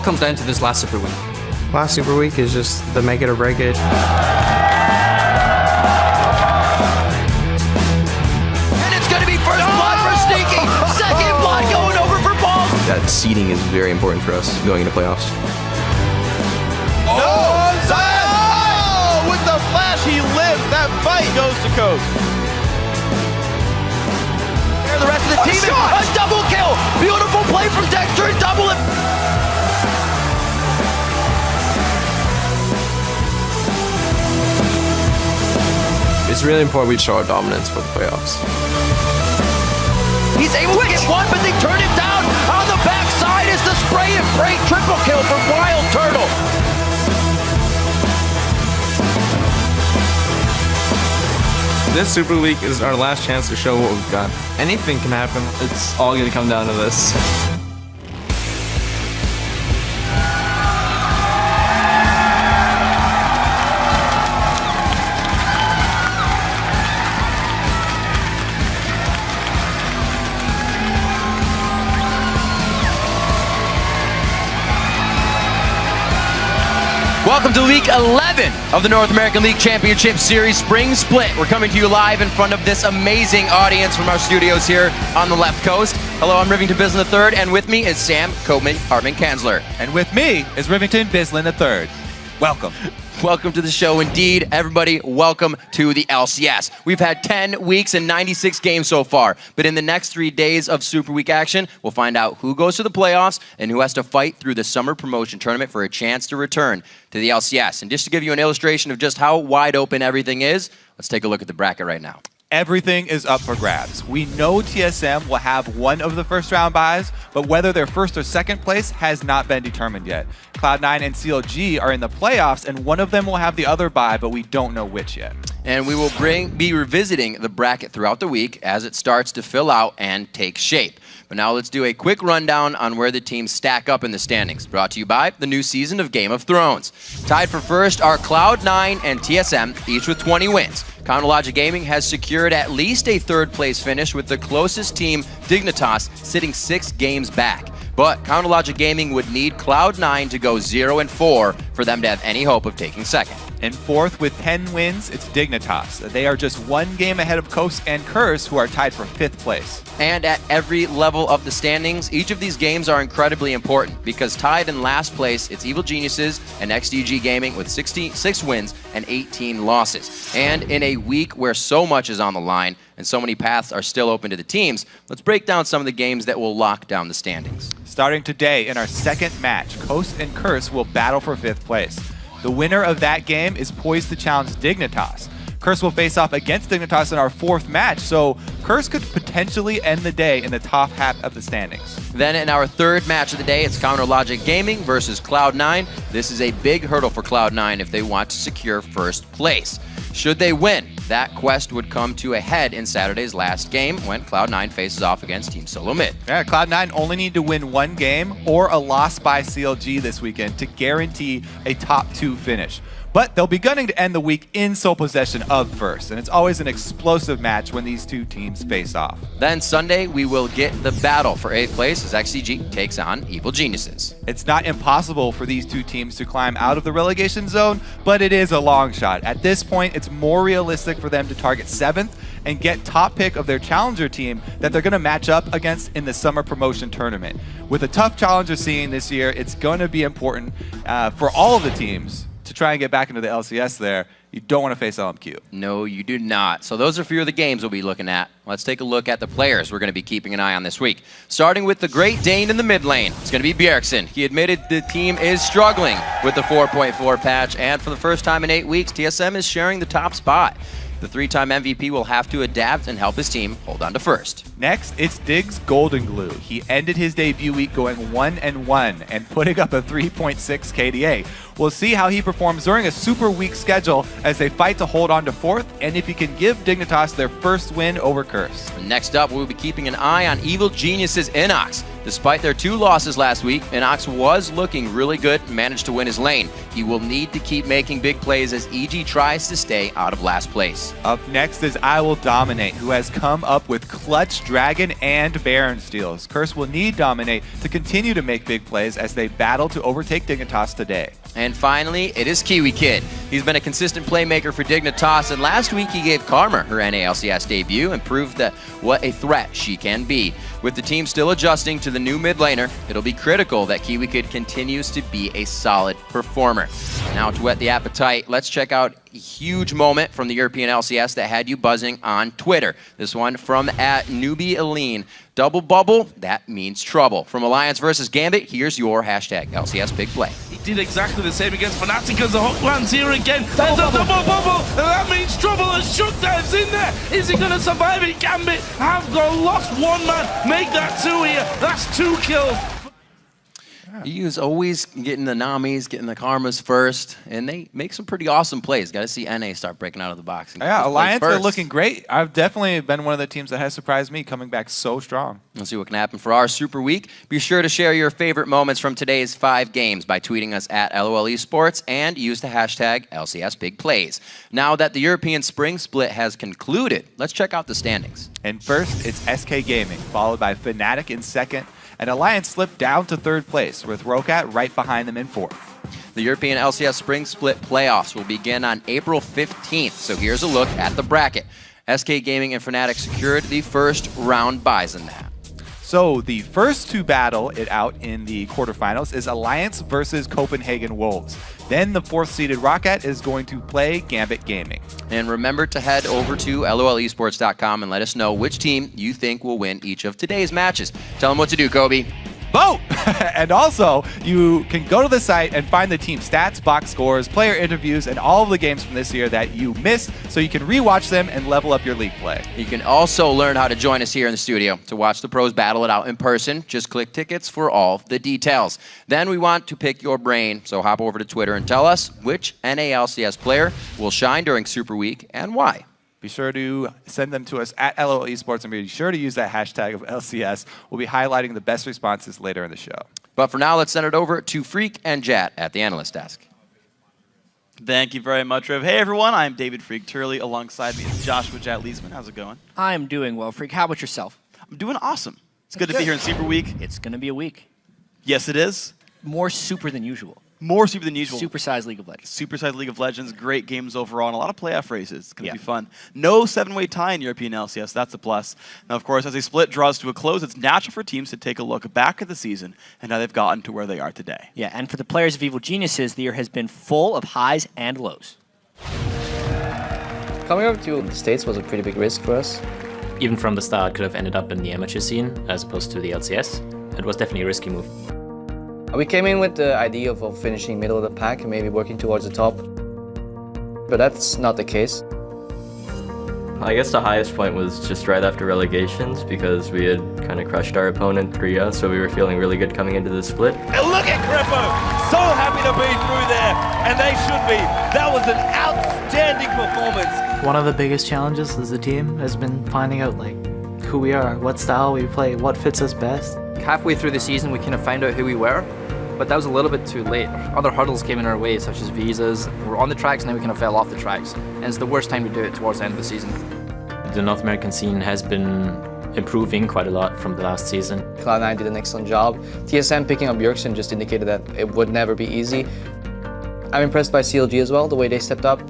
all comes down to this last Super Week. Last Super Week is just the make it or break it. And it's going to be first blood for Sneaky. Second blood going over for Balls. That seeding is very important for us going into playoffs. With the flash, he lives. That fight goes to Coast. There the rest of the team. A double kill. Beautiful play from Dexter and double it. It's really important we show our dominance for the playoffs. He's able to get one, but they turn it down. On the backside is the spray and pray triple kill for Wild Turtle. This Super Week is our last chance to show what we've got. Anything can happen. It's all going to come down to this. Welcome to Week 11 of the North American League Championship Series Spring Split. We're coming to you live in front of this amazing audience from our studios here on the left coast. Hello, I'm Rivington Bislin III, and with me is Sam Coatman Hartman-Kanzler. And with me is Rivington Bislin III. Welcome. Welcome to the show indeed. Everybody, welcome to the LCS. We've had 10 weeks and 96 games so far, but in the next 3 days of Super Week action, we'll find out who goes to the playoffs and who has to fight through the summer promotion tournament for a chance to return to the LCS. And just to give you an illustration of just how wide open everything is, let's take a look at the bracket right now. Everything is up for grabs. We know TSM will have one of the first round buys, but whether they're first or second place has not been determined yet. Cloud9 and CLG are in the playoffs, and one of them will have the other buy, but we don't know which yet. And we will be revisiting the bracket throughout the week as it starts to fill out and take shape. But now let's do a quick rundown on where the teams stack up in the standings. Brought to you by the new season of Game of Thrones. Tied for first are Cloud9 and TSM, each with 20 wins. Counterlogic Gaming has secured at least a third place finish, with the closest team, Dignitas, sitting 6 games back. But Counterlogic Gaming would need Cloud9 to go 0-4 for them to have any hope of taking second. In fourth with 10 wins, it's Dignitas. They are just 1 game ahead of Coast and Curse, who are tied for 5th place. And at every level of the standings, each of these games are incredibly important, because tied in last place, it's Evil Geniuses and XDG Gaming with 6 wins and 18 losses. And in a week where so much is on the line and so many paths are still open to the teams, let's break down some of the games that will lock down the standings. Starting today in our second match, Coast and Curse will battle for 5th place. The winner of that game is poised to challenge Dignitas. Curse will face off against Dignitas in our 4th match, so Curse could potentially end the day in the top half of the standings. Then in our 3rd match of the day, it's Counterlogic Gaming versus Cloud9. This is a big hurdle for Cloud9 if they want to secure first place. Should they win, that quest would come to a head in Saturday's last game when Cloud9 faces off against Team Solo Mid. Yeah, Cloud9 only need to win 1 game or a loss by CLG this weekend to guarantee a top 2 finish. But they'll be gunning to end the week in sole possession of first, and it's always an explosive match when these two teams face off. Then Sunday, we will get the battle for 8th place as XCG takes on Evil Geniuses. It's not impossible for these two teams to climb out of the relegation zone, but it is a long shot. At this point, it's more realistic for them to target 7th and get top pick of their challenger team that they're going to match up against in the summer promotion tournament. With a tough challenger scene this year, it's going to be important for all of the teams to try and get back into the LCS there. You don't want to face LMQ. No, you do not. So those are a few of the games we'll be looking at. Let's take a look at the players we're going to be keeping an eye on this week. Starting with the Great Dane in the mid lane. It's going to be Bjergsen. He admitted the team is struggling with the 4.4 patch, and for the first time in 8 weeks, TSM is sharing the top spot. The 3-time MVP will have to adapt and help his team hold on to first. Next, it's Diggs Golden Glue. He ended his debut week going 1-1 and putting up a 3.6 KDA. We'll see how he performs during a super weak schedule as they fight to hold on to 4th, and if he can give Dignitas their first win over Curse. Next up, we'll be keeping an eye on Evil Geniuses Inox. Despite their 2 losses last week, NACS was looking really good and managed to win his lane. He will need to keep making big plays as EG tries to stay out of last place. Up next is I Will Dominate, who has come up with clutch Dragon and Baron steals. Curse will need Dominate to continue to make big plays as they battle to overtake Dignitas today. And finally, it is Kiwi Kid. He's been a consistent playmaker for Dignitas, and last week he gave Karma her NALCS debut and proved that what a threat she can be. With the team still adjusting to the new mid laner, it'll be critical that Kiwi Kid continues to be a solid performer. Now to whet the appetite, let's check out a huge moment from the European LCS that had you buzzing on Twitter. This one from @NewbieAline. Double bubble, that means trouble. From Alliance versus Gambit, here's your #LCS Big Play. He did exactly the same against Fnatic as the hook lands here again. There's a double bubble, and that means trouble as Shook dives in there. Is he going to survive it? Gambit have lost 1 man. Make that 2 here. That's 2 kills. He is always getting the Namis, getting the Karmas first, and they make some pretty awesome plays. Got to see NA start breaking out of the box. Yeah, Alliance are looking great. I've definitely been one of the teams that has surprised me, coming back so strong. Let's see what can happen for our Super Week. Be sure to share your favorite moments from today's 5 games by tweeting us at LOL Esports and use the hashtag LCS Big Plays. Now that the European Spring Split has concluded, let's check out the standings. And first, it's SK Gaming, followed by Fnatic in second, and Alliance slipped down to 3rd place, with Rokat right behind them in 4th. The European LCS Spring Split playoffs will begin on April 15th, so here's a look at the bracket. SK Gaming and Fnatic secured the first round buys in that. So the first to battle it out in the quarterfinals is Alliance versus Copenhagen Wolves. Then the 4th-seeded Rocket is going to play Gambit Gaming. And remember to head over to lolesports.com and let us know which team you think will win each of today's matches. Tell them what to do, Kobe. Vote! And also, you can go to the site and find the team stats, box scores, player interviews, and all of the games from this year that you missed, so you can rewatch them and level up your league play. You can also learn how to join us here in the studio to watch the pros battle it out in person. Just click tickets for all the details. Then we want to pick your brain, so hop over to Twitter and tell us which NALCS player will shine during Super Week and why. Be sure to send them to us at LOL Esports, and be sure to use that hashtag of LCS. We'll be highlighting the best responses later in the show. But for now, let's send it over to Freak and Jat at the analyst desk. Thank you very much, Rev. Hey, everyone. I'm David Freak Turley. Alongside me is Joshua Jat Leesman. How's it going? I'm doing well, Freak. How about yourself? I'm doing awesome. It's good to be here in Super Week. It's going to be a week. Yes, it is. More super than usual. More super than usual. Supersized League of Legends. Supersized League of Legends. Great games overall, and a lot of playoff races. It's going to be fun. No 7-way tie in European LCS. That's a plus. Now, of course, as a split draws to a close, it's natural for teams to take a look back at the season and how they've gotten to where they are today. Yeah, and for the players of Evil Geniuses, the year has been full of highs and lows. Coming over to the States was a pretty big risk for us. Even from the start, could have ended up in the amateur scene as opposed to the LCS. It was definitely a risky move. We came in with the idea of finishing middle of the pack and maybe working towards the top. But that's not the case. I guess the highest point was just right after relegations because we had kind of crushed our opponent 3-0, so we were feeling really good coming into the split. And look at Crepo! So happy to be through there, and they should be. That was an outstanding performance. One of the biggest challenges as a team has been finding out who we are, what style we play, what fits us best. Halfway through the season, we kind of found out who we were, but that was a little bit too late. Other hurdles came in our way, such as visas. We're on the tracks, and then we kind of fell off the tracks. And it's the worst time to do it towards the end of the season. The North American scene has been improving quite a lot from the last season. Cloud9 did an excellent job. TSM picking up Bjergsen just indicated that it would never be easy. I'm impressed by CLG as well, the way they stepped up.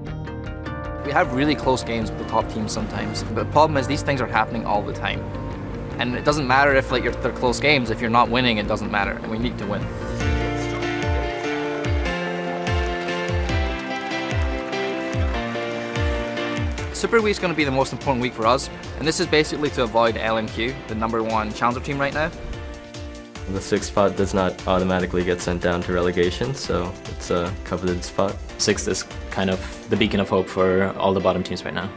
We have really close games with the top teams sometimes, but the problem is these things are happening all the time. And it doesn't matter if they're close games. If you're not winning, it doesn't matter, and we need to win. Super Week is going to be the most important week for us, and this is basically to avoid LMQ, the #1 challenger team right now. The 6th spot does not automatically get sent down to relegation, so it's a coveted spot. 6th is kind of the beacon of hope for all the bottom teams right now.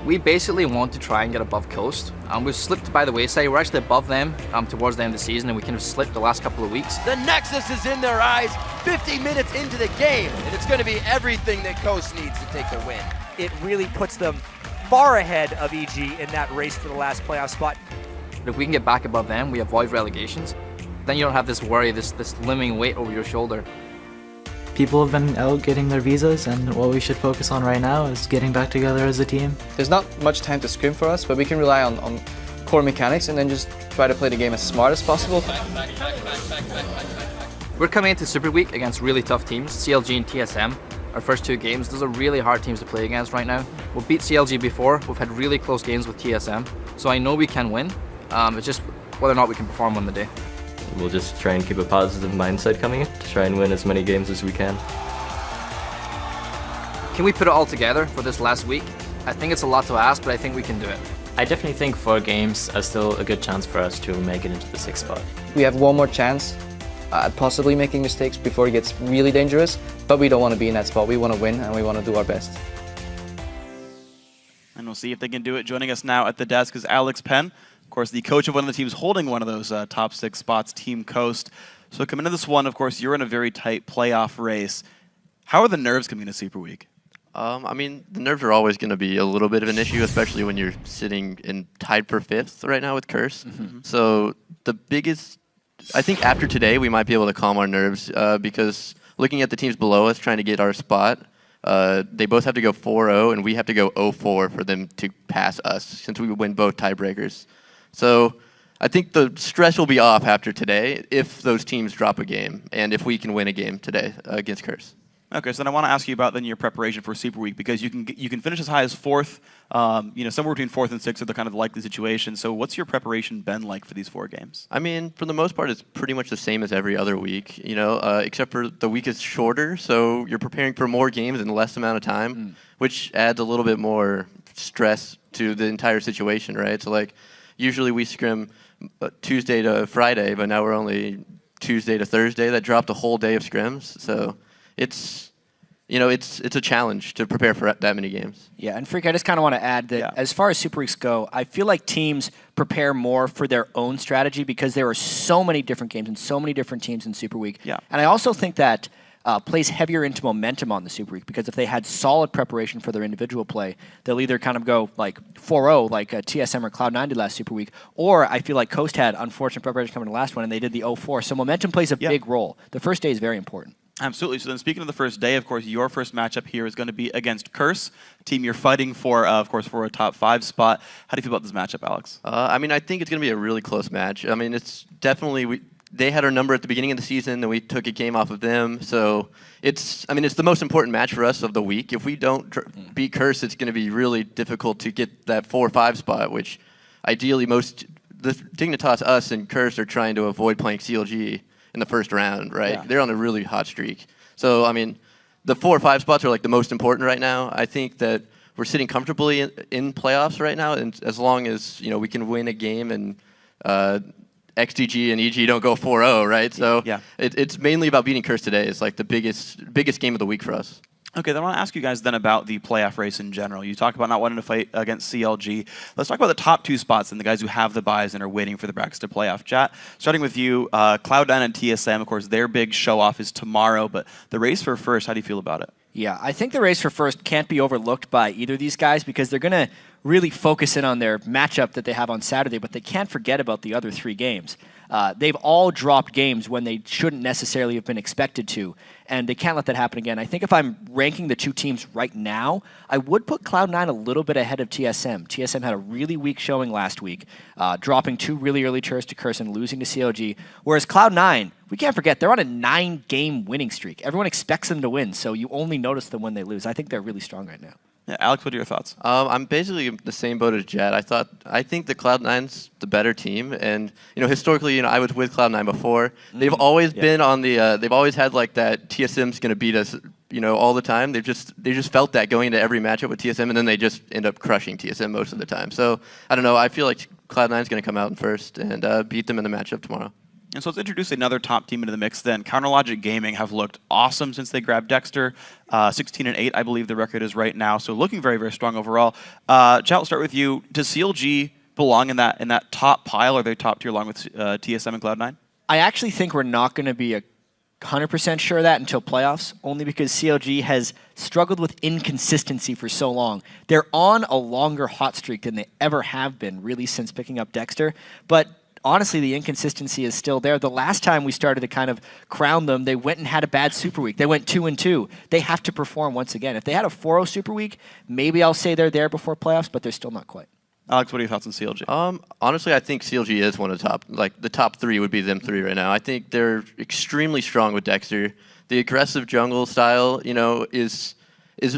We basically want to try and get above Coast. We've slipped by the wayside. We're actually above them towards the end of the season, and we kind of slipped the last couple of weeks. The Nexus is in their eyes, 50 minutes into the game, and it's going to be everything that Coast needs to take the win. It really puts them far ahead of EG in that race for the last playoff spot. But if we can get back above them, we avoid relegations, then you don't have this worry, this looming weight over your shoulder. People have been out getting their visas, and what we should focus on right now is getting back together as a team. There's not much time to scrim for us, but we can rely on core mechanics and then just try to play the game as smart as possible. We're coming into Super Week against really tough teams, CLG and TSM. Our first 2 games, those are really hard teams to play against right now. We've beat CLG before, we've had really close games with TSM, so I know we can win. It's just whether or not we can perform on the day. We'll just try and keep a positive mindset coming in to try and win as many games as we can. Can we put it all together for this last week? I think it's a lot to ask, but I think we can do it. I definitely think 4 games are still a good chance for us to make it into the 6th spot. We have one more chance at possibly making mistakes before it gets really dangerous, but we don't want to be in that spot. We want to win and we want to do our best. And we'll see if they can do it. Joining us now at the desk is Alex Penn, of course, the coach of one of the teams holding one of those top 6 spots, Team Coast. So coming into this one, of course, you're in a very tight playoff race. How are the nerves coming into Super Week? I mean, the nerves are always going to be a little bit of an issue, especially when you're sitting in tied for 5th right now with Curse. So the biggest, I think after today, we might be able to calm our nerves because looking at the teams below us trying to get our spot, they both have to go 4-0, and we have to go 0-4 for them to pass us since we win both tiebreakers. So I think the stress will be off after today if those teams drop a game and if we can win a game today against Curse. Okay, so then I want to ask you about then your preparation for Super Week because you can finish as high as 4th, somewhere between 4th and 6th are the kind of likely situation. So what's your preparation been like for these 4 games? I mean, for the most part, it's pretty much the same as every other week, except for the week is shorter, so you're preparing for more games in less amount of time, which adds a little bit more stress to the entire situation, right? So like, usually we scrim Tuesday to Friday, but now we're only Tuesday to Thursday. That dropped a whole day of scrims, so it's a challenge to prepare for that many games. Yeah, and Freak, I just kind of want to add that as far as Super Weeks go, I feel like teams prepare more for their own strategy because there are so many different games and so many different teams in Super Week. Yeah. And I also think that plays heavier into momentum on the Super Week because if they had solid preparation for their individual play, they'll either kind of go like 4-0 like TSM or Cloud9 did last Super Week, or I feel like Coast had unfortunate preparation coming to the last one and they did the 0-4. So momentum plays a big role. The first day is very important. Absolutely. So then speaking of the first day, of course, your first matchup here is going to be against Curse, team you're fighting for, of course, for a top 5 spot. How do you feel about this matchup, Alex? I mean, I think it's going to be a really close match. I mean, it's definitely, they had our number at the beginning of the season, and we took a game off of them. So it's the most important match for us of the week. If we don't beat Curse, it's going to be really difficult to get that 4 or 5 spot, which ideally the Dignitas, us, and Curse are trying to avoid playing CLG in the first round, right? Yeah. They're on a really hot streak. So, I mean, the 4 or 5 spots are like the most important right now. I think that we're sitting comfortably in playoffs right now, and as long as we can win a game and XDG and EG don't go 4-0, right? So it's mainly about beating Curse today. It's like the biggest game of the week for us. Okay, then I want to ask you guys then about the playoff race in general. You talk about not wanting to fight against CLG. Let's talk about the top 2 spots and the guys who have the buys and are waiting for the brackets to playoff. Chat, starting with you, Cloud9 and TSM, of course, their big show-off is tomorrow, but the race for first, how do you feel about it? Yeah, I think the race for first can't be overlooked by either of these guys because they're going to really focus in on their matchup that they have on Saturday, but they can't forget about the other 3 games. They've all dropped games when they shouldn't necessarily have been expected to, and they can't let that happen again. I think if I'm ranking the 2 teams right now, I would put Cloud9 a little bit ahead of TSM. TSM had a really weak showing last week, dropping 2 really early turns to Curse and losing to CLG, whereas Cloud9, we can't forget, they're on a 9-game winning streak. Everyone expects them to win, so you only notice them when they lose. I think they're really strong right now. Yeah, Alex, what are your thoughts? I'm basically the same boat as Jet. I think the Cloud9's the better team, and historically, I was with Cloud9 before. They've always been on the. They've always had like that. TSM's going to beat us, all the time. They just felt that going into every matchup with TSM, and then they just end up crushing TSM most of the time. So I don't know. I feel like Cloud9's going to come out in first and beat them in the matchup tomorrow. And so let's introduce another top team into the mix then. Counterlogic Gaming have looked awesome since they grabbed Dexter. 16-8, I believe the record is right now. So looking very, very strong overall. Chat, we'll start with you. Does CLG belong in that top pile? Are they top tier along with TSM and Cloud9? I actually think we're not going to be a 100% sure of that until playoffs, only because CLG has struggled with inconsistency for so long. They're on a longer hot streak than they ever have been, really, since picking up Dexter. But honestly, the inconsistency is still there. The last time we started to kind of crown them, they went and had a bad Super Week. They went 2-2. They have to perform once again. If they had a 4-0 Super Week, maybe I'll say they're there before playoffs, but they're still not quite. Alex, what are your thoughts on CLG? Honestly, I think CLG is one of the top 3 would be them 3 right now. I think they're extremely strong with Dexter. The aggressive jungle style, is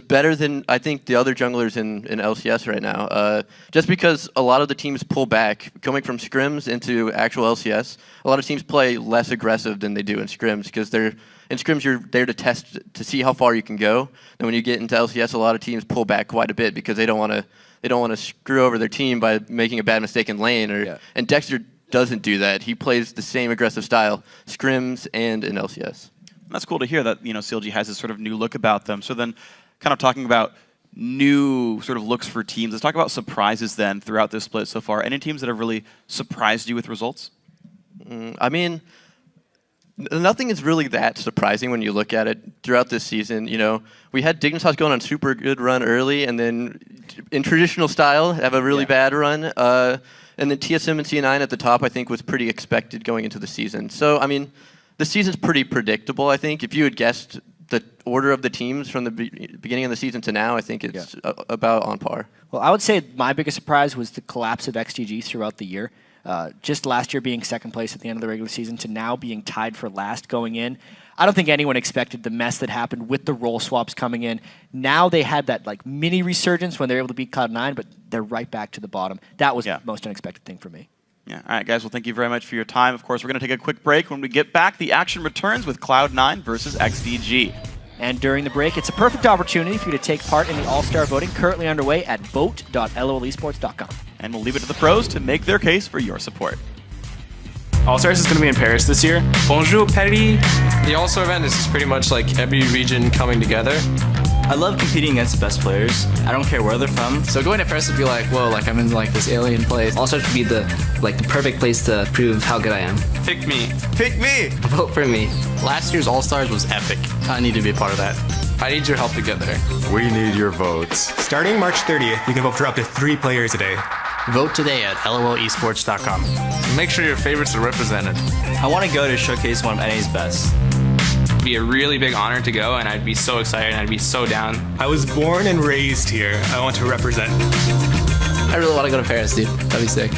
better than I think the other junglers in LCS right now. Just because a lot of the teams pull back, coming from scrims into actual LCS, a lot of teams play less aggressive than they do in scrims because in scrims you're there to test to see how far you can go. And when you get into LCS, a lot of teams pull back quite a bit because they don't want to screw over their team by making a bad mistake in lane. And Dexter doesn't do that. He plays the same aggressive style, scrims and in LCS. That's cool to hear that CLG has this sort of new look about them. So then, kind of talking about new sort of looks for teams, let's talk about surprises then throughout this split so far. Any teams that have really surprised you with results? I mean, nothing is really that surprising when you look at it throughout this season. We had Dignitas going on a super good run early, and then in traditional style have a really bad run. And then TSM and C9 at the top, I think, was pretty expected going into the season. So, I mean, the season's pretty predictable, I think. If you had guessed the order of the teams from the beginning of the season to now, I think it's about on par. Well, I would say my biggest surprise was the collapse of XGG throughout the year. Just last year being second place at the end of the regular season to now being tied for last going in. I don't think anyone expected the mess that happened with the role swaps coming in. Now they had that mini resurgence when they're able to beat Cloud9, but they're right back to the bottom. That was the most unexpected thing for me. Yeah. All right, guys. Well, thank you very much for your time. Of course, we're going to take a quick break. When we get back, the action returns with Cloud9 versus XDG. And during the break, it's a perfect opportunity for you to take part in the All-Star voting currently underway at vote.lolesports.com. And we'll leave it to the pros to make their case for your support. All-Stars is going to be in Paris this year. Bonjour, Paris. The All-Star event is pretty much like every region coming together. I love competing against the best players. I don't care where they're from. So going to Paris would be like, whoa, I'm in this alien place. All-Stars would be the perfect place to prove how good I am. Pick me. Pick me! Vote for me. Last year's All-Stars was epic. I need to be a part of that. I need your help to get there. We need your votes. Starting March 30th, you can vote for up to 3 players a day. Vote today at lolesports.com. Make sure your favorites are represented. I want to go to showcase one of NA's best. It'd be a really big honor to go, and I'd be so excited, and I'd be so down. I was born and raised here. I want to represent. I really want to go to Paris, dude. That'd be sick.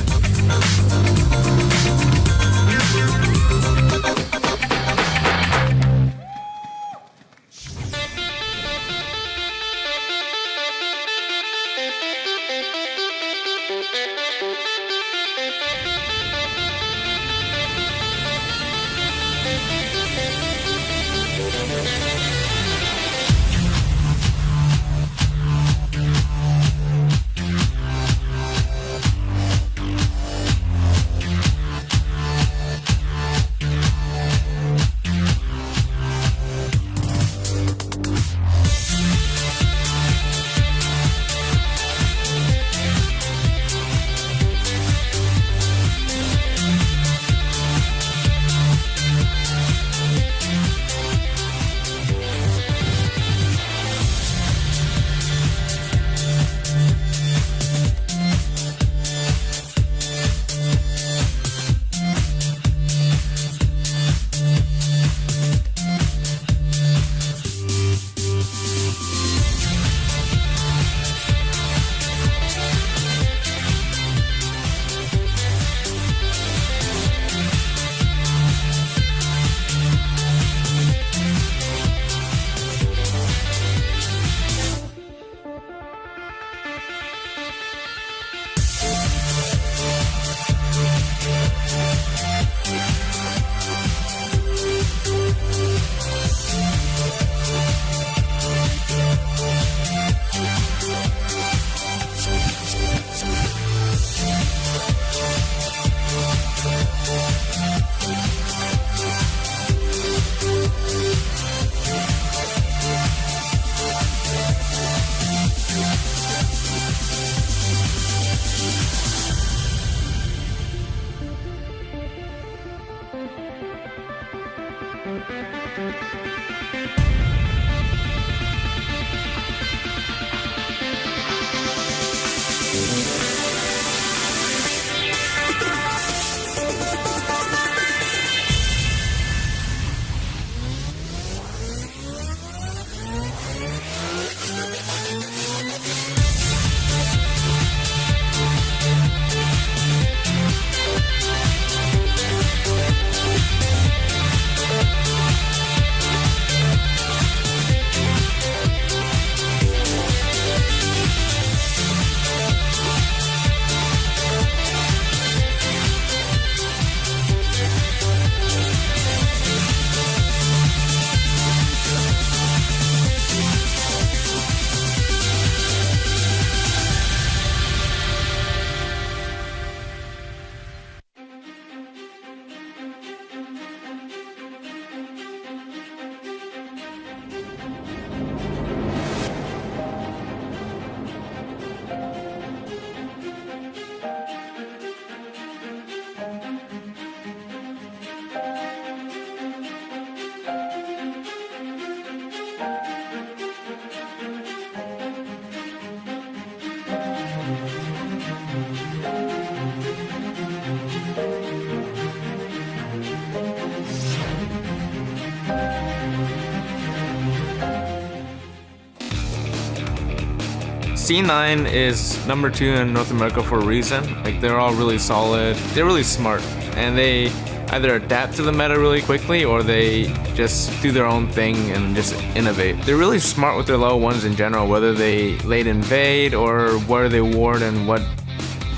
C9 is number 2 in North America for a reason. Like, they're all really solid. They're really smart, and they either adapt to the meta really quickly or they just do their own thing and just innovate. They're really smart with their level 1s in general, whether they late invade or where they ward and what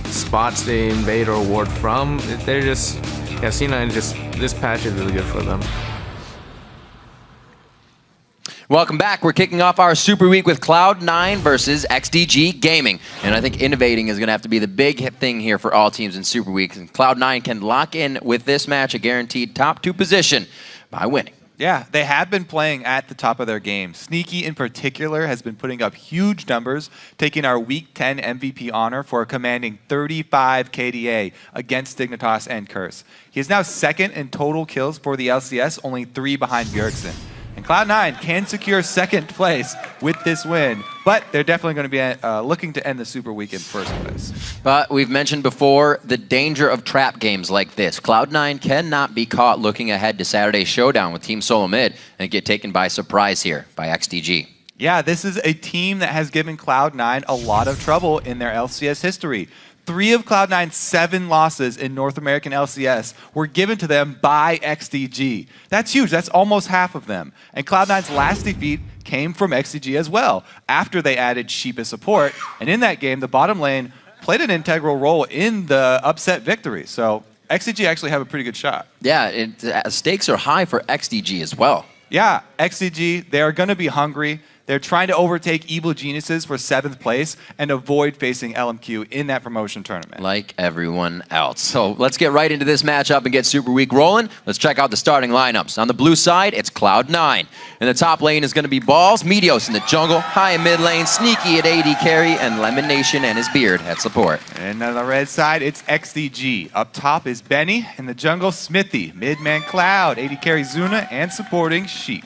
spots they invade or ward from. They're just, yeah, C9 just, this patch is really good for them. Welcome back. We're kicking off our Super Week with Cloud9 versus XDG Gaming. And I think innovating is going to have to be the big thing here for all teams in Super Week. And Cloud9 can lock in with this match a guaranteed top 2 position by winning. Yeah, they have been playing at the top of their game. Sneaky, in particular, has been putting up huge numbers, taking our Week 10 MVP honor for a commanding 35 KDA against Dignitas and Curse. He is now 2nd in total kills for the LCS, only 3 behind Bjergsen. And Cloud9 can secure 2nd place with this win, but they're definitely going to be looking to end the Super Week in 1st place. But we've mentioned before the danger of trap games like this. Cloud9 cannot be caught looking ahead to Saturday's showdown with Team Solo Mid and get taken by surprise here by XDG. Yeah, this is a team that has given Cloud9 a lot of trouble in their LCS history. 3 of Cloud9's 7 losses in North American LCS were given to them by XDG. That's huge. That's almost half of them. And Cloud9's last defeat came from XDG as well, after they added Sheep as support. And in that game, the bottom lane played an integral role in the upset victory. So XDG actually have a pretty good shot. Yeah, stakes are high for XDG as well. Yeah, XDG, they are going to be hungry. They're trying to overtake Evil Geniuses for 7th place and avoid facing LMQ in that promotion tournament. Like everyone else. So let's get right into this matchup and get Super Week rolling. Let's check out the starting lineups. On the blue side, it's Cloud9. In the top lane is going to be Balls, Meteos in the jungle, high and mid lane, Sneaky at AD carry, and Lemon Nation and his beard at support. And on the red side, it's XDG. Up top is Benny. In the jungle, Smithy. Mid-man Cloud, AD carry Zuna, and supporting Sheep.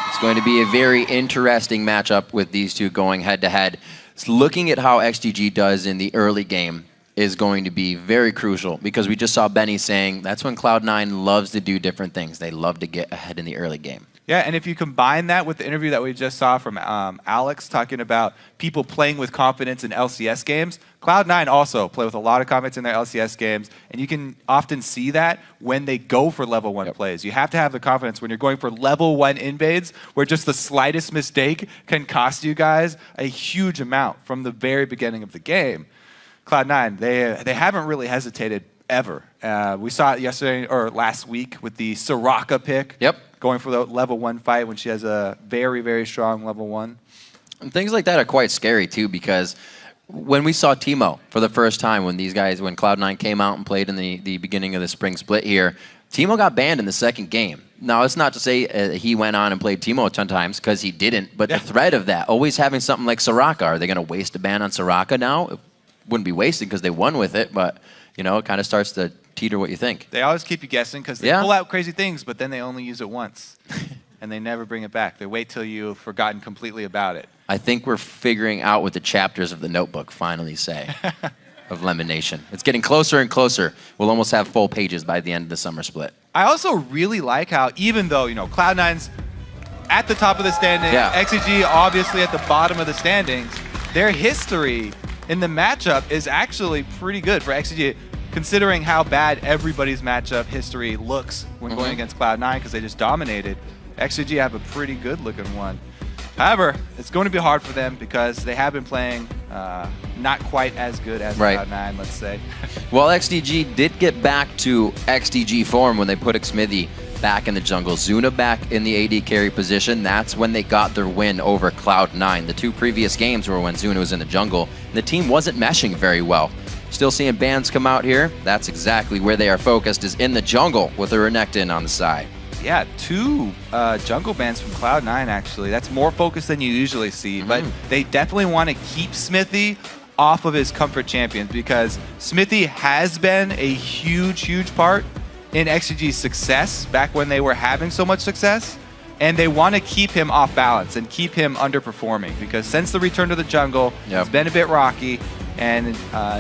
It's going to be a very interesting matchup with these two going head-to-head. Looking at how XDG does in the early game is going to be very crucial because we just saw Benny saying that's when Cloud9 loves to do different things. They love to get ahead in the early game. Yeah, and if you combine that with the interview that we just saw from Alex talking about people playing with confidence in LCS games, Cloud9 also play with a lot of confidence in their LCS games, and you can often see that when they go for level 1 plays. You have to have the confidence when you're going for level 1 invades, where just the slightest mistake can cost you guys a huge amount from the very beginning of the game. Cloud9, they haven't really hesitated ever. We saw it yesterday or last week with the Soraka pick. Yep. Going for the level 1 fight when she has a very, very strong level 1. And things like that are quite scary too, because when we saw Teemo for the first time, when Cloud9 came out and played in the beginning of the spring split here, Teemo got banned in the 2nd game. Now, it's not to say he went on and played Teemo a ton of times, because he didn't, but the threat of that, always having something like Soraka, are they going to waste a ban on Soraka now? It wouldn't be wasted because they won with it, but you know, it kind of starts to teeter what you think. They always keep you guessing because they pull out crazy things, but then they only use it once. And they never bring it back. They wait till you've forgotten completely about it. I think we're figuring out what the chapters of the notebook finally say of Lemon Nation. It's getting closer and closer. We'll almost have full pages by the end of the summer split. I also really like how, even though, you know, Cloud9's at the top of the standings, XDG obviously at the bottom of the standings, their history in the matchup is actually pretty good for XDG, considering how bad everybody's matchup history looks when going against Cloud9 because they just dominated. XDG have a pretty good looking one. However, it's going to be hard for them because they have been playing not quite as good as Cloud9, let's say. Well, XDG did get back to XDG form when they put Xmithy back in the jungle. Zuna back in the AD carry position. That's when they got their win over Cloud9. The 2 previous games were when Zuna was in the jungle. And the team wasn't meshing very well. Still seeing bans come out here. That's exactly where they are focused, is in the jungle with a Renekton on the side. Yeah, 2 jungle bans from Cloud9, actually. That's more focus than you usually see. But they definitely want to keep Smithy off of his comfort champions because Smithy has been a huge, huge part in XDG's success back when they were having so much success. And they want to keep him off balance and keep him underperforming because since the return to the jungle, it's been a bit rocky and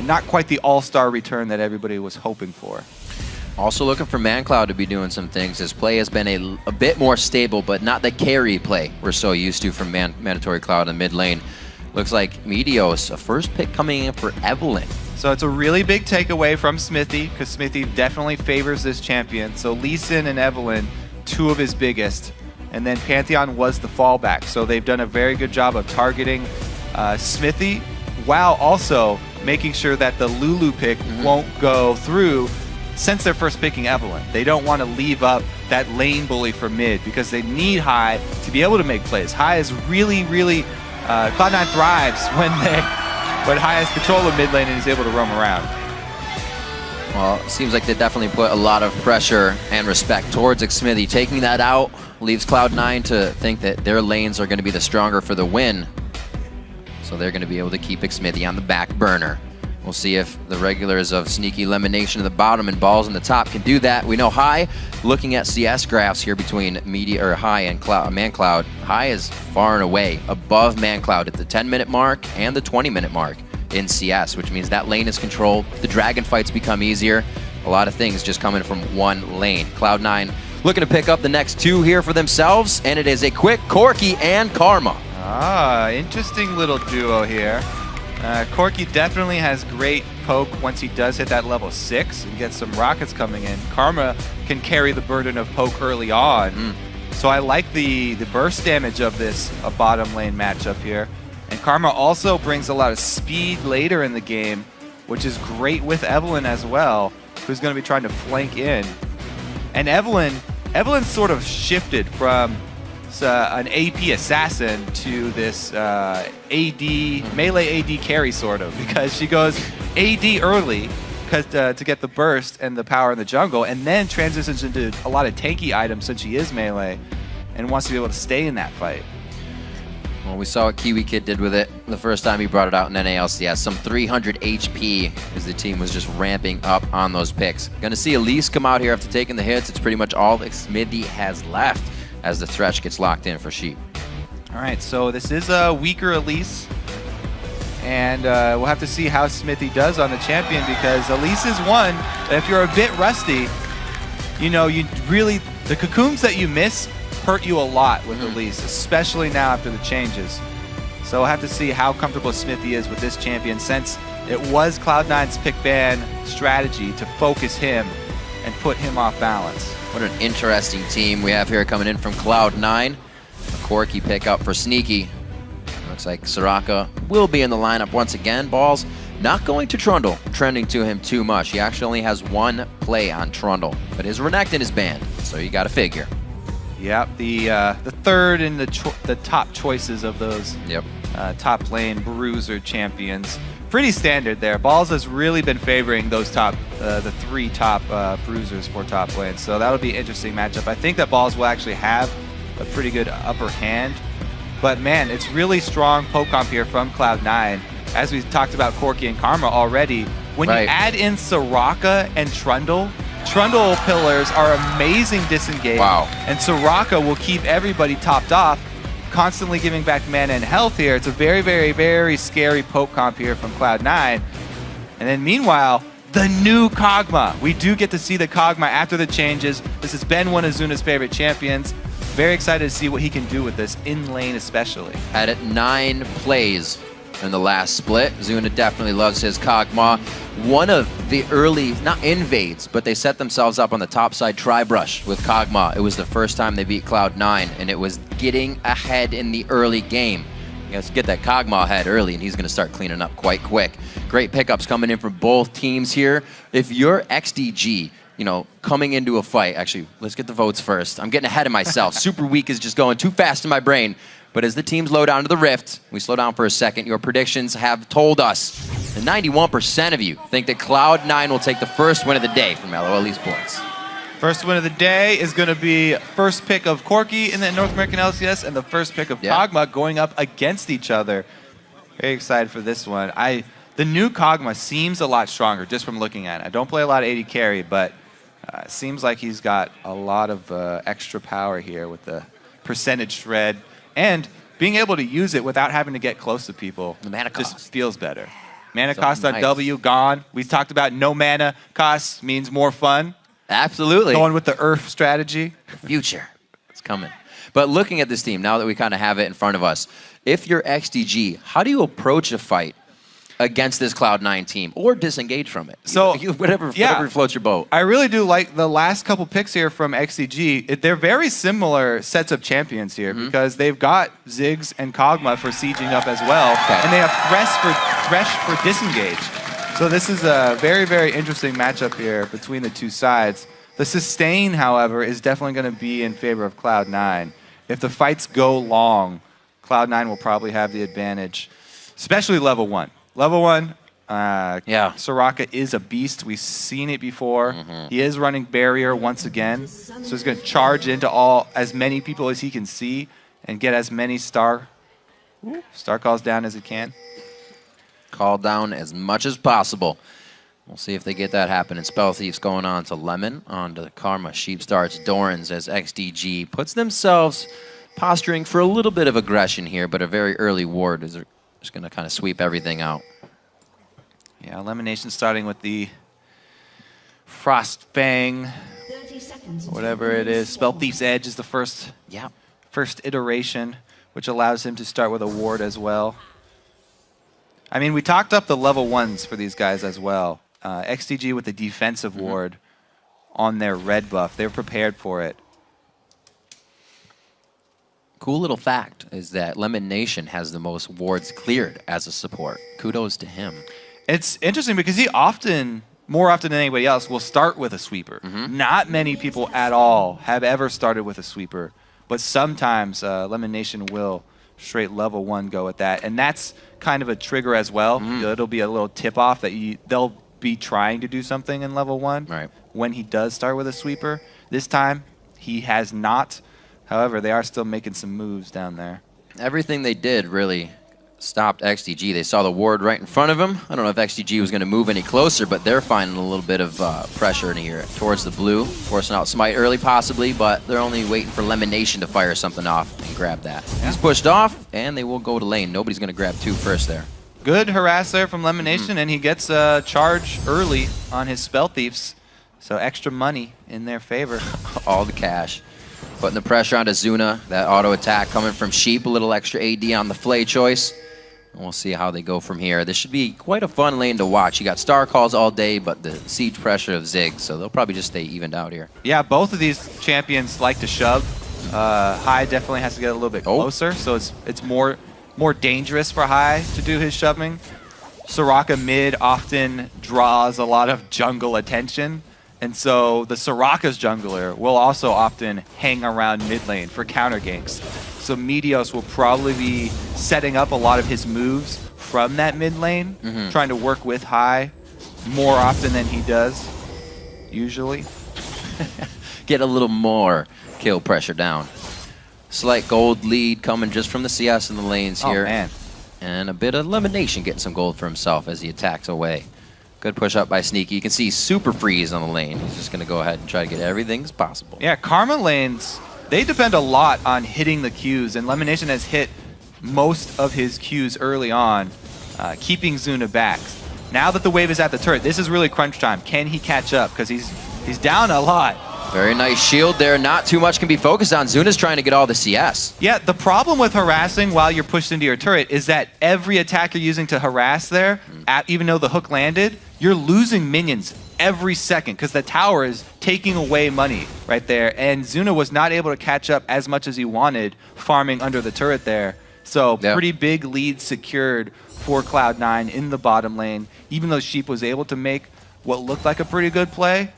not quite the all-star return that everybody was hoping for. Also looking for ManCloud to be doing some things. His play has been a bit more stable, but not the carry play we're so used to from Mandatory Cloud in mid lane. Looks like Meteos, a first pick coming in for Evelyn. So it's a really big takeaway from Smithy, because Smithy definitely favors this champion. So Lee Sin and Evelyn, two of his biggest. And then Pantheon was the fallback. So they've done a very good job of targeting Smithy, while also making sure that the Lulu pick won't go through since they're first picking Evelyn. They don't want to leave up that lane bully for mid, because they need High to be able to make plays. High is really, really, Cloud9 thrives when High has control of mid lane and is able to roam around. Well, it seems like they definitely put a lot of pressure and respect towards Xmithy. Taking that out leaves Cloud9 to think that their lanes are going to be the stronger for the win. So they're going to be able to keep Xmithy on the back burner. We'll see if the regulars of Sneaky Elimination at the bottom and Balls in the top can do that. We know High, looking at CS graphs here between High and ManCloud, High is far and away above ManCloud at the 10-minute mark and the 20-minute mark in CS, which means that lane is controlled. The dragon fights become easier. A lot of things just coming from one lane. Cloud9 looking to pick up the next two here for themselves, and it is a quick Corki and Karma. Ah, interesting little duo here. Corki definitely has great poke once he does hit that level 6 and gets some rockets coming in. Karma can carry the burden of poke early on. So I like the burst damage of this bottom lane matchup here. And Karma also brings a lot of speed later in the game, which is great with Evelyn as well, who's going to be trying to flank in. And Evelyn sort of shifted from an AP assassin to this melee AD carry sort of, because she goes AD early to get the burst and the power in the jungle, and then transitions into a lot of tanky items since she is melee and wants to be able to stay in that fight. Well, we saw what Kiwi Kid did with it the first time he brought it out in NALCS. Some 300 HP as the team was just ramping up on those picks. Gonna see Elise come out here after taking the hits. It's pretty much all Xmithy has left as the Thresh gets locked in for Sheep. All right, so this is a weaker Elise, and we'll have to see how Smithy does on the champion, because Elise is one that if you're a bit rusty, you know, the cocoons that you miss hurt you a lot with Elise, especially now after the changes. So we'll have to see how comfortable Smithy is with this champion, since it was Cloud9's pick ban strategy to focus him and put him off balance. What an interesting team we have here coming in from Cloud9. A Corki pickup for Sneaky. Looks like Soraka will be in the lineup once again. Balls not going to Trundle, trending to him too much. He actually only has one play on Trundle, but his Renekton is banned, so you got to figure. Yep, the third in the top choices of those top lane bruiser champions. Pretty standard there. Balls has really been favoring those the three top bruisers for top lane, so that'll be an interesting matchup. I think that Balls will actually have a pretty good upper hand, but man, it's really strong poke comp here from Cloud9. As we talked about Corki and Karma already, when you add in Soraka and Trundle pillars are amazing disengage. Wow. And Soraka will keep everybody topped off, constantly giving back mana and health here. It's a very, very, very scary poke comp here from Cloud9. And then meanwhile, the new Kog'Maw. We do get to see the Kog'Maw after the changes. This has been one of Zuna's favorite champions. Very excited to see what he can do with this, in lane especially. Had it 9 plays in the last split. Zuna definitely loves his Kog'Maw. One of the early, not invades, but they set themselves up on the top side tri-brush with Kog'Maw. It was the first time they beat Cloud9, and it was getting ahead in the early game. You guys get that Kog'Maw ahead early, and he's going to start cleaning up quite quick. Great pickups coming in from both teams here. If you're XDG, you know, coming into a fight, actually, let's get the votes first. I'm getting ahead of myself. Superweek is just going too fast in my brain. But as the teams load down to the Rift, we slow down for a second, your predictions have told us that 91% of you think that Cloud9 will take the first win of the day from LOL Esports. First win of the day is going to be first pick of Corki in the North American LCS and the first pick of Kog'Maw going up against each other. Very excited for this one. The new Kog'Maw seems a lot stronger just from looking at it. I don't play a lot of AD carry, but it seems like he's got a lot of extra power here with the percentage shred. And being able to use it without having to get close to people just feels better. Mana cost on W, gone. We talked about no mana cost means more fun. Absolutely. Going with the Earth strategy. The future. It's coming. But looking at this team, now that we kind of have it in front of us, if you're XDG, how do you approach a fight against this Cloud9 team, or disengage from it? So whatever floats your boat. I really do like the last couple picks here from XDG. They're very similar sets of champions here because they've got Ziggs and Kog'Maw for sieging up as well, and they have Thresh for disengage. So this is a very, very interesting matchup here between the two sides. The sustain, however, is definitely going to be in favor of Cloud9. If the fights go long, Cloud9 will probably have the advantage, especially level 1. Level 1, Soraka is a beast. We've seen it before. He is running barrier once again, so he's going to charge into as many people as he can see and get as many star calls down as he can. Call down as much as possible. We'll see if they get that happening. Spell Thieves going on to Lemon, on to Karma. Sheep starts Dorans as XDG puts themselves posturing for a little bit of aggression here, but a very early ward is just going to kind of sweep everything out. Yeah, Elimination starting with the Frost Fang, whatever it is. Spell Thief's Edge is the first iteration, which allows him to start with a ward as well. I mean, we talked up the level 1s for these guys as well. XDG with the defensive ward on their red buff. They're prepared for it. Cool little fact is that Lemon Nation has the most wards cleared as a support. Kudos to him. It's interesting because he more often than anybody else, will start with a sweeper. Not many people at all have ever started with a sweeper, but sometimes Lemon Nation will straight level 1 go at that. And that's kind of a trigger as well. It'll be a little tip-off that they'll be trying to do something in level 1 when he does start with a sweeper. This time, he has not. However, they are still making some moves down there. Everything they did really stopped XDG. They saw the ward right in front of him. I don't know if XDG was going to move any closer, but they're finding a little bit of pressure in here towards the blue. Forcing out Smite early possibly, but they're only waiting for Lemon Nation to fire something off and grab that. He's pushed off, and they will go to lane. Nobody's going to grab 2 first there. Good harass there from Lemon Nation, and he gets a charge early on his Spell Thieves. So extra money in their favor. All the cash. Putting the pressure onto Zuna. That auto attack coming from Sheep. A little extra AD on the Flay choice. And we'll see how they go from here. This should be quite a fun lane to watch. You got star calls all day, but the siege pressure of Ziggs, so they'll probably just stay evened out here. Yeah, both of these champions like to shove. High definitely has to get a little bit closer, so it's more dangerous for High to do his shoving. Soraka mid often draws a lot of jungle attention, and so the Soraka's jungler will also often hang around mid lane for counter ganks. So Meteos will probably be setting up a lot of his moves from that mid lane, trying to work with High more often than he does, usually. Get a little more kill pressure down. Slight gold lead coming just from the CS in the lanes here. Oh, man. And a bit of Elimination getting some gold for himself as he attacks away. Good push up by Sneaky. You can see Super Freeze on the lane. He's just going to go ahead and try to get everything as possible. Yeah, Karma lanes, they depend a lot on hitting the Qs, and Elimination has hit most of his Qs early on, keeping Zuna back. Now that the wave is at the turret, this is really crunch time. Can he catch up? Because he's down a lot. Very nice shield there. Not too much can be focused on. Zuna's trying to get all the CS. Yeah, the problem with harassing while you're pushed into your turret is that every attack you're using to harass there, even though the hook landed, you're losing minions every second because the tower is taking away money right there. And Zuna was not able to catch up as much as he wanted farming under the turret there. So pretty big lead secured for Cloud9 in the bottom lane. Even though Sheep was able to make what looked like a pretty good play,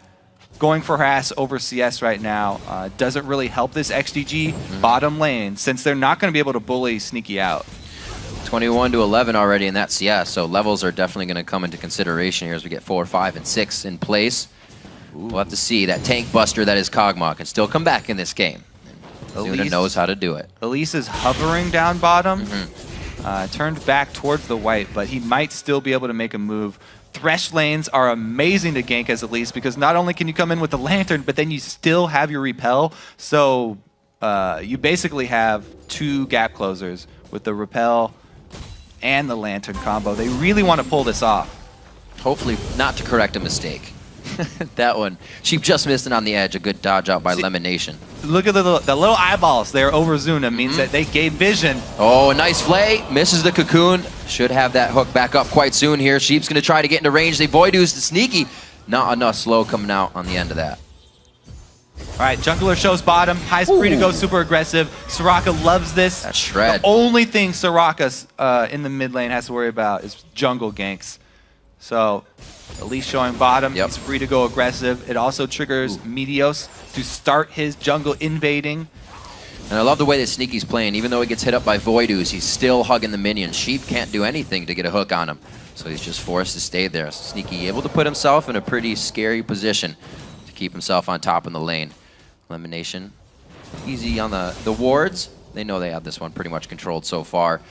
going for harass over CS right now doesn't really help this XDG bottom lane since they're not going to be able to bully Sneaky out. 21 to 11 already in that CS, so levels are definitely going to come into consideration here as we get 4, 5, and 6 in place. We'll have to see. That tank buster that is Kog'Maw can still come back in this game. Zuna knows how to do it. Elise is hovering down bottom, turned back towards the white, but he might still be able to make a move. Thresh lanes are amazing to gank as Elise because not only can you come in with the lantern, but then you still have your repel. So you basically have 2 gap closers with the repel and the lantern combo. They really want to pull this off. Hopefully not to correct a mistake. That one. Sheep just missed it on the edge. A good dodge out by Lemon Nation. Look at the little eyeballs there over Zuna. Means that they gave vision. Oh, a nice flay. Misses the cocoon. Should have that hook back up quite soon here. Sheep's going to try to get into range. They Voidoo's the sneaky. Not enough slow coming out on the end of that. All right, jungler shows bottom. High's free to go, super aggressive. Soraka loves this. That shred. The only thing Soraka's in the mid lane has to worry about is jungle ganks. So, Elise showing bottom. He's free to go aggressive. It also triggers Meteos to start his jungle invading. And I love the way that Sneaky's playing. Even though he gets hit up by Voidoos, he's still hugging the minions. Sheep can't do anything to get a hook on him. So he's just forced to stay there. Sneaky able to put himself in a pretty scary position to keep himself on top in the lane. Lemon Nation easy on the wards. They know they have this one pretty much controlled so far.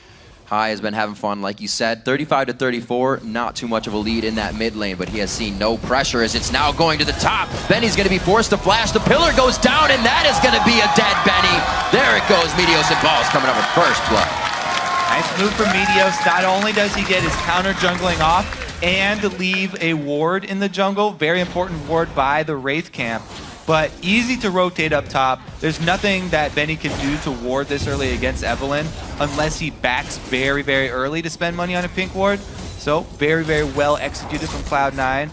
High has been having fun, like you said. 35 to 34, not too much of a lead in that mid lane, but he has seen no pressure as it's now going to the top. Benny's going to be forced to flash. The pillar goes down, and that is going to be a dead Benny. There it goes. Meteos and Balls coming up with first blood. Nice move from Meteos. Not only does he get his counter jungling off and leave a ward in the jungle, very important ward by the Wraith camp, but easy to rotate up top. There's nothing that Benny can do to ward this early against Evelynn unless he backs very, very early to spend money on a pink ward. So very, very well executed from Cloud9.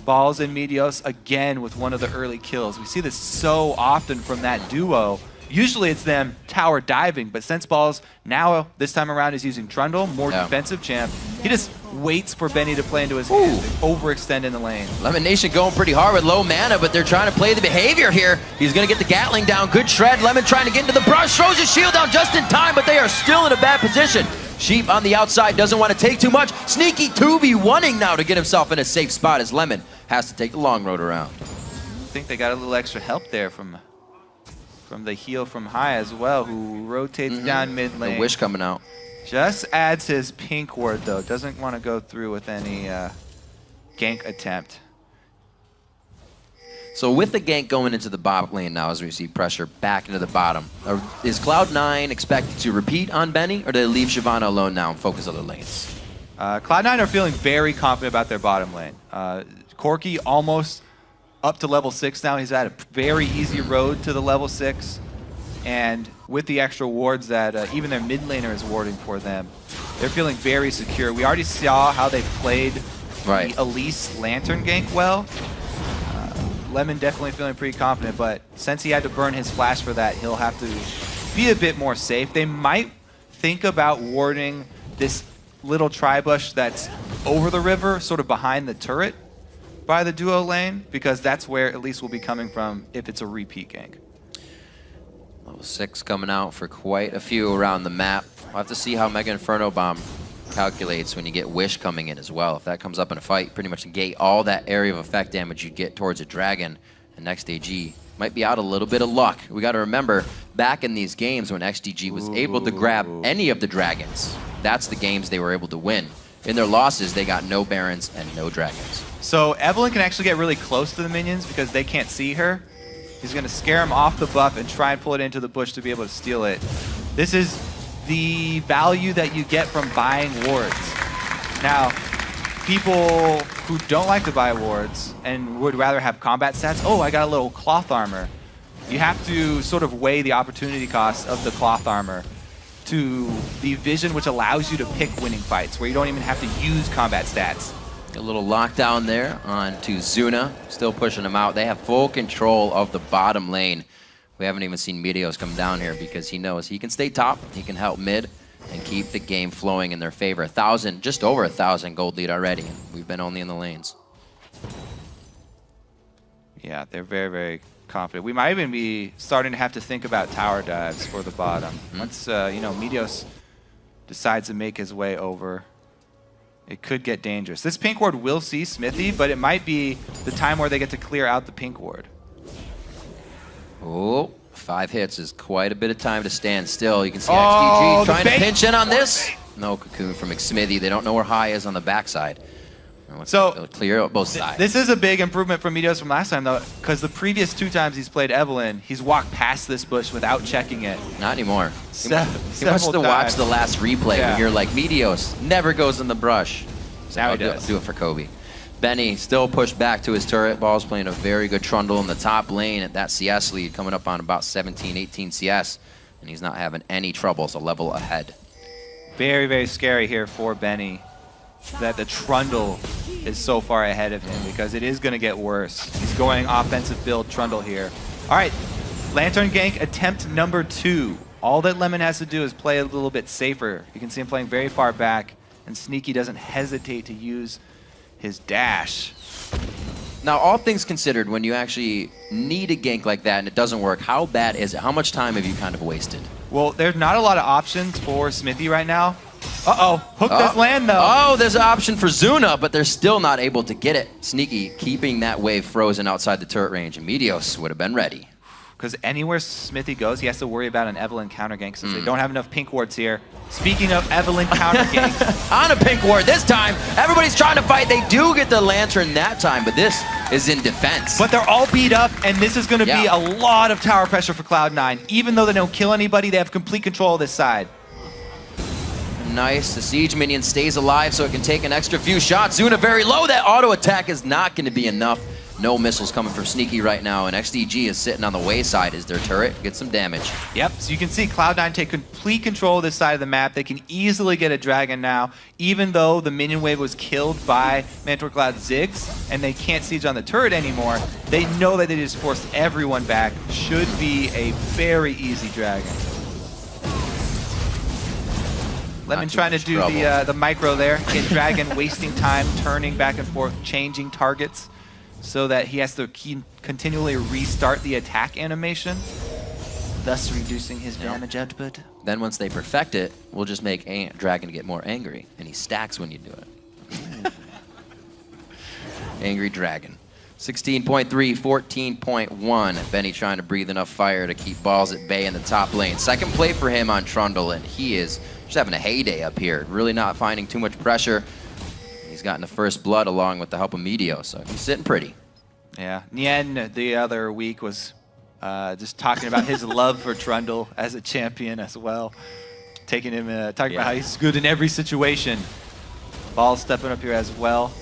Balls and Meteos again with one of the early kills. We see this so often from that duo. Usually it's them tower diving, but since Balls now this time around is using Trundle, more defensive champ, he just waits for Benny to play into his hands and overextend in the lane. Lemon Nation going pretty hard with low mana, but they're trying to play the behavior here. He's going to get the Gatling down. Good shred. Lemon trying to get into the brush. Throws his shield down just in time, but they are still in a bad position. Sheep on the outside doesn't want to take too much. Sneaky 2v1ing now to get himself in a safe spot as Lemon has to take the long road around. I think they got a little extra help there from the heal from High as well, who rotates down mid lane. The wish coming out. Just adds his pink ward though. Doesn't want to go through with any gank attempt. So with the gank going into the bot lane now as we see pressure back into the bottom, is Cloud9 expected to repeat on Benny, or do they leave Shyvana alone now and focus other lanes? Cloud9 are feeling very confident about their bottom lane. Corki almost up to level 6 now. He's had a very easy road to the level 6. And with the extra wards that even their mid laner is warding for them, they're feeling very secure. We already saw how they played the Elise Lantern gank well. Lemon definitely feeling pretty confident, but since he had to burn his flash for that, he'll have to be a bit more safe. They might think about warding this little tri-bush that's over the river, sort of behind the turret by the duo lane, because that's where Elise will be coming from if it's a repeat gank. Level 6 coming out for quite a few around the map. We'll have to see how Mega Inferno Bomb calculates when you get Wish coming in as well. If that comes up in a fight, pretty much negate all that area of effect damage you get towards a dragon. And next AG might be out a little bit of luck. We got to remember, back in these games when XDG was able to grab any of the dragons, that's the games they were able to win. In their losses, they got no Barons and no dragons. So Evelynn can actually get really close to the minions because they can't see her. He's going to scare him off the buff and try and pull it into the bush to be able to steal it. This is the value that you get from buying wards. Now, people who don't like to buy wards and would rather have combat stats, oh, I got a little cloth armor. You have to sort of weigh the opportunity cost of the cloth armor to the vision which allows you to pick winning fights where you don't even have to use combat stats. A little lockdown there onto Zuna, still pushing him out. They have full control of the bottom lane. We haven't even seen Meteos come down here because he knows he can stay top, he can help mid, and keep the game flowing in their favor. 1,000, just over 1,000 gold lead already, and we've been only in the lanes. Yeah, they're very, very confident. We might even be starting to have to think about tower dives for the bottom. Once, you know, Meteos decides to make his way over, it could get dangerous. This pink ward will see Smithy, but it might be the time where they get to clear out the pink ward. Oh, 5 hits is quite a bit of time to stand still. You can see XDG trying to pinch in on this. No cocoon from McSmithy. They don't know where High is on the backside. So clear out both sides. This is a big improvement from Meteos from last time, though, because the previous 2 times he's played Evelynn, he's walked past this bush without checking it. Not anymore. He must have watched the last replay when you're like, Meteos never goes in the brush. So now he does. Do it for Kobe. Benny still pushed back to his turret. Ball's playing a very good Trundle in the top lane at that CS lead, coming up on about 17, 18 CS. And he's not having any trouble, so level ahead. Very, very scary here for Benny that the Trundle is so far ahead of him because it is going to get worse. He's going offensive build Trundle here. All right, Lantern Gank attempt number 2. All that Lemon has to do is play a little bit safer. You can see him playing very far back, and Sneaky doesn't hesitate to use his dash. Now, all things considered, when you actually need a gank like that and it doesn't work, how bad is it? How much time have you kind of wasted? Well, there's not a lot of options for Smithy right now. Uh-oh, hook does land though. Oh, there's an option for Zuna, but they're still not able to get it. Sneaky keeping that wave frozen outside the turret range, and Meteos would have been ready. Because anywhere Smithy goes, he has to worry about an Evelyn counter gank since they don't have enough pink wards here. Speaking of Evelyn counter ganks. On a pink ward this time, everybody's trying to fight. They do get the Lantern that time, but this is in defense. But they're all beat up, and this is going to be a lot of tower pressure for Cloud9. Even though they don't kill anybody, they have complete control of this side. Nice. The Siege minion stays alive so it can take an extra few shots. Zuna very low. That auto attack is not going to be enough. No missiles coming from Sneaky right now, and XDG is sitting on the wayside as their turret gets some damage. Yep, so you can see Cloud9 take complete control of this side of the map. They can easily get a dragon now, even though the minion wave was killed by Mantor Cloud Ziggs, and they can't siege on the turret anymore. They know that they just forced everyone back. Should be a very easy dragon. Lemon trying to do the micro there. Get dragon wasting time, turning back and forth, changing targets, so that he has to continually restart the attack animation, thus reducing his damage output. Then once they perfect it, we'll just make Dragon get more angry, and he stacks when you do it. Angry Dragon. 16.3, 14.1. Benny trying to breathe enough fire to keep balls at bay in the top lane. Second play for him on Trundle, and he is just having a heyday up here. Really not finding too much pressure. He's gotten the first blood along with the help of Meteo, so he's sitting pretty. Yeah, Nien the other week was just talking about his love for Trundle as a champion as well. Taking him, talking about how he's good in every situation. Ball stepping up here as well.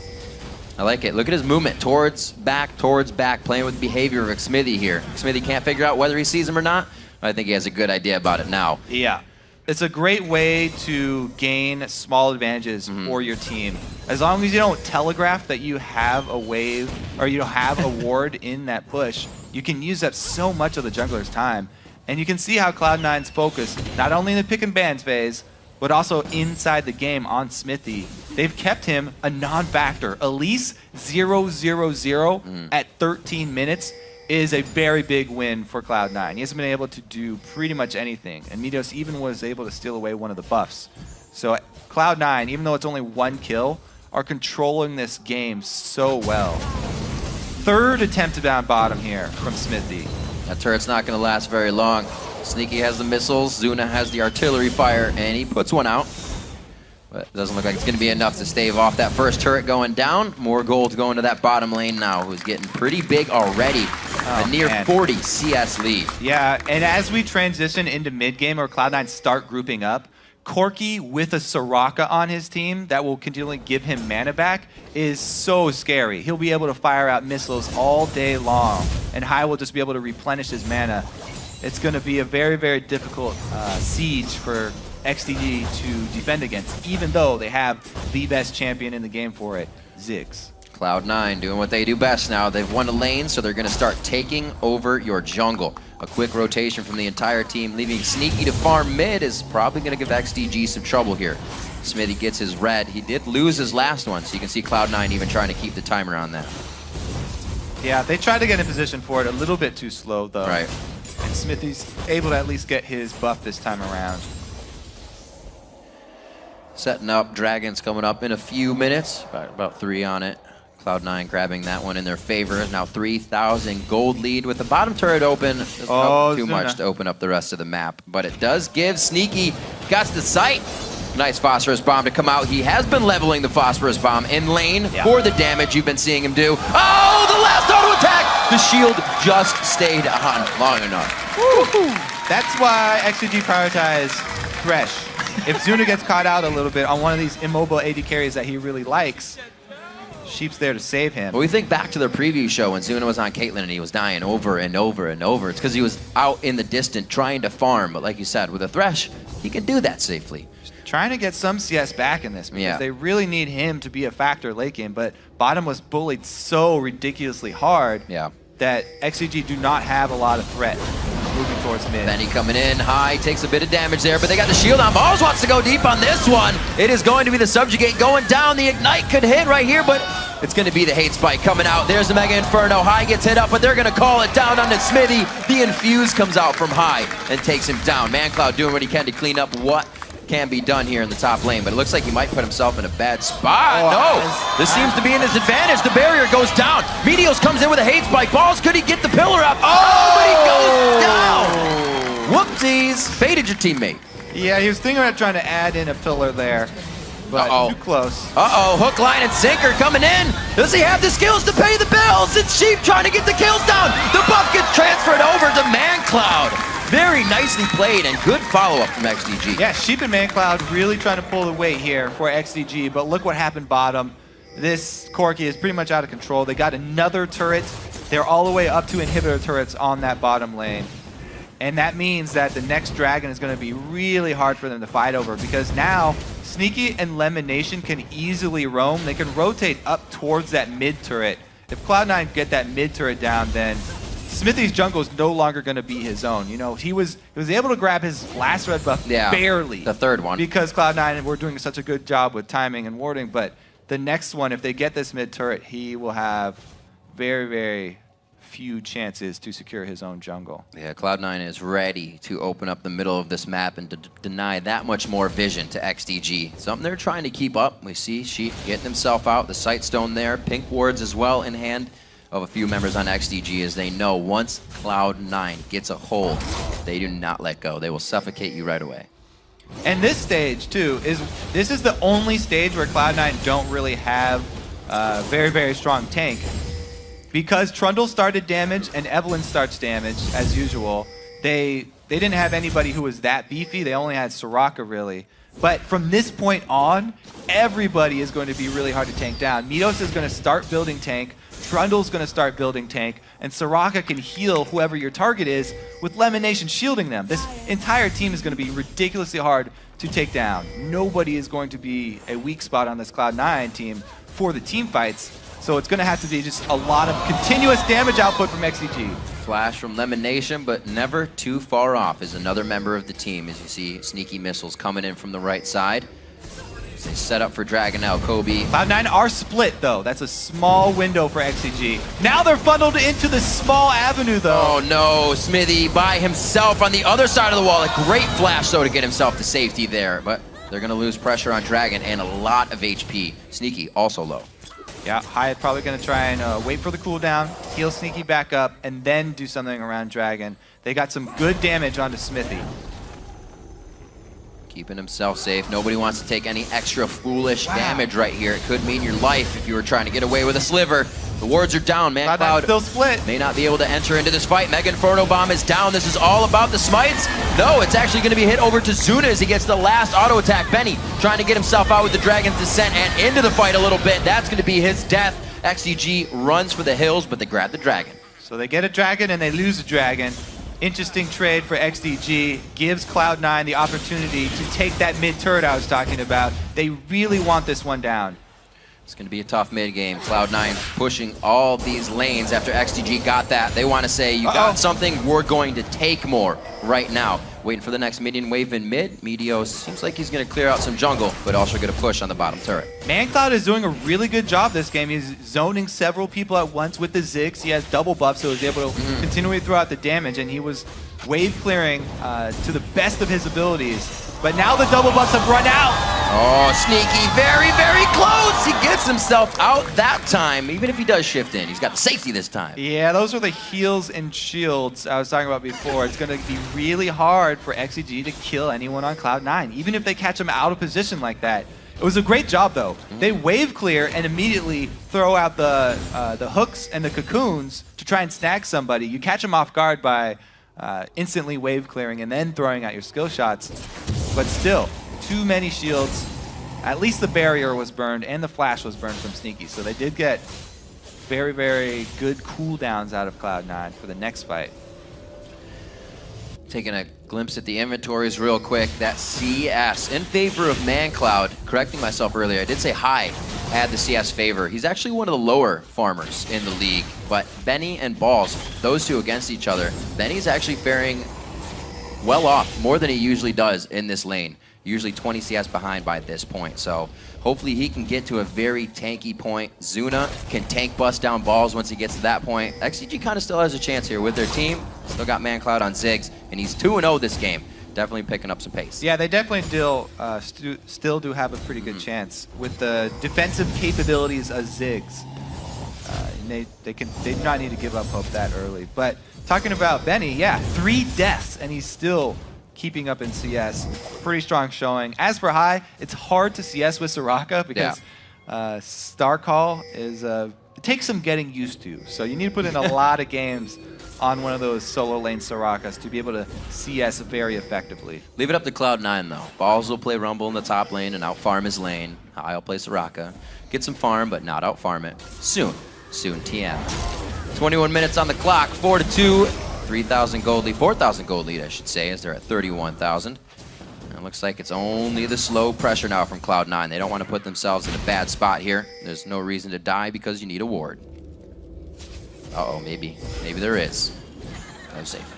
I like it. Look at his movement towards back, playing with the behavior of Xmithy here. Xmithy can't figure out whether he sees him or not. I think he has a good idea about it now. Yeah. It's a great way to gain small advantages for your team. As long as you don't telegraph that you have a wave or you have a ward in that push, you can use up so much of the jungler's time. And you can see how Cloud9's focused, not only in the pick and bans phase, but also inside the game on Smithy. They've kept him a non-factor. Elise 0-0-0 at 13 minutes is a very big win for Cloud9. He hasn't been able to do pretty much anything, and Meteos even was able to steal away one of the buffs. So Cloud9, even though it's only one kill, are controlling this game so well. Third attempt down bottom here from Smithy. That turret's not going to last very long. Sneaky has the missiles, Zuna has the artillery fire, and he puts one out. But it doesn't look like it's going to be enough to stave off that first turret going down. More gold going to that bottom lane now, who's getting pretty big already. A near 40 CS lead. Yeah, and as we transition into mid-game or Cloud9 start grouping up, Corki with a Soraka on his team that will continually give him mana back is so scary. He'll be able to fire out missiles all day long, and Hai will just be able to replenish his mana. It's going to be a very, very difficult siege for XDG to defend against, even though they have the best champion in the game for it, Ziggs. Cloud9 doing what they do best now. They've won a lane, so they're going to start taking over your jungle. A quick rotation from the entire team, leaving Sneaky to farm mid is probably going to give XDG some trouble here. Smithy gets his red. He did lose his last one, so you can see Cloud9 even trying to keep the timer on that. Yeah, they tried to get in position for it a little bit too slow, though. Right. And Smithy's able to at least get his buff this time around. Setting up, Dragons coming up in a few minutes, about 3 on it. Cloud9 grabbing that one in their favor. Now 3,000 gold lead with the bottom turret open. Doesn't help too much to open up the rest of the map, but it does give Sneaky got the sight. Nice phosphorus bomb to come out. He has been leveling the phosphorus bomb in lane for the damage you've been seeing him do. Oh, the last auto attack! The shield just stayed on long enough. That's why XDG prioritize Thresh. If Zuna gets caught out a little bit on one of these immobile AD carries that he really likes, Sheep's there to save him. Well, we think back to the preview show when Zuna was on Caitlyn and he was dying over and over and over. It's because he was out in the distant trying to farm. But like you said, with a Thresh, he can do that safely. Trying to get some CS back in this because they really need him to be a factor late game. But bottom was bullied so ridiculously hard that XCG do not have a lot of threat moving towards mid. Benny coming in high, takes a bit of damage there, but they got the shield on. Balls wants to go deep on this one. It is going to be the Subjugate going down. The Ignite could hit right here, but it's going to be the Hate Spike coming out. There's the Mega Inferno. High gets hit up, but they're going to call it down onto Smithy. The Infuse comes out from High and takes him down. ManCloud doing what he can to clean up what can be done here in the top lane, but it looks like he might put himself in a bad spot. This seems to be in his advantage. The barrier goes down. Meteos comes in with a Hate Spike. Balls, could he get the pillar up? But he goes down. Whoopsies. Faded your teammate. Yeah, he was thinking about trying to add in a pillar there, but too close. Hook, line, and sinker coming in. Does he have the skills to pay the bills? It's Sheep trying to get the kills down. The buff gets transferred over to ManCloud. Very nicely played and good follow-up from XDG. Yeah, Sheep and ManCloud really trying to pull the weight here for XDG, but look what happened bottom. This Corki is pretty much out of control. They got another turret. They're all the way up to inhibitor turrets on that bottom lane. And that means that the next dragon is going to be really hard for them to fight over because now Sneaky and Lemon Nation can easily roam. They can rotate up towards that mid turret. If Cloud9 get that mid turret down, then Smithy's jungle is no longer going to be his own. You know, he was able to grab his last red buff barely. The third one. Because Cloud9 were doing such a good job with timing and warding. But the next one, if they get this mid turret, he will have very, very few chances to secure his own jungle. Yeah, Cloud9 is ready to open up the middle of this map and to deny that much more vision to XDG. Something they're trying to keep up. We see Sheep getting himself out. The Sightstone there. Pink wards as well in hand of a few members on XDG, as they know once Cloud9 gets a hold, they do not let go. They will suffocate you right away. And this stage too this is the only stage where Cloud9 don't really have a very, very strong tank. Because Trundle started damage and Evelyn starts damage as usual, they didn't have anybody who was that beefy. They only had Soraka really. But from this point on, everybody is going to be really hard to tank down. Meteos is going to start building tank. Trundle's going to start building tank, and Soraka can heal whoever your target is with Lemon Nation shielding them. This entire team is going to be ridiculously hard to take down. Nobody is going to be a weak spot on this Cloud9 team for the team fights, so it's going to have to be just a lot of continuous damage output from XCG. Flash from Lemon Nation, but never too far off is another member of the team, as you see Sneaky Missiles coming in from the right side. They set up for Dragon now, Kobe. Cloud9 are split, though. That's a small window for XCG. Now they're funneled into this small avenue, though. Oh, no. Smithy by himself on the other side of the wall. A great flash, though, to get himself to safety there. But they're going to lose pressure on Dragon and a lot of HP. Sneaky also low. Yeah, Hyatt probably going to try and wait for the cooldown, heal Sneaky back up, and then do something around Dragon. They got some good damage onto Smithy. Keeping himself safe. Nobody wants to take any extra foolish damage right here. It could mean your life if you were trying to get away with a sliver. The wards are down. ManCloud still split. May not be able to enter into this fight. Mega Inferno Bomb is down. This is all about the smites. No, it's actually going to be hit over to Zuna as he gets the last auto attack. Benny trying to get himself out with the Dragon's Descent and into the fight a little bit. That's going to be his death. XCG runs for the hills, but they grab the Dragon. So they get a Dragon and they lose a Dragon. Interesting trade for XDG, gives Cloud9 the opportunity to take that mid turret I was talking about. They really want this one down. It's going to be a tough mid game. Cloud9 pushing all these lanes after XDG got that. They want to say, you got something, we're going to take more right now. Waiting for the next minion wave in mid. Meteos seems like he's going to clear out some jungle, but also going to push on the bottom turret. ManCloud is doing a really good job this game. He's zoning several people at once with the Ziggs. He has double buff, so he's able to continually throw out the damage, and he was wave clearing to the best of his abilities. But now the double buffs have run out. Oh, Sneaky, very, very close. He gets himself out that time. Even if he does shift in, he's got the safety this time. Yeah, those are the heals and shields I was talking about before. It's going to be really hard for XCG to kill anyone on Cloud9, even if they catch him out of position like that. It was a great job, though. They wave clear and immediately throw out the hooks and the cocoons to try and snag somebody. You catch them off guard by instantly wave clearing and then throwing out your skill shots. But still, too many shields. at least the barrier was burned and the flash was burned from Sneaky. So they did get very, very good cooldowns out of Cloud9 for the next fight. Taking a glimpse at the inventories real quick. That CS in favor of ManCloud. Correcting myself earlier, I did say High had the CS favor. He's actually one of the lower farmers in the league, but Benny and Balls, those two against each other, Benny's actually faring well off, more than he usually does in this lane. Usually 20 CS behind by this point, so hopefully he can get to a very tanky point. Zuna can tank bust down Balls once he gets to that point. XCG kind of still has a chance here with their team. Still got ManCloud on Ziggs, and he's 2-0 this game. Definitely picking up some pace. Yeah, they definitely still do have a pretty good chance with the defensive capabilities of Ziggs. They do not need to give up hope that early. But talking about Benny, yeah, 3 deaths, and he's still keeping up in CS. Pretty strong showing. As for High, it's hard to CS with Soraka because Star Call is it takes some getting used to. So you need to put in a lot of games on one of those solo lane Sorakas to be able to CS very effectively. Leave it up to Cloud9 though. Balls will play Rumble in the top lane and out farm his lane. I'll play Soraka. Get some farm, but not out farm it. Soon TM. 21 minutes on the clock, 4-2. 3,000 gold lead, 4,000 gold lead I should say, as they're at 31,000. It looks like it's only the slow pressure now from Cloud9. They don't want to put themselves in a bad spot here. There's no reason to die because you need a ward. Uh-oh, maybe there is. No safe.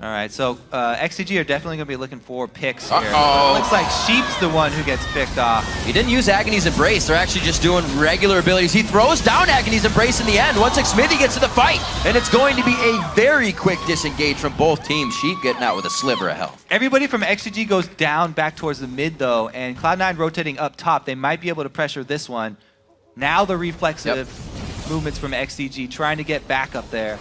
All right, so XCG are definitely going to be looking for picks here. Uh-oh. It looks like Sheep's the one who gets picked off. He didn't use Agony's Embrace. They're actually just doing regular abilities. He throws down Agony's Embrace in the end. Once Smithy gets to the fight, and it's going to be a very quick disengage from both teams. Sheep getting out with a sliver of health. Everybody from XCG goes down back towards the mid, though, and Cloud9 rotating up top. They might be able to pressure this one. Now the reflexive movements from XCG, trying to get back up there.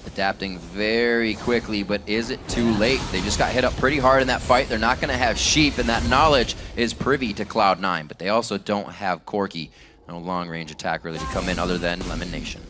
Adapting very quickly, but is it too late? They just got hit up pretty hard in that fight. They're not going to have Sheep, and that knowledge is privy to Cloud9, but they also don't have Corki. No long-range attack really to come in other than Lemon Nation.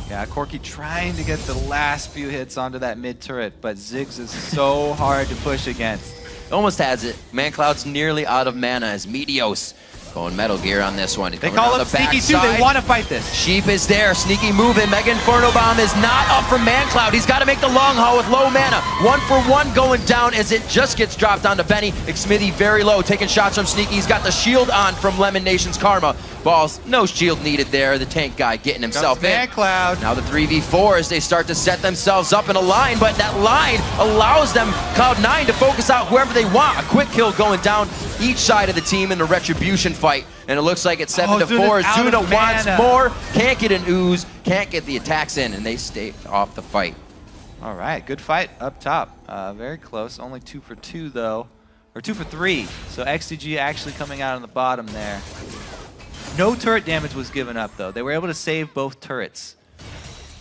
Yeah, Corki trying to get the last few hits onto that mid turret, but Ziggs is so hard to push against. Almost has it. ManCloud's nearly out of mana as Meteos going Metal Gear on this one. They call him Sneaky too. They want to fight this. Sheep is there. Sneaky moving. Mega Inferno Bomb is not up from ManCloud. He's got to make the long haul with low mana. 1-for-1 going down as it just gets dropped onto Benny. Xmithy very low, taking shots from Sneaky. He's got the shield on from Lemon Nation's Karma. Balls, no shield needed there. The tank guy getting himself in. ManCloud. Now the 3v4 as they start to set themselves up in a line, but that line allows them, Cloud9, to focus out whoever they want. A quick kill going down each side of the team in the Retribution fight. And it looks like it's 7-4. Zuna wants more, can't get an ooze, can't get the attacks in, and they stay off the fight. All right, good fight up top. Very close, only 2 for 2 though, or 2 for 3. So XCG actually coming out on the bottom there. No turret damage was given up though. They were able to save both turrets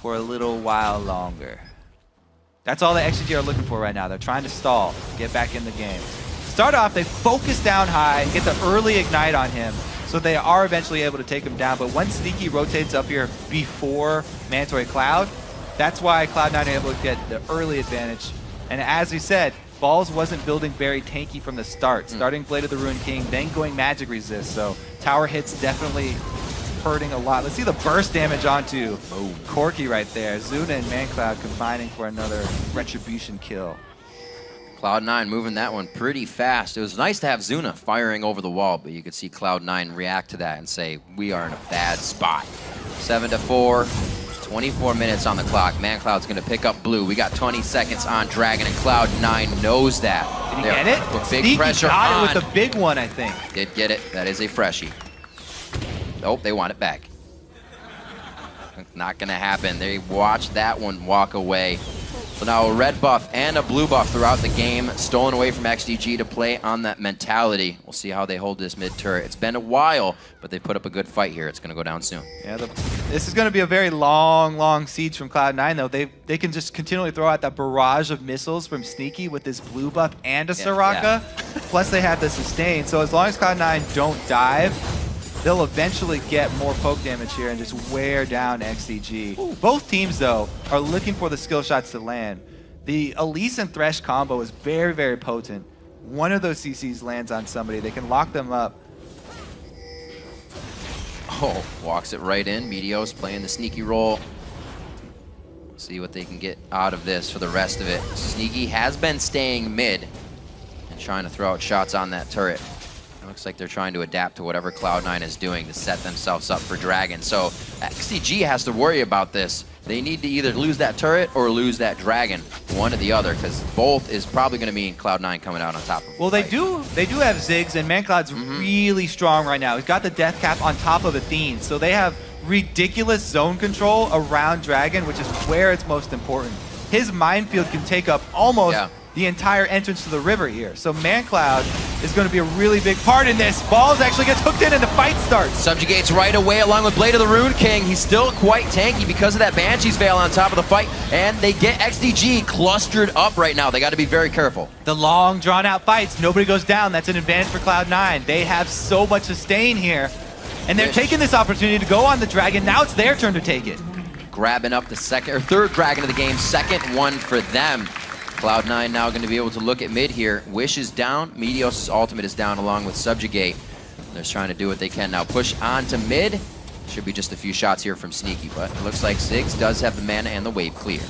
for a little while longer. That's all the XCG are looking for right now. They're trying to stall, get back in the game. Start off, they focus down high, get the early ignite on him, so they are eventually able to take him down. But once Sneaky rotates up here before Mandatory Cloud, that's why Cloud9 are able to get the early advantage. And as we said, Balls wasn't building very tanky from the start. Starting Blade of the Ruined King, then going Magic Resist. So tower hits definitely hurting a lot. Let's see the burst damage onto Corki right there. Zuna and ManCloud combining for another Retribution kill. Cloud9 moving that one pretty fast. It was nice to have Zuna firing over the wall, but you could see Cloud9 react to that and say, we are in a bad spot. 7-4. 24 minutes on the clock. ManCloud's going to pick up blue. We got 20 seconds on Dragon, and Cloud9 knows that. Did he get it? With big Sneaky pressure got on. it with the big one, I think. Did get it. That is a freshie. Nope, they want it back. Not going to happen. They watched that one walk away. So now a red buff and a blue buff throughout the game, stolen away from XDG to play on that mentality. We'll see how they hold this mid turret. It's been a while, but they put up a good fight here. It's going to go down soon. Yeah, this is going to be a very long siege from Cloud9, though. They can just continually throw out that barrage of missiles from Sneaky with this blue buff and a Soraka. Plus they have the sustain. So as long as Cloud9 don't dive, they'll eventually get more poke damage here and just wear down XCG. Both teams, though, are looking for the skill shots to land. The Elise and Thresh combo is very potent. one of those CCs lands on somebody, they can lock them up. Oh, walks it right in. Meteos playing the sneaky role. See what they can get out of this for the rest of it. Sneaky has been staying mid and trying to throw out shots on that turret. It looks like they're trying to adapt to whatever Cloud9 is doing to set themselves up for Dragon. So XDG has to worry about this. They need to either lose that turret or lose that Dragon, one or the other, because both is probably going to mean Cloud9 coming out on top of them. Well, they do have Ziggs, and ManCloud's really strong right now. He's got the death cap on top of Athene, so they have ridiculous zone control around Dragon, which is where it's most important. His minefield can take up almost the entire entrance to the river here. So ManCloud is going to be a really big part in this. Balls actually gets hooked in and the fight starts. Subjugates right away along with Blade of the Rune King. He's still quite tanky because of that Banshee's Veil on top of the fight, and they get XDG clustered up right now. They got to be very careful. The long, drawn-out fights, nobody goes down. That's an advantage for Cloud9. They have so much sustain here, and they're taking this opportunity to go on the Dragon. Now it's their turn to take it. Grabbing up the third Dragon of the game, second one for them. Cloud9 now going to be able to look at mid here. Wish is down. Meteos' ultimate is down along with Subjugate. They're trying to do what they can now. Push on to mid. Should be just a few shots here from Sneaky, but it looks like Ziggs does have the mana and the wave clear.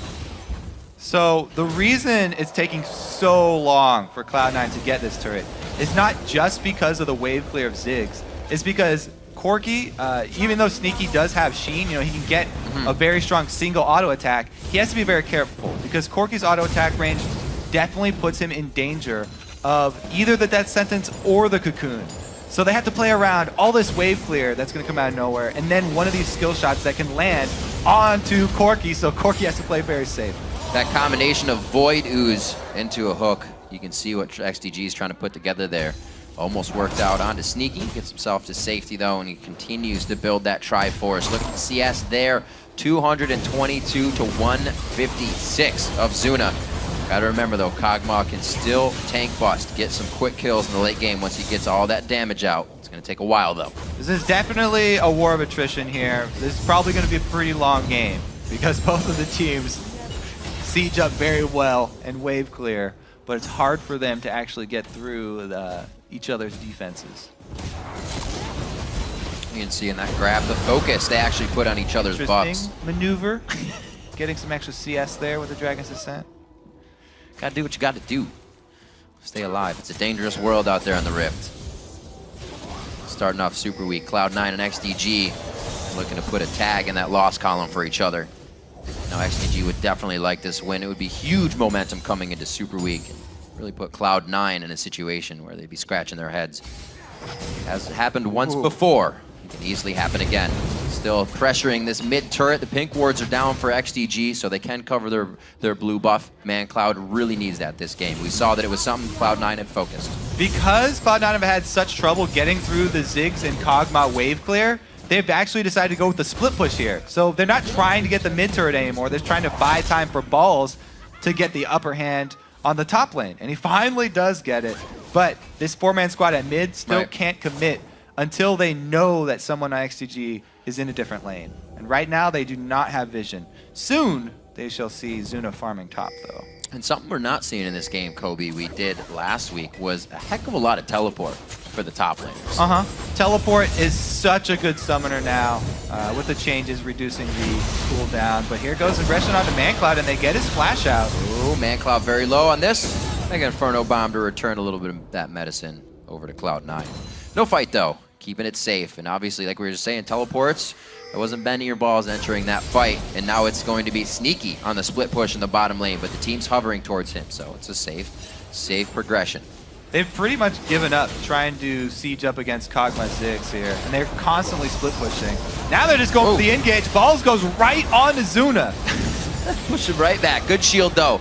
So the reason it's taking so long for Cloud9 to get this turret is not just because of the wave clear of Ziggs. It's because Corki, even though Sneaky does have Sheen, you know, he can get a very strong single auto attack. He has to be very careful because Corki's auto attack range definitely puts him in danger of either the Death Sentence or the Cocoon. So they have to play around all this wave clear that's going to come out of nowhere, and then one of these skill shots that can land onto Corki, so Corki has to play very safe. That combination of Void Ooze into a hook, you can see what XDG is trying to put together there. Almost worked out onto Sneaky, gets himself to safety though, and he continues to build that Triforce. Look at the CS there, 222 to 156 of Zuna. Gotta remember though, Kog'Maw can still tank bust, get some quick kills in the late game once he gets all that damage out. It's gonna take a while though. This is definitely a war of attrition here. This is probably gonna be a pretty long game because both of the teams siege up very well and wave clear, but it's hard for them to actually get through each other's defenses. You can see in that grab the focus they actually put on each other's buffs. Maneuver, getting some extra CS there with the Dragon's Ascent. Gotta do what you gotta do. Stay alive. It's a dangerous world out there on the Rift. Starting off Super Week, Cloud9 and XDG looking to put a tag in that loss column for each other. Now XDG would definitely like this win. It would be huge momentum coming into Super Week. Really put Cloud9 in a situation where they'd be scratching their heads. Has happened once before. It can easily happen again. Still pressuring this mid turret. The pink wards are down for XDG, so they can cover their blue buff. ManCloud really needs that this game. We saw that it was something Cloud9 had focused. Because Cloud9 have had such trouble getting through the Ziggs and Kog'Maw wave clear, they've actually decided to go with the split push here. So they're not trying to get the mid turret anymore. They're trying to buy time for Balls to get the upper hand on the top lane, and he finally does get it. But this four-man squad at mid still can't commit until they know that someone on XTG is in a different lane. And right now, they do not have vision. Soon, they shall see Zuna farming top, though. And something we're not seeing in this game, Kobe, we did last week, was a heck of a lot of teleport for the top laners. Teleport is such a good summoner now, with the changes reducing the cooldown. But here goes aggression onto ManCloud, and they get his flash out. Ooh, ManCloud very low on this. Make an Inferno Bomb to return a little bit of that medicine over to Cloud9. No fight, though. Keeping it safe. And obviously, like we were just saying, teleports. It wasn't Benny or Balls entering that fight, and now it's going to be Sneaky on the split push in the bottom lane, but the team's hovering towards him, so it's a safe progression. They've pretty much given up trying to siege up against Kog'Maw Ziggs here, and they're constantly split pushing. Now they're just going for the engage. Balls goes right on to Zuna. Push him right back. Good shield, though,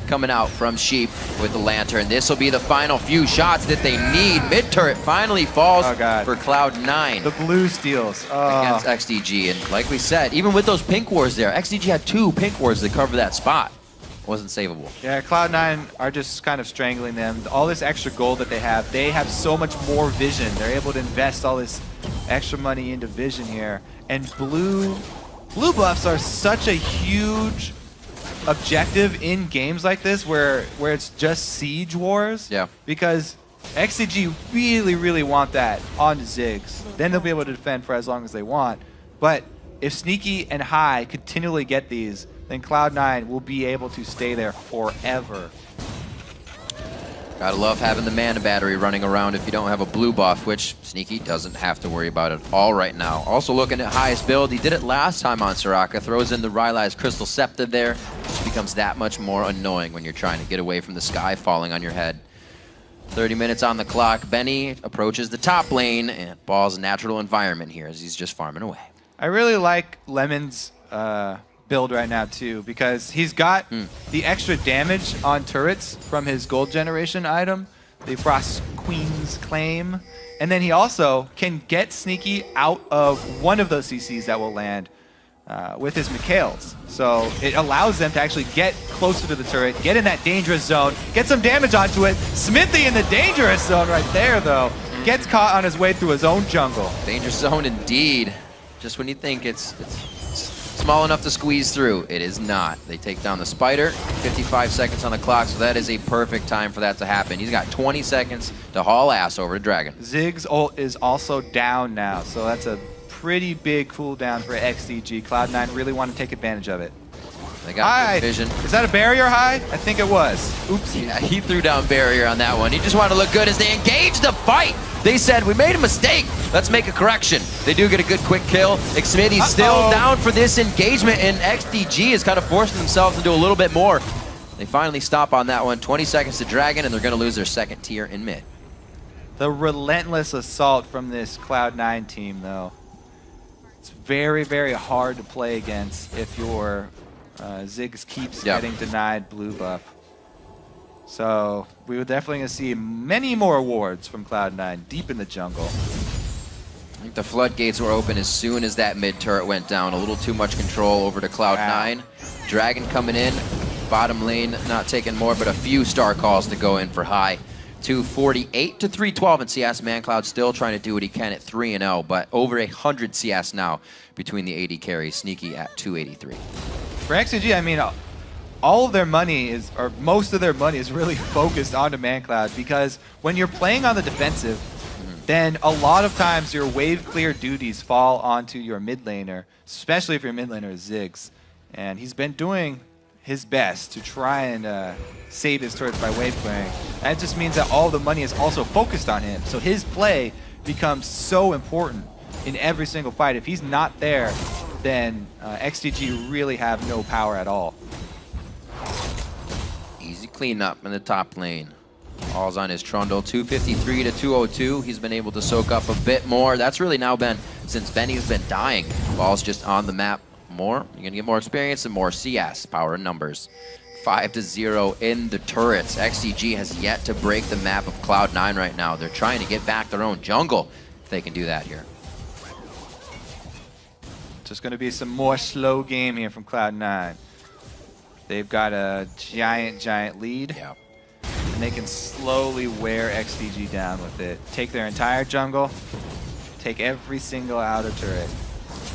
coming out from Sheep with the Lantern. This will be the final few shots that they need. Mid-turret finally falls for Cloud9. The blue steals. Against XDG. And like we said, even with those pink wards there, XDG had 2 pink wards to cover that spot. Wasn't savable. Yeah, Cloud9 are just kind of strangling them. All this extra gold that they have so much more vision. They're able to invest all this extra money into vision here. And blue buffs are such a huge objective in games like this where it's just siege wars. Yeah. Because XCG really want that on Ziggs. Then they'll be able to defend for as long as they want. But if Sneaky and High continually get these, then Cloud9 will be able to stay there forever. Gotta love having the mana battery running around if you don't have a blue buff, which Sneaky doesn't have to worry about at all right now. Also looking at highest build, he did it last time on Soraka, throws in the Rylai's Crystal Scepter there, which becomes that much more annoying when you're trying to get away from the sky falling on your head. 30 minutes on the clock. Benny approaches the top lane, and Ball's natural environment here as he's just farming away. I really like Lemon's build right now too, because he's got the extra damage on turrets from his gold generation item, the Frost Queen's Claim, and then he also can get Sneaky out of one of those CCs that will land with his Mikhails. So it allows them to actually get closer to the turret, get in that dangerous zone, get some damage onto it. Smithy in the dangerous zone right there though, gets caught on his way through his own jungle. Dangerous zone indeed. Just when you think it's small enough to squeeze through, it is not. They take down the Spider, 55 seconds on the clock, so that is a perfect time for that to happen. He's got 20 seconds to haul ass over to Dragon. Ziggs ult is also down now, so that's a pretty big cooldown for XCG. Cloud9 really want to take advantage of it. They got good vision. Is that a barrier High? I think it was. Oops. Yeah, he threw down barrier on that one. He just wanted to look good as they engaged the fight. They said, we made a mistake. Let's make a correction. They do get a good quick kill. Xmitty's still down for this engagement, and XDG is kind of forcing themselves to do a little bit more. They finally stop on that one. 20 seconds to Dragon, and they're going to lose their second tier in mid. The relentless assault from this Cloud9 team, though. It's very hard to play against if your Ziggs keeps getting denied blue buff. So we were definitely going to see many more wards from Cloud9 deep in the jungle. I think the floodgates were open as soon as that mid turret went down. A little too much control over to Cloud9. Dragon coming in, bottom lane not taking more, but a few star calls to go in for High. 248 to 312 in CS. ManCloud still trying to do what he can at 3-0, but over 100 CS now between the AD carries. Sneaky at 283. For XCG, I mean, all of their money is, or most of their money is really focused onto ManCloud, because when you're playing on the defensive, then a lot of times your wave clear duties fall onto your mid laner, especially if your mid laner is Ziggs. And he's been doing his best to try and save his turrets by wave clearing. That just means that all the money is also focused on him. So his play becomes so important in every single fight. If he's not there, then XDG really have no power at all. Easy cleanup in the top lane. All's on his Trundle, 253 to 202. He's been able to soak up a bit more. That's really now been, since Benny's been dying, Ball's just on the map more. You're gonna get more experience and more CS, power and numbers. 5-0 in the turrets. XCG has yet to break the map of Cloud9 right now. They're trying to get back their own jungle if they can do that here. Just gonna be some more slow game here from Cloud9. They've got a giant lead. Yeah. And they can slowly wear XDG down with it. Take their entire jungle, take every single outer turret.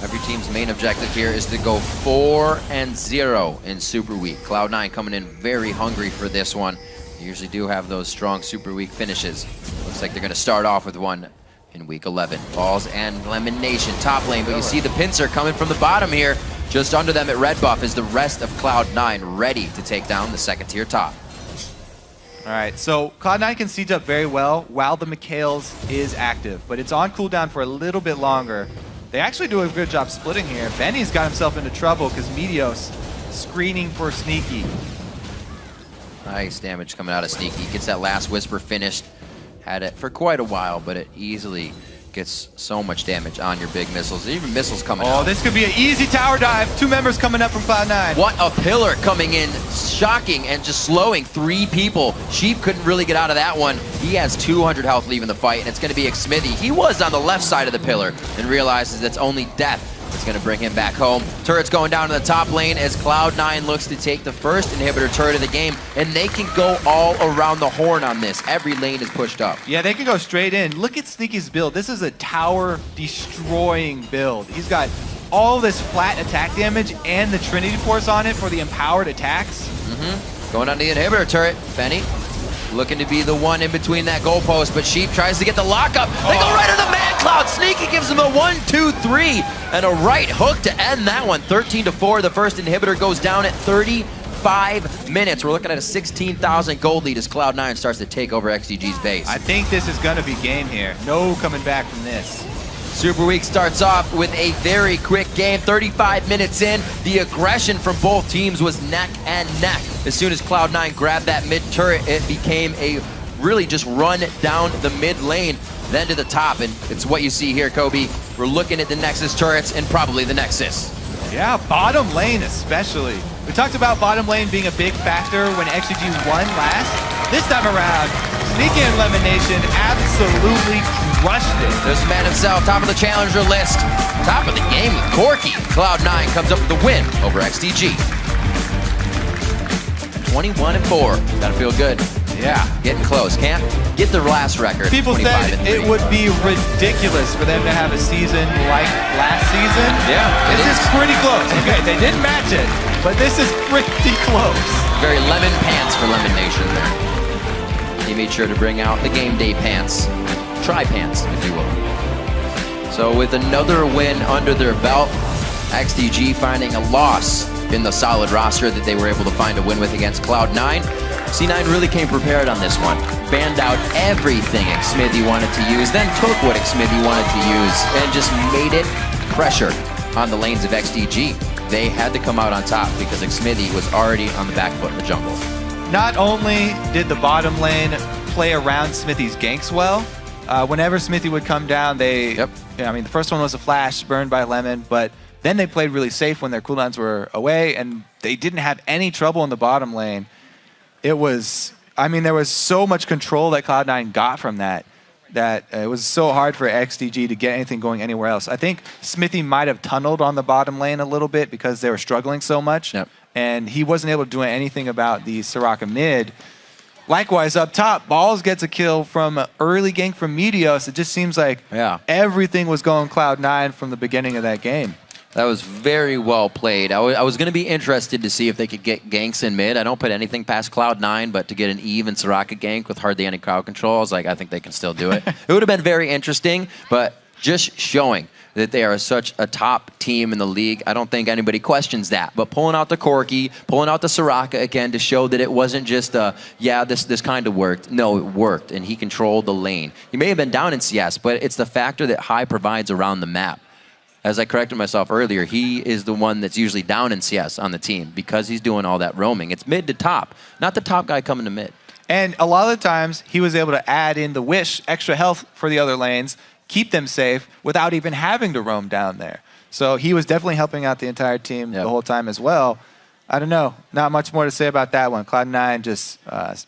Every team's main objective here is to go 4-0 in Super Week. Cloud9 coming in very hungry for this one. They usually do have those strong Super Week finishes. Looks like they're going to start off with one in Week 11. Balls and Lemon Nation top lane, but you see the pincer coming from the bottom here. Just under them at red buff is the rest of Cloud9 ready to take down the second tier top. All right, so Cloud9 can siege up very well while the Mikhails is active, but it's on cooldown for a little bit longer. They actually do a good job splitting here. Benny's got himself into trouble because Meteos screening for Sneaky. Nice damage coming out of Sneaky. Gets that last Whisper finished. Had it for quite a while, but it easily gets so much damage on your big missiles. Even missiles coming out. Oh, this could be an easy tower dive. 2 members coming up from Cloud9. What a pillar coming in. Shocking and just slowing 3 people. Sheep couldn't really get out of that one. He has 200 health leaving the fight, and it's going to be Xmitty. He was on the left side of the pillar and realizes it's only death that's going to bring him back home. Turret's going down to the top lane as Cloud9 looks to take the first inhibitor turret of the game, and they can go all around the horn on this. Every lane is pushed up. Yeah, they can go straight in. Look at Sneaky's build. This is a tower destroying build. He's got all this flat attack damage and the Trinity Force on it for the empowered attacks. Going on the inhibitor turret. Benny looking to be the one in between that goalpost, but Sheep tries to get the lockup. They go right on the Man Cloud. Sneaky gives him a 1-2-3 and a right hook to end that one. 13-4. The first inhibitor goes down at 35 minutes. We're looking at a 16,000 gold lead as Cloud9 starts to take over XDG's base. I think this is going to be game here. No coming back from this. Superweek starts off with a very quick game. 35 minutes in, the aggression from both teams was neck and neck. As soon as Cloud9 grabbed that mid turret, it became a really just run down the mid lane, then to the top. And it's what you see here, Kobe. We're looking at the Nexus turrets and probably the Nexus. Yeah, bottom lane especially. We talked about bottom lane being a big factor when XGG won last. This time around, Sneaky and Lemonation absolutely crushed it. This man himself, top of the challenger list, top of the game with Corky. Cloud9 comes up with the win over XDG. 21-4. Gotta feel good. Yeah. Getting close. Can't get the last record. People said it would be ridiculous for them to have a season like last season. Yeah. This is pretty close. Okay, they didn't match it, but this is pretty close. Very lemon pants for Lemon Nation there. He made sure to bring out the game day pants. Tri-pants, if you will. So with another win under their belt, XDG finding a loss in the solid roster that they were able to find a win with against Cloud9. C9 really came prepared on this one. Banned out everything Xmithy wanted to use, then took what Xmithy wanted to use and just made it pressure on the lanes of XDG. They had to come out on top because Xmithy was already on the back foot in the jungle. Not only did the bottom lane play around Smithy's ganks well, whenever Smithy would come down, I mean, the first one was a flash burned by Lemon, but then they played really safe when their cooldowns were away, and they didn't have any trouble in the bottom lane. It was, I mean, there was so much control that Cloud9 got from that it was so hard for XDG to get anything going anywhere else. I think Smithy might have tunneled on the bottom lane a little bit because they were struggling so much, and he wasn't able to do anything about the Soraka mid. Likewise, up top, Balls gets a kill from an early gank from Meteos. It just seems like everything was going Cloud9 from the beginning of that game. That was very well played. I was going to be interested to see if they could get ganks in mid. I don't put anything past Cloud9, but to get an Eve and Soraka gank with hardly any crowd control, I was like, I think they can still do it. It would have been very interesting, but just showing that they are such a top team in the league, I don't think anybody questions that. But pulling out the Corky, pulling out the Soraka again to show that it wasn't just this kind of worked. No, it worked, and he controlled the lane. He may have been down in CS, but it's the factor that High provides around the map. As I corrected myself earlier, he is the one that's usually down in CS on the team because he's doing all that roaming. It's mid to top, not the top guy coming to mid. And a lot of the times, he was able to add in the Wish, extra health for the other lanes, keep them safe without even having to roam down there. So he was definitely helping out the entire team the whole time as well. I don't know. Not much more to say about that one. Cloud9 just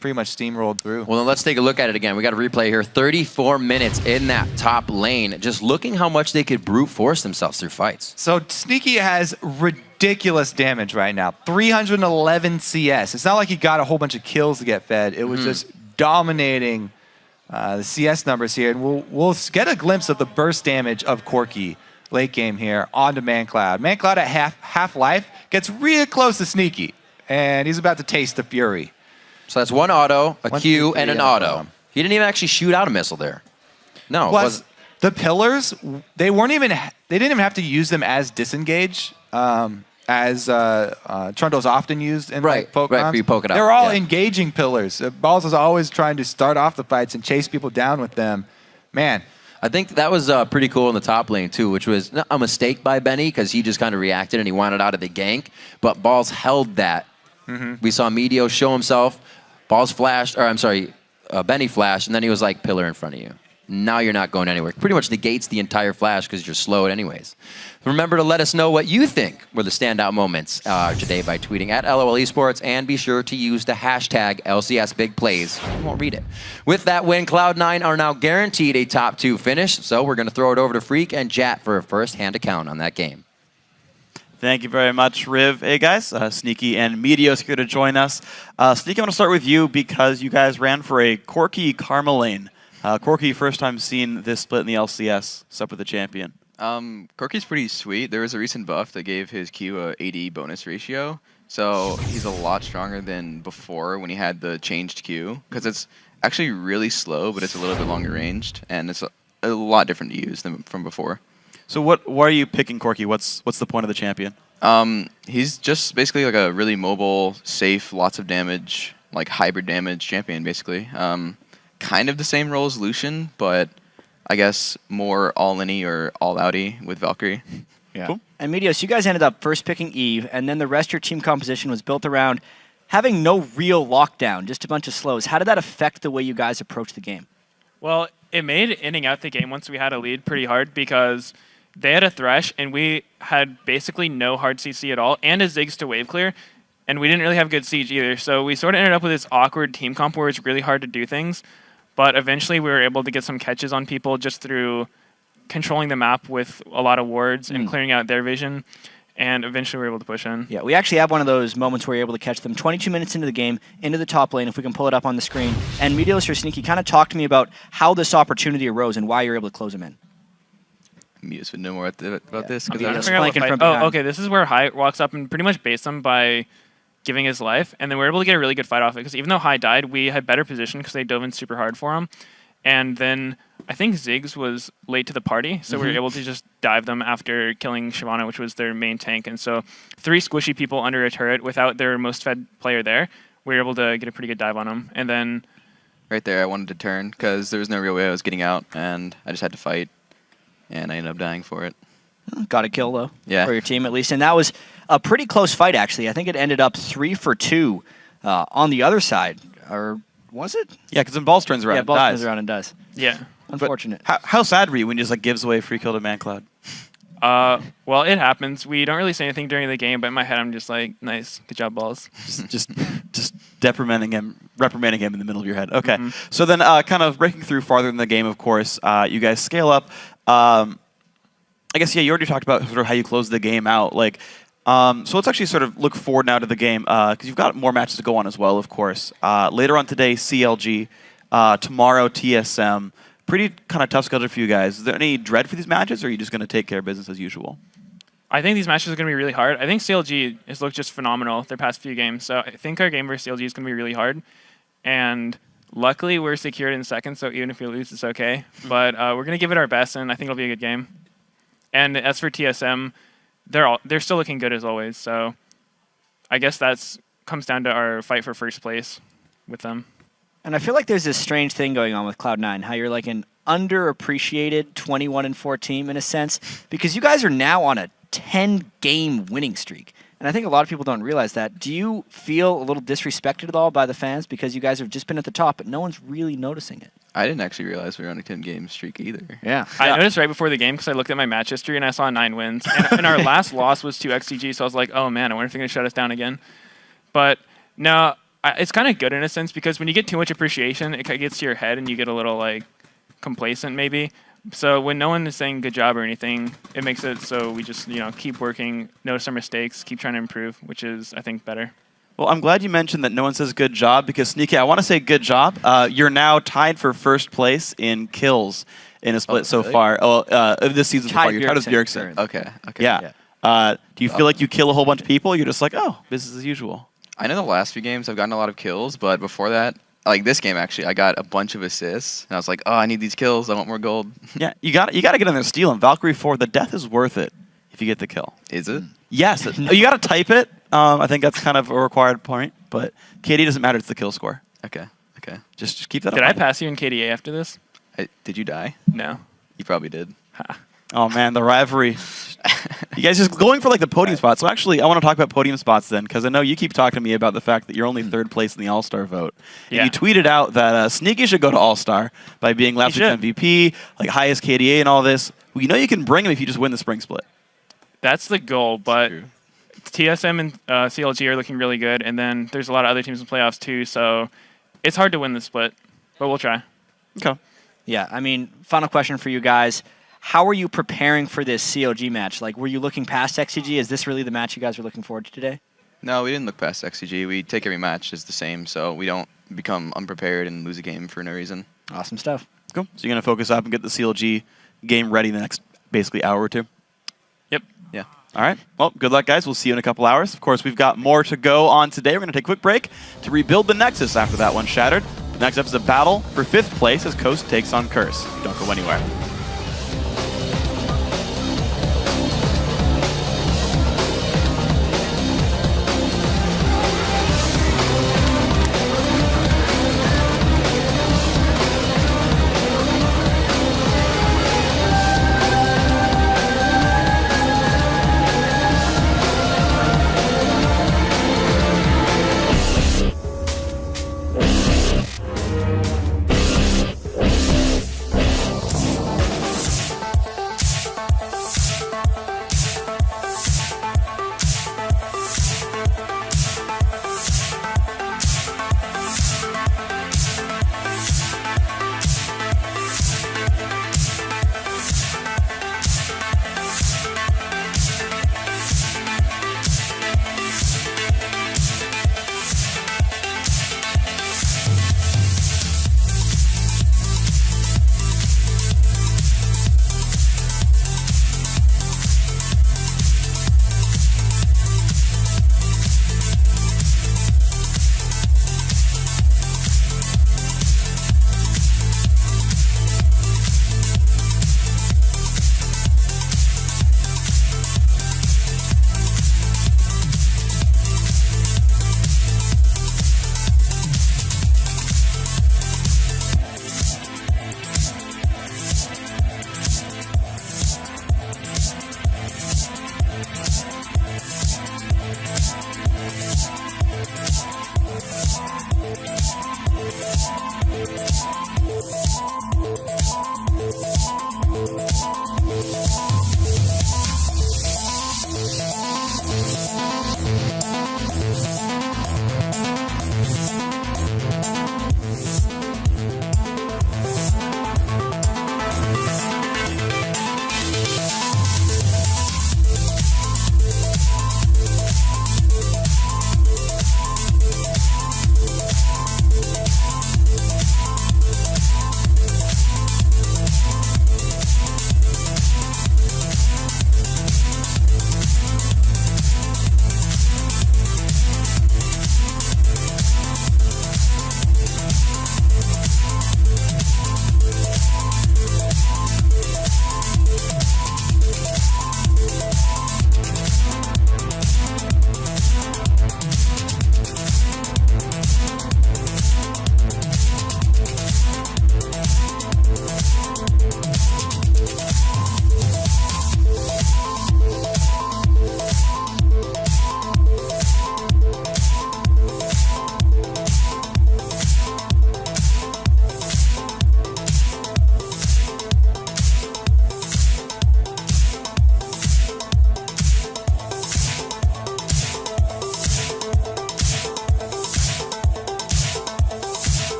pretty much steamrolled through. Well, then let's take a look at it again. We got a replay here. 34 minutes in that top lane. Just looking how much they could brute force themselves through fights. So Sneaky has ridiculous damage right now. 311 CS. It's not like he got a whole bunch of kills to get fed. It was just dominating the CS numbers here. And we'll get a glimpse of the burst damage of Corky late game here onto ManCloud. ManCloud at half life gets real close to Sneaky, and he's about to taste the fury. So that's one auto, a Q, and an auto. He didn't even actually shoot out a missile there. No. Plus, the pillars, they didn't even have to use them as disengage, as Trundle's often used in Pokemon. Right, you poke it out. They're all engaging pillars. Balls is always trying to start off the fights and chase people down with them. Man. I think that was pretty cool in the top lane, too, which was a mistake by Benny because he just kind of reacted and he wanted out of the gank. But Balls held that. We saw Meteos show himself. Balls flashed, or I'm sorry, Benny flashed, and then he was like, pillar in front of you. Now you're not going anywhere. Pretty much negates the entire flash because you're slowed anyways. Remember to let us know what you think were the standout moments today by tweeting at LOL Esports, and be sure to use the hashtag LCS Big Plays. We won't read it. With that win, Cloud9 are now guaranteed a top 2 finish, so we're going to throw it over to Freak and Jat for a first-hand account on that game. Thank you very much, Riv. Hey, guys. Sneaky and Meteos here to join us. Sneaky, I want to start with you because you guys ran for a Corky Karma lane. Corky, first time seeing this split in the LCS, sup with the champion. Corky's pretty sweet. There was a recent buff that gave his Q a AD bonus ratio, so he's a lot stronger than before when he had the changed Q, because it's actually really slow, but it's a little bit longer ranged, and it's a lot different to use than from before. So why are you picking Corky? What's the point of the champion? He's just basically like a really mobile, safe, lots of damage, like hybrid damage champion, basically. Kind of the same role as Lucian, but I guess more all-inny or all-outy with Valkyrie. Yeah. Cool. And Meteos, you guys ended up first picking Eve, and then the rest of your team composition was built around having no real lockdown, just a bunch of slows. How did that affect the way you guys approach the game? Well, it made ending out the game once we had a lead pretty hard because they had a Thresh, and we had basically no hard CC at all, and a Ziggs to wave clear, and we didn't really have good siege either. So we sort of ended up with this awkward team comp where it's really hard to do things, but eventually we were able to get some catches on people just through controlling the map with a lot of wards and clearing out their vision, and eventually we were able to push in. Yeah, we actually have one of those moments where you're able to catch them 22 minutes into the game, into the top lane, if we can pull it up on the screen. And Meteos or Sneaky, kind of talk to me about how this opportunity arose and why you're able to close them in. Meteos would know more about this. Okay, this is where Hai walks up and pretty much baits them by giving his life, and then we were able to get a really good fight off it, because even though Hai died, we had better position because they dove in super hard for him. And then I think Ziggs was late to the party, so we were able to just dive them after killing Shyvana, which was their main tank. And so 3 squishy people under a turret without their most fed player there, we were able to get a pretty good dive on them. And then right there, I wanted to turn because there was no real way I was getting out, and I just had to fight, and I ended up dying for it. Got a kill, though, yeah, for your team at least. And that was a pretty close fight, actually. I think it ended up 3 for 2 on the other side. Or was it? Yeah, because when Balls turns around, yeah, Balls turns around and dies. Yeah. Unfortunate. How sad were you when he just like gives away a free kill to ManCloud? Well, it happens. We don't really say anything during the game, but in my head, I'm just like, nice, good job, Balls. just reprimanding him in the middle of your head. Okay. So then, kind of breaking through farther in the game, of course, you guys scale up. I guess, yeah, you already talked about sort of how you close the game out. Like, so let's actually sort of look forward now to the game, because you've got more matches to go on as well, of course. Later on today, CLG. Tomorrow, TSM. Pretty kind of tough schedule for you guys. Is there any dread for these matches, or are you just going to take care of business as usual? I think these matches are going to be really hard. I think CLG has looked just phenomenal their past few games, so I think our game versus CLG is going to be really hard. And luckily, we're secured in second, so even if we lose, it's okay. But we're going to give it our best, and I think it'll be a good game. And as for TSM, they're still looking good as always, so I guess that comes down to our fight for first place with them. And I feel like there's this strange thing going on with Cloud9, how you're like an underappreciated 21-4 team in a sense, because you guys are now on a 10-game winning streak. And I think a lot of people don't realize that. Do you feel a little disrespected at all by the fans because you guys have just been at the top, but no one's really noticing it? I didn't actually realize we were on a 10-game streak either. Yeah. I noticed right before the game because I looked at my match history and I saw 9 wins. And our last loss was to XCG, so I was like, oh man, I wonder if they're going to shut us down again. But no, it's kind of good in a sense because when you get too much appreciation, it gets to your head and you get a little like complacent maybe. So when no one is saying good job or anything, it makes it so we just keep working, notice our mistakes, keep trying to improve, which is I think better. Well, I'm glad you mentioned that no one says good job because Sneaky, I want to say good job. You're now tied for first place in kills in a split so far. Of this season so far, you're tied with Bjergsen. Okay. Yeah. Do you feel like you kill a whole bunch of people? Or you're just like, oh, business as usual. I know the last few games I've gotten a lot of kills, but before that, like this game actually, I got a bunch of assists, and I was like, oh, I need these kills. I want more gold. Yeah, you got to get in there stealing. Valkyrie 4, the death is worth it if you get the kill. Is it? Yes. You got to type it. I think that's kind of a required point, but KD doesn't matter. It's the kill score. Okay. Just keep that. Did I pass you in KDA after this? Did you die? No. You probably did. Oh man, the rivalry. You guys just going for like the podium spots. So actually, I want to talk about podium spots then, because I know you keep talking to me about the fact that you're only third place in the All-Star vote. And you tweeted out that Sneaky should go to All-Star by being last week's MVP, like highest KDA and all this. Well, you can bring him if you just win the spring split. That's the goal, but TSM and CLG are looking really good, and then there's a lot of other teams in playoffs too, so it's hard to win the split, but we'll try. Okay. Yeah, I mean, final question for you guys. How are you preparing for this CLG match? Like, were you looking past XCG? Is this really the match you guys are looking forward to today? No, we didn't look past XCG. We take every match as the same, so we don't become unprepared and lose a game for no reason. Awesome stuff. Cool. So you're going to focus up and get the CLG game ready the next basically hour or two. Yep. Yeah. All right. Well, good luck, guys. We'll see you in a couple hours. Of course, we've got more to go on today. We're going to take a quick break to rebuild the Nexus after that one shattered. Next up is a battle for 5th place as Coast takes on Curse. Don't go anywhere.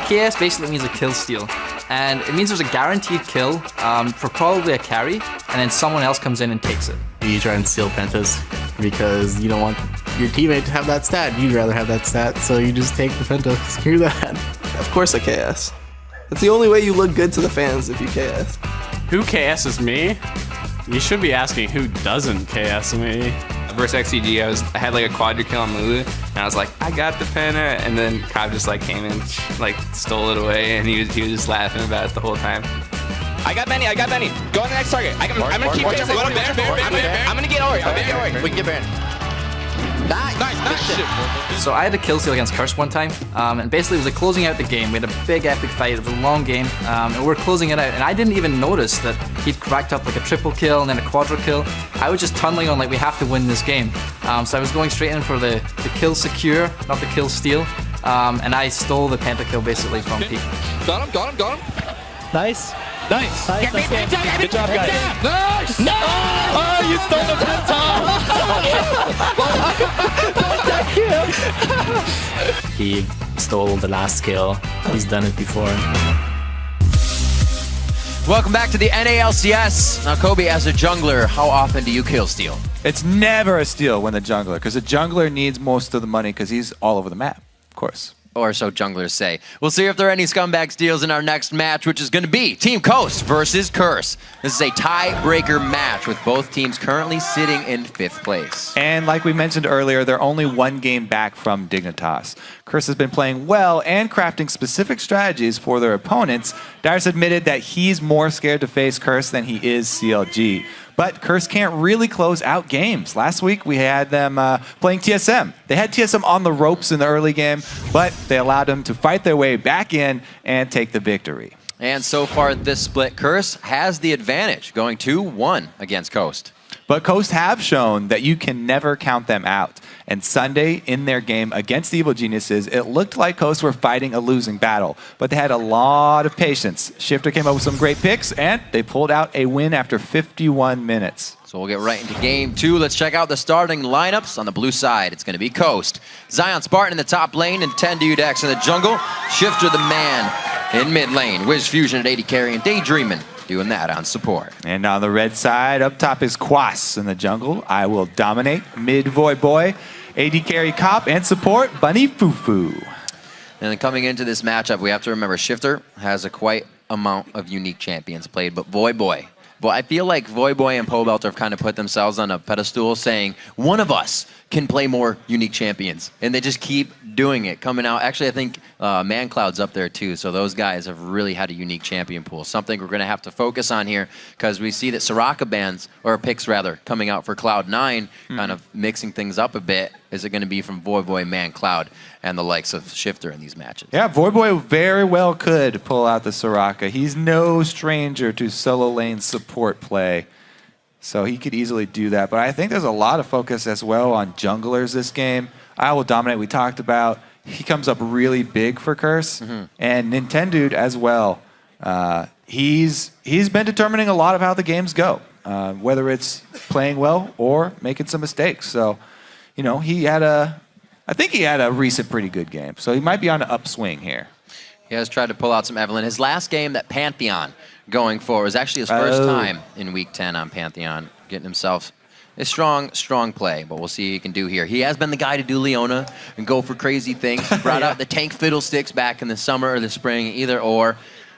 KS basically means a kill steal, and it means there's a guaranteed kill for probably a carry, and then someone else comes in and takes it. You try and steal pentas because you don't want your teammate to have that stat. You'd rather have that stat, so you just take the penta. Screw that. Of course I KS. That's the only way you look good to the fans if you KS. Who KS's me? You should be asking who doesn't KS me. Versus XCG, I had like a quadra kill on Lulu, and I was like, I got the penta, and then Cobb just like came and like stole it away, and he was just laughing about it the whole time. I got Benny. Go on the next target. I'm gonna keep chasing. I'm gonna get Ori. We can get Baron. So I had a kill steal against Curse one time, and basically it was like closing out the game. We had a big epic fight. It was a long game, and we were closing it out. And I didn't even notice that he'd racked up like a triple kill and then a quadra kill. I was just tunneling on like we have to win this game. So I was going straight in for the kill secure, not the kill steal, and I stole the pentakill basically from Peak. Got him. Nice. Nice. Good job, guys. Nice. No! Oh, you stole the penta! He stole the last kill. He's done it before. Welcome back to the NALCS. Now, Kobe, as a jungler, how often do you kill steal? It's never a steal when the jungler, because the jungler needs most of the money because he's all over the map, of course. Or so junglers say. We'll see if there are any scumbag steals in our next match, which is going to be Team Coast versus Curse. This is a tiebreaker match with both teams currently sitting in 5th place. And like we mentioned earlier, they're only 1 game back from Dignitas. Curse has been playing well and crafting specific strategies for their opponents. Darius admitted that he's more scared to face Curse than he is CLG. But Curse can't really close out games. Last week, we had them playing TSM. They had TSM on the ropes in the early game, but they allowed them to fight their way back in and take the victory. And so far this split, Curse has the advantage, going 2-1 against Coast. But Coast have shown that you can never count them out. And Sunday, in their game against the Evil Geniuses, it looked like Coast were fighting a losing battle. But they had a lot of patience. Shifter came up with some great picks, and they pulled out a win after 51 minutes. So we'll get right into game 2. Let's check out the starting lineups. On the blue side, it's going to be Coast. Zion Spartan in the top lane, and 10-Dude X in the jungle. Shifter the man in mid lane. Wiz Fusion at AD carry, and Daydreamin' doing that on support. And on the red side, up top is Quas in the jungle. I will dominate. Mid Void Boy, AD carry Cop, and support Bunny Fufu. And then coming into this matchup, we have to remember Shifter has a quite amount of unique champions played, but Void Boy. But I feel like Void Boy and Pobelt have kind of put themselves on a pedestal saying, one of us can play more unique champions. And they just keep doing it, coming out. Actually, I think ManCloud's up there too. So those guys have really had a unique champion pool. Something we're going to have to focus on here because we see that Soraka bans, or picks rather, coming out for Cloud9, kind of mixing things up a bit. Is it going to be from Void Boy, ManCloud, and the likes of Shifter in these matches? Yeah, Void Boy very well could pull out the Soraka. He's no stranger to solo lane support play. So he could easily do that. But I think there's a lot of focus as well on junglers this game. I Will Dominate, we talked about. He comes up really big for Curse. And Nintendude as well. He's been determining a lot of how the games go, whether it's playing well or making some mistakes. So, you know, I think he had a recent pretty good game. So he might be on an upswing here. He has tried to pull out some Evelyn. His last game, that Pantheon going forward, was actually his first time in Week 10 on Pantheon, getting himself a strong play, but we'll see what he can do here. He has been the guy to do Leona and go for crazy things. He brought out the tank fiddlesticks back in the summer or the spring, either or.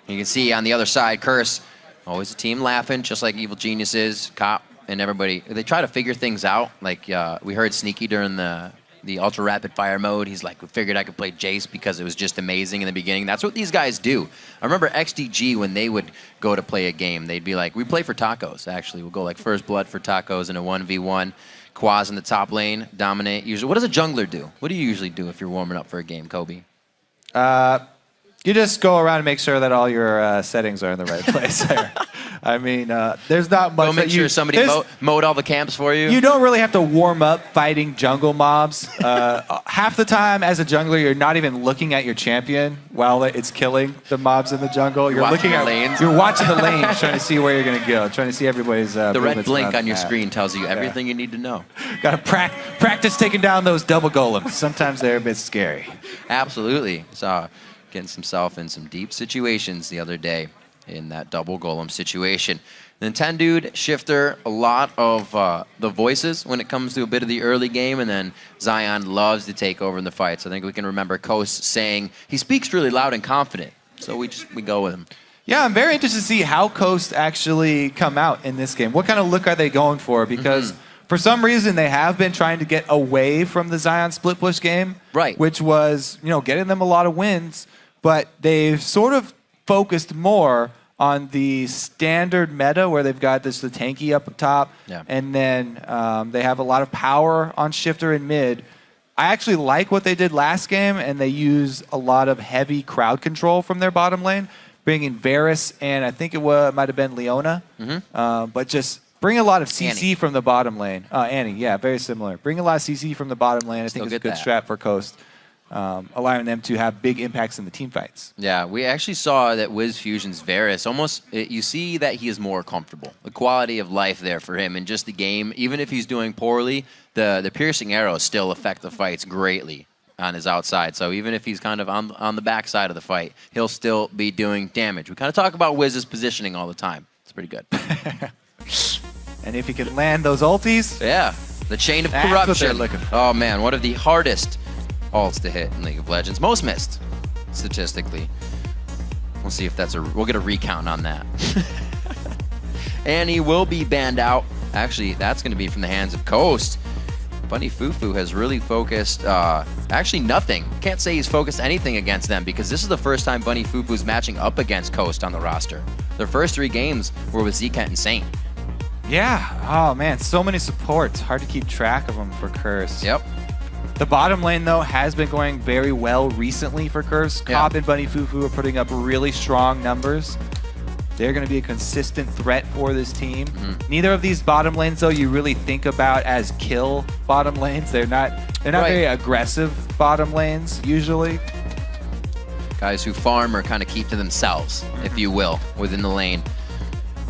You can see on the other side, Curse, always a team laughing, just like Evil Geniuses, Cop, and everybody. They try to figure things out. Like we heard Sneaky during the ultra rapid fire mode. He's like, we figured I could play Jace because it was just amazing in the beginning. That's what these guys do. I remember XDG, when they would go to play a game, they'd be like, we play for tacos, actually. We'll go like first blood for tacos in a 1v1. Quaz in the top lane, dominate. Usually, what does a jungler do? What do you usually do if you're warming up for a game, Kobe? You just go around and make sure that all your settings are in the right place there. I mean, there's not much. Go make sure somebody mowed all the camps for you. You don't really have to warm up fighting jungle mobs. Half the time, as a jungler, you're not even looking at your champion while it's killing the mobs in the jungle. You're looking at lanes. You're watching the lanes, trying to see where you're going to go, trying to see everybody's. The red blink on your screen tells you everything you need to know. Got to practice taking down those double golems. Sometimes they're a bit scary. Absolutely. Saw getting himself in some deep situations the other day in that double golem situation. Nintendude, Shifter, a lot of the voices when it comes to a bit of the early game, and then Zion loves to take over in the fights. I think we can remember Coast saying he speaks really loud and confident, so we go with him. Yeah, I'm very interested to see how Coast actually come out in this game. What kind of look are they going for? Because for some reason, they have been trying to get away from the Zion split push game, right? Which was, getting them a lot of wins, but they've sort of focused more on the standard meta where they've got the tanky up top, and then they have a lot of power on shifter and mid. I actually like what they did last game, and they use a lot of heavy crowd control from their bottom lane, bringing Varus and I think it might have been Leona, but just bring a lot of CC from the bottom lane. Annie, yeah, very similar. Bring a lot of CC from the bottom lane. I think it's a good strat for Coast, allowing them to have big impacts in the team fights. Yeah, we actually saw that Wiz Fusion's Varus you see that he is more comfortable. The quality of life there for him and just the game, even if he's doing poorly, the piercing arrows still affect the fights greatly on his outside. So even if he's kind of on the back side of the fight, he'll still be doing damage. We kind of talk about Wiz's positioning all the time. It's pretty good. And if he can land those ultis, yeah, the chain of corruption. Oh man, one of the hardest ults to hit in League of Legends. Most missed, statistically. We'll see if we'll get a recount on that. Annie will be banned out. Actually, that's going to be from the hands of Coast. Bunny Fufu has really focused, actually nothing. Can't say he's focused anything against them because this is the first time Bunny Fufu's matching up against Coast on the roster. Their first 3 games were with Zkent and Saint. Yeah, oh man, so many supports. Hard to keep track of them for Curse. Yep. The bottom lane, though, has been going very well recently for Curse. Cop and Bunny Fufu are putting up really strong numbers. They're going to be a consistent threat for this team. Neither of these bottom lanes, though, you really think about as kill bottom lanes. They're not very aggressive bottom lanes, usually. Guys who farm or kind of keep to themselves, if you will, within the lane.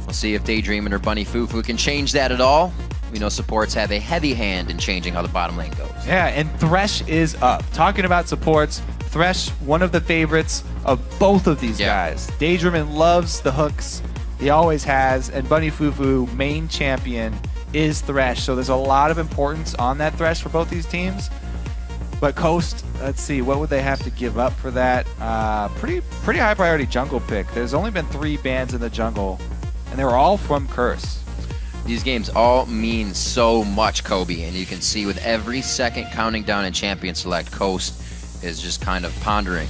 We'll see if Daydreamin' or Bunny Fufu can change that at all. We know supports have a heavy hand in changing how the bottom lane goes. Yeah, and Thresh is up. Talking about supports, Thresh, one of the favorites of both of these guys. Daydreamin' loves the hooks. He always has. And Bunny Fufu, main champion, is Thresh. So there's a lot of importance on that Thresh for both these teams. But Coast, let's see, what would they have to give up for that? Pretty high priority jungle pick. There's only been 3 bans in the jungle, and they were all from Curse. These games all mean so much, Kobe, and you can see with every second counting down in Champion Select, Coast is just kind of pondering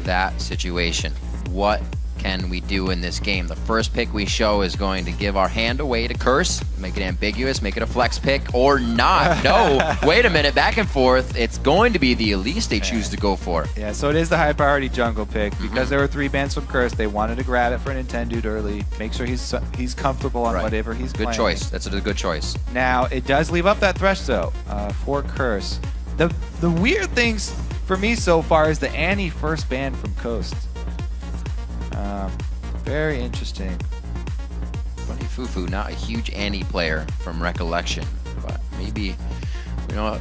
that situation. What can we do in this game? The first pick we show is going to give our hand away to Curse, make it ambiguous, make it a flex pick, or not. No, wait a minute, back and forth. It's going to be the Elise they choose to go for. Yeah, so it is the high priority jungle pick. Because there were 3 bans from Curse, they wanted to grab it for an Nintendude early, make sure he's comfortable on whatever he's playing. Good choice. That's a good choice. Now, it does leave up that Thresh, though, for Curse. The weird things for me so far is the Annie first ban from Coast. Very interesting. Bunny Fufu, not a huge Annie player from recollection, but maybe,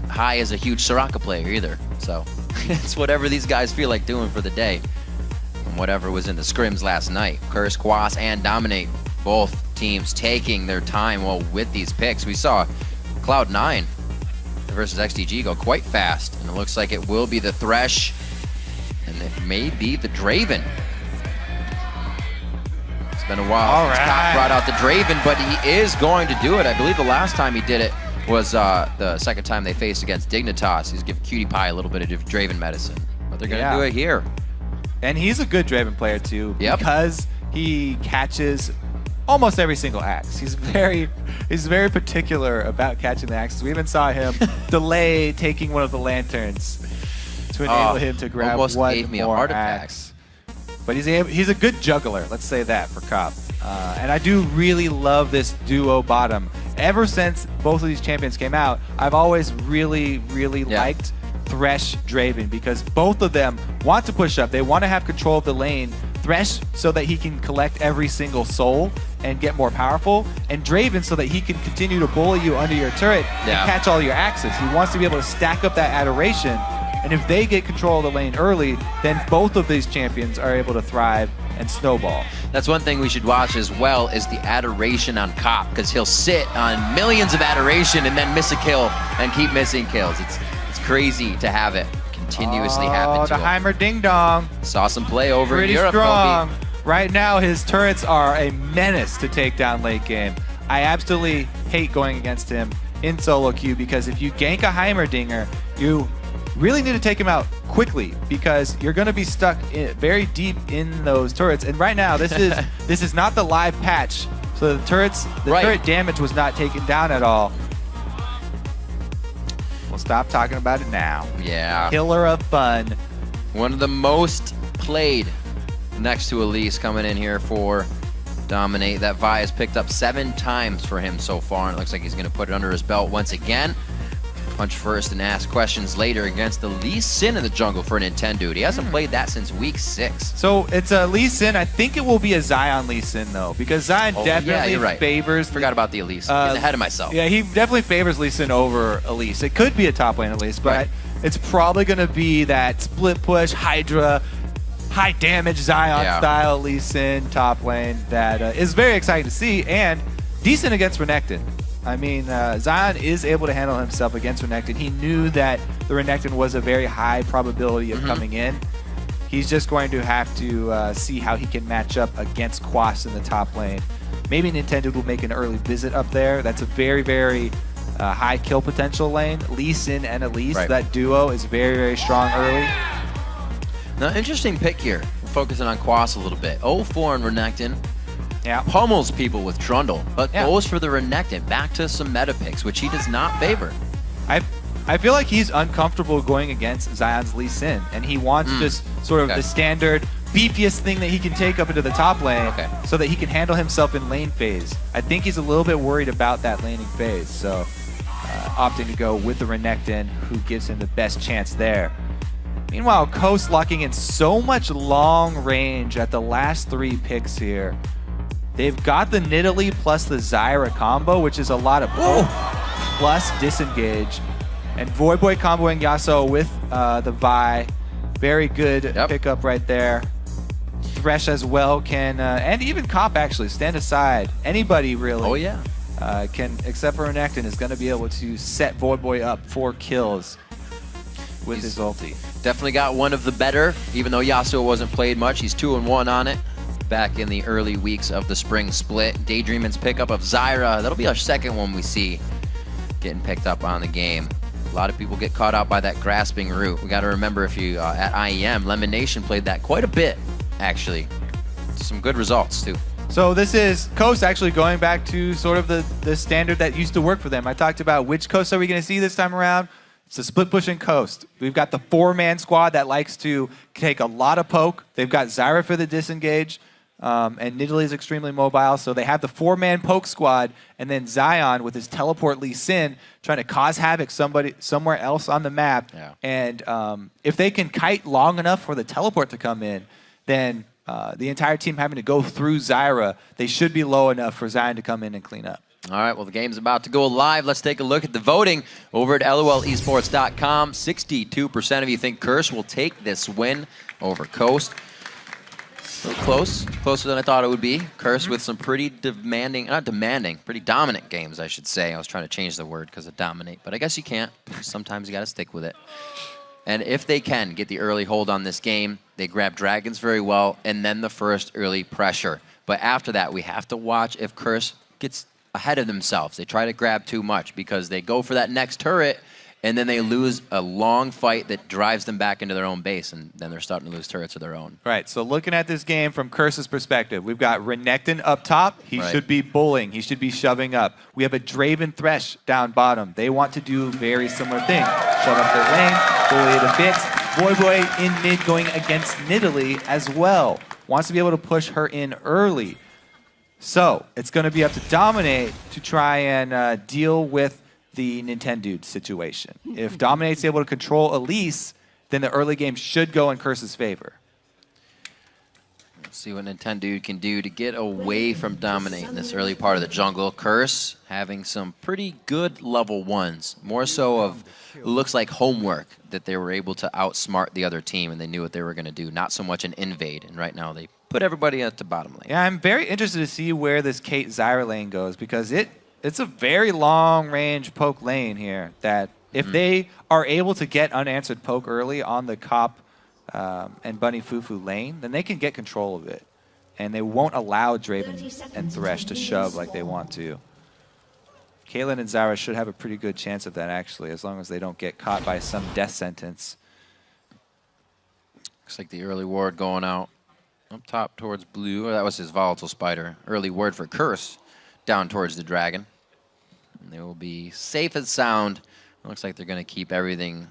High is a huge Soraka player either. So it's whatever these guys feel like doing for the day. And whatever was in the scrims last night. Curse, Quas, and Dominate, both teams taking their time with these picks. We saw Cloud9 versus XDG go quite fast, and it looks like it will be the Thresh, and it may be the Draven. It's been a while since Cop brought out the Draven, but he is going to do it. I believe the last time he did it was the second time they faced against Dignitas. He's giving Cutie Pie a little bit of Draven medicine, but they're going to do it here. And he's a good Draven player too, because he catches almost every single axe. He's very particular about catching the axes. We even saw him delay taking one of the lanterns to enable him to grab one more axe. But he's a good juggler, let's say that, for Cop. And I do really love this duo bottom. Ever since both of these champions came out, I've always really liked Thresh Draven, because both of them want to push up. They want to have control of the lane. Thresh so that he can collect every single soul and get more powerful, and Draven so that he can continue to bully you under your turret and catch all your axes. He wants to be able to stack up that adoration, and if they get control of the lane early, then both of these champions are able to thrive and snowball. That's one thing we should watch as well, is the adoration on Cop, because he'll sit on millions of adoration and then miss a kill and keep missing kills. It's crazy to have it continuously happen to him. Heimer Ding Dong. Saw some play over Pretty in Europe. Strong. Right now, his turrets are a menace to take down late game. I absolutely hate going against him in solo queue, because if you gank a Heimerdinger, you really need to take him out quickly because you're going to be stuck very deep in those turrets. And right now, this is not the live patch, so the turret damage was not taken down at all. We'll stop talking about it now. Yeah. Killer of fun. One of the most played next to Elise coming in here for Dominate. That Vi has picked up 7 times for him so far, and it looks like he's going to put it under his belt once again. Punch first and ask questions later against the Lee Sin in the jungle for Nintendo. He hasn't played that since week 6. So it's a Lee Sin. I think it will be a Zion Lee Sin, though, because Zion definitely favors... Forgot about the Elise. Getting ahead of myself. Yeah, he definitely favors Lee Sin over Elise. It could be a top lane Elise, but it's probably going to be that split push, Hydra, high damage Zion style Lee Sin top lane that is very exciting to see and decent against Renekton. I mean, Zion is able to handle himself against Renekton. He knew that the Renekton was a very high probability of coming in. He's just going to have to see how he can match up against Quas in the top lane. Maybe Nintendo will make an early visit up there. That's a very, very high kill potential lane. Lee Sin and Elise, that duo is very, very strong early. Now, interesting pick here. We're focusing on Quas a little bit. 0-4 on Renekton. Yeah. Pummels people with Trundle, but goes for the Renekton. Back to some meta picks, which he does not favor. I feel like he's uncomfortable going against Zion's Lee Sin, and he wants just sort of the standard beefiest thing that he can take up into the top lane so that he can handle himself in lane phase. I think he's a little bit worried about that laning phase, so opting to go with the Renekton, who gives him the best chance there. Meanwhile, Coast locking in so much long range at the last 3 picks here. They've got the Nidalee plus the Zyra combo, which is a lot of plus disengage. And Voyboy comboing Yasuo with the Vi. Very good pickup right there. Thresh as well can, and even Cop actually, stand aside. Anybody really can, except for Renekton, is going to be able to set Voyboy up for kills with his ulti. Definitely got one of the better, even though Yasuo wasn't played much. He's 2-1 on it back in the early weeks of the spring split. Daydreamin's pickup of Zyra, that'll be our second one we see getting picked up on the game. A lot of people get caught out by that grasping root. We got to remember if you, at IEM, Lemon Nation played that quite a bit, actually. Some good results, too. So this is Coast actually going back to sort of the standard that used to work for them. I talked about which Coast are we going to see this time around. It's a split pushing Coast. We've got the 4-man squad that likes to take a lot of poke. They've got Zyra for the disengage, and Nidalee is extremely mobile. So they have the 4-man poke squad, and then Zion with his teleport Lee Sin trying to cause havoc somewhere else on the map. And if they can kite long enough for the teleport to come in, then the entire team having to go through Zyra, they should be low enough for Zion to come in and clean up. All right, well, the game's about to go live. Let's take a look at the voting over at LOLesports.com. 62% of you think Curse will take this win over Coast. A little close, closer than I thought it would be. Curse with some pretty pretty dominant games, I should say. I was trying to change the word because of dominate, but I guess you can't. Sometimes you got to stick with it. And if they can get the early hold on this game, they grab Dragons very well, and then the first early pressure. But after that, we have to watch if Curse gets ahead of themselves. They try to grab too much because they go for that next turret, and then they lose a long fight that drives them back into their own base, and then they're starting to lose turrets of their own. Right, so looking at this game from Curse's perspective, we've got Renekton up top. He should be bullying. He should be shoving up. We have a Draven Thresh down bottom. They want to do a very similar thing. Shove up their lane, bully it a bit. Voyboy in mid going against Nidalee as well. Wants to be able to push her in early. So it's going to be up to Dominate to try and deal with the Nintendo situation. If Dominate's able to control Elise, then the early game should go in Curse's favor. Let's see what Nintendo can do to get away from Dominate in this early part of the jungle. Curse having some pretty good level 1s. More so of, looks like homework, that they were able to outsmart the other team and they knew what they were going to do. Not so much an invade, and right now they put everybody at the bottom lane. Yeah, I'm very interested to see where this Kate Zyra lane goes because it's a very long-range poke lane here that if they are able to get unanswered poke early on the Cop and Bunny Fufu lane, then they can get control of it. And they won't allow Draven and Thresh to shove like they want to. Caitlyn and Zyra should have a pretty good chance of that, actually, as long as they don't get caught by some death sentence. Looks like the early ward going out up top towards blue. Or that was his volatile spider. Early word for Curse down towards the dragon. And they will be safe as sound. Looks like they're going to keep everything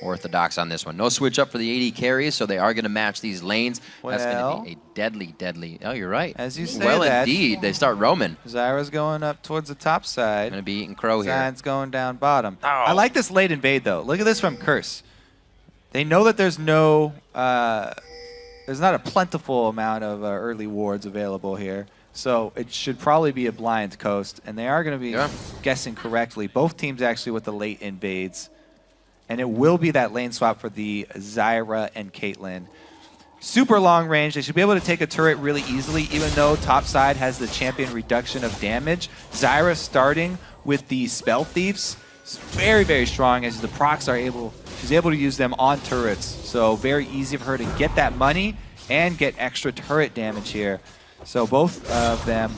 orthodox on this one. No switch up for the AD carries, so they are going to match these lanes. That's going to be a deadly. Oh, you're right. As you say well, that, indeed. They start roaming. Zyra's going up towards the top side. Going to be eating crow here. Zion's going down bottom. Oh. I like this late invade, though. Look at this from Curse. They know that there's no, there's not a plentiful amount of early wards available here. So it should probably be a blind coast, and they are going to be guessing correctly. Both teams actually with the late invades. And it will be that lane swap for the Zyra and Caitlyn. Super long range. They should be able to take a turret really easily, even though top side has the champion reduction of damage. Zyra starting with the Spell Thieves. It's very, very strong as the procs are able, she's able to use them on turrets. So very easy for her to get that money and get extra turret damage here. So both of them,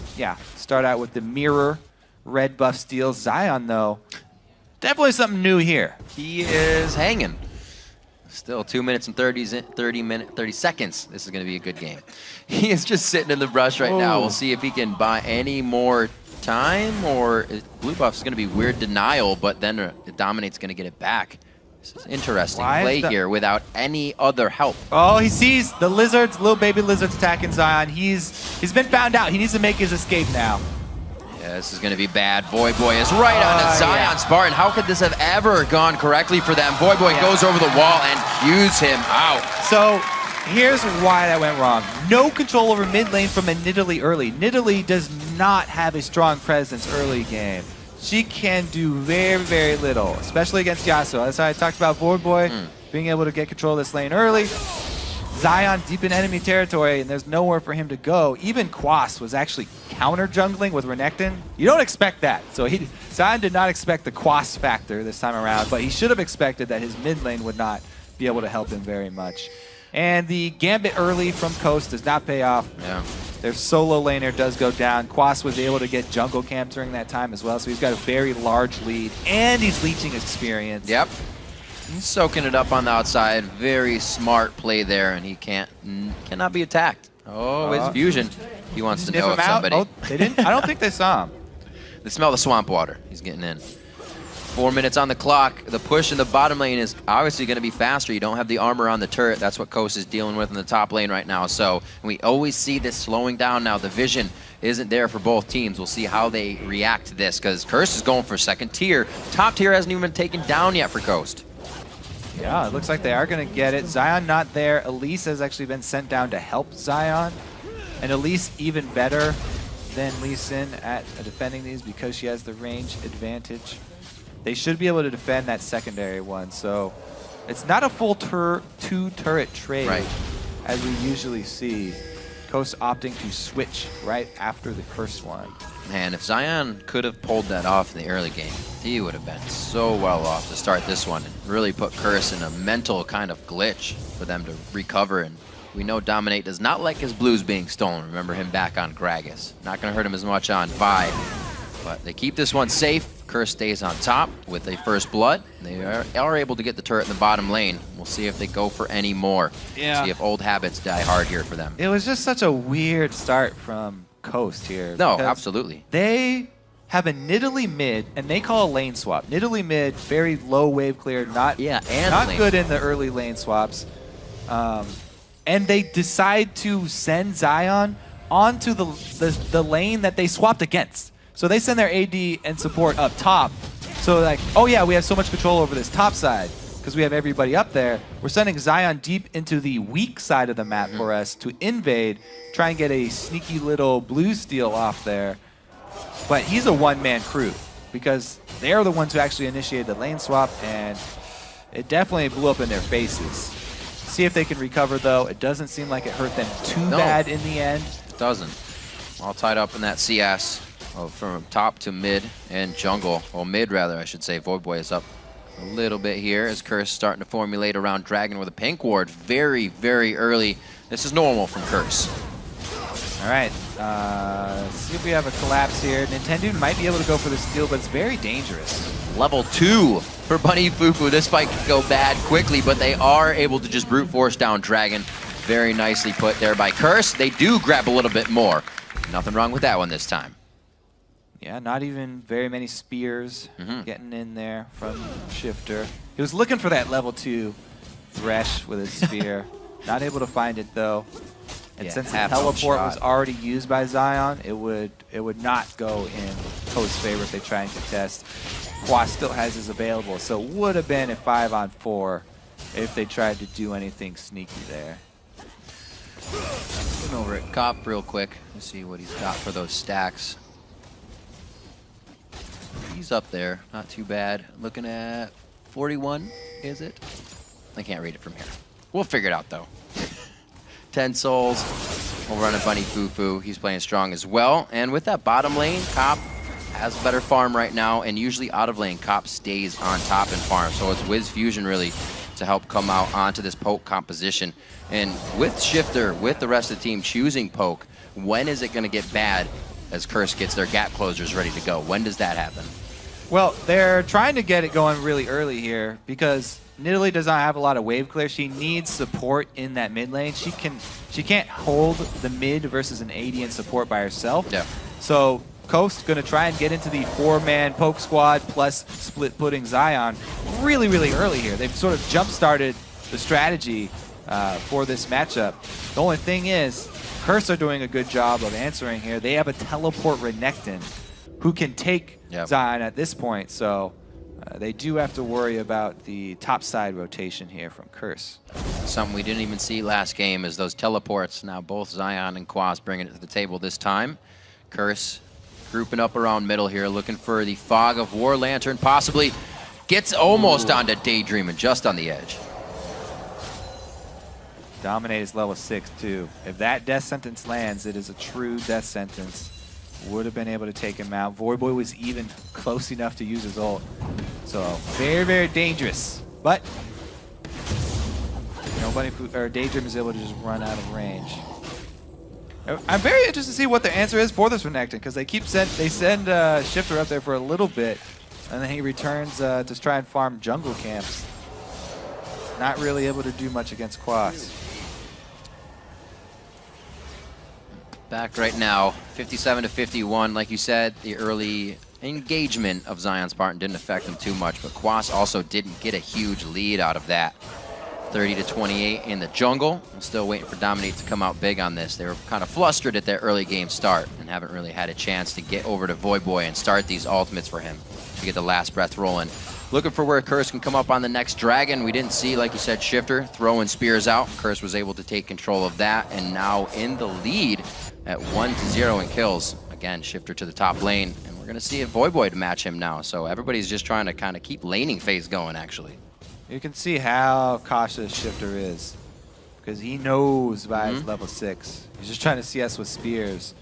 start out with the mirror red buff steals. Zion, though, definitely something new here. He is hanging. Still 2 minutes and 30 seconds. This is going to be a good game. He is just sitting in the brush right now. We'll see if he can buy any more time, or blue buff is going to be weird denial, but then the Dominate's going to get it back. This is interesting play here without any other help. Oh, he sees the lizards, little baby lizards attacking Zion. He's been found out. He needs to make his escape now. Yeah, this is going to be bad. Boy is right on the Zion Spartan. How could this have ever gone correctly for them? Boy goes over the wall and hews him out. So here's why that went wrong. No control over mid lane from a Nidalee early. Nidalee does not have a strong presence early game. She can do very, very little, especially against Yasuo. That's how I talked about Boy being able to get control of this lane early. Zion deep in enemy territory, and there's nowhere for him to go. Even Quas was actually counter jungling with Renekton. You don't expect that. So Zion did not expect the Quas factor this time around, but he should have expected that his mid lane would not be able to help him very much. And the Gambit early from Coast does not pay off. Yeah. Their solo laner does go down. Quas was able to get jungle camp during that time as well, so he's got a very large lead, and he's leeching experience. Yep. He's soaking it up on the outside. Very smart play there, and he cannot be attacked. Oh, his fusion. He wants to know if somebody. Oh, they didn't? I don't think they saw him. They smell the swamp water. He's getting in. 4 minutes on the clock. The push in the bottom lane is obviously going to be faster. You don't have the armor on the turret. That's what Coast is dealing with in the top lane right now. So we always see this slowing down now. The vision isn't there for both teams. We'll see how they react to this, because Curse is going for second tier. Top tier hasn't even been taken down yet for Coast. Yeah, it looks like they are going to get it. Zion not there. Elise has actually been sent down to help Zion. And Elise even better than Lee Sin at defending these because she has the range advantage. They should be able to defend that secondary one. So it's not a full two-turret trade as we usually see. Coast opting to switch right after the first one. Man, if Zion could have pulled that off in the early game, he would have been so well off to start this one and really put Curse in a mental kind of glitch for them to recover. And we know Dominate does not like his blues being stolen. Remember him back on Gragas. Not going to hurt him as much on Vi. But they keep this one safe. Curse stays on top with a first blood. They are able to get the turret in the bottom lane. We'll see if they go for any more. Yeah. See if old habits die hard here for them. It was just such a weird start from Coast here. No, absolutely. They have a Nidalee mid, and they call a lane swap. Nidalee mid, very low wave clear, not good in the early lane swaps. And they decide to send Zion onto the lane that they swapped against. So they send their AD and support up top. So like, oh yeah, we have so much control over this top side because we have everybody up there. We're sending Zion deep into the weak side of the map for us to invade, try and get a sneaky little blue steal off there. But he's a one-man crew because they're the ones who actually initiated the lane swap, and it definitely blew up in their faces. See if they can recover, though. It doesn't seem like it hurt them too bad in the end. It doesn't. All tied up in that CS. From top to mid and jungle. Well, mid rather, I should say. Voidboy is up a little bit here as Curse starting to formulate around Dragon with a pink ward very, very early. This is normal from Curse. All right. See if we have a collapse here. Nintendo might be able to go for the steal, but it's very dangerous. Level 2 for Bunny Fufu. This fight could go bad quickly, but they are able to just brute force down Dragon. Very nicely put there by Curse. They do grab a little bit more. Nothing wrong with that one this time. Yeah, not even very many spears getting in there from Shifter. He was looking for that level 2 Thresh with his spear. Not able to find it though. And Yeah, since the half-health teleport was shot. already used by Zion, it would not go in Coast's favor if they try and contest. Quas still has his available, so it would have been a 5-on-4 if they tried to do anything sneaky there. Looking over at Cop real quick to see what he's got for those stacks. He's up there, not too bad. Looking at 41, is it? I can't read it from here. We'll figure it out though. 10 souls. We'll run a Bunny Fufu. He's playing strong as well. And with that bottom lane, Cop has a better farm right now. And usually out of lane, Cop stays on top and farm. So it's Wiz Fusion really to help come out onto this poke composition. And with Shifter, with the rest of the team choosing poke, when is it going to get bad as Curse gets their gap closers ready to go? When does that happen? Well, they're trying to get it going really early here because Nidalee does not have a lot of wave clear. She needs support in that mid lane. She can't hold the mid versus an AD in support by herself. Yeah. So Coast going to try and get into the 4-man poke squad plus split putting Zion really, really early here. They've sort of jump-started the strategy for this matchup. The only thing is, Curse are doing a good job of answering here. They have a teleport Renekton who can take Zion at this point, so they do have to worry about the top side rotation here from Curse. Something we didn't even see last game is those teleports. Now both Zion and Quas bringing it to the table this time. Curse grouping up around middle here, looking for the Fog of War Lantern, possibly gets almost onto Daydream and just on the edge. Dominate is level 6 too. If that death sentence lands, it is a true death sentence. Would have been able to take him out. Voidboy was even close enough to use his ult. So very, very dangerous. But nobody, or Daydream is able to just run out of range. I'm very interested to see what the answer is for this Renekton because they send Shifter up there for a little bit, and then he returns to try and farm jungle camps. Not really able to do much against Quas. Back right now, 57 to 51. Like you said, the early engagement of Zion Spartan didn't affect them too much, but Quas also didn't get a huge lead out of that. 30 to 28 in the jungle. I'm still waiting for Dominate to come out big on this. They were kind of flustered at their early game start and haven't really had a chance to get over to Voidboy and start these ultimates for him to get the last breath rolling. Looking for where Curse can come up on the next Dragon. We didn't see, like you said, Shifter throwing spears out. Curse was able to take control of that and now in the lead at 1-0 in kills. Again, Shifter to the top lane, and we're going to see if Voidboy to match him now. So everybody's just trying to kind of keep laning phase going, actually. You can see how cautious Shifter is because he knows by his level 6. He's just trying to CS with spears.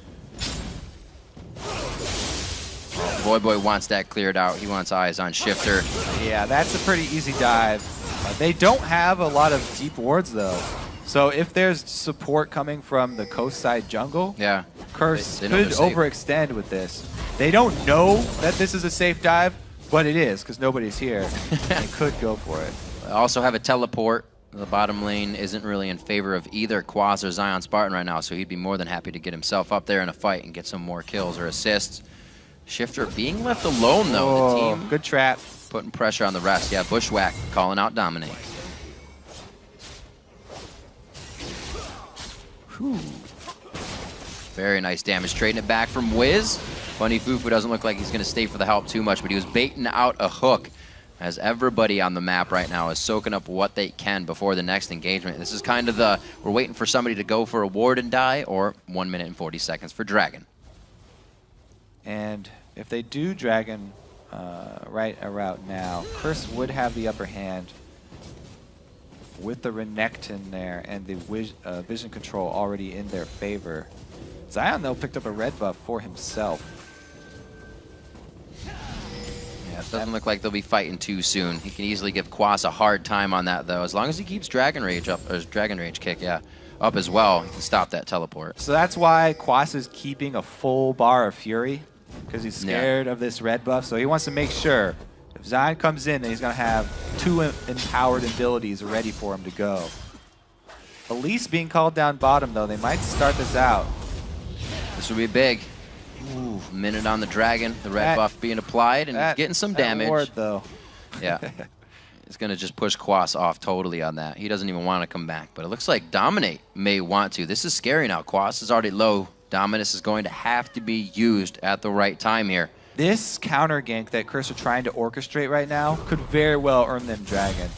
Voidboy wants that cleared out. He wants eyes on Shifter. Yeah, that's a pretty easy dive. They don't have a lot of deep wards, though. So if there's support coming from the coast side jungle, Curse could overextend with this. They don't know that this is a safe dive, but it is because nobody's here. They could go for it. They also have a teleport. The bottom lane isn't really in favor of either Quas or Zion Spartan right now, so he'd be more than happy to get himself up there in a fight and get some more kills or assists. Shifter being left alone, though. The team good trap. Putting pressure on the rest. Yeah, Bushwhack calling out Dominate. Whew. Very nice damage. Trading it back from Wiz. Bunny Fufu doesn't look like he's going to stay for the help too much, but he was baiting out a hook as everybody on the map right now is soaking up what they can before the next engagement. This is kind of we're waiting for somebody to go for a ward and die, or 1 minute and 40 seconds for Dragon. And if they do Dragon right around now, Curse would have the upper hand with the Renekton there and the vision control already in their favor. Zion, though, picked up a red buff for himself. Yeah, it doesn't look like they'll be fighting too soon. He can easily give Quas a hard time on that, though. As long as he keeps Dragon Rage up, or Dragon Rage kick, up as well, he can stop that teleport. So that's why Quas is keeping a full bar of Fury, because he's scared of this red buff. So he wants to make sure If Zion comes in, then he's going to have 2 empowered abilities ready for him to go. Elise being called down bottom, though. They might start this out. This will be big. Ooh, minute on the Dragon. The red buff being applied and getting some damage. Ward, though. Yeah. It's going to just push Quas off totally on that. He doesn't even want to come back. But it looks like Dominate may want to. This is scary now. Quas is already low. Dominus is going to have to be used at the right time here. This counter gank that Curse are trying to orchestrate right now could very well earn them Dragon.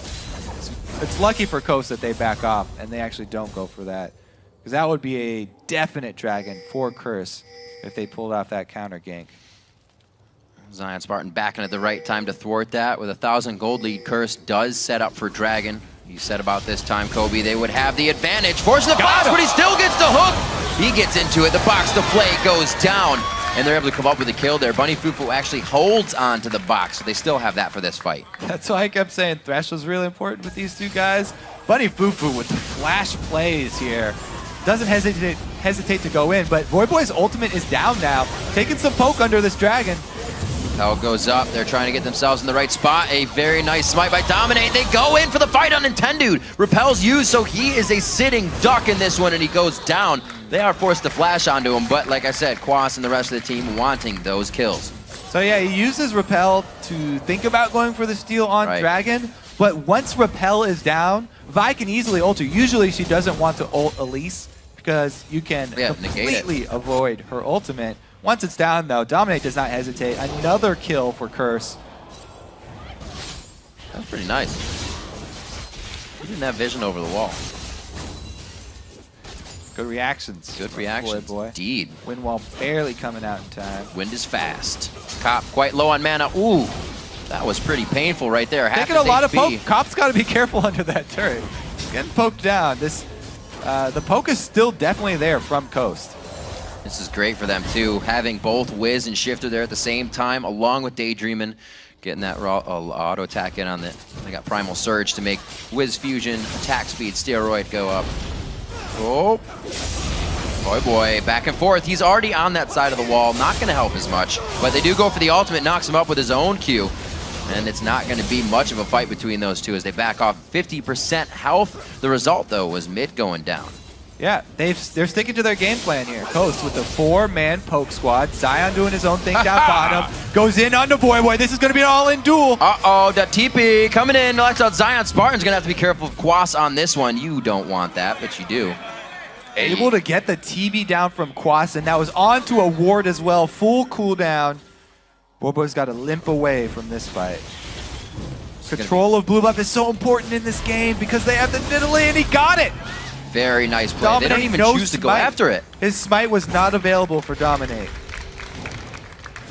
It's lucky for Coast that they back off and they actually don't go for that. Because that would be a definite Dragon for Curse if they pulled off that counter gank. Zion Spartan back in at the right time to thwart that. With a 1,000 gold lead, Curse does set up for Dragon. You said about this time, Kobe, they would have the advantage. Forcing the box, but he still gets the hook. He gets into it. The box to play goes down. And they're able to come up with a kill there. Bunny Fufu actually holds on to the box, so they still have that for this fight. That's why I kept saying Thresh was really important with these two guys. Bunny Fufu with the flash plays here. Doesn't hesitate to go in, but Voyboy's ultimate is down now. Taking some poke under this Dragon. Hell goes up. They're trying to get themselves in the right spot. A very nice smite by Dominate. They go in for the fight on Nintendude. Repel's used, so he is a sitting duck in this one, and he goes down. They are forced to flash onto him, but like I said, Quas and the rest of the team wanting those kills. So yeah, he uses Repel to think about going for the steal on Dragon, but once Repel is down, Vi can easily ult her. Usually she doesn't want to ult Elise because you can completely avoid her ultimate. Once it's down, though, Dominate does not hesitate. Another kill for Curse. That's pretty nice. He didn't have vision over the wall. Good reactions. Good reactions, indeed. Wind wall barely coming out in time. Wind is fast. Cop quite low on mana. Ooh, that was pretty painful right there. Taking a lot of poke. Cop's got to be careful under that turret. Getting poked down. The poke is still definitely there from Coast. This is great for them, too. Having both Wiz and Shifter there at the same time, along with Daydreamin', getting that raw auto attack in on it. They got Primal Surge to make Wiz Fusion, attack speed, steroid go up. Oh, boy, back and forth. He's already on that side of the wall. Not going to help as much, but they do go for the ultimate, knocks him up with his own Q. And it's not going to be much of a fight between those two as they back off 50% health. The result, though, was mid going down. Yeah, they're sticking to their game plan here. Coast with the 4-man poke squad. Zion doing his own thing down bottom. Goes in onto Boy. This is going to be an all-in duel. Uh-oh, that TP coming in. Knocks out Zion. Spartan's going to have to be careful of Quas on this one. You don't want that, but you do. Able to get the TB down from Quas, and that was onto a ward as well. Full cooldown. Boy's got to limp away from this fight. Control of blue buff is so important in this game because they have the Nidalee, and he got it. Very nice play. They don't even choose to go after it. His smite was not available for Dominate.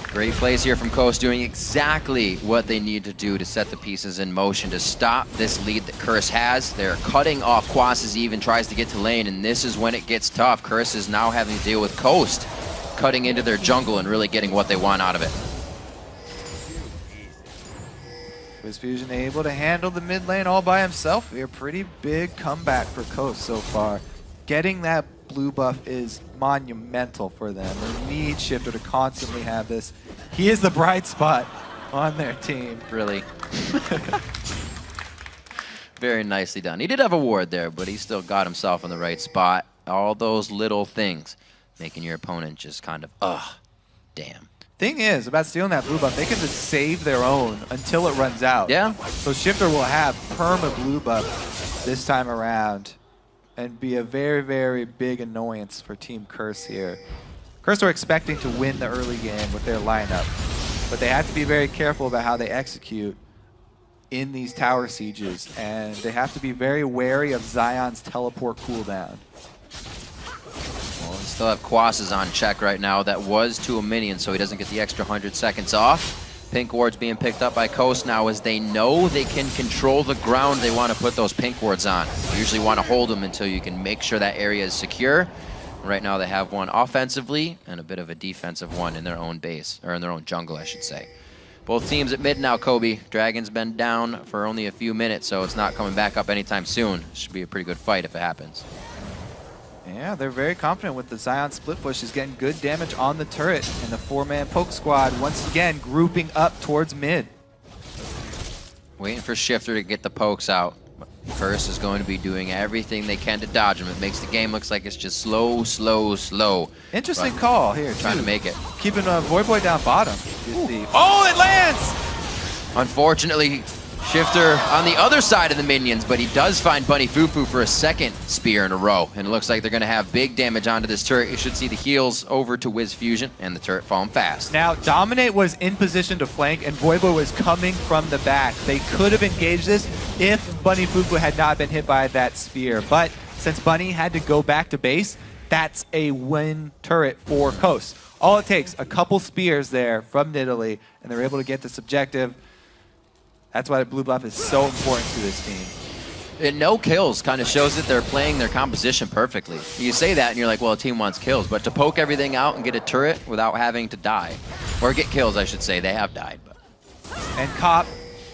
Great plays here from Coast, doing exactly what they need to do to set the pieces in motion to stop this lead that Curse has. They're cutting off Quas as he even tries to get to lane, and this is when it gets tough. Curse is now having to deal with Coast cutting into their jungle and really getting what they want out of it. Wiz Fusion able to handle the mid lane all by himself. A pretty big comeback for Coast so far. Getting that blue buff is monumental for them. They need Shifter to constantly have this. He is the bright spot on their team. Really. Very nicely done. He did have a ward there, but he still got himself in the right spot. All those little things making your opponent just kind of, damn. Thing is, about stealing that blue buff, they can just save their own until it runs out. Yeah. So Shifter will have perma blue buff this time around and be a very, very big annoyance for Team Curse here. Curse are expecting to win the early game with their lineup, but they have to be very careful about how they execute in these tower sieges, and they have to be very wary of Zion's teleport cooldown. Well, we still have Quas's on check right now. That was to a minion, so he doesn't get the extra 100 seconds off. Pink wards being picked up by Coast now as they know they can control the ground. They want to put those pink wards on. You usually want to hold them until you can make sure that area is secure. Right now they have one offensively and a bit of a defensive one in their own base, or in their own jungle, I should say. Both teams at mid now, Kobe. Dragon's been down for only a few minutes, so it's not coming back up anytime soon. Should be a pretty good fight if it happens. Yeah, they're very confident with the Zion split push. He's getting good damage on the turret, and the 4-man poke squad once again grouping up towards mid. Waiting for Shifter to get the pokes out. Curse is going to be doing everything they can to dodge him. It makes the game looks like it's just slow, slow, slow. Interesting call here, Trying to make it. Keeping Void Boy down bottom. Oh, it lands! Unfortunately, Shifter on the other side of the minions, but he does find Bunny Fufu for a second spear in a row. And it looks like they're going to have big damage onto this turret. You should see the heals over to Wiz Fusion and the turret falling fast. Now, Dominate was in position to flank, and Void Boy was coming from the back. They could have engaged this if Bunny Fufu had not been hit by that spear. But since Bunny had to go back to base, that's a win turret for Coast. All it takes, a couple spears there from Nidalee, and they're able to get this objective. That's why the blue buff is so important to this team. And no kills kind of shows that they're playing their composition perfectly. You say that and you're like, well, a team wants kills. But to poke everything out and get a turret without having to die, or get kills, I should say, they have died. But. And Cop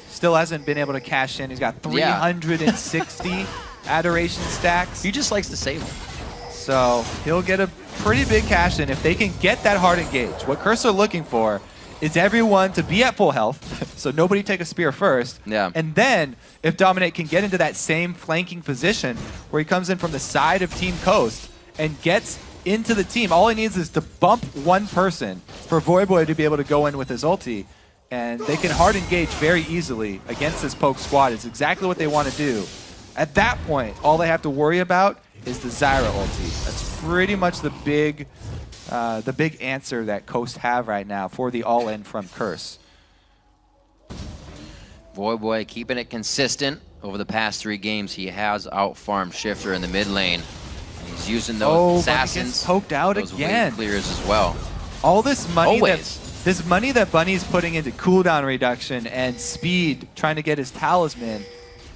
still hasn't been able to cash in. He's got 360 Adoration stacks. He just likes to save them. So he'll get a pretty big cash in if they can get that hard engage. What Curse are looking for is everyone to be at full health, so nobody take a spear first. Yeah. And then, if Dominate can get into that same flanking position where he comes in from the side of Team Coast and gets into the team, all he needs is to bump one person for Void Boy to be able to go in with his ulti, and they can hard engage very easily against this poke squad. It's exactly what they want to do. At that point, all they have to worry about is the Zyra ulti. That's pretty much the big answer that Coast have right now for the all-in from Curse. Void Boy keeping it consistent. Over the past 3 games, he has out-farmed Shifter in the mid lane. He's using those assassins. Poked out those again. wave clears as well. All this money, Always. this money that Bunny's putting into cooldown reduction and speed, trying to get his talisman,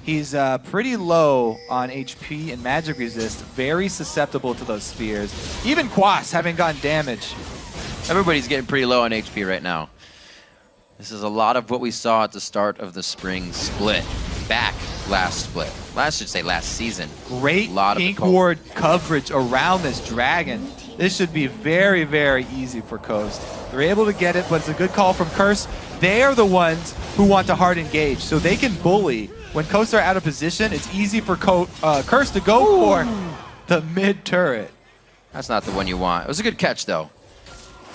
he's pretty low on HP and magic resist, very susceptible to those spears. Even Quas haven't gotten damage. Everybody's getting pretty low on HP right now. This is a lot of what we saw at the start of the spring split. Last split. Last season. Great pink ward coverage around this dragon. This should be very, very easy for Coast. They're able to get it, but it's a good call from Curse. They are the ones who want to hard engage, so they can bully. When Coast are out of position, it's easy for Curse to go for the mid turret. That's not the one you want. It was a good catch, though.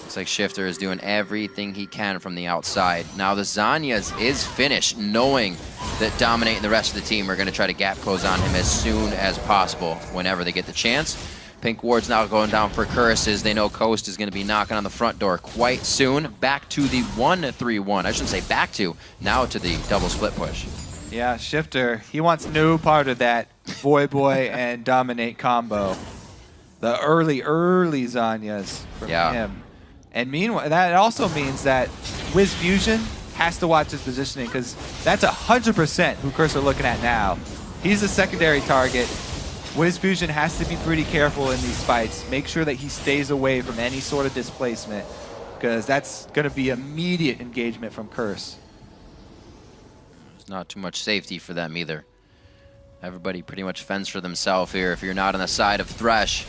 Looks like Shifter is doing everything he can from the outside. Now the Zanyas is finished, knowing that Dominate and the rest of the team are going to try to gap close on him as soon as possible whenever they get the chance. Pink ward's now going down for Curse as they know Coast is going to be knocking on the front door quite soon. Back to the 1-3-1. I shouldn't say back to, now to the double split push. Yeah, Shifter, he wants no part of that Void Boy and Dominate combo. The early Zanyas from him. And meanwhile, that also means that Wiz Fusion has to watch his positioning because that's 100% who Curse are looking at now. He's a secondary target. Wiz Fusion has to be pretty careful in these fights. Make sure that he stays away from any sort of displacement because that's going to be immediate engagement from Curse. There's not too much safety for them either. Everybody pretty much fends for themselves here if you're not on the side of Thresh.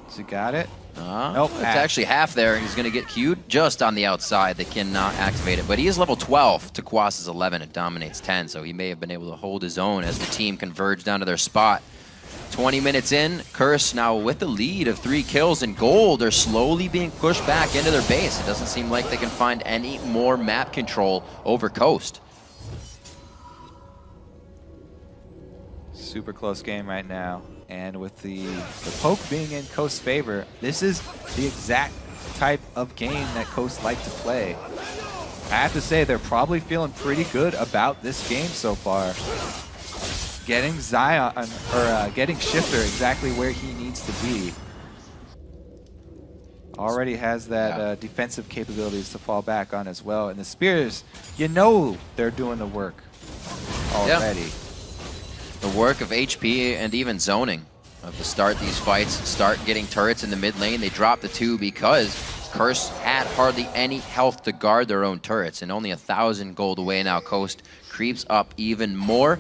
Has he got it? Nope. It's actually half there. He's going to get queued just on the outside. They cannot activate it. But he is level 12 to Quas's 11. It dominates 10, so he may have been able to hold his own as the team converged down to their spot. 20 minutes in, Curse now with the lead of 3 kills and gold. They're slowly being pushed back into their base. It doesn't seem like they can find any more map control over Coast. Super close game right now. And with the poke being in Coast's favor, this is the exact type of game that Coast like to play. I have to say, they're probably feeling pretty good about this game so far. Getting Zion, or getting Shifter exactly where he needs to be. Already has that defensive capabilities to fall back on as well. And the Spears, you know they're doing the work already. Yeah. The work of HP and even zoning to start these fights, start getting turrets in the mid lane. They dropped the 2 because Curse had hardly any health to guard their own turrets, and only 1,000 gold away now. Coast creeps up even more,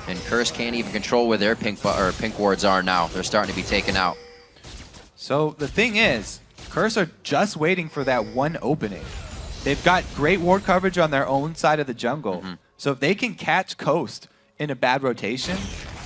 and Curse can't even control where their pink wards are now. They're starting to be taken out. So the thing is, Curse are just waiting for that one opening. They've got great ward coverage on their own side of the jungle. So if they can catch Coast in a bad rotation,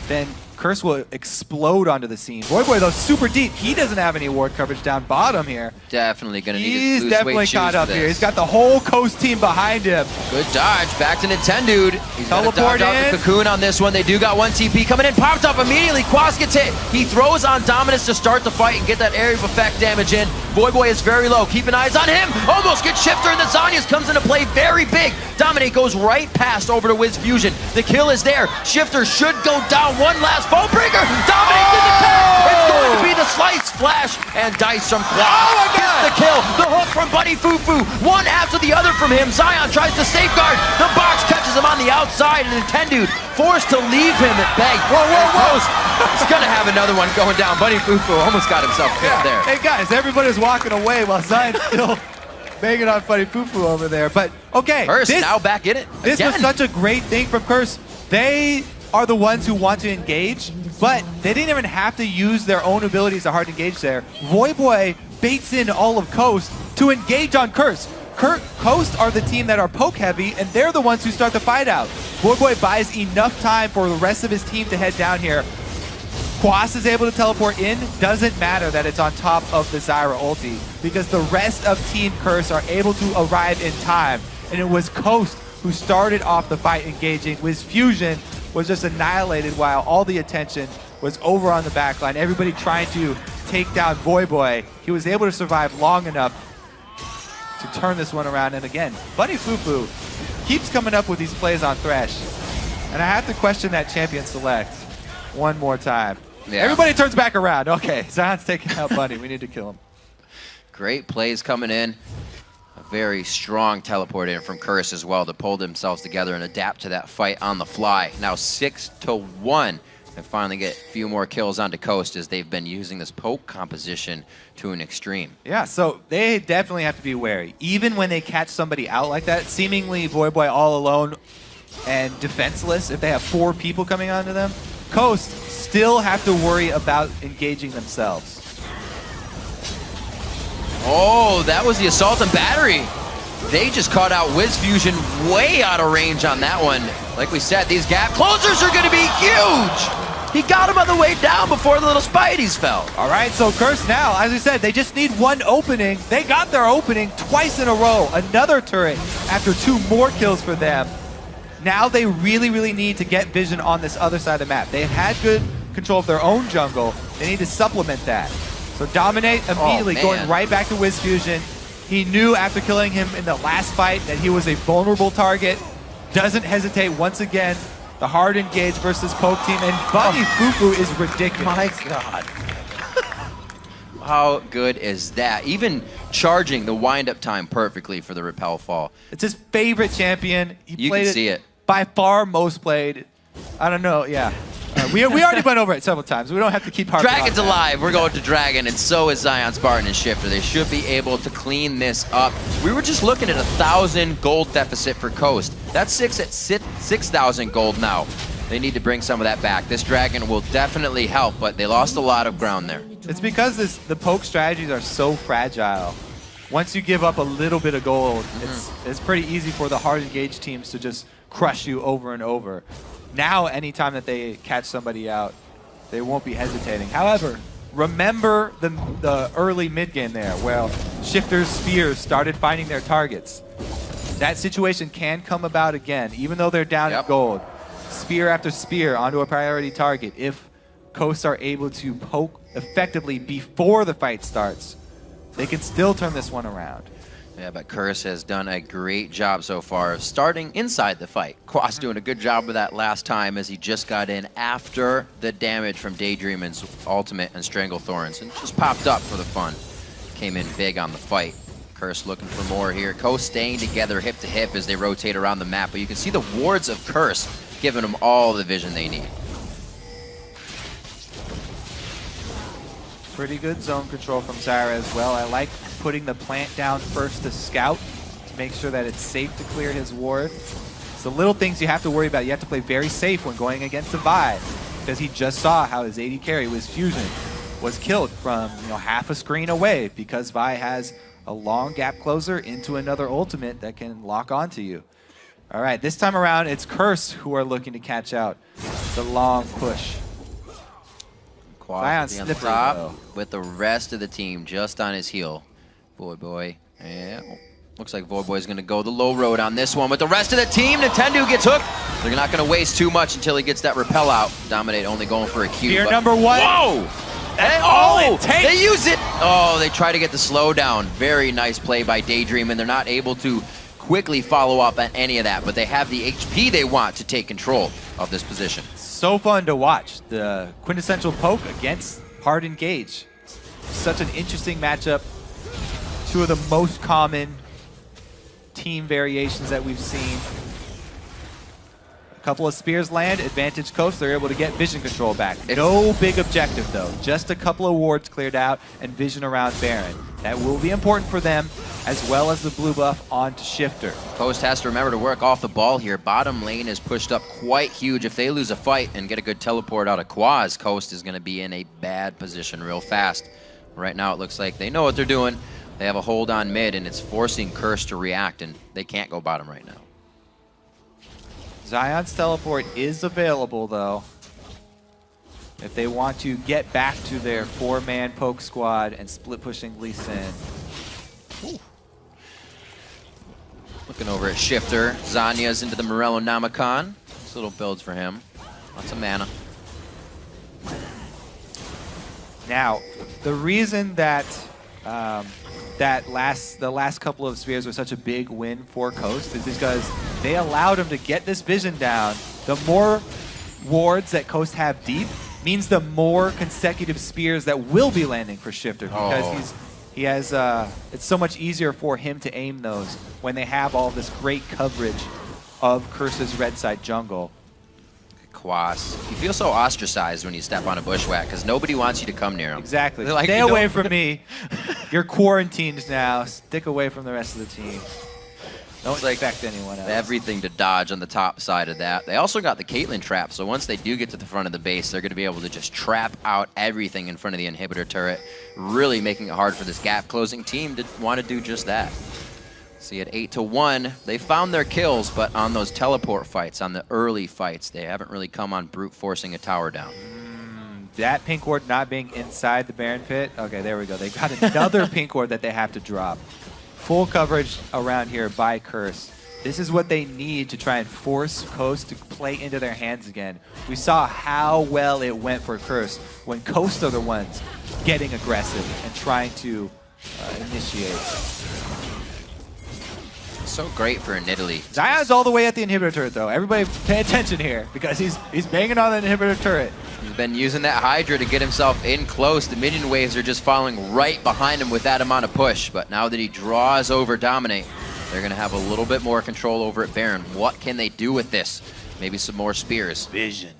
then Curse will explode onto the scene. Voyboy, though, super deep. He doesn't have any ward coverage down bottom here. Definitely going to need He's his definitely caught up here. He's got the whole Coast team behind him. Good dodge. Back to Nintendude. He's got to Teleport dodge out in. the Cocoon on this one. They do got one TP coming in. Popped up immediately. Quas gets hit. He throws on Dominus to start the fight and get that area of effect damage in. Voyboy is very low. Keeping eyes on him. Almost gets Shifter, and the Zhonya's comes into play very big. Dominate goes right past over to Wiz Fusion. The kill is there. Shifter should go down. One last bone breaker. Dominate in the tag. It's going to be the slice, flash, and dice from Quas. Oh my God! The kill. The hook from Buddy Fufu. One after the other from him. Zion tries to safeguard. The box catches him on the outside, and Nintendude forced to leave him at bay. Whoa. He's going to have another one going down. Buddy Fufu almost got himself killed there. Hey guys, everybody's walking away while Zion's still banging on Buddy Fufu over there. But okay, Curse now back in it. This was such a great thing from Curse. They are the ones who want to engage, but they didn't even have to use their own abilities to hard engage there. Voyboy baits in all of Coast to engage on Curse. Coast are the team that are poke heavy, and they're the ones who start the fight out. Voyboy buys enough time for the rest of his team to head down here. Quas is able to teleport in. Doesn't matter that it's on top of the Zyra ulti, because the rest of Team Curse are able to arrive in time. And it was Coast who started off the fight engaging. Wiz Fusion was just annihilated while all the attention was over on the backline. Everybody trying to take down Voyboy. He was able to survive long enough to turn this one around. And again, Buddy Fufu keeps coming up with these plays on Thresh. And I have to question that champion select one more time. Yeah. Everybody turns back around. Okay, Zion's taking out Buddy. We need to kill him. Great plays coming in. A very strong teleport in from Curse as well to pull themselves together and adapt to that fight on the fly. Now 6-1. And finally get a few more kills onto Coast as they've been using this poke composition to an extreme. Yeah, so they definitely have to be wary. Even when they catch somebody out like that, seemingly Voyboy all alone and defenseless, if they have 4 people coming onto them, Coast still have to worry about engaging themselves. Oh, that was the assault and battery. They just caught out Wiz Fusion way out of range on that one. Like we said, these gap closers are going to be huge. He got him on the way down before the little Spideys fell. All right, so Curse now, as we said, they just need one opening. They got their opening twice in a row. Another turret after 2 more kills for them. Now they really need to get vision on this other side of the map. They've had good control of their own jungle. They need to supplement that. So Dominate immediately going right back to Wiz Fusion. He knew after killing him in the last fight that he was a vulnerable target. Doesn't hesitate once again. The hard engage versus poke team, and Buddy Fufu is ridiculous. My God. How good is that? Even charging the wind-up time perfectly for the repel fall. It's his favorite champion. You can see it. By far most played. I don't know, yeah. We already went over it several times. We don't have to keep harping Dragon's on that. alive. We're going to Dragon, and so is Zion, Spartan, and Shifter. They should be able to clean this up. We were just looking at 1,000 gold deficit for Coast. That's 6,000 gold now. They need to bring some of that back. This Dragon will definitely help, but they lost a lot of ground there. It's because the poke strategies are so fragile. Once you give up a little bit of gold, it's pretty easy for the hard engaged teams to just crush you over and over. Now, anytime that they catch somebody out, they won't be hesitating. However, remember the early mid game there, where Shifter's spears started finding their targets. That situation can come about again, even though they're down at gold. Spear after spear onto a priority target. If Coast are able to poke effectively before the fight starts, they can still turn this one around. Yeah, but Curse has done a great job so far of starting inside the fight. Quas doing a good job with that last time as he just got in after the damage from Daydreamin's ultimate and Stranglethorns and just popped up for the fun. Came in big on the fight. Curse looking for more here. Coast staying together hip to hip as they rotate around the map, but you can see the wards of Curse giving them all the vision they need. Pretty good zone control from Zyra as well. I like putting the plant down first to scout to make sure that it's safe to clear his ward. It's the little things you have to worry about. You have to play very safe when going against a Vi, because he just saw how his AD carry, Wiz Fusion, was killed from half a screen away because Vi has a long gap closer into another ultimate that can lock onto you. All right, this time around, it's Curse who are looking to catch out the long push. Quas Zion on the slippery, top though. with the rest of the team just on his heel. Voyboy. Yeah. Looks like Voyboy's going to go the low road on this one with the rest of the team. Nintendo gets hooked. They're not going to waste too much until he gets that repel out. Dominate only going for a Q. Fear number 1. Whoa! That's all it takes. They use it. Oh, they try to get the slowdown. Very nice play by Daydream, and they're not able to quickly follow up on any of that, but they have the HP they want to take control of this position. So fun to watch. The quintessential poke against hard engage. Such an interesting matchup. Two of the most common team variations that we've seen. A couple of spears land, advantage Coast, they're able to get vision control back. No big objective though, just a couple of wards cleared out and vision around Baron. That will be important for them, as well as the blue buff onto Shifter. Coast has to remember to work off the ball here. Bottom lane is pushed up quite huge. If they lose a fight and get a good teleport out of Quaz, Coast is going to be in a bad position real fast. Right now it looks like they know what they're doing. They have a hold on mid, and it's forcing Curse to react, and they can't go bottom right now. Zion's teleport is available though, if they want to get back to their 4-man poke squad and split pushing Lee Sin. Ooh. Looking over at Shifter. Zanya's into the Morello Namicon. This little builds for him. Lots of mana. Now, the reason that the last couple of spears were such a big win for Coast is because they allowed him to get this vision down. The more wards that Coast have deep means the more consecutive spears that will be landing for Shifter, because he has it's so much easier for him to aim those when they have all this great coverage of Curse's red side jungle. Quas. You feel so ostracized when you step on a bushwhack because nobody wants you to come near him. Exactly. Like, stay away from me. You're quarantined now. Stick away from the rest of the team. Don't expect anyone else. Everything to dodge on the top side of that. They also got the Caitlyn trap, so once they do get to the front of the base, they're going to be able to just trap out everything in front of the inhibitor turret, really making it hard for this gap-closing team to want to do just that. See, at 8-1, they found their kills, but on those teleport fights, on the early fights, they haven't really come on brute forcing a tower down. That pink ward not being inside the Baron pit. Okay, there we go. They got another pink ward that they have to drop. Full coverage around here by Curse. This is what they need to try and force Coast to play into their hands again. We saw how well it went for Curse when Coast are the ones getting aggressive and trying to initiate. So great for Nidalee. Zion's all the way at the inhibitor turret, though. Everybody pay attention here, because he's banging on the inhibitor turret. He's been using that Hydra to get himself in close. The minion waves are just following right behind him with that amount of push. But now that he draws over Dominate, they're going to have a little bit more control over at Baron. What can they do with this? Maybe some more spears. Vision.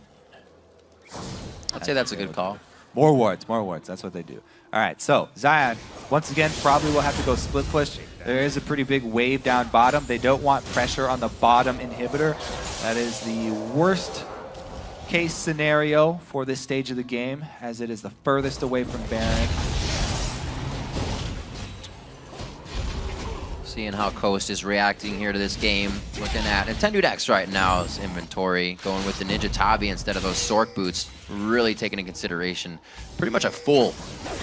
I'd say that's a good call. More wards, more wards. That's what they do. All right, so Zion, once again, probably will have to go split push. There is a pretty big wave down bottom. They don't want pressure on the bottom inhibitor. That is the worst case scenario for this stage of the game, as it is the furthest away from Baron. Seeing how Coast is reacting here to this game. Looking at Nintendo Dex right now, his inventory, going with the Ninja Tabi instead of those Sork boots. Really taking into consideration pretty much a full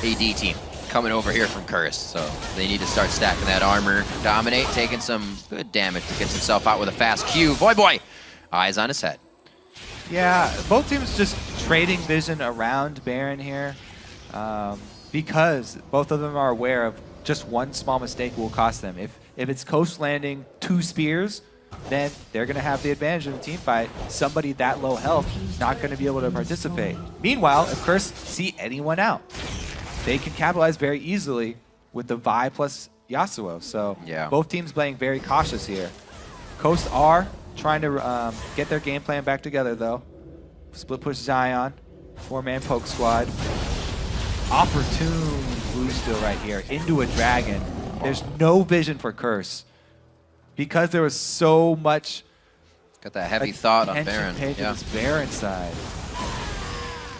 AD team coming over here from Curse. So they need to start stacking that armor. Dominate, taking some good damage to get himself out with a fast Q. Voyboy, eyes on his head. Yeah, both teams just trading vision around Baron here, because both of them are aware of just one small mistake will cost them. If it's Coast landing 2 spears, then they're going to have the advantage in the team fight. Somebody that low health is not going to be able to participate. Meanwhile, if Curse see anyone out, they can capitalize very easily with the Vi plus Yasuo. So yeah, both teams playing very cautious here. Coast are trying to get their game plan back together, though. Split push Zion, 4-man poke squad. Opportune blue steal right here into a dragon. There's no vision for Curse because there was so much. Got that heavy thought on attention Baron. paid to this Baron side.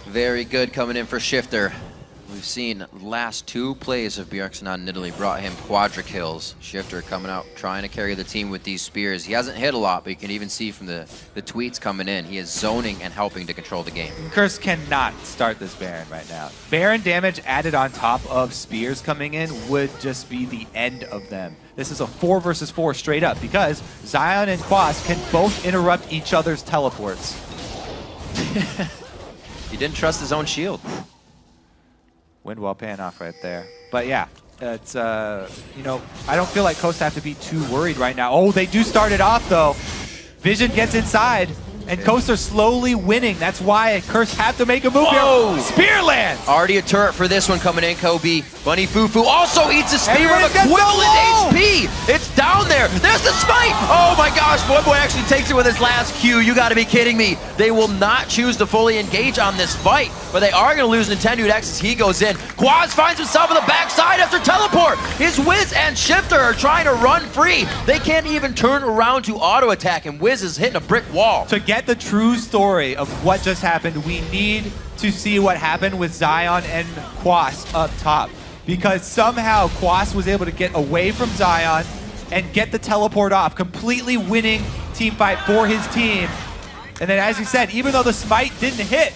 Very good coming in for Shifter. We've seen the last 2 plays of Bjergsen on Nidalee brought him quadra kills. Shifter coming out, trying to carry the team with these spears. He hasn't hit a lot, but you can even see from the tweets coming in, he is zoning and helping to control the game. Curse cannot start this Baron right now. Baron damage added on top of spears coming in would just be the end of them. This is a 4 versus 4 straight up because Zion and Quas can both interrupt each other's teleports. He didn't trust his own shield. Wind wall paying off right there. But yeah, it's, you know, I don't feel like Coast have to be too worried right now. Oh, they do start it off though. Vision gets inside. And Coast are slowly winning. That's why Curse have to make a move here. Spear lands! Already a turret for this one coming in, Kobe. Bunny Fufu also eats a spear of Everybody gets equivalent so low! HP. It's down there. There's the smite. Oh my gosh, Boy actually takes it with his last Q. You gotta be kidding me. They will not choose to fully engage on this fight, but they are gonna lose Nintendo X as he goes in. Quaz finds himself on the backside after teleport. His Wiz and Shifter are trying to run free. They can't even turn around to auto attack, and Wiz is hitting a brick wall. To get the true story of what just happened, we need to see what happened with Zion and Quas up top. Because somehow Quas was able to get away from Zion and get the teleport off, completely winning team fight for his team. And then as you said, even though the smite didn't hit,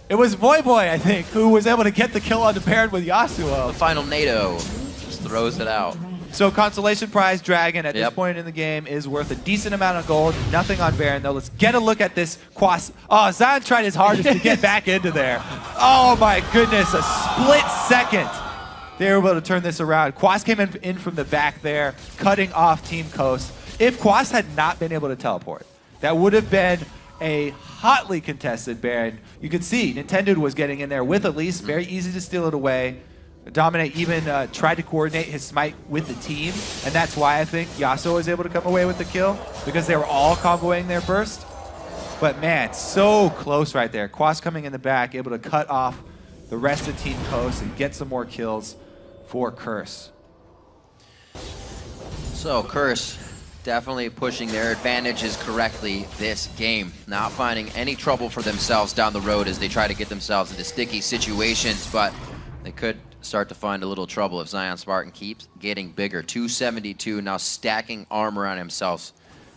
it was Boy, I think, who was able to get the kill on the Baron with Yasuo. The final NATO just throws it out. So consolation prize Dragon at this point in the game is worth a decent amount of gold. Nothing on Baron though. Let's get a look at this Quas. Oh, Zion tried his hardest to get back into there. Oh my goodness, a split second. They were able to turn this around. Quas came in from the back there, cutting off Team Coast. If Quas had not been able to teleport, that would have been a hotly contested Baron. You could see Nintendo was getting in there with Elise, very easy to steal it away. Dominate even tried to coordinate his smite with the team, and that's why I think Yasuo was able to come away with the kill, because they were all comboing there first. But man, so close right there. Quas coming in the back, able to cut off the rest of Team Coast and get some more kills for Curse. So Curse definitely pushing their advantages correctly this game. Not finding any trouble for themselves down the road as they try to get themselves into sticky situations, but they could start to find a little trouble if Zion Spartan keeps getting bigger. 272 now stacking armor on himself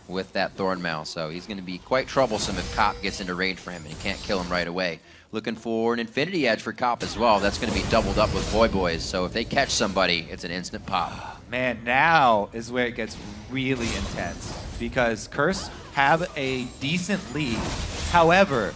with that Thornmail, so he's going to be quite troublesome if Cop gets into range for him and he can't kill him right away. Looking for an Infinity Edge for Cop as well. That's going to be doubled up with Boys, so if they catch somebody, it's an instant pop. Man, now is where it gets really intense, because Curse have a decent lead. However,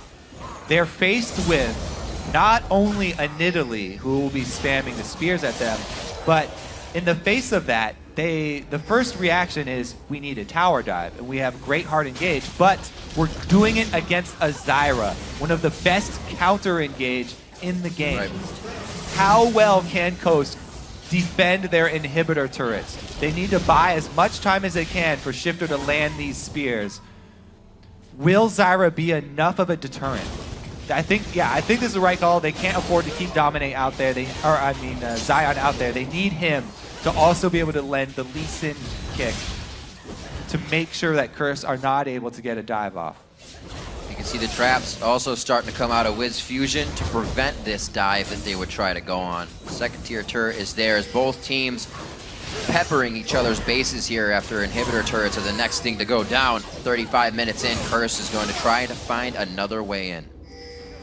they're faced with not only a Nidalee who will be spamming the spears at them, but in the face of that, the first reaction is we need a tower dive, and we have great hard engage, but we're doing it against a Zyra, one of the best counter engage in the game. Right. How well can Coast defend their inhibitor turrets? They need to buy as much time as they can for Shifter to land these spears. Will Zyra be enough of a deterrent? I think this is the right call. They can't afford to keep Dominate out there. Zion out there. They need him to also be able to lend the Lee Sin kick to make sure that Curse are not able to get a dive off. You can see the traps also starting to come out of Wiz Fusion to prevent this dive that they would try to go on. The second tier turret is there as both teams peppering each other's bases here after inhibitor turrets are the next thing to go down. 35 minutes in, Curse is going to try to find another way in.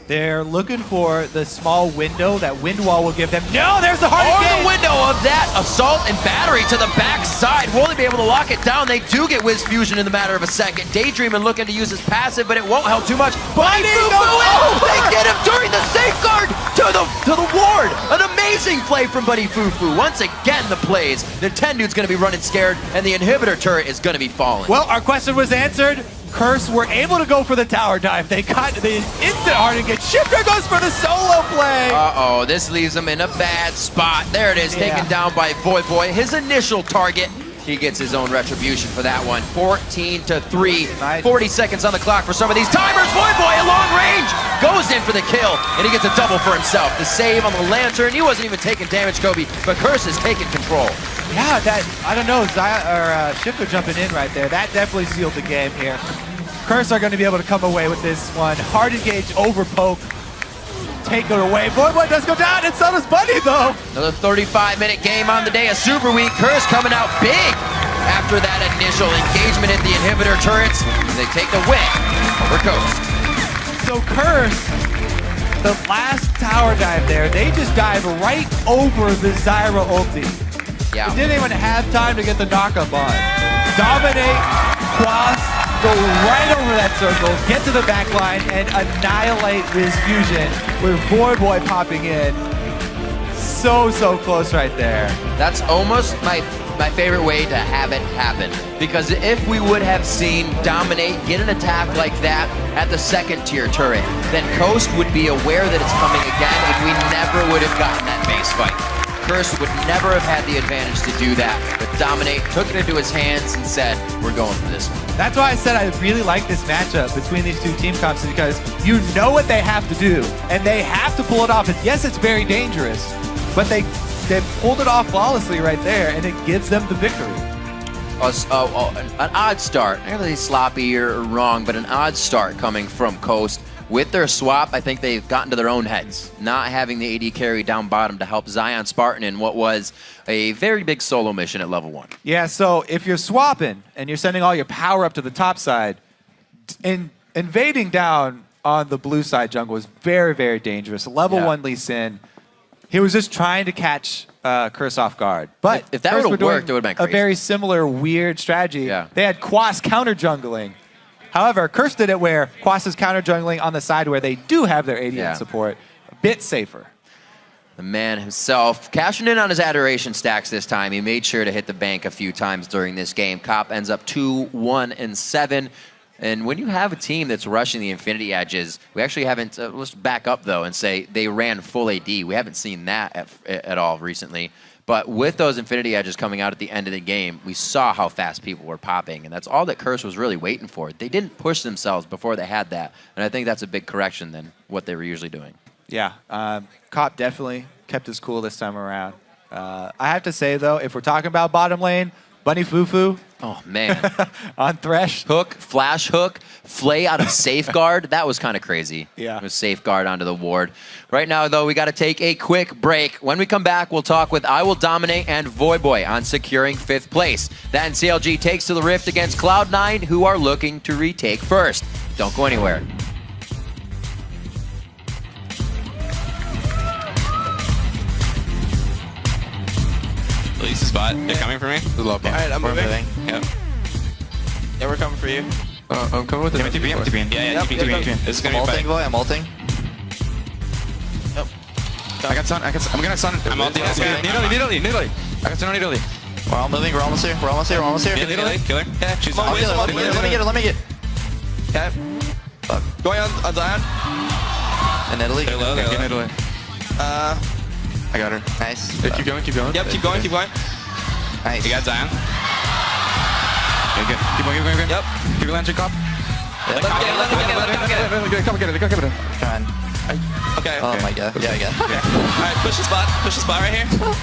They're looking for the small window that Wind Wall will give them. No, there's the hard engage! The window of that assault and battery to the backside. Will they be able to lock it down? They do get Wiz Fusion in the matter of a second. Daydreaming looking to use his passive, but it won't help too much. Bunny Fufu! They get him during the safeguard to the ward. An amazing play from Bunny Fufu. Once again, the plays. Nintendo's going to be running scared, and the inhibitor turret is going to be falling. Well, our question was answered. Curse were able to go for the tower dive. They got the instant hard engage. Shifter goes for the solo play. Uh-oh, this leaves him in a bad spot. There it is, taken down by Boy. His initial target. He gets his own retribution for that one. 14-3. 40 seconds on the clock for some of these timers. Boy at long range goes in for the kill, and he gets a double for himself. The save on the lantern. He wasn't even taking damage, Kobe, but Curse is taking control. Yeah, I don't know, Shifter jumping in right there. That definitely sealed the game here. Curse are going to be able to come away with this one. Hard engage over poke. take it away. Voidboy does go down, and so does Bunny, though. Another 35-minute game on the day of Superweek. Curse coming out big after that initial engagement at the inhibitor turrets. They take the win over Coast. So Curse, the last tower dive there, they just dive right over the Zyra ulti. Yeah. They didn't even have time to get the knockup on. Dominate, cross, go right over that circle, get to the back line, and annihilate Wiz Fusion with Voidboy popping in. So close right there. That's almost my favorite way to have it happen. Because if we would have seen Dominate get an attack like that at the second tier turret, then Coast would be aware that it's coming again, and we never would have gotten that base fight. Curse would never have had the advantage to do that, but Dominate took it into his hands and said, we're going for this one. That's why I said I really like this matchup between these two team comps, because you know what they have to do, and they have to pull it off. And yes, it's very dangerous, but they pulled it off flawlessly right there, and it gives them the victory. An odd start, not really sloppy or wrong, but an odd start coming from Coast. With their swap, I think they've gotten to their own heads, not having the AD carry down bottom to help Zion Spartan in what was a very big solo mission at level 1. Yeah, so if you're swapping and you're sending all your power up to the top side, invading down on the blue side jungle is very dangerous. Level 1 Lee Sin, he was just trying to catch Curse off guard. But if that would have worked, it would have been crazy. A very similar weird strategy. Yeah. They had Quas counter jungling. However, Curse did it where Quas is counter jungling on the side where they do have their AD support. A bit safer. The man himself cashing in on his adoration stacks this time. He made sure to hit the bank a few times during this game. Cop ends up 2-1-7. And when you have a team that's rushing the Infinity Edges, we actually haven't, let's back up though and say they ran full AD. We haven't seen that at all recently. But with those Infinity Edges coming out at the end of the game, we saw how fast people were popping, and that's all that Curse was really waiting for. They didn't push themselves before they had that, and I think that's a big correction than what they were usually doing. Yeah, Cop definitely kept his cool this time around. I have to say, though, if we're talking about bottom lane, Bunny Fufu. Oh, man. On Thresh. Hook, flash hook, flay out of Safeguard. That was kind of crazy. Yeah. It was Safeguard onto the ward. Right now, though, we got to take a quick break. When we come back, we'll talk with I Will Dominate and Voidboy on securing 5th place. Then CLG takes to the Rift against Cloud9, who are looking to retake first. Don't go anywhere. Release the spot. They're coming for me. Alright, I'm moving. Yep. Yeah, we're coming for you. I'm coming with the TP. Yeah, TP. This is gonna be a fight. I'm ulting. Yep. I got stun. I'm gonna stun. I'm ulting. Needly. I got stun on Needly. We're all moving. We're almost here. We're almost here. Needly. Killer. Yeah, she's on. Let me get it. Okay. Going on Zion. And Italy. They're low. Get Italy. I got her. Nice. Keep going. Yep, keep going. Nice. You got Zion. Good. Keep going. Yep. Keep your lantern cop. Let me get it. Trying. Okay. Oh my god. Yeah, I got it. Alright, push the spot right here.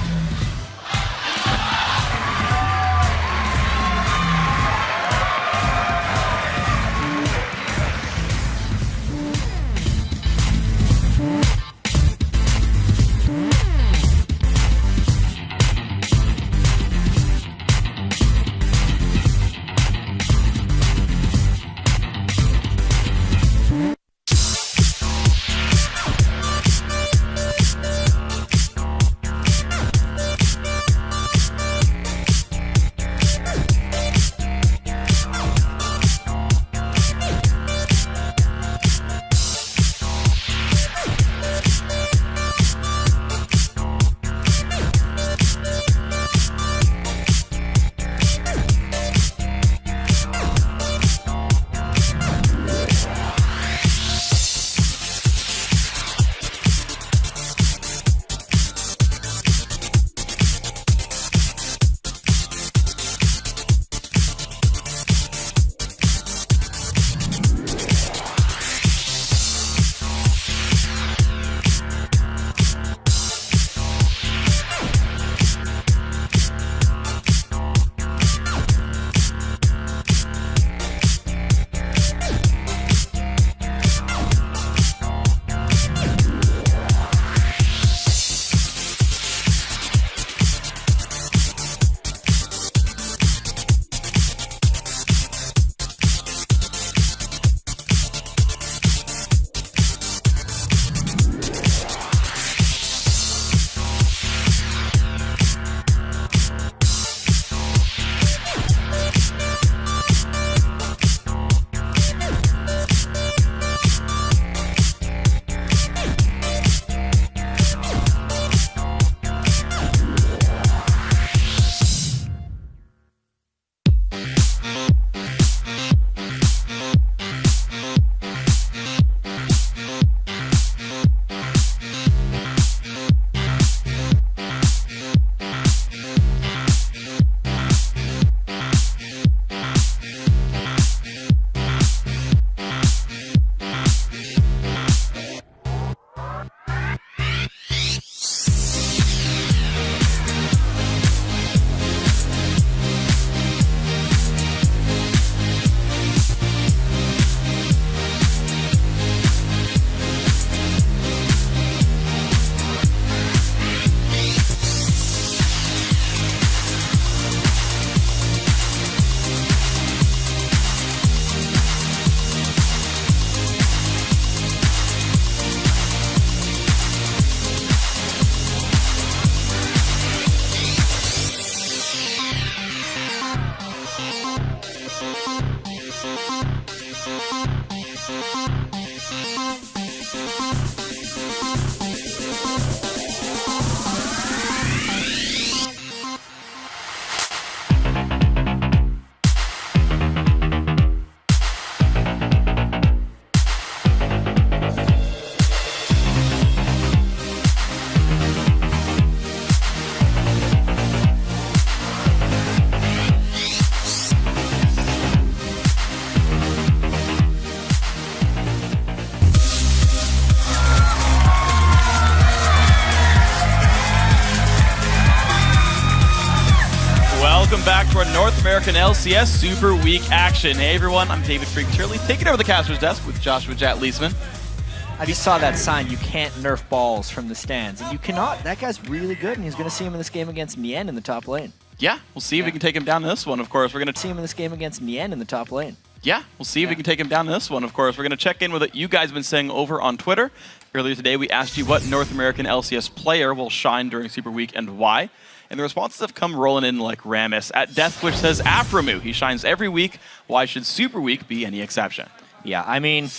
back to our North American LCS Super Week action. Hey everyone, I'm David Freak Turley, taking over the caster's desk with Joshua Jat Leesman. I just saw that sign, you can't nerf balls from the stands. And you cannot. That guy's really good, and he's going to see him in this game against Mien in the top lane. Yeah, we'll see if we can take him down in this one, of course. We're going to see him in this game against Mien in the top lane. Yeah, we'll see if we can take him down in this one, of course. We're going to check in with what you guys have been saying over on Twitter. Earlier today, we asked you what North American LCS player will shine during Super Week and why. And the responses have come rolling in like Ramis. At Deathwish says, Aframu, he shines every week. Why should Super Week be any exception? Yeah, I mean,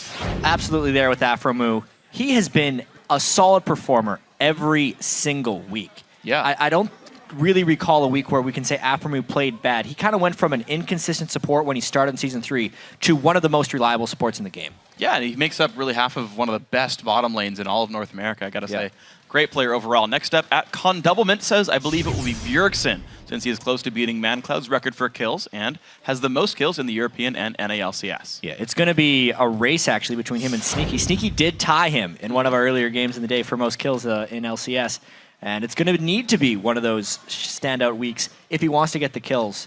absolutely there with Aframu. He has been a solid performer every single week. Yeah. I don't really recall a week where we can say Aframu played bad. He kind of went from an inconsistent support when he started in Season 3 to one of the most reliable supports in the game. Yeah, and he makes up really half of one of the best bottom lanes in all of North America, I gotta say. Great player overall. Next up, at Condoublement says, I believe it will be Bjergsen, since he is close to beating ManCloud's record for kills and has the most kills in the European and NALCS. Yeah, it's going to be a race, actually, between him and Sneaky. Sneaky did tie him in one of our earlier games in the day for most kills in LCS, and it's going to need to be one of those standout weeks if he wants to get the kills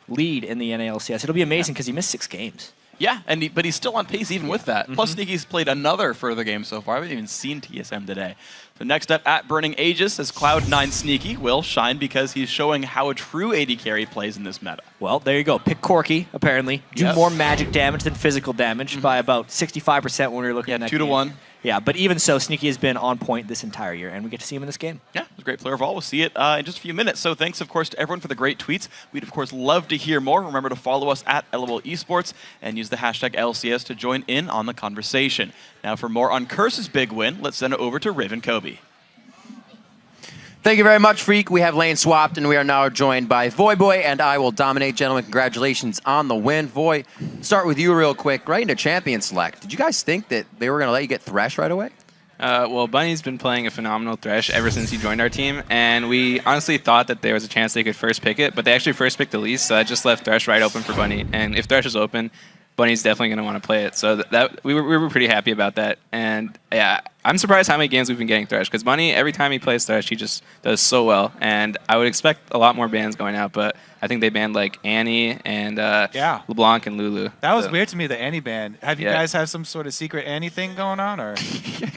lead in the NALCS. It'll be amazing because he missed 6 games. Yeah, but he's still on pace even with that. Plus, Sneaky's played another further game so far. I haven't even seen TSM today. So next up, at Burning Aegis, says Cloud9 Sneaky will shine because he's showing how a true AD carry plays in this meta. Well, there you go. Pick Corki, apparently. Do more magic damage than physical damage by about 65% when we were looking at that 2 to 1. Yeah, but even so, Sneaky has been on point this entire year, and we get to see him in this game. Yeah, he's a great player overall. We'll see it in just a few minutes. So thanks, of course, to everyone for the great tweets. We'd, of course, love to hear more. Remember to follow us at LOL Esports and use the hashtag LCS to join in on the conversation. Now, for more on Curse's big win, let's send it over to Raven Kobe. Thank you very much, Freak. We have lane swapped, and we are now joined by Voyboy, and I will dominate. Gentlemen, congratulations on the win. Voy, start with you real quick. Right into Champion Select. Did you guys think that they were going to let you get Thresh right away? Well, Bunny's been playing a phenomenal Thresh ever since he joined our team, and we honestly thought that there was a chance they could first pick it, but they actually first picked Elise, so that just left Thresh right open for Bunny. And if Thresh is open, Bunny's definitely going to want to play it. So we were pretty happy about that. And yeah, I'm surprised how many games we've been getting Thresh, because Bunny, every time he plays Thresh, he just does so well. And I would expect a lot more bans going out, but I think they banned like Annie and LeBlanc and Lulu. That was weird to me, the Annie ban. Have you guys have some sort of secret Annie thing going on, or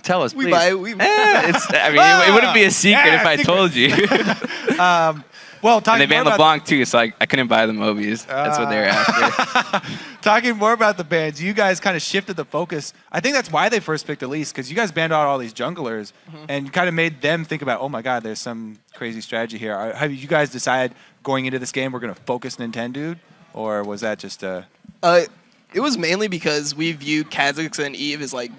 tell us, please? I mean, it wouldn't be a secret if I told you. Well, and they banned LeBlanc too, so I couldn't buy the Mobies. That's what they were after. Talking more about the bans, you guys kind of shifted the focus. I think that's why they first picked Elise, because you guys banned out all these junglers and kind of made them think about, oh my god, there's some crazy strategy here. Have you guys decided going into this game we're going to focus Nintendo, or was that just a... It was mainly because we view Kha'Zix and Eve as like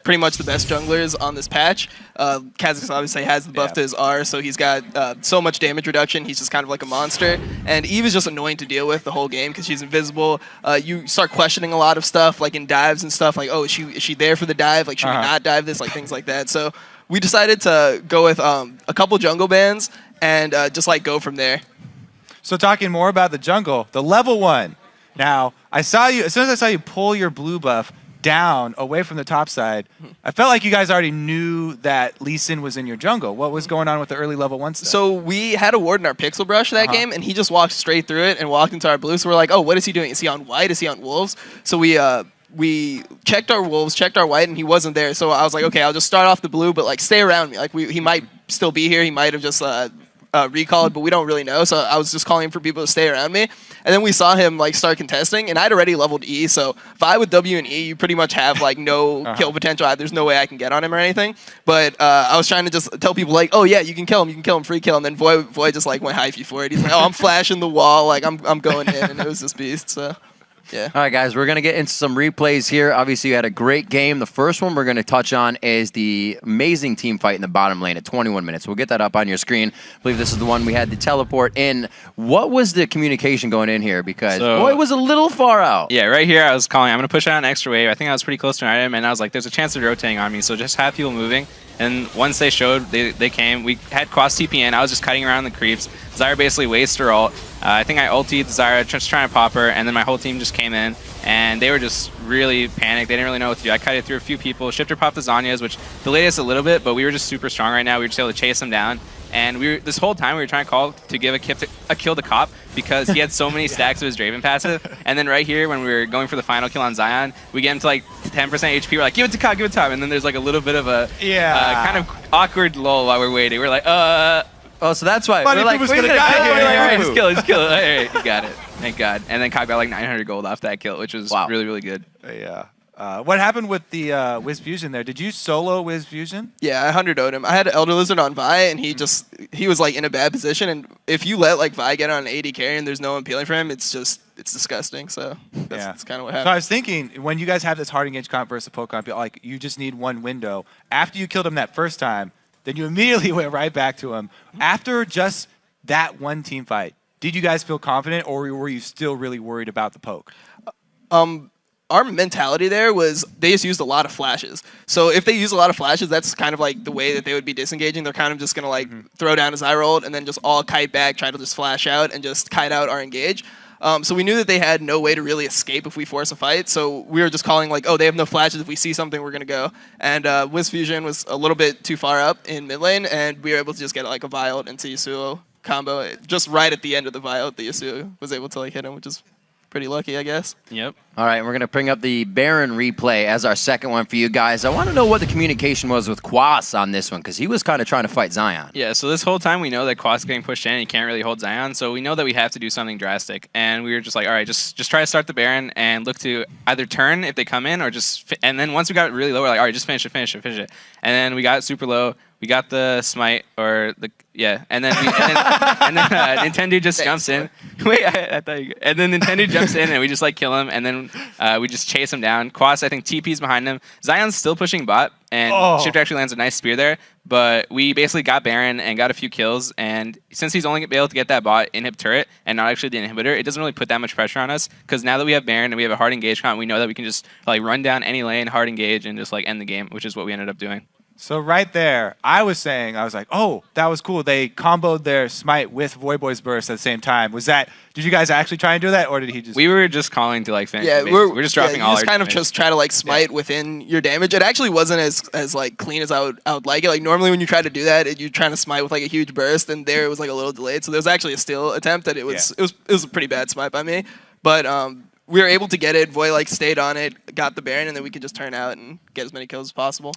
pretty much the best junglers on this patch. Kha'Zix obviously has the buff to his R, so he's got so much damage reduction. He's just kind of like a monster. And Eve is just annoying to deal with the whole game because she's invisible. You start questioning a lot of stuff, like in dives and stuff, like, oh, is she there for the dive? Like, should we not dive this? Like, things like that. So we decided to go with a couple jungle bans and just like go from there. So talking more about the jungle, the level 1. Now, I saw you, as soon as I saw you pull your blue buff down away from the top side, I felt like you guys already knew that Lee Sin was in your jungle. What was going on with the early level 1 stuff? So we had a ward in our pixel brush that game, and he just walked straight through it and walked into our blue. So we're like, oh, what is he doing? Is he on white? Is he on wolves? So we checked our wolves, checked our white, and he wasn't there. So I was like, okay, I'll just start off the blue, but like stay around me. Like he might still be here. He might have just recalled, but we don't really know. So I was just calling for people to stay around me. And then we saw him like start contesting, and I'd already leveled E. So if I would W and E, you pretty much have like no kill potential. There's no way I can get on him or anything. But I was trying to just tell people like, oh yeah, you can kill him, free kill. And then Voy just like went hyphy for it. He's like, oh, I'm flashing the wall, like I'm going in, and it was this beast. So. Yeah. All right, guys, we're going to get into some replays here. Obviously, you had a great game. The first one we're going to touch on is the amazing team fight in the bottom lane at 21 minutes. We'll get that up on your screen. I believe this is the one we had the teleport in. What was the communication going in here? Because Boy was a little far out. Yeah, right here I was calling, I'm going to push out an extra wave. I think I was pretty close to an item, and I was like, there's a chance of rotating on me, so just have people moving. And once they showed, they came. We had cross TPN. I was just cutting around the creeps. Zyra basically wasted her ult. I think I ultied Zyra, just trying to pop her, and then my whole team just came in. and they were just really panicked. They didn't really know what to do. I kited through a few people. Shifter popped the Zanyas, which delayed us a little bit, but we were just super strong right now. We were just able to chase them down. And this whole time we were trying to call to give a kill to Cop because he had so many stacks of his Draven passive. And then right here when we were going for the final kill on Zion, we get him to like 10% HP. We're like, give it to Cop, give it to Cop. And then there's like a little bit of a kind of awkward lull while we're waiting. We're like, Oh, so that's why. We're like, was we're gonna like, die all here. right, just kill it, just kill it. All right, you got it. Thank God. And then Cop got like 900 gold off that kill, which was really, really good. Yeah. What happened with the Wiz Fusion there? Did you solo Wiz Fusion? Yeah, I 100-0'd him. I had Elder Lizard on Vi, and he was like in a bad position. And if you let like Vi get on 80 carry and there's no one peeling for him, it's disgusting. So that's kind of what happened. So I was thinking, when you guys have this hard engage comp versus a poke comp, like you just need one window. After you killed him that first time, then you immediately went right back to him. After just that one team fight, did you guys feel confident, or were you still really worried about the poke? Our mentality there was they just used a lot of flashes. So if they use a lot of flashes, that's kind of like the way that they would be disengaging. They're kind of just going to like throw down as I rolled and then just all kite back, try to just flash out and just kite out our engage. So we knew that they had no way to really escape if we force a fight. So we were just calling like, oh, they have no flashes. If we see something, we're going to go. And Wiz Fusion was a little bit too far up in mid lane, and we were able to just get like a Vild into Yasuo combo. Just right at the end of the Vild, the Yasuo was able to like hit him, which is pretty lucky, I guess. Yep. All right, we're going to bring up the Baron replay as our second one for you guys. I want to know what the communication was with Quas on this one, because he was kind of trying to fight Zion. Yeah, so this whole time we know that Quas is getting pushed in and he can't really hold Zion, so we know that we have to do something drastic. And we were just like, all right, just try to start the Baron and look to either turn if they come in or just... And then once we got really low, we're like, all right, just finish it. And then we got super low. We got the smite, or the... Yeah, and then Nintendo just jumps in. Wait, I thought you... And then Nintendo jumps in and we just like kill him, and then we just chase him down. Quas, I think, TP's behind him. Zion's still pushing bot, and Shift actually lands a nice spear there. But we basically got Baron and got a few kills, and since he's only able to get that bot inhib turret and not actually the inhibitor, it doesn't really put that much pressure on us, because now that we have Baron and we have a hard engage comp, we know that we can just like run down any lane, hard engage, and just like end the game, which is what we ended up doing. So right there, I was like, oh, that was cool. They comboed their smite with Void Boy's burst at the same time. Did you guys actually try and do that, or did he just... We were just calling to like finish. Yeah, we're just dropping all our kind damage. of just try to like smite within your damage. It actually wasn't as like clean as I would like it. Like normally when you try to do that, you're trying to smite with like a huge burst, and there it was like a little delayed. So there was actually a steal attempt that it was a pretty bad smite by me. But we were able to get it. Void like stayed on it, got the Baron, and then we could just turn out and get as many kills as possible.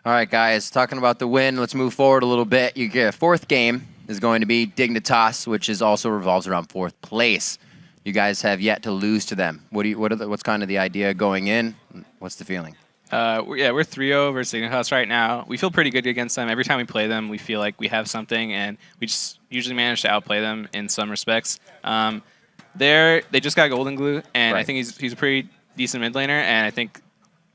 All right, guys, talking about the win, let's move forward a little bit. You get a fourth game is going to be Dignitas, which is also revolves around fourth place. You guys have yet to lose to them. What's kind of the idea going in? What's the feeling? We're 3-0 versus Dignitas right now. We feel pretty good against them. Every time we play them, we feel like we have something, and we just usually manage to outplay them in some respects. They just got Golden Glue, and I think he's a pretty decent mid laner, and I think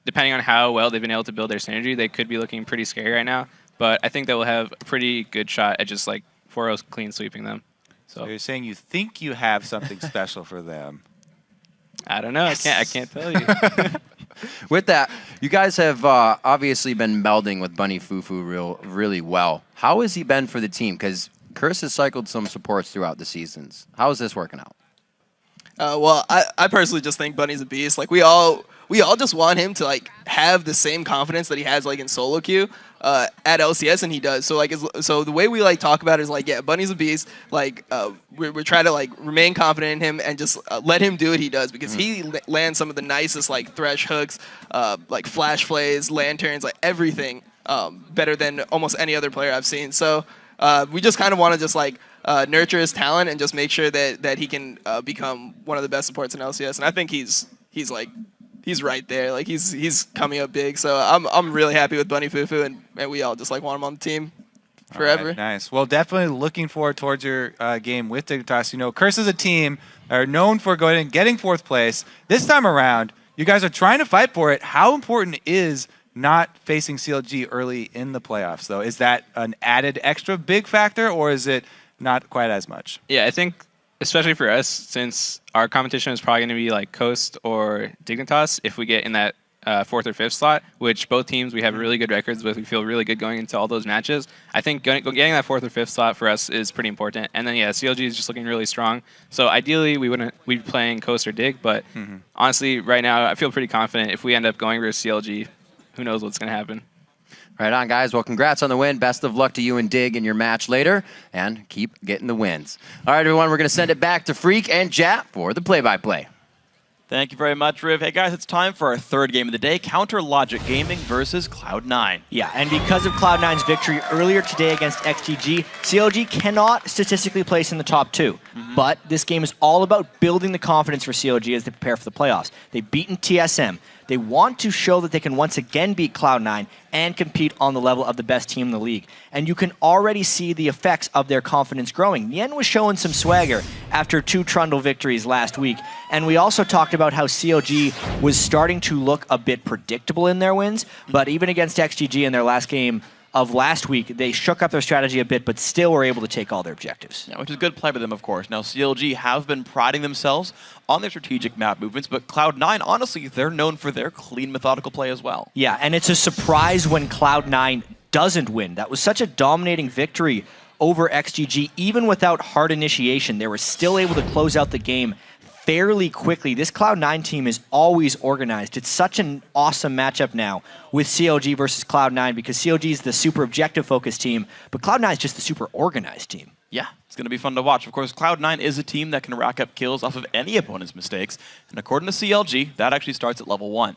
depending on how well they've been able to build their synergy, they could be looking pretty scary right now. But I think they will have a pretty good shot at just like 4-0 clean sweeping them. So you're saying you think you have something special for them? I don't know. Yes. I can't tell you. With that, you guys have obviously been melding with Bunny Fufu really well. How has he been for the team? Because Curse has cycled some supports throughout the seasons. How is this working out? Well, I personally just think Bunny's a beast. Like we all just want him to like have the same confidence that he has like in solo queue at LCS, and he does. So like so the way we like talk about it is like, yeah, Bunny's a beast. Like we're trying to like remain confident in him and just let him do what he does, because he lands some of the nicest like thresh hooks, like flash plays, lanterns, like everything better than almost any other player I've seen. So we just kind of want to just like nurture his talent and just make sure that he can become one of the best supports in LCS. And I think he's right there. Like he's coming up big. So I'm really happy with Bunny Fufu, and we all just like want him on the team forever. Right, nice. Well, definitely looking forward towards your game with Dignitas. You know, Curse is a team are known for going and getting fourth place. This time around, you guys are trying to fight for it. How important is not facing CLG early in the playoffs, though? Is that an added extra big factor, or is it not quite as much? Yeah, I think especially for us, since our competition is probably going to be like Coast or Dignitas, if we get in that 4th or 5th slot, which both teams we have really good records with. We feel really good going into all those matches. I think getting that 4th or 5th slot for us is pretty important. And then, yeah, CLG is just looking really strong. So ideally, we'd be playing Coast or Dig, but honestly, right now, I feel pretty confident if we end up going versus CLG, who knows what's going to happen. Right on, guys. Well, congrats on the win. Best of luck to you and Dig in your match later, and keep getting the wins. All right, everyone, we're going to send it back to Freak and Jat for the play-by-play. Thank you very much, Riv. Hey, guys, it's time for our third game of the day, Counter Logic Gaming versus Cloud9. Yeah, and because of Cloud9's victory earlier today against XGG, CLG cannot statistically place in the top 2. But this game is all about building the confidence for CLG as they prepare for the playoffs. They've beaten TSM. They want to show that they can once again beat Cloud9 and compete on the level of the best team in the league. And you can already see the effects of their confidence growing. Nien was showing some swagger after 2 Trundle victories last week. And we also talked about how CLG was starting to look a bit predictable in their wins. But even against XGG in their last game of last week, they shook up their strategy a bit, but still were able to take all their objectives. Yeah, which is good play by them, of course. Now, CLG have been priding themselves on their strategic map movements, but Cloud9, honestly, they're known for their clean, methodical play as well. Yeah, and it's a surprise when Cloud9 doesn't win. That was such a dominating victory over XGG. Even without hard initiation, they were still able to close out the game fairly quickly. This Cloud9 team is always organized. It's such an awesome matchup now with CLG versus Cloud9 because CLG is the super objective-focused team, but Cloud9 is just the super organized team. Yeah, it's going to be fun to watch. Of course, Cloud9 is a team that can rack up kills off of any opponent's mistakes, and according to CLG, that actually starts at level 1.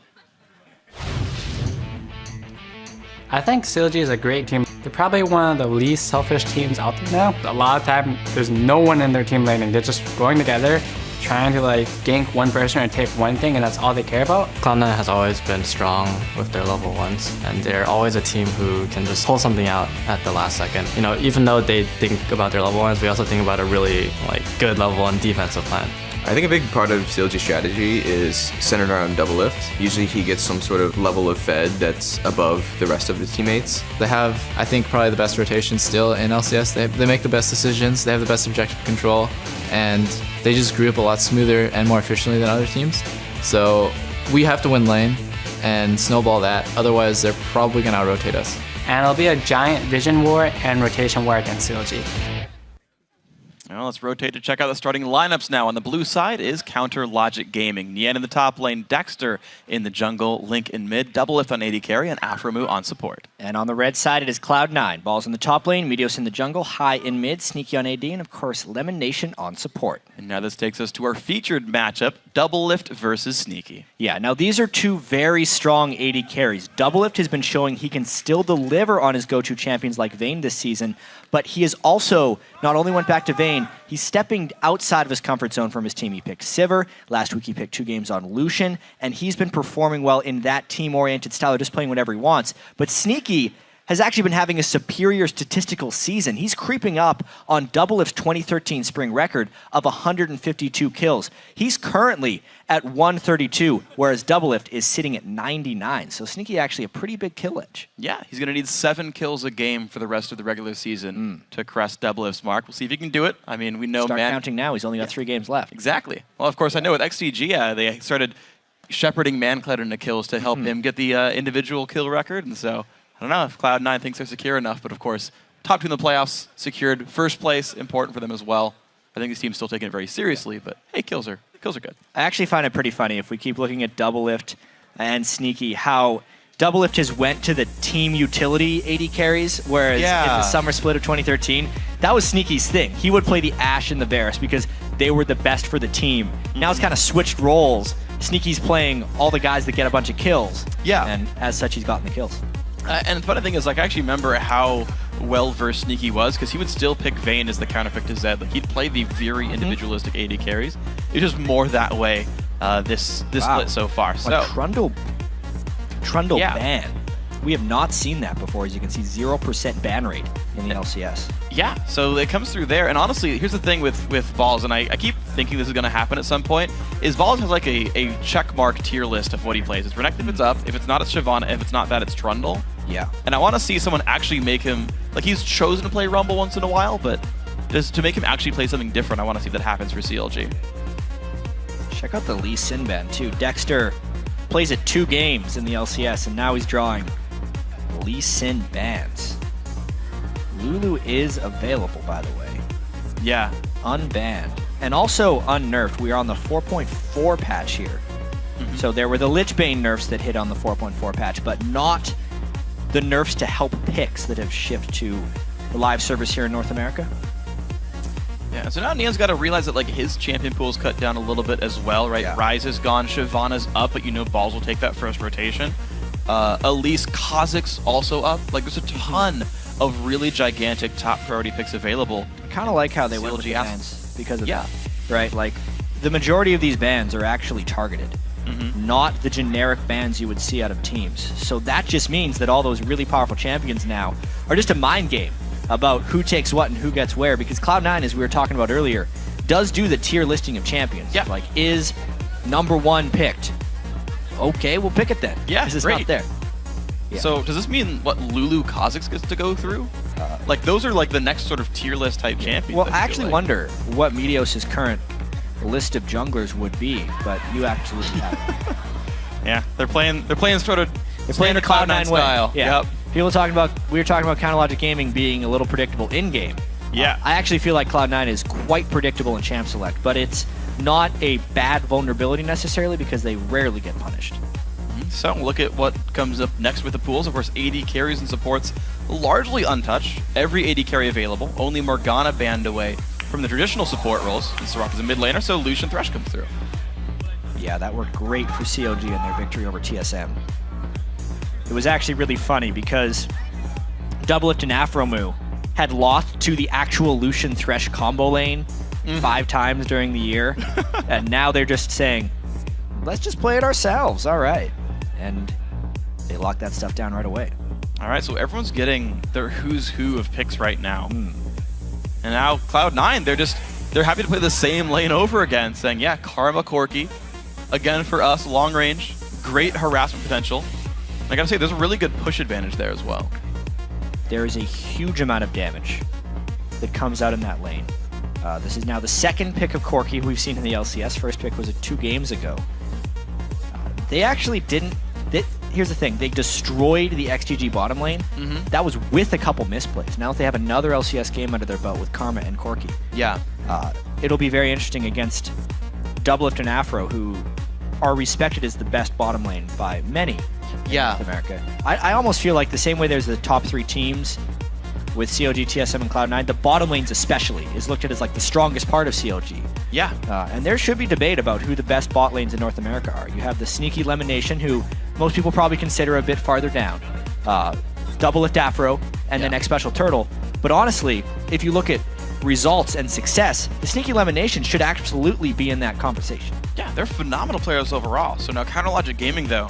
I think CLG is a great team. They're probably one of the least selfish teams out there now. A lot of time, there's no one in their team laning. They're just going together, trying to like gank one person and take one thing, and that's all they care about. Cloud9 has always been strong with their level 1s, and they're always a team who can just pull something out at the last second. You know, even though they think about their level 1s, we also think about a really like good level 1 defensive plan. I think a big part of CLG's strategy is centered around double lift. Usually he gets some sort of level of fed that's above the rest of his teammates. They have, I think, probably the best rotation still in LCS. They make the best decisions, they have the best objective control, and they just grew up a lot smoother and more efficiently than other teams. So we have to win lane and snowball that, otherwise they're probably going to out-rotate us. And it'll be a giant vision war and rotation war against CLG. Well, let's rotate to check out the starting lineups now. On the blue side is Counter Logic Gaming. Nien in the top lane, Dexter in the jungle, Link in mid, Double Lift on AD carry, and Aframu on support. And on the red side, it is Cloud9. Balls in the top lane, Meteos in the jungle, High in mid, Sneaky on AD, and of course, Lemon Nation on support. And now this takes us to our featured matchup, Double Lift versus Sneaky. Yeah, now these are 2 very strong AD carries. Double Lift has been showing he can still deliver on his go-to champions like Vayne this season, but he has also not only went back to Vayne, he's stepping outside of his comfort zone from his team. He picked Sivir. Last week he picked 2 games on Lucian, and he's been performing well in that team-oriented style, just playing whatever he wants. But Sneaky has actually been having a superior statistical season. He's creeping up on Double Lift's 2013 spring record of 152 kills. He's currently at 132, whereas Double Lift is sitting at 99. So Sneaky actually a pretty big kill edge. Yeah, he's going to need 7 kills a game for the rest of the regular season to crest Double Lift's mark. We'll see if he can do it. I mean, we know Start counting now. He's only got 3 games left. Exactly. Well, of course, I know with XGG, they started shepherding Mancloud into kills to help him get the individual kill record, and so I don't know if Cloud9 thinks they're secure enough, but of course, top 2 in the playoffs, secured first place, important for them as well. I think this team's still taking it very seriously, but hey, kills are good. I actually find it pretty funny if we keep looking at Double Lift and Sneaky, how Double Lift has went to the team utility AD carries, whereas in the summer split of 2013, that was Sneaky's thing. He would play the Ashe and the Varus because they were the best for the team. Now it's kind of switched roles. Sneaky's playing all the guys that get a bunch of kills. Yeah. And as such, he's gotten the kills. And the funny thing is, like, I actually remember how well-versed Sneaky was, because he would still pick Vayne as the counterpick to Zed. Like, he'd play the very individualistic AD carries. It's just more that way this split so far. So Trundle ban. We have not seen that before. As you can see, 0% ban rate in the LCS. Yeah, so it comes through there. And honestly, here's the thing with Vols, and I keep thinking this is going to happen at some point, is Vols has like a check mark tier list of what he plays. It's Renekton if it's up. If it's not, it's Shyvana. If it's not that, it's Trundle. Yeah. And I want to see someone actually make him, like, he's chosen to play Rumble once in a while, but just to make him actually play something different, I want to see if that happens for CLG. Check out the Lee Sin ban too. Dexter plays it 2 games in the LCS, and now he's drawing Lee Sin bans. Lulu is available, by the way. Yeah. Unbanned. And also unnerfed. We are on the 4.4 patch here. So there were the Lich Bane nerfs that hit on the 4.4 patch, but not the nerfs to help picks that have shipped to the live service here in North America. Yeah, so now Neon's got to realize that like his champion pool is cut down a little bit as well, right? Ryze is gone, Shyvana's up, but you know Balls will take that first rotation. Elise, Kha'Zix's also up. Like there's a ton of really gigantic top priority picks available. I kind of like how they went with the bans because of that, right? Like the majority of these bans are actually targeted, not the generic bans you would see out of teams. So that just means that all those really powerful champions now are just a mind game about who takes what and who gets where, because Cloud9, as we were talking about earlier, does do the tier listing of champions. Yeah. Like, is #1 picked? Okay, we'll pick it then. Yeah, because it's great. not there. Yeah. So does this mean what Lulu Kha'Zix gets to go through? Like those are like the next sort of tier list type champions. Well, I actually wonder what Meteos' current list of junglers would be, but you absolutely have it. Yeah, they're playing sort of They're playing the Cloud9 style. Yeah. Yep. We were talking about Counter Logic Gaming being a little predictable in game. Yeah. I actually feel like Cloud9 is quite predictable in Champ Select, but it's not a bad vulnerability necessarily because they rarely get punished. So look at what comes up next with the pools. Of course, AD carries and supports largely untouched. Every AD carry available. Only Morgana banned away from the traditional support roles. And Soraka is a mid laner, so Lucian Thresh comes through. Yeah, that worked great for CLG in their victory over TSM. It was actually really funny because Doublelift and Afromu had lost to the actual Lucian Thresh combo lane 5 times during the year, and now they're just saying, let's just play it ourselves, all right. And they locked that stuff down right away. All right, so everyone's getting their who's who of picks right now. And now Cloud9, they're happy to play the same lane over again, saying, yeah, Karma Corki, again for us, long range, great harassment potential. I gotta say, there's a really good push advantage there as well. There is a huge amount of damage that comes out in that lane. This is now the second pick of Corki we've seen in the LCS. First pick was 2 games ago. They actually didn't... Here's the thing. They destroyed the XGG bottom lane. That was with a couple misplays. Now they have another LCS game under their belt with Karma and Corki. Yeah. It'll be very interesting against Doublelift and Afro, who are respected as the best bottom lane by many in North America. I almost feel like the same way there's the top 3 teams with CLG, TSM, and Cloud9, the bottom lanes especially is looked at as like the strongest part of CLG. Yeah. And there should be debate about who the best bot lanes in North America are. You have the sneaky Lemon Nation, who most people probably consider a bit farther down. Doublelift Afro, and then X Special Turtle. But honestly, if you look at results and success, the sneaky Lemon Nation should absolutely be in that conversation. Yeah, they're phenomenal players overall. So now Counter Logic Gaming, though,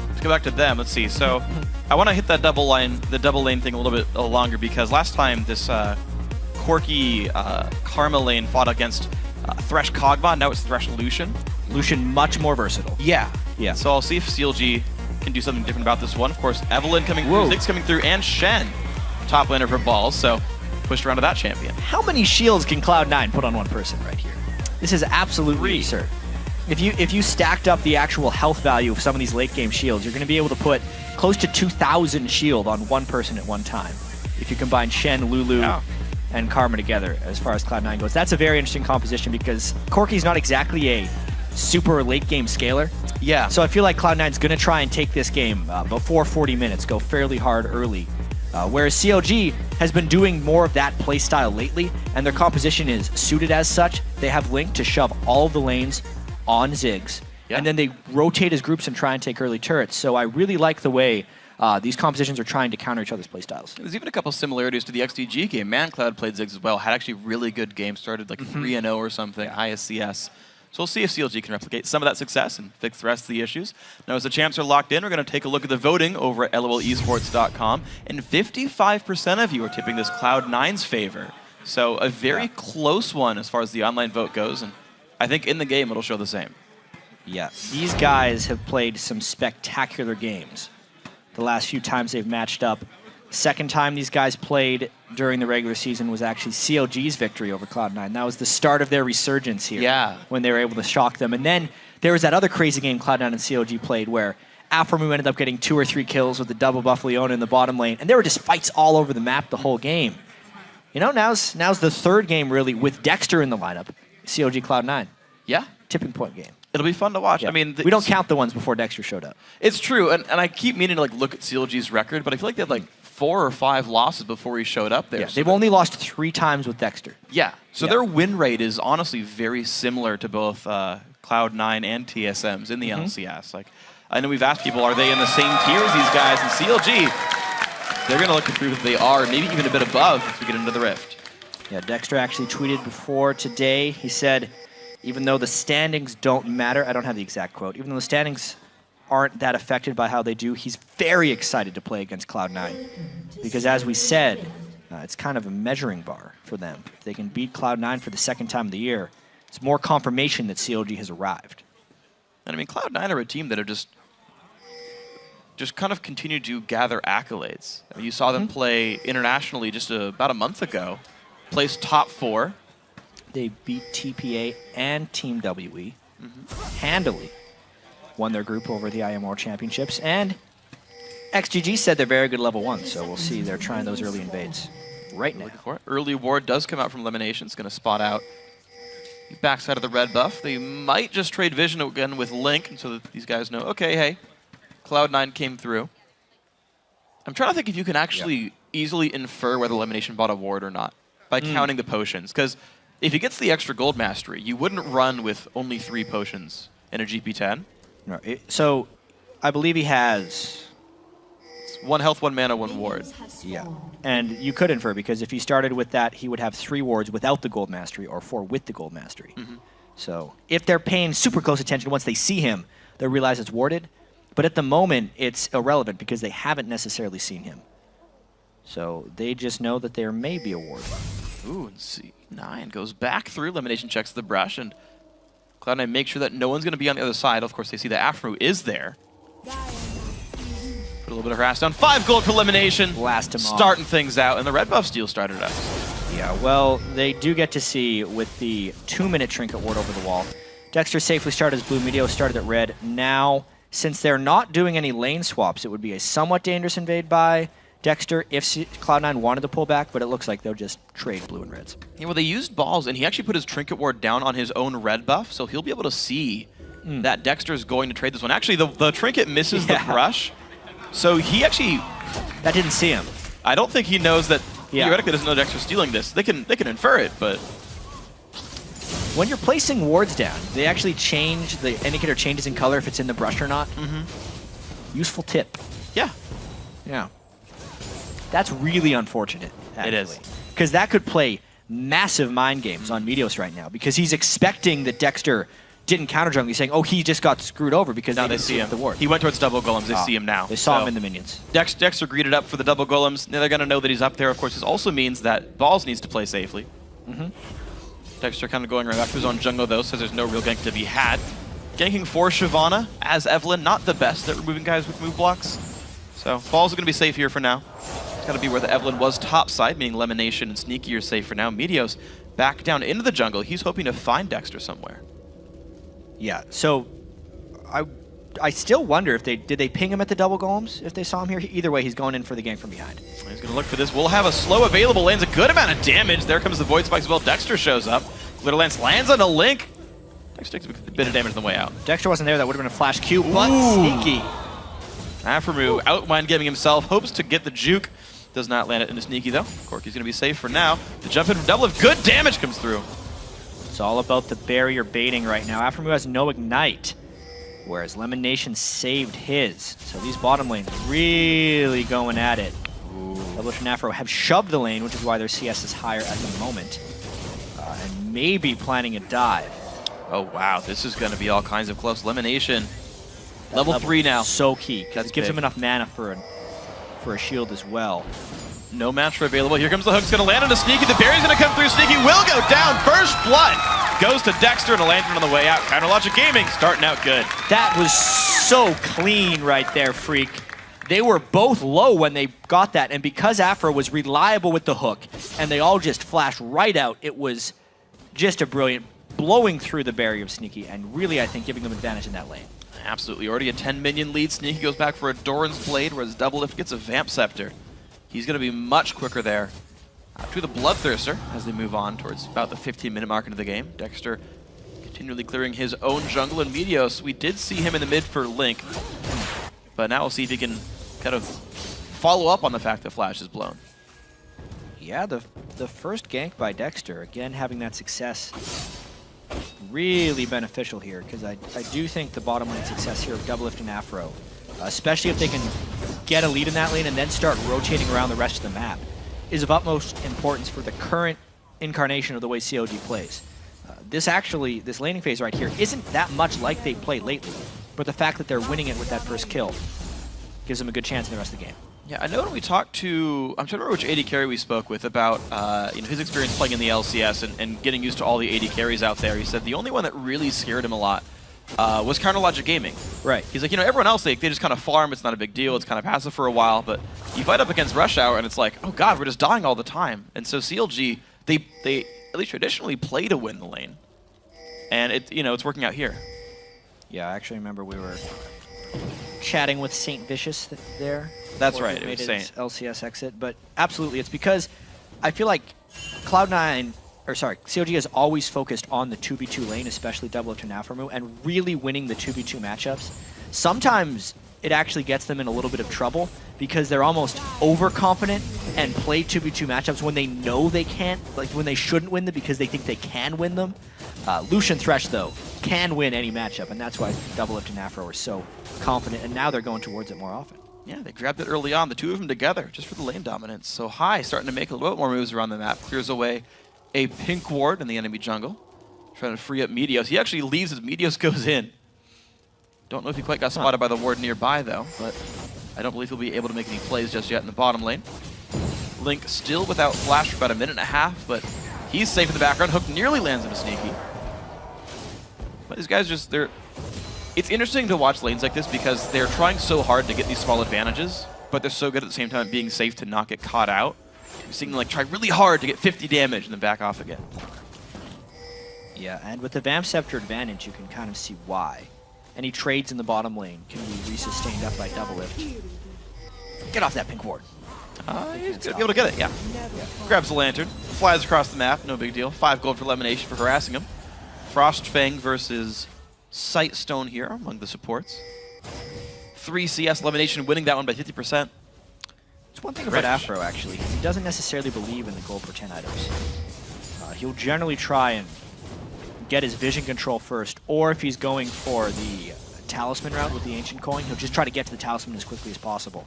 let's go back to them. Let's see. So I want to hit that double lane thing a little bit longer, because last time this Corki Karma lane fought against Thresh Kog'Maw. Now it's Thresh Lucian. Lucian much more versatile. Yeah. Yeah. So I'll see if CLG can do something different about this one. Of course, Evelyn coming through, Ziggs coming through, and Shen, top laner for Balls. So pushed around to that champion. How many shields can Cloud9 put on one person right here? This is absolutely absurd. If you stacked up the actual health value of some of these late game shields, you're going to be able to put close to 2,000 shield on one person at one time. If you combine Shen, Lulu, and Karma together, as far as Cloud9 goes. That's a very interesting composition because Corki's not exactly a super late game scaler. Yeah. So I feel like Cloud9's going to try and take this game before 40 minutes, go fairly hard early. Whereas CLG has been doing more of that play style lately, and their composition is suited as such. They have Link to shove all of the lanes on Ziggs, and then they rotate as groups and try and take early turrets. So I really like the way these compositions are trying to counter each other's playstyles. There's even a couple similarities to the XDG game. ManCloud played Ziggs as well, had actually really good games, started like 3-0 or something, highest CS. So we'll see if CLG can replicate some of that success and fix the rest of the issues. Now, as the champs are locked in, we're going to take a look at the voting over at lolesports.com, and 55% of you are tipping this Cloud9's favor. So a very close one as far as the online vote goes, and I think in the game it'll show the same. Yeah, these guys have played some spectacular games the last few times they've matched up Second time these guys played during the regular season was actually CLG's victory over Cloud9. That was the start of their resurgence here. Yeah. When they were able to shock them. And then there was that other crazy game Cloud9 and CLG played where Afremu ended up getting 2 or 3 kills with the double buff Leona in the bottom lane. And there were just fights all over the map the whole game. You know, now's the third game really with Dexter in the lineup. CLG Cloud9. Yeah. Tipping point game. It'll be fun to watch. Yeah. I mean, we don't count the ones before Dexter showed up. It's true, and I keep meaning to look at CLG's record, but I feel like they had 4 or 5 losses before he showed up there. Yeah, so they've only lost 3 times with Dexter. Yeah, so their win rate is honestly very similar to both Cloud9 and TSM's in the LCS. I know we've asked people, are they in the same tier as these guys? And CLG, they're going to look to prove that they are, maybe even a bit above as we get into the Rift. Yeah, Dexter actually tweeted before today. He said, even though the standings don't matter, I don't have the exact quote, even though the standings aren't that affected by how they do, he's very excited to play against Cloud9. Because as we said, it's kind of a measuring bar for them. If they can beat Cloud9 for the second time of the year, it's more confirmation that CLG has arrived. And I mean, Cloud9 are a team that have just kind of continued to gather accolades. I mean, you saw them play internationally just about a month ago, placed top 4. They beat TPA and Team WE handily. Won their group over the IMR Championships. And XGG said they're very good level 1, so we'll see. They're trying those early invades right now. Early ward does come out from Elimination. It's going to spot out the backside of the red buff. They might just trade vision again with Link, so that these guys know, okay, hey, Cloud9 came through. I'm trying to think if you can actually easily infer whether Elimination bought a ward or not by counting the potions. Because if he gets the extra gold mastery, you wouldn't run with only 3 potions in a GP10. No, so I believe he has... It's 1 health, 1 mana, 1 ward. Yeah. And you could infer, because if he started with that, he would have 3 wards without the gold mastery, or 4 with the gold mastery. So if they're paying super close attention, once they see him, they'll realize it's warded. But at the moment, it's irrelevant, because they haven't necessarily seen him. So they just know that there may be a ward. Ooh, and C9 goes back through. Elimination checks the brush, and Cloud9 makes sure that no one's going to be on the other side. Of course, they see that Afro is there. Put a little bit of harass down. 5 gold for Elimination. Blast him off. Starting things out, and the red buff steal started up. Yeah, well, they do get to see with the 2-minute trinket ward over the wall. Dexter safely started as blue. Meteor started at red. Now, since they're not doing any lane swaps, it would be a somewhat dangerous invade by Dexter if Cloud9 wanted to pull back, but it looks like they'll just trade blue and reds. Yeah, well, they used balls, and he actually put his trinket ward down on his own red buff, so he'll be able to see that Dexter is going to trade this one. Actually, the trinket misses the brush, so he actually... That didn't see him. I don't think he knows that theoretically doesn't know Dexter's stealing this. They can infer it, but... When you're placing wards down, they actually change, the indicator changes in color if it's in the brush or not. Useful tip. Yeah. Yeah. That's really unfortunate, actually. It is. Because that could play massive mind games on Meteos right now, because he's expecting that Dexter didn't counter jungle. He's saying, oh, he just got screwed over because now they they didn't see him. The ward. He went towards double golems. They see him now. They saw him in the minions. Dexter greeted up for the double golems. Now they're going to know that he's up there. Of course, this also means that Balls needs to play safely. Dexter kind of going right back to his own jungle, though, says there's no real gank to be had. Ganking for Shyvana as Evelynn, not the best at removing guys with move blocks. So Balls are going to be safe here for now. It's got to be where the Evelynn was top side, meaning Elimination and Sneaky are safe for now. Meteos back down into the jungle. He's hoping to find Dexter somewhere. Yeah, so I still wonder if did they ping him at the double golems if they saw him here? Either way, he's going in for the gank from behind. He's going to look for this. We'll have a slow available, lands a good amount of damage. There comes the Void Spike as well. Dexter shows up. Glitter Lance lands on a Link. Dexter takes a bit of damage on the way out. Dexter wasn't there. That would have been a flash Q, but Sneaky. Afremu outmind gaming himself, hopes to get the juke. Does not land it into Sneaky, though. Corky's going to be safe for now. The jump in from double of good damage comes through. It's all about the barrier baiting right now. Afremu has no Ignite, whereas Lemonation saved his. So these bottom lanes really going at it. Double and Afro have shoved the lane, which is why their CS is higher at the moment. And maybe planning a dive. Oh, wow. This is going to be all kinds of close. Elimination. Level 3 now. So key, because it gives him enough mana for a shield as well. No mantra available. Here comes the hook. It's going to land on a Sneaky. The barrier's going to come through. Sneaky will go down. First blood goes to Dexter and a lantern on the way out. Counter Logic Gaming starting out good. That was so clean right there, Freak. they were both low when they got that, and because Afro was reliable with the hook, and they all just flashed right out, it was just a brilliant blowing through the barrier of Sneaky, and really, I think, giving them advantage in that lane. Absolutely. Already a 10 minion lead. Sneaky goes back for a Doran's Blade, whereas Double Lift gets a Vamp Scepter. He's going to be much quicker there. To the Bloodthirster as they move on towards about the 15-minute mark into the game. Dexter continually clearing his own jungle, and Meteos, we did see him in the mid for Link, but now we'll see if he can kind of follow up on the fact that Flash is blown. Yeah, the first gank by Dexter, again having that success, really beneficial here, because I do think the bottom lane success here of Double Lift and Afro, especially if they can get a lead in that lane and then start rotating around the rest of the map, is of utmost importance for the current incarnation of the way CLG plays. This laning phase right here isn't that much like they played lately, but the fact that they're winning it with that first kill gives them a good chance in the rest of the game. Yeah, I know when we talked to, I'm trying to remember which AD carry we spoke with about his experience playing in the LCS and getting used to all the AD carries out there. He said the only one that really scared him a lot was Counter Logic Gaming. Right. He's like, everyone else, they just kind of farm, it's not a big deal, it's kind of passive for a while, but you fight up against Rush Hour and it's like, oh god, we're just dying all the time. And so CLG, they at least traditionally play to win the lane. And it's working out here. Yeah, I actually remember we were chatting with Saint Vicious there. That's right, It it was made Saint. its LCS exit, but absolutely, it's because I feel like CLG has always focused on the 2v2 lane, especially Double Lift and Afro, and really winning the 2v2 matchups. Sometimes it actually gets them in a little bit of trouble because they're almost overconfident and play 2v2 matchups when they know they can't, like when they shouldn't win them because they think they can win them. Lucian Thresh, though, can win any matchup, and that's why Double Lift and Afro are so confident, and now they're going towards it more often. Yeah, they grabbed it early on, the two of them together, just for the lane dominance. So High starting to make a little bit more moves around the map, clears away a pink ward in the enemy jungle, trying to free up Meteos. He actually leaves as Meteos goes in. Don't know if he quite got spotted by the ward nearby, though, but I don't believe he'll be able to make any plays just yet in the bottom lane. Link still without Flash for about a minute and a half, but he's safe in the background. Hook nearly lands him a Sneaky. But these guys just, it's interesting to watch lanes like this because they're trying so hard to get these small advantages, but they're so good at the same time being safe to not get caught out. You're seeing them like try really hard to get 50 damage and then back off again. Yeah, and with the Vamp Scepter advantage, you can kind of see why. Any trades in the bottom lane can be re-sustained up by Double Lift. Get off that pink ward. He's going to be able to get it, yeah. Grabs the lantern, flies across the map, no big deal. 5 gold for elimination for harassing him. Frostfang versus Sightstone here among the supports. 3 CS elimination, winning that one by 50%. It's one thing about Afro, actually. He doesn't necessarily believe in the gold per 10 items. He'll generally try and get his vision control first, or if he's going for the talisman route with the ancient coin, he'll just try to get to the talisman as quickly as possible.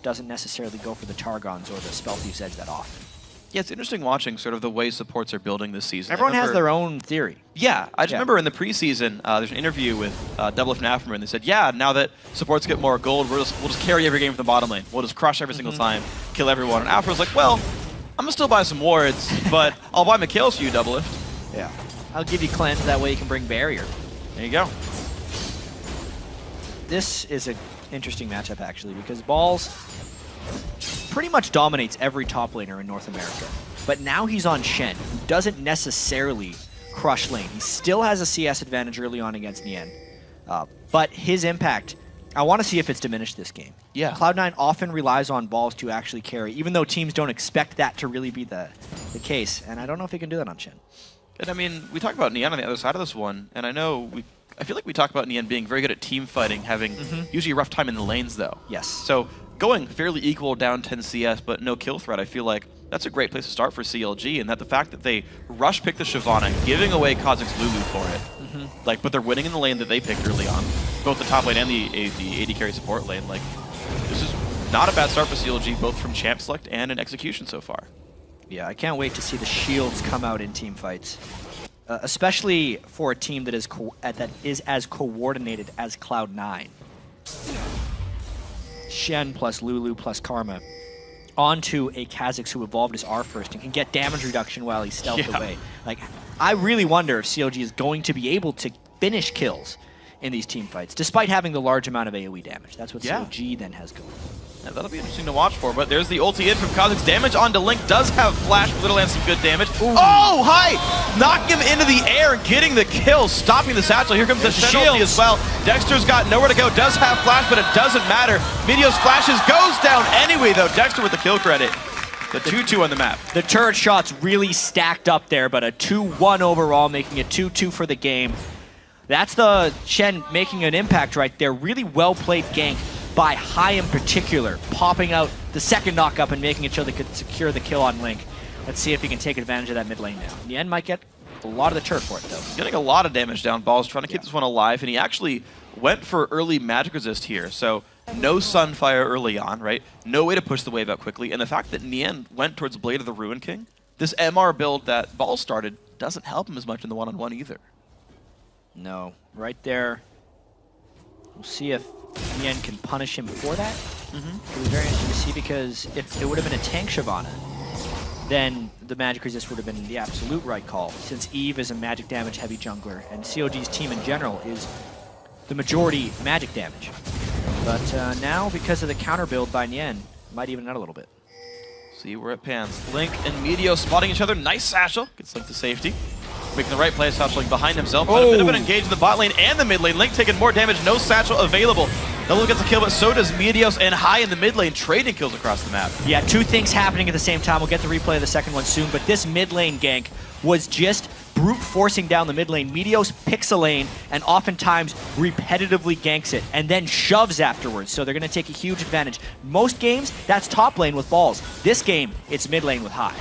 Doesn't necessarily go for the Targons or the Spell Thief's Edge that often. Yeah, it's interesting watching sort of the way supports are building this season. Everyone has their own theory. Yeah, I just remember in the preseason, there's an interview with Double Lift and Afro, and they said, yeah, now that supports get more gold, we'll just carry every game from the bottom lane. We'll just crush every single time, kill everyone. And Afro's like, well, I'm going to still buy some wards, but I'll buy McHale's for you, Double Lift. Yeah. I'll give you cleanse, that way you can bring barrier. There you go. This is an interesting matchup, actually, because Balls pretty much dominates every top laner in North America. But now he's on Shen, who doesn't necessarily crush lane. He still has a CS advantage early on against Nien. But his impact, I want to see if it's diminished this game. Yeah. Cloud9 often relies on Balls to actually carry, even though teams don't expect that to really be the case. And I don't know if he can do that on Shen. And I mean, we talk about Nien on the other side of this one, and I feel like we talk about Nien being very good at team fighting, having usually a rough time in the lanes, though. Yes. So going fairly equal down 10 CS, but no kill threat, I feel like that's a great place to start for CLG, and that the fact that they rush pick the Shyvana, giving away Kha'Zix's Lulu for it, but they're winning in the lane that they picked early on, both the top lane and the AD carry support lane. Like, this is not a bad start for CLG, both from champ select and in execution so far. Yeah, I can't wait to see the shields come out in team fights, especially for a team that is as coordinated as Cloud9. Shen plus Lulu plus Karma onto a Kha'Zix who evolved as R first and can get damage reduction while he's stealthed away. Like, I really wonder if CLG is going to be able to finish kills in these team fights, despite having the large amount of AoE damage. That's what Yeah. COG then has going. Yeah, that'll be interesting to watch for, but there's the ulti in from Kha'Zix. Damage onto Link, does have Flash, but it'll land some good damage. Oh, hi! Knocking him into the air and getting the kill, stopping the satchel. Here comes the Shen ulti as well. Dexter's got nowhere to go, does have Flash, but it doesn't matter. Meteos flashes, goes down anyway, though. Dexter with the kill credit. The 2-2 on the map. The turret shots really stacked up there, but a 2-1 overall, making it 2-2 for the game. That's the Shen making an impact right there. Really well-played gank by High in particular, popping out the second knock-up and making it so they could secure the kill on Link. Let's see if he can take advantage of that mid lane now. Nien might get a lot of the turret for it, though. Getting a lot of damage down. Ball's trying to keep this one alive, and he actually went for early magic resist here, so no Sunfire early on, right? No way to push the wave out quickly, and the fact that Nien went towards Blade of the Ruin King, this MR build that Ball started doesn't help him as much in the one-on-one either. No, right there. We'll see if Nien can punish him for that. It was very interesting to see, because if it would have been a tank Shyvana, then the magic resist would have been the absolute right call, since Eve is a magic damage heavy jungler, and COG's team in general is the majority magic damage. But now, because of the counter build by Nien, might even out a little bit. See where it pans. Link and Meteos spotting each other. Nice satchel. Gets Link to safety. Making the right play, satcheling behind himself. But a bit of an engage in the bot lane and the mid lane. Link taking more damage. No satchel available. Double gets a kill, but so does Meteos and High in the mid lane, trading kills across the map. Yeah, two things happening at the same time. We'll get the replay of the second one soon, but this mid lane gank was just brute forcing down the mid lane. Meteos picks a lane and oftentimes repetitively ganks it and then shoves afterwards, so they're going to take a huge advantage. Most games, that's top lane with balls. This game, it's mid lane with High.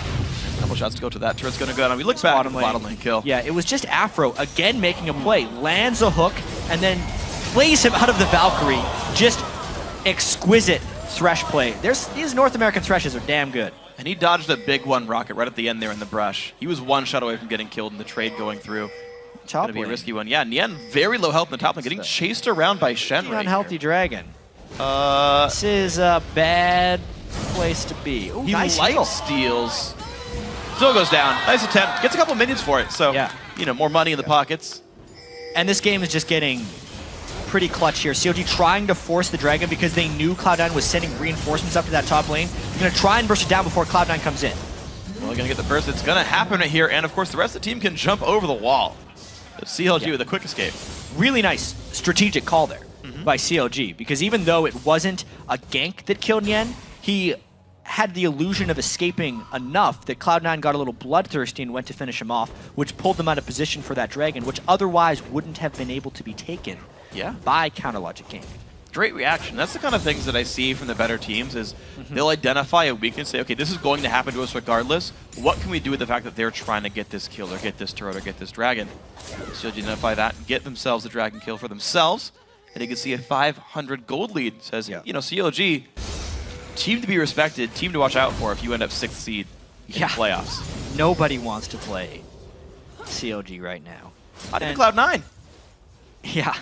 Couple shots to go to that. Turret's going to go down. We look back at the bottom lane kill. Yeah, it was just Afro again making a play. Lands a hook and then plays him out of the Valkyrie. Just exquisite Thresh play. These North American Threshes are damn good. And he dodged a big one rocket right at the end there in the brush. He was one shot away from getting killed in the trade going through. Top Gonna be a lane. risky one. Yeah, Nien very low health in the top lane, getting chased around by Shen right Unhealthy here. dragon. This is a bad place to be. Ooh, He nice light heal. steals. Still goes down. Nice attempt. Gets a couple minions for it, so you know, more money in the pockets. And this game is just getting pretty clutch here. COG trying to force the dragon because they knew Cloud9 was sending reinforcements up to that top lane. They're going to try and burst it down before Cloud9 comes in. Well, they're going to get the burst. It's going to happen right here, and of course the rest of the team can jump over the wall. So CLG with a quick escape. Really nice strategic call there by CLG, because even though it wasn't a gank that killed Nien, he had the illusion of escaping enough that Cloud9 got a little bloodthirsty and went to finish him off, which pulled them out of position for that dragon, which otherwise wouldn't have been able to be taken by counter logic game. Great reaction. That's the kind of things that I see from the better teams is they'll identify a weakness, say, okay, this is going to happen to us regardless. What can we do with the fact that they're trying to get this kill or get this turret or get this dragon? So you identify that and get themselves a dragon kill for themselves. And you can see a 500 gold lead. Says, you know, CLG, team to be respected, team to watch out for if you end up 6th seed in playoffs. Nobody wants to play CLG right now. Not even Cloud9. Yeah,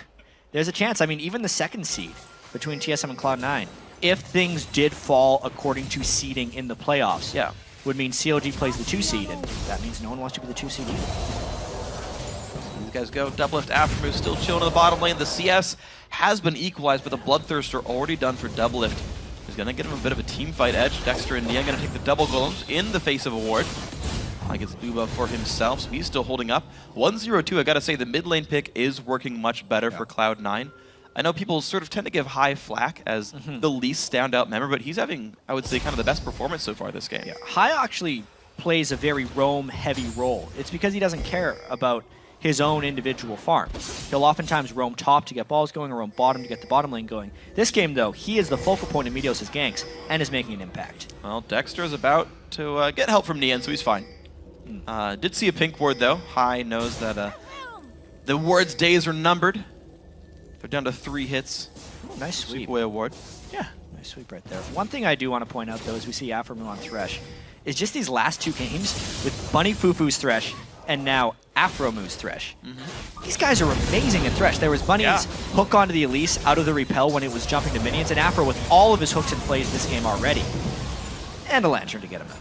there's a chance. I mean, even the 2nd seed between TSM and Cloud9, if things did fall according to seeding in the playoffs, would mean CLG plays the 2 seed, and that means no one wants to be the 2 seed either. These guys go. Doublelift Aftermove still chilling in the bottom lane. The CS has been equalized, but the Bloodthirster already done for Doublelift. He's going to get him a bit of a team fight edge. Dexter and Nien going to take the double golems in the face of a ward. I gets Uba for himself, so he's still holding up. 1-0-2, I got to say, the mid lane pick is working much better for Cloud9. I know people sort of tend to give High flack as the least standout member, but he's having, I would say, kind of the best performance so far this game. High actually plays a very roam-heavy role. It's because he doesn't care about his own individual farm. He'll oftentimes roam top to get balls going or roam bottom to get the bottom lane going. This game, though, he is the focal point of Meteos' ganks and is making an impact. Well, Dexter is about to get help from Nien, so he's fine. Did see a pink ward, though. High knows that the ward's days are numbered. They're down to 3 hits. Ooh, nice sweep. Away award. Yeah, nice sweep right there. One thing I do want to point out, though, as we see Afro on Thresh, is just these last 2 games with Bunny Fufu's Thresh and now Afro moves Thresh. These guys are amazing at Thresh. There was Bunny's hook onto the Elise out of the repel when it was jumping to minions, and Afro with all of his hooks in plays this game already. And a Lantern to get him out.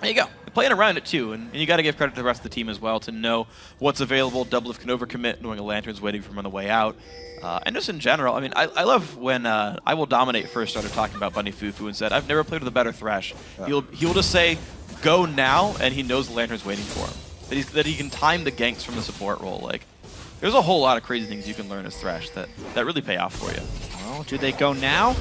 There you go. playing around it too, and you got to give credit to the rest of the team as well to know what's available. Doublelift can overcommit, knowing a Lantern's waiting for him on the way out. And just in general, I mean, I love when I Will Dominate first started talking about Bunny Fufu and said, I've never played with a better Thresh. He will just say, go now, and he knows the Lantern's waiting for him. That he can time the ganks from the support role. Like, there's a whole lot of crazy things you can learn as Thresh that really pay off for you. Well, do they go now?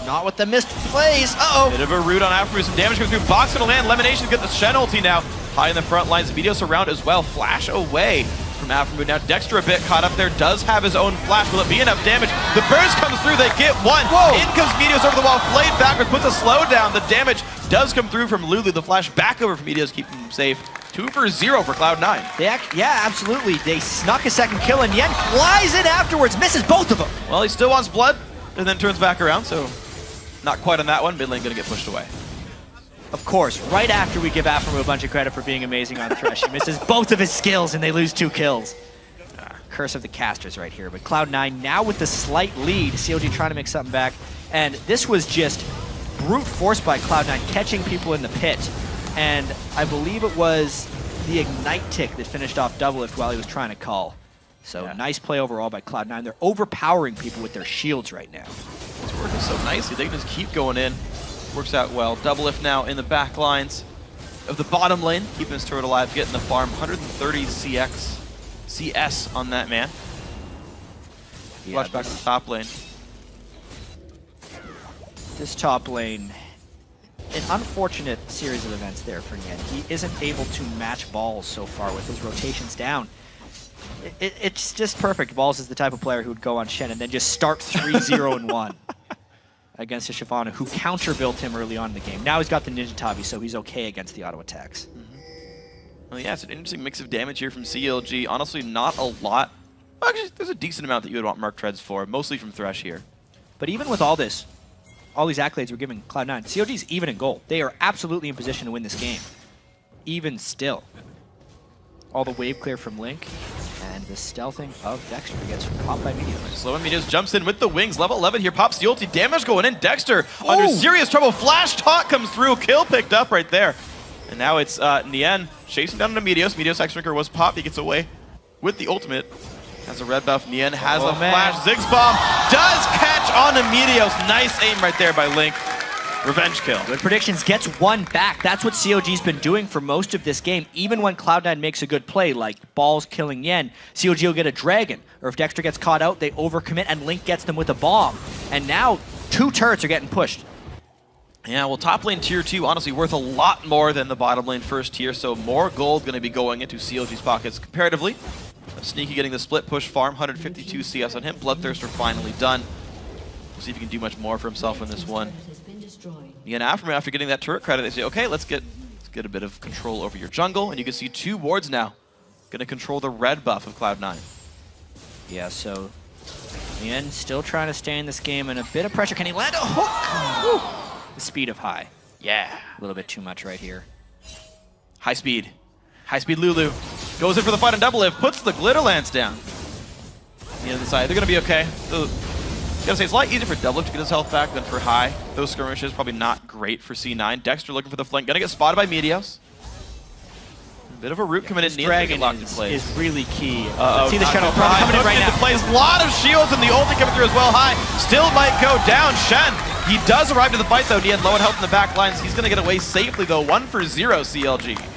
Not with the missed plays. Uh-oh. Bit of a root on Afro. Some damage coming through. Box gonna land. Lemonation's got the Shen ulti now. High in the front lines. Medios around as well. Flash away from Afro. Now Dexter a bit caught up there. Does have his own flash. Will it be enough damage? The burst comes through. They get one. Whoa. In comes Medios over the wall. Flayed backwards. Puts a slow down. The damage does come through from Lulu. The flash back over from Medios, keeping him safe. 2 for 0 for Cloud9. Yeah, absolutely. They snuck a second kill, and Yen flies in afterwards. Misses both of them. Well, he still wants blood, and then turns back around, so not quite on that one. Mid lane gonna get pushed away. Of course, right after we give Afro a bunch of credit for being amazing on Thresh, he misses both of his skills and they lose 2 kills. Curse of the casters right here, but Cloud9 now with the slight lead. CLG trying to make something back, and this was just brute force by Cloud9, catching people in the pit. And I believe it was the Ignite tick that finished off Doublelift while he was trying to call. So nice play overall by Cloud9. They're overpowering people with their shields right now. It's working so nicely. They can just keep going in. Works out well. Doublelift now in the back lines of the bottom lane, keeping his turret alive, getting the farm. 130 CS on that man. Flash back to the top lane. This top lane, an unfortunate series of events there for Yen. He isn't able to match Balls so far with his rotations down. It's just perfect. Balls is the type of player who would go on Shen and then just start 3-0-1 against a Shyvana who counter-built him early on in the game. Now he's got the Ninja Tabi, so he's okay against the auto attacks. Well, yeah, it's an interesting mix of damage here from CLG. Honestly, not a lot. Actually, there's a decent amount that you would want Merc Treads for, mostly from Thresh here. But even with all this, all these accolades we're giving Cloud9, CLG's even in gold. They are absolutely in position to win this game. Even still. All the wave clear from Link, and the stealthing of Dexter gets popped by Medios. Slow and Medios jumps in with the wings. Level 11 here, pops the ulti. Damage going in. Dexter under serious trouble. Flash talk comes through. Kill picked up right there. And now it's Nien chasing down into Medios. Medios X-Drinker was popped. He gets away with the ultimate. Has a red buff. Nien has a flash. Ziggs bomb does catch on to Medios. Nice aim right there by Link. Revenge kill. Good predictions, gets one back. That's what CLG's been doing for most of this game. Even when Cloud9 makes a good play, like Balls killing Yen, CLG will get a dragon. Or if Dexter gets caught out, they overcommit and Link gets them with a bomb. And now 2 turrets are getting pushed. Yeah, well, top lane tier 2, honestly, worth a lot more than the bottom lane first tier, so more gold going to be going into CLG's pockets comparatively. Sneaky getting the split push farm, 152 CS on him. Bloodthirster finally done. We'll see if he can do much more for himself in this one. Again, after getting that turret credit, they say, okay, let's get a bit of control over your jungle, and you can see 2 wards now. Going to control the red buff of Cloud9. Yeah, so Yen still trying to stay in this game, and a bit of pressure. Can he land a hook? The speed of high. Yeah. A little bit too much right here. High speed. High speed Lulu. Goes in for the fight on Doublelift, puts the glitter lance down. The other side, they're going to be okay. So, gotta say, it's a lot easier for Doublelift to get his health back than for High. Those skirmishes probably not great for C9. Dexter looking for the flank, gonna get spotted by Medios. A bit of a root coming in. Dragon is really key. See the Shadow coming in right now. Plays a lot of shields and the ulti coming through as well. High still might go down. Shen, he does arrive to the fight though. Nien low on health in the back lines. He's gonna get away safely though. 1 for 0 CLG.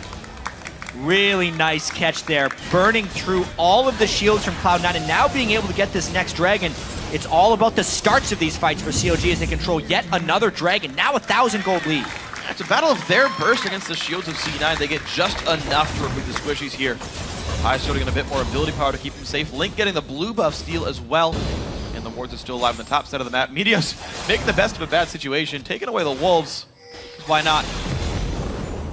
Really nice catch there, burning through all of the shields from Cloud9 and now being able to get this next dragon. It's all about the starts of these fights for CLG as they control yet another dragon. Now 1,000 gold lead. It's a battle of their burst against the shields of C9. They get just enough to remove the squishies here. High starting in a bit more ability power to keep him safe. Link getting the blue buff steal as well. And the wards are still alive on the top side of the map. Medios making the best of a bad situation, taking away the wolves. Why not?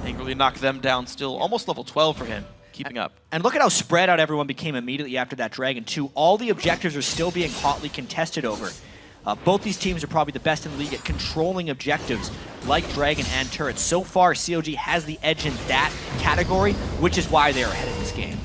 Angrily knock them down still. Almost level 12 for him. Keeping up. And look at how spread out everyone became immediately after that dragon too. All the objectives are still being hotly contested over. Both these teams are probably the best in the league at controlling objectives like dragon and turrets. So far, CLG has the edge in that category, which is why they are ahead in this game.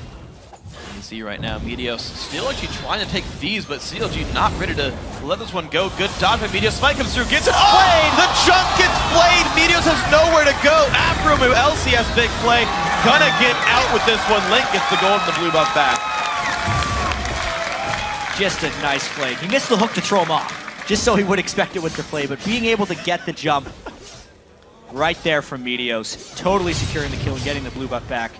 can see right now, Meteos still actually trying to take these, but CLG not ready to let this one go. Good dodge by Meteos. Spike comes through, gets it flayed! The jump gets flayed! Meteos has nowhere to go. Afromu, LCS big play. Gonna get out with this one. Link gets the gold and the blue buff back. Just a nice play. He missed the hook to throw him off, just so he would expect it with the play, but being able to get the jump right there from Meteos, totally securing the kill and getting the blue buff back.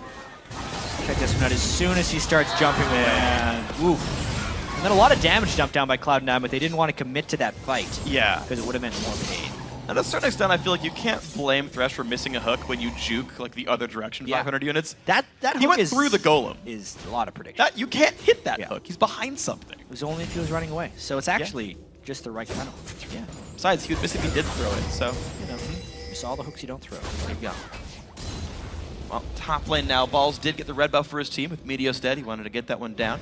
Check this one out. As soon as he starts jumping away, oof. And then a lot of damage dumped down by Cloud9, but they didn't want to commit to that fight. Yeah. Because it would have meant more pain. And to a certain extent, I feel like you can't blame Thresh for missing a hook when you juke like the other direction 500 units. That he went through the golem. Is a lot of prediction. You can't hit that hook. He's behind something. It was only if he was running away. So it's actually just the right kind of hook. Yeah. Besides, he would miss if he did throw it. So, you know. You saw the hooks you don't throw. There you go. Well, top lane now. Balls did get the red buff for his team with Meteos dead. He wanted to get that one down.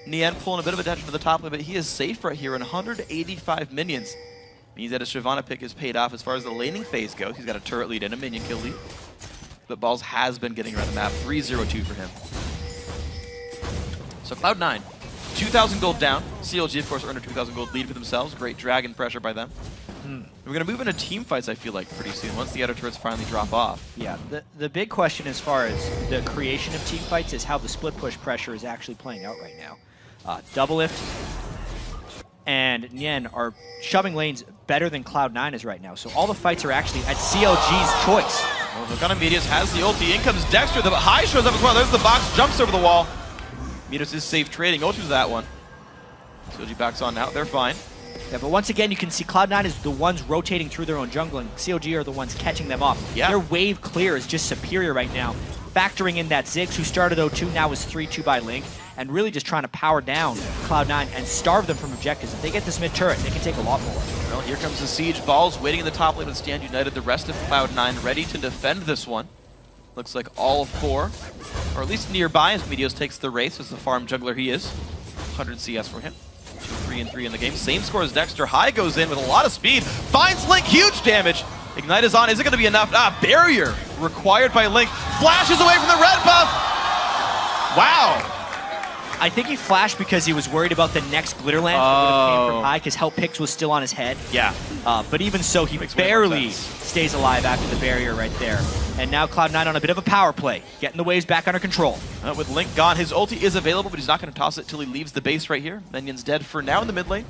Nian pulling a bit of attention to the top lane, but he is safe right here in 185 minions. Means that his Shyvana pick is paid off as far as the laning phase goes. He's got a turret lead and a minion kill lead. But Balls has been getting around the map. 3-0-2 for him. So Cloud9, 2,000 gold down. CLG, of course, earned a 2,000 gold lead for themselves. Great dragon pressure by them. We're going to move into team fights, I feel like, pretty soon, once the outer turrets finally drop off. Yeah, the big question as far as the creation of team fights is how the split push pressure is actually playing out right now. Double Lift and Nian are shoving lanes better than Cloud9 is right now, so all the fights are actually at CLG's choice. Well, Hokana Meteos has the ulti. In comes Dexter. The high shows up as well. There's the box, jumps over the wall. Meteos is safe trading. Ulti's that one. CLG backs on now. They're fine. Yeah, but once again, you can see Cloud9 is the ones rotating through their own jungle, and CLG are the ones catching them up. Yeah. Their wave clear is just superior right now. Factoring in that Ziggs, who started 0-2, now is 3-2 by Link, and really just trying to power down Cloud9 and starve them from objectives. If they get this mid turret, they can take a lot more. Well, here comes the siege. Balls waiting in the top lane with Stand United. The rest of Cloud9 ready to defend this one. Looks like all 4, or at least nearby, as Meteos takes the race as the farm juggler he is. 100 CS for him. 2-3-3 in the game. Same score as Dexter. High goes in with a lot of speed. Finds Link, huge damage. Ignite is on. Is it going to be enough? Barrier required by Link. Flashes away from the red buff. Wow. I think he flashed because he was worried about the next Glitter Lance that would have came from High, because Help Pix was still on his head. Yeah. But even so, he barely stays alive after the barrier right there. And now Cloud9 on a bit of a power play, getting the waves back under control. With Link gone, his ulti is available, but he's not going to toss it till he leaves the base right here. Minion's dead for now in the mid lane.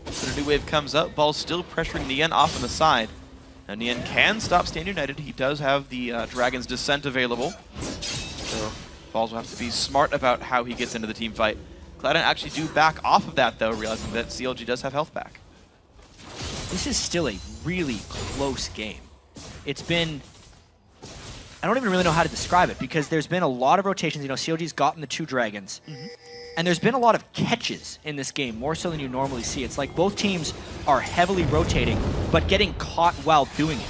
But a new wave comes up. Ball's still pressuring Nian off on the side. Now Nian can stop Stand United. He does have the Dragon's Descent available. So Balls will have to be smart about how he gets into the team fight. Cloud9 actually do back off of that, though, realizing that CLG does have health back. This is still a really close game. It's been... I don't even really know how to describe it, because there's been a lot of rotations. You know, CLG's gotten the 2 dragons. And there's been a lot of catches in this game, more so than you normally see. It's like both teams are heavily rotating, but getting caught while doing it.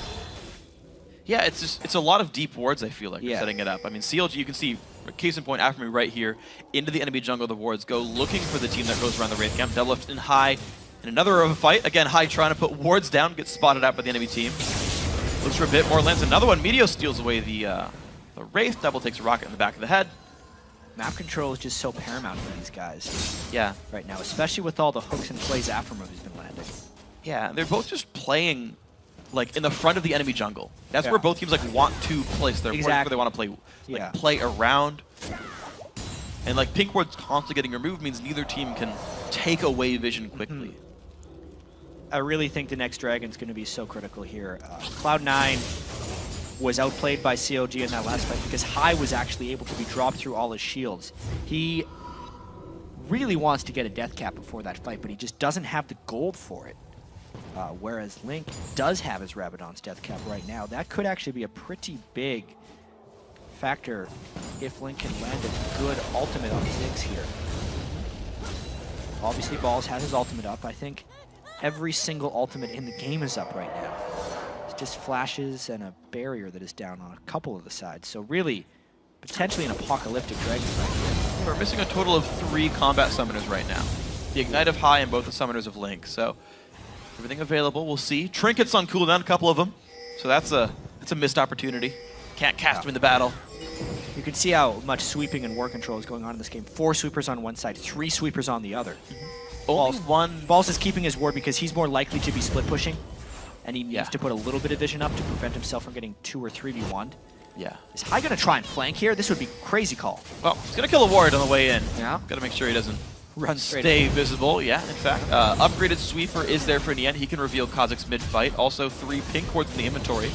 Yeah, it's a lot of deep wards, I feel like, setting it up. I mean, CLG, you can see, case in point, after me right here, into the enemy jungle, the wards go looking for the team that goes around the Wraith camp. Double Lift in High, in another of a fight. Again, High trying to put wards down, gets spotted out by the enemy team. Looks for a bit more, lands another one. Meteos steals away the Wraith. Double takes a rocket in the back of the head. Map control is just so paramount for these guys. Yeah. Right now, especially with all the hooks and plays Afromu has been landing. Yeah, they're both just playing like in the front of the enemy jungle. That's where both teams like want to place their wards, where they want to play play around. And like pink wards constantly getting removed means neither team can take away vision quickly. I really think the next Dragon's going to be so critical here. Cloud9 was outplayed by CLG in that last fight because High was actually able to be dropped through all his shields. He really wants to get a death cap before that fight, but he just doesn't have the gold for it. Whereas Link does have his Rabadon's death cap right now. That could actually be a pretty big factor if Link can land a good ultimate on Ziggs here. Obviously, Balls has his ultimate up. I think every single ultimate in the game is up right now. It's just flashes and a barrier that is down on a couple of the sides. So really, potentially an apocalyptic Dragon right here. We're missing a total of 3 combat summoners right now. The Ignite of High and both the summoners of Link. So everything available, we'll see. Trinkets on cooldown, a couple of them. So that's a missed opportunity. Can't cast him in the battle. You can see how much sweeping and war control is going on in this game. 4 sweepers on one side, 3 sweepers on the other. Only one. Balls is keeping his ward because he's more likely to be split pushing, and he needs to put a little bit of vision up to prevent himself from getting 2 or 3v1'd. Yeah. Is Hai going to try and flank here? This would be crazy call. Well, he's going to kill a ward on the way in. Yeah. Got to make sure he doesn't run straight stay visible. Yeah, in fact. Upgraded sweeper is there for Nien. He can reveal Kha'Zix mid-fight. Also 3 pink wards in the inventory.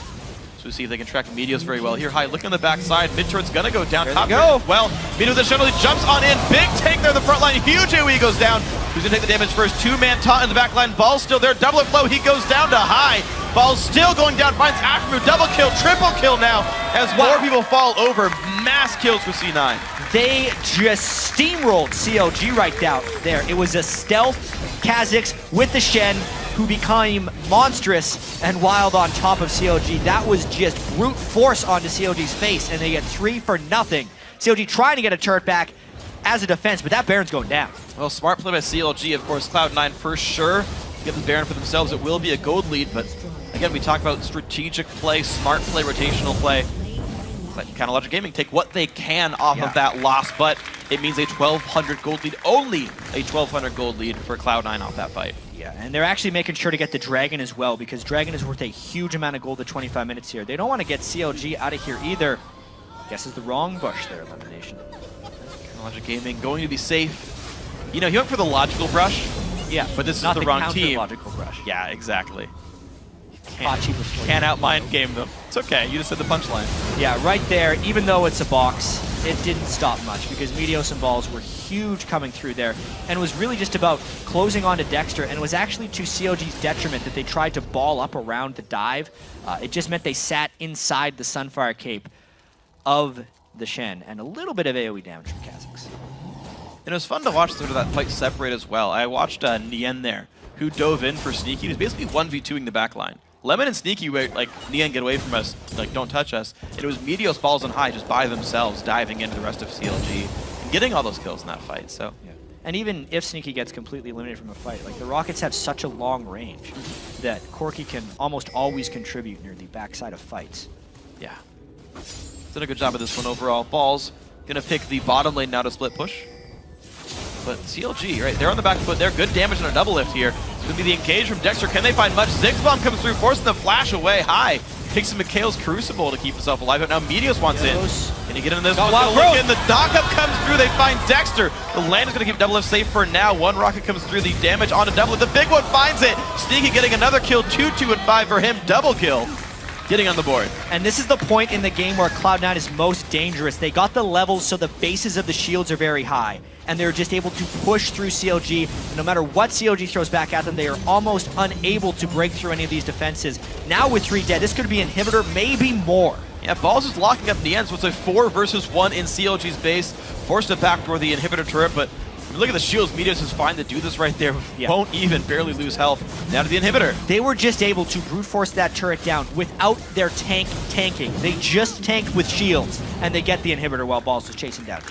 So we see if they can track Meteos very well. Here, Hai looking on the backside. Mid-turret's going to go down. Top go. Well, Meteos with the shuttle. He jumps on in. Big tank there in the front line. Huge AoE goes down. Who's going to take the damage first? 2-man taunt in the back line. Ball's still there. Double flow. He goes down to Hai. Ball's still going down. Finds Aftermove. Double kill. Triple kill now as more people fall over. Mass kills for C9. They just steamrolled CLG right down there. It was a stealth Kha'Zix with the Shen who became monstrous and wild on top of CLG. That was just brute force onto CLG's face, and they get 3 for nothing. CLG trying to get a turret back as a defense, but that Baron's going down. Well, smart play by CLG, of course. Cloud9 for sure. Get the Baron for themselves. It will be a gold lead, but again, we talk about strategic play, smart play, rotational play. Let Counter Logic Gaming take what they can off of that loss, but it means a 1,200 gold lead, only a 1,200 gold lead for Cloud9 off that fight. Yeah, and they're actually making sure to get the Dragon as well, because Dragon is worth a huge amount of gold at 25 minutes here. They don't want to get CLG out of here either. Guesses the wrong bush there, Elimination. Counter Logic Gaming going to be safe. You know, he went for the logical brush. Yeah, but this is not the wrong team. Logical brush. Yeah, exactly. Can't out-mind game them. It's okay, you just said the punchline. Yeah, right there, even though it's a box, it didn't stop much because Meteos and Balls were huge coming through there, and it was really just about closing onto Dexter, and it was actually to CLG's detriment that they tried to ball up around the dive. It just meant they sat inside the Sunfire Cape of the Shen, and a little bit of AoE damage from Kha'Zix. And it was fun to watch sort of that fight separate as well. I watched Nien there, who dove in for Sneaky. He was basically 1v2ing the backline. Lemon and Sneaky were like, Nien, get away from us, like, don't touch us. And it was Meteos, Balls, and Hai just by themselves diving into the rest of CLG and getting all those kills in that fight, so. Yeah. And even if Sneaky gets completely eliminated from a fight, like, the Rockets have such a long range that Corki can almost always contribute near the backside of fights. Yeah. Did a good job of this one overall. Balls gonna pick the bottom lane now to split push. But CLG, right, they're on the back foot. They're good damage on a double lift here. It's going to be the engage from Dexter. Can they find much? Ziggs Bomb comes through, forcing the flash away. Hai takes Mikhail's Crucible to keep himself alive, but now Meteos wants in. Can he get in this? Look in. The dock-up comes through. They find Dexter. The land is going to keep double lift safe for now. One rocket comes through. The damage onto double lift. The big one finds it. Sneaky getting another kill. 2, 2, and 5 for him. Double kill. Getting on the board. And this is the point in the game where Cloud9 is most dangerous. They got the levels so the bases of the shields are very high, and they're just able to push through CLG. No matter what CLG throws back at them, they are almost unable to break through any of these defenses. Now with 3 dead, this could be Inhibitor, maybe more. Yeah, Balls is locking up Nien, so it's a 4 versus 1 in CLG's base. Forced to backdoor the Inhibitor turret, but look at the shields. Meteos is fine to do this right there. Yeah. Won't even barely lose health. Now to the Inhibitor. They were just able to brute force that turret down without their tank tanking. They just tanked with shields, and they get the Inhibitor while Balls was chasing down.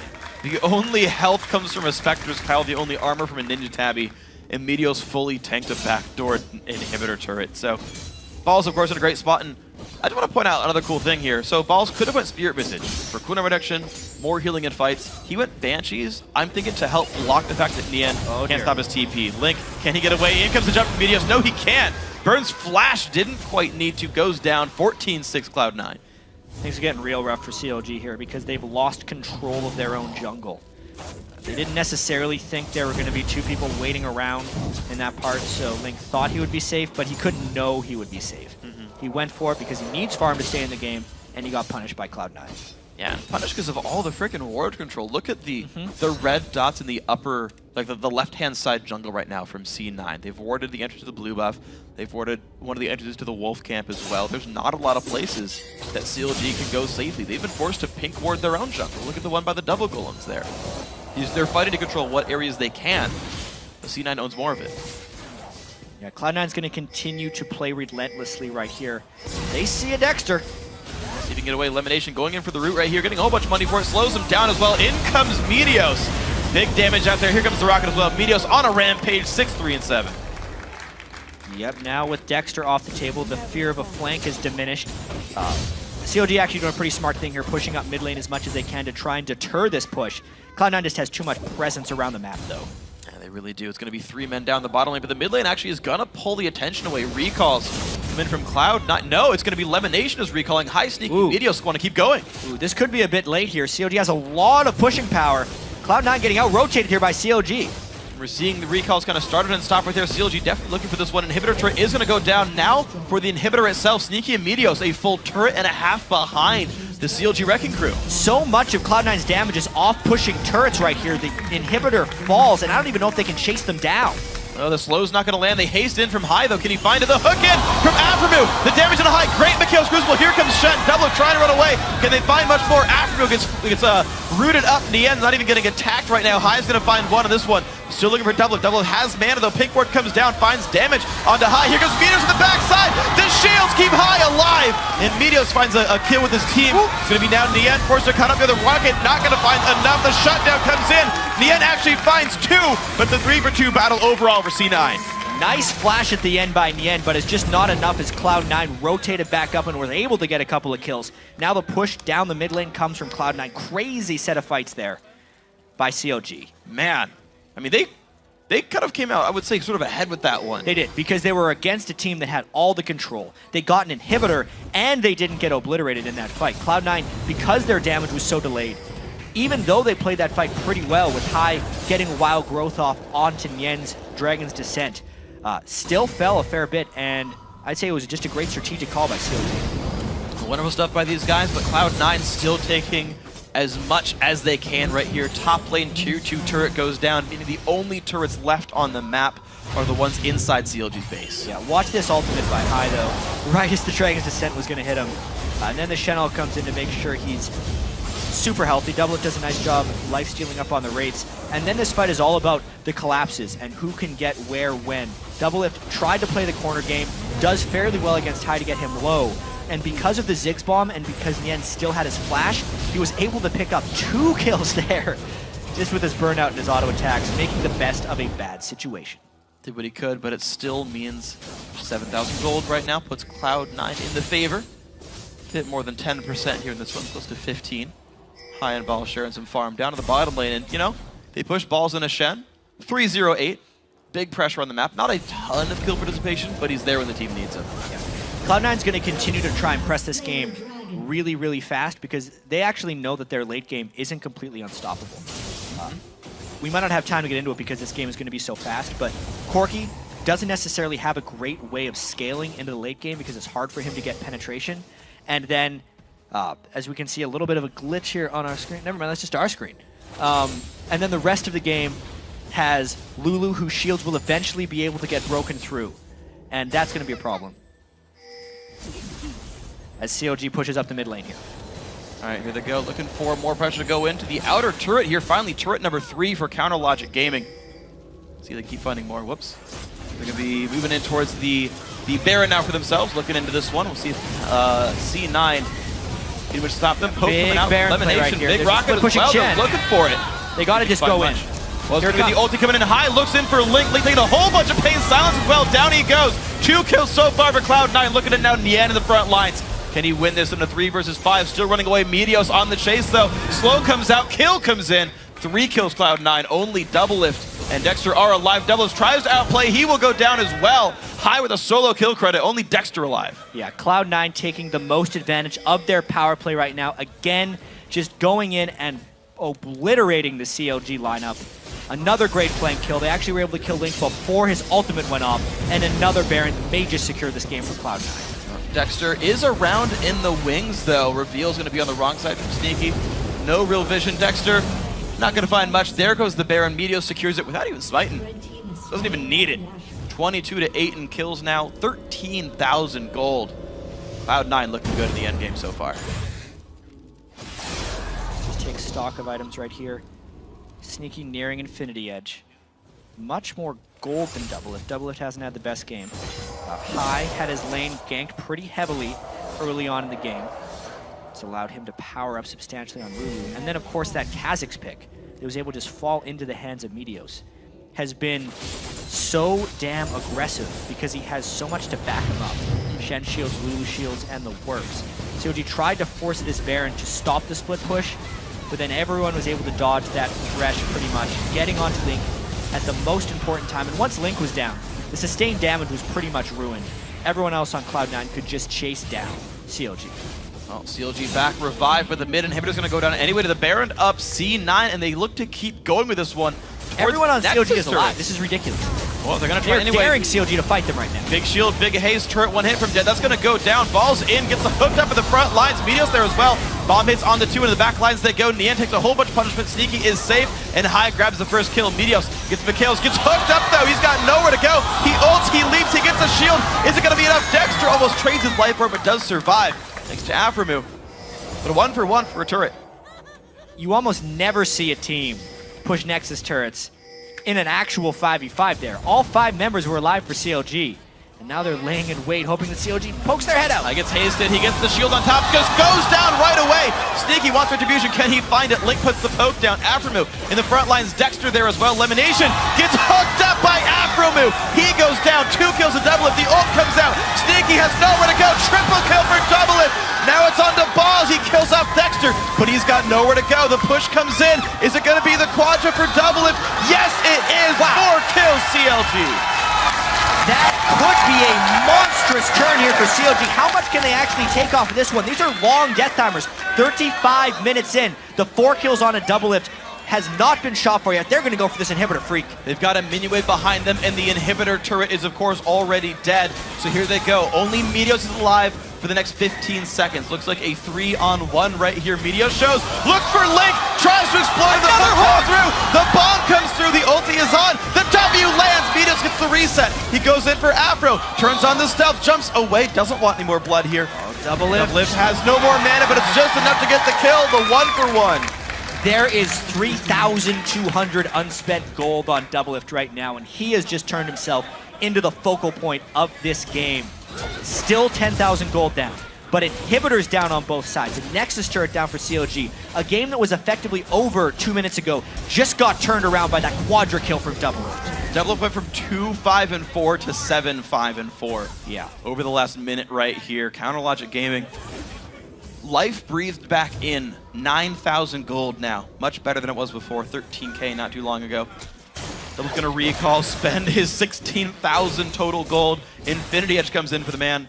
The only health comes from a Spectre's Pile, the only armor from a Ninja Tabby, and Meteos fully tanked a backdoor Inhibitor turret. So Balls, of course, in a great spot, and I just want to point out another cool thing here. So Balls could have went Spirit Visage for cooldown reduction, more healing in fights. He went Banshees, I'm thinking, to help block the fact that Nien can't stop his TP. Link, can he get away? In comes the jump from Meteos. No, he can't. Burns Flash didn't quite need to. Goes down 14-6 Cloud9. Things are getting real rough for CLG here because they've lost control of their own jungle. They didn't necessarily think there were going to be 2 people waiting around in that part, so Link thought he would be safe, but he couldn't know he would be safe. He went for it because he needs farm to stay in the game, and he got punished by Cloud9. Yeah, punished because of all the freaking ward control. Look at the red dots in the upper, like the left-hand side jungle right now from C9. They've warded the entrance to the blue buff. They've warded one of the entrances to the wolf camp as well. There's not a lot of places that CLG can go safely. They've been forced to pink ward their own jungle. Look at the one by the double golems there. They're fighting to control what areas they can. The C9 owns more of it. Yeah, Cloud9's going to continue to play relentlessly right here. They see a Dexter. See if he can get away. Elimination going in for the root right here, getting a whole bunch of money for it. Slows him down as well. In comes Meteos. Big damage out there. Here comes the rocket as well. Meteos on a rampage, 6-3 and 7. Yep, now with Dexter off the table, the fear of a flank is diminished. CLG actually doing a pretty smart thing here, pushing up mid lane as much as they can to try and deter this push. Cloud9 just has too much presence around the map, though. Yeah, they really do. It's going to be 3 men down the bottom lane, but the mid lane actually is going to pull the attention away. Recalls come in from Cloud9. No, it's going to be Lemonation is recalling. High Sneaky Meteos want to keep going. Ooh, this could be a bit late here. CLG has a lot of pushing power. Cloud9 getting out-rotated here by CLG. We're seeing the recalls kind of started and stop right there. CLG definitely looking for this one. Inhibitor turret is going to go down now for the inhibitor itself. Sneaky and Meteos, a full turret and a half behind the CLG Wrecking Crew. So much of Cloud9's damage is off pushing turrets right here. The inhibitor falls, and I don't even know if they can chase them down. Oh, the slow's not going to land. They haste in from high, though. Can he find it? The hook in from Aftermoo. The damage on the high. Great Mikhail's Crucible. Here comes Shen. Double trying to run away. Can they find much more? Aftermoo gets rooted up in the end. Not even getting attacked right now. High is going to find one on this one. Still looking for Double. Double has mana, though. Pink ward comes down, finds damage onto High. Here goes Meteos on the backside. The shields keep High alive. And Meteos finds a kill with his team. It's going to be now Nien forced to cut up the other rocket. Not going to find enough. The shutdown comes in. Nien actually finds 2, but the 3-for-2 battle overall for C9. Nice flash at the end by Nien, but it's just not enough as Cloud9 rotated back up and was able to get a couple of kills. Now the push down the mid lane comes from Cloud9. Crazy set of fights there by CLG. Man, I mean, they kind of came out, I would say, sort of ahead with that one. They did, because they were against a team that had all the control. They got an inhibitor, and they didn't get obliterated in that fight. Cloud9, because their damage was so delayed, even though they played that fight pretty well with High getting wild growth off onto Nien's Dragon's Descent, still fell a fair bit, and I'd say it was just a great strategic call by CLG. Wonderful stuff by these guys, but Cloud9 still taking as much as they can right here. Top lane tier 2 turret goes down, meaning the only turrets left on the map are the ones inside CLG's base. Yeah, watch this ultimate by High, though. Right as the Dragon's Descent was going to hit him. And then the Shen comes in to make sure he's super healthy. Doublet does a nice job life-stealing up on the rates. And then this fight is all about the collapses and who can get where when. Doublelift tried to play the corner game, does fairly well against High to get him low. And because of the Ziggs bomb and because Nien still had his flash, he was able to pick up 2 kills there just with his burnout and his auto attacks, making the best of a bad situation. Did what he could, but it still means 7,000 gold right now, puts Cloud9 in the favor. Hit more than 10% here in this one, close to 15. High and ball sharing some farm down to the bottom lane, and you know, they push balls in a Shen. 3-0-8, big pressure on the map. Not a ton of kill participation, but he's there when the team needs him. Yeah. Cloud9's going to continue to try and press this game really, really fast because they actually know that their late game isn't completely unstoppable. We might not have time to get into it because this game is going to be so fast, but Corki doesn't necessarily have a great way of scaling into the late game because it's hard for him to get penetration. And then, as we can see, a little bit of a glitch here on our screen. Never mind, that's just our screen. And then the rest of the game has Lulu, whose shields will eventually be able to get broken through. And that's going to be a problem as CLG pushes up the mid lane here. All right, here they go, looking for more pressure to go into the outer turret here. Finally, turret number 3 for Counter Logic Gaming. See, they keep finding more. Whoops. They're going to be moving in towards the Baron now for themselves, looking into this one. We'll see if C9 can much stop them. Poke coming out, Baron Lemonation, right here. big rocket as well. They're looking for it. They got to just go in. Well, it's going to be the ulti coming in high, looks in for Link. Link taking a whole bunch of pain silence as well. Down he goes. 2 kills so far for Cloud9. Looking at now Nien in the front lines. Can he win this in a 3 versus 5? Still running away. Meteos on the chase though. Slow comes out, kill comes in. 3 kills Cloud9, only Doublelift and Dexter are alive. Doublelift tries to outplay, he will go down as well. High with a solo kill credit, only Dexter alive. Yeah, Cloud9 taking the most advantage of their power play right now. Again, just going in and obliterating the CLG lineup. Another great flank kill. They actually were able to kill Link before his ultimate went off, and another Baron may just secure this game for Cloud9. Dexter is around in the wings though. Reveal's gonna be on the wrong side from Sneaky. No real vision, Dexter. Not gonna find much. There goes the Baron. Meteos secures it without even smiting. Doesn't even need it. 22-8 in kills now. 13,000 gold. Cloud9 looking good in the end game so far. Just take stock of items right here. Sneaky nearing Infinity Edge. Much more gold than Doublelift. Doublelift hasn't had the best game. High had his lane ganked pretty heavily early on in the game. It's allowed him to power up substantially on Lulu. And then, of course, that Kha'Zix pick that was able to just fall into the hands of Meteos has been so damn aggressive because he has so much to back him up. Shen shields, Lulu shields, and the works. So CLG tried to force this Baron to stop the split push, but then everyone was able to dodge that Thresh pretty much, getting onto Link at the most important time. And once Link was down, the sustained damage was pretty much ruined. Everyone else on Cloud9 could just chase down CLG. Well, CLG back, revived, but the mid inhibitor's gonna go down anyway to the Baron up C9, and they look to keep going with this one. Everyone on Nexus CLG is alive. turrets. This is ridiculous. Well, they're gonna try They're anyway. daring CLG to fight them right now. Big shield, big haze, turret, one hit from Dead. That's gonna go down. Balls in, gets hooked up at the front lines. Meteos there as well. Bomb hits on the 2 into the back lines they go. Nian takes a whole bunch of punishment. Sneaky is safe, and High grabs the first kill. Meteos gets Mikhails, gets hooked up though. He's got nowhere to go. He ults, he leaps, he gets a shield. Is it gonna be enough? Dexter almost trades his life for it, but does survive. Thanks to Aframu. But a 1-for-1 for a turret. You almost never see a team push Nexus turrets in an actual 5v5 there. All 5 members were alive for CLG. And now they're laying in wait, hoping that CLG pokes their head out. He gets hasted, he gets the shield on top, just goes down right away. Sneaky wants retribution, can he find it? Link puts the poke down. Aframu in the front lines, Dexter there as well. Elimination gets hooked up by Aframu. He goes down, 2 kills a double if the ult comes out. Sneaky has nowhere to go, triple kill for double it. Now it's on to Balls, he kills off Dexter, but he's got nowhere to go. The push comes in. Is it gonna be the quadra for double it? Yes, it is. Wow. 4 kills CLG. That could be a monstrous turn here for CLG. How much can they actually take off of this one? These are long death timers. 35 minutes in, the 4 kills on a double lift has not been shot for yet. They're going to go for this inhibitor freak. They've got a minion wave behind them, and the inhibitor turret is, of course, already dead. So here they go. Only Meteos is alive for the next 15 seconds. Looks like a 3-on-1 right here. Meteos shows, looks for Link, tries to explode the bomb through. The bomb comes through, the ulti is on. The W lands, Meteos gets the reset. He goes in for Afro, turns on the stealth, jumps away, doesn't want any more blood here. Double lift. Double lift has no more mana, but it's just enough to get the kill, the 1-for-1. There is 3,200 unspent gold on Doublelift right now, and he has just turned himself into the focal point of this game. Still 10,000 gold down, but inhibitors down on both sides. A Nexus turret down for CLG. A game that was effectively over 2 minutes ago just got turned around by that quadra kill from Doublelift. Doublelift went from 2-5-4 to 7-5-4. Yeah. Over the last minute right here. Counter Logic Gaming. Life breathed back in, 9,000 gold now. Much better than it was before, 13K not too long ago. Double's gonna recall, spend his 16,000 total gold. Infinity Edge comes in for the man.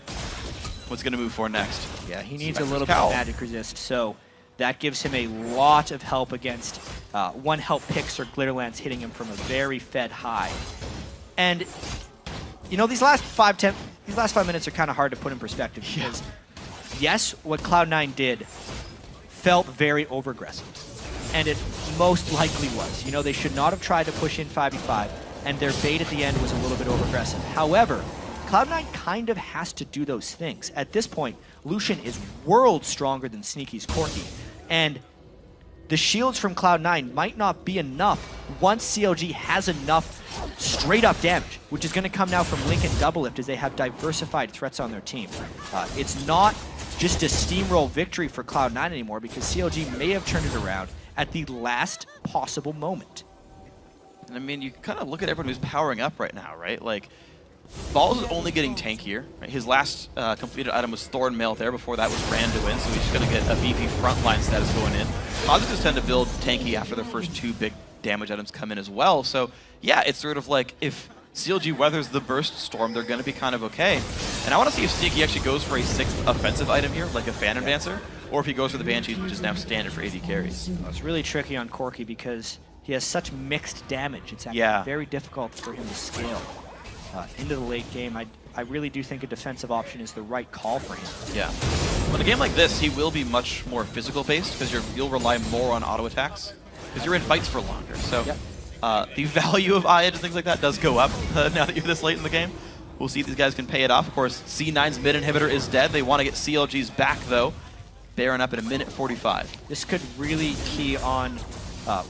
What's gonna move for next? Yeah, he needs a little bit of magic resist, so that gives him a lot of help against one help picks or Glitterlands hitting him from a very fed high. And you know, these last 5 minutes are kind of hard to put in perspective because yes, what Cloud9 did felt very overaggressive, and it most likely was. You know, they should not have tried to push in 5v5, and their bait at the end was a little bit overaggressive. However, Cloud9 kind of has to do those things. At this point, Lucian is worlds stronger than Sneaky's Corki, and the shields from Cloud9 might not be enough once CLG has enough straight up damage, which is going to come now from Link and Doublelift as they have diversified threats on their team. It's not just a steamroll victory for Cloud9 anymore because CLG may have turned it around at the last possible moment. And I mean, you kind of look at everyone who's powering up right now, right? Like, Balls is only getting tankier. Right? His last completed item was Thornmail there. Before that was Randuin, so he's just going to get a VP frontline status going in. Positives tend to build tanky after their first 2 big damage items come in as well. So, yeah, it's sort of like if CLG weathers the burst storm, they're going to be kind of okay. And I want to see if Sneaky actually goes for a 6th offensive item here, like a Phantom Dancer, or if he goes for the Banshees, which is now standard for AD carries. Well, it's really tricky on Corki because he has such mixed damage. It's actually very difficult for him to scale into the late game. I really do think a defensive option is the right call for him. Yeah. But in a game like this, he will be much more physical-based because you'll rely more on auto attacks because you're in fights for longer. So the value of IH and things like that does go up now that you're this late in the game. We'll see if these guys can pay it off. Of course, C9's mid inhibitor is dead. They want to get CLG's back, though. Baron up at 1:45. This could really key on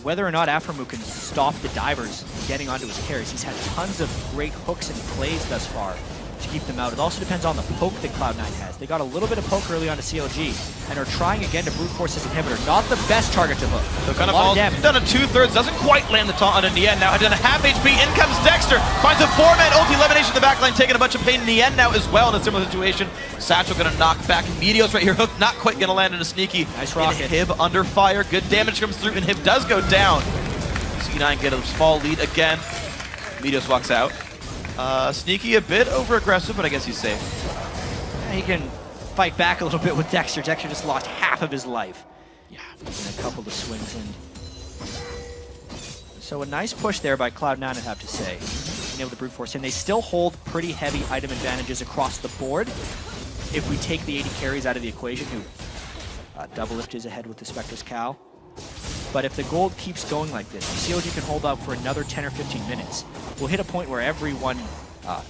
whether or not Aframu can stop the divers getting onto his carries. He's had tons of great hooks and plays thus far. to keep them out. It also depends on the poke that Cloud9 has. They got a little bit of poke early on to CLG and are trying again to brute force this inhibitor. Not the best target to hook. So kind of all done a 2/3, doesn't quite land the taunt on Nien. Now done a half HP, in comes Dexter, finds a 4-man ulti elimination in the backline, taking a bunch of pain. Nien now as well in a similar situation. Satchel gonna knock back Meteos right here. Hook not quite gonna land in a sneaky. Nice rocket. Inhib under fire, good damage comes through. Inhib does go down. C9 get a small lead again. Meteos walks out. Sneaky a bit over aggressive, but I guess he's safe. Yeah, he can fight back a little bit with Dexter. Dexter just lost half of his life. Yeah, and a couple of swings in. So a nice push there by Cloud9, I'd have to say. Being able to brute force in. They still hold pretty heavy item advantages across the board. If we take the 80 carries out of the equation, who Doublelift is ahead with the Spectre's Cow. But if the gold keeps going like this, CLG can hold out for another 10 or 15 minutes. We'll hit a point where everyone,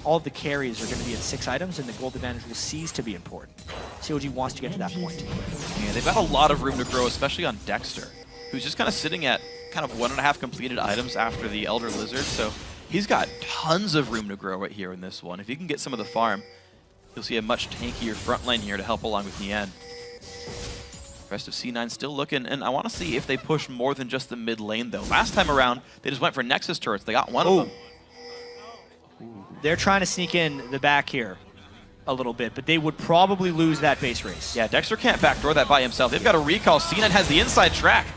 all of the carries are going to be at 6 items, and the gold advantage will cease to be important. CLG wants to get to that point. Yeah, they've got a lot of room to grow, especially on Dexter, who's just kind of sitting at kind of 1.5 completed items after the Elder Lizard, so he's got tons of room to grow right here in this one. If he can get some of the farm, you'll see a much tankier front line here to help along with Nien. Rest of C9 still looking, and I want to see if they push more than just the mid lane, though. Last time around, they just went for Nexus turrets. They got one of them. They're trying to sneak in the back here a little bit, but they would probably lose that base race. Yeah, Dexter can't backdoor that by himself. They've got a recall. C9 has the inside track.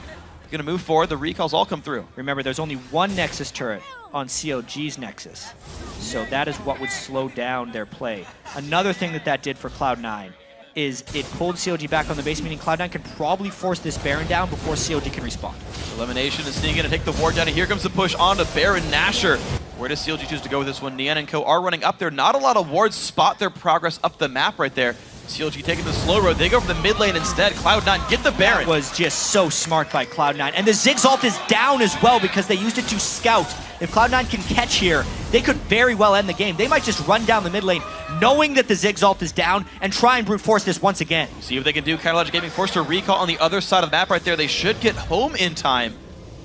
They're going to move forward. The recalls all come through. Remember, there's only one Nexus turret on CLG's Nexus, so that is what would slow down their play. Another thing that did for Cloud9 is it pulled CLG back on the base, meaning Cloud9 can probably force this Baron down before CLG can respond. Elimination is sneaking in to take the ward down, and here comes the push on to Baron Nashor. Where does CLG choose to go with this one? Nien and Co are running up there. Not a lot of wards spot their progress up the map right there. CLG taking the slow road. They go for the mid lane instead. Cloud9 get the Baron. That was just so smart by Cloud9. And the Ziggs ult is down as well because they used it to scout. If Cloud9 can catch here, they could very well end the game. They might just run down the mid lane knowing that the Ziggs ult is down and try and brute force this once again. See what they can do. Catalog Gaming forced to recall on the other side of the map right there. They should get home in time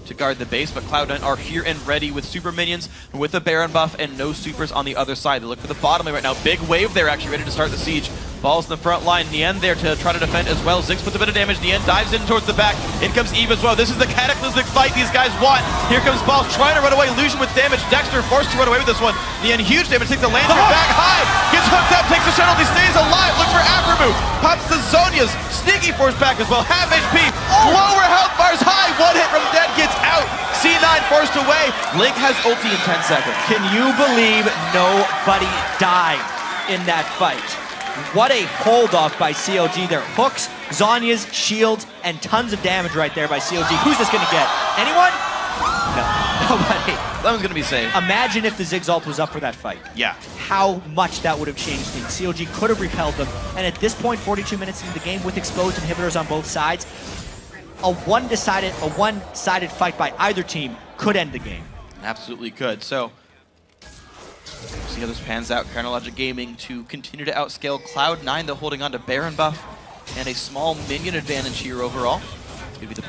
to guard the base, but Cloud9 are here and ready with super minions, with a Baron buff, and no supers on the other side. They look for the bottom lane right now. Big wave there, actually ready to start the siege. Balls in the front line. Nien there to try to defend as well. Ziggs puts a bit of damage. Nien dives in towards the back. In comes Eve as well. This is the cataclysmic fight these guys want. Here comes Balls trying to run away. Lucian with damage. Dexter forced to run away with this one. Nien huge damage. Takes the lantern back high. Gets hooked up. Takes the shuttle. He stays alive. Looks for Aftermove. Pops the Zonias. Sneaky force back as well. Half HP. Lower health bars high. One hit from Dead gets out. C9 forced away. Link has ulti in 10 seconds. Can you believe nobody died in that fight? What a hold off by CLG there. Hooks, Zonias, shields, and tons of damage right there by CLG. Who's this gonna get? Anyone? No, nobody. That one's gonna be safe. Imagine if the Ziggs ult was up for that fight. Yeah. How much that would have changed things. CLG could have repelled them, and at this point, 42 minutes into the game with exposed inhibitors on both sides, a one-sided fight by either team could end the game. Absolutely could. So, see how this pans out. Chronologic Gaming to continue to outscale Cloud9, though holding on to Baron buff and a small minion advantage here overall.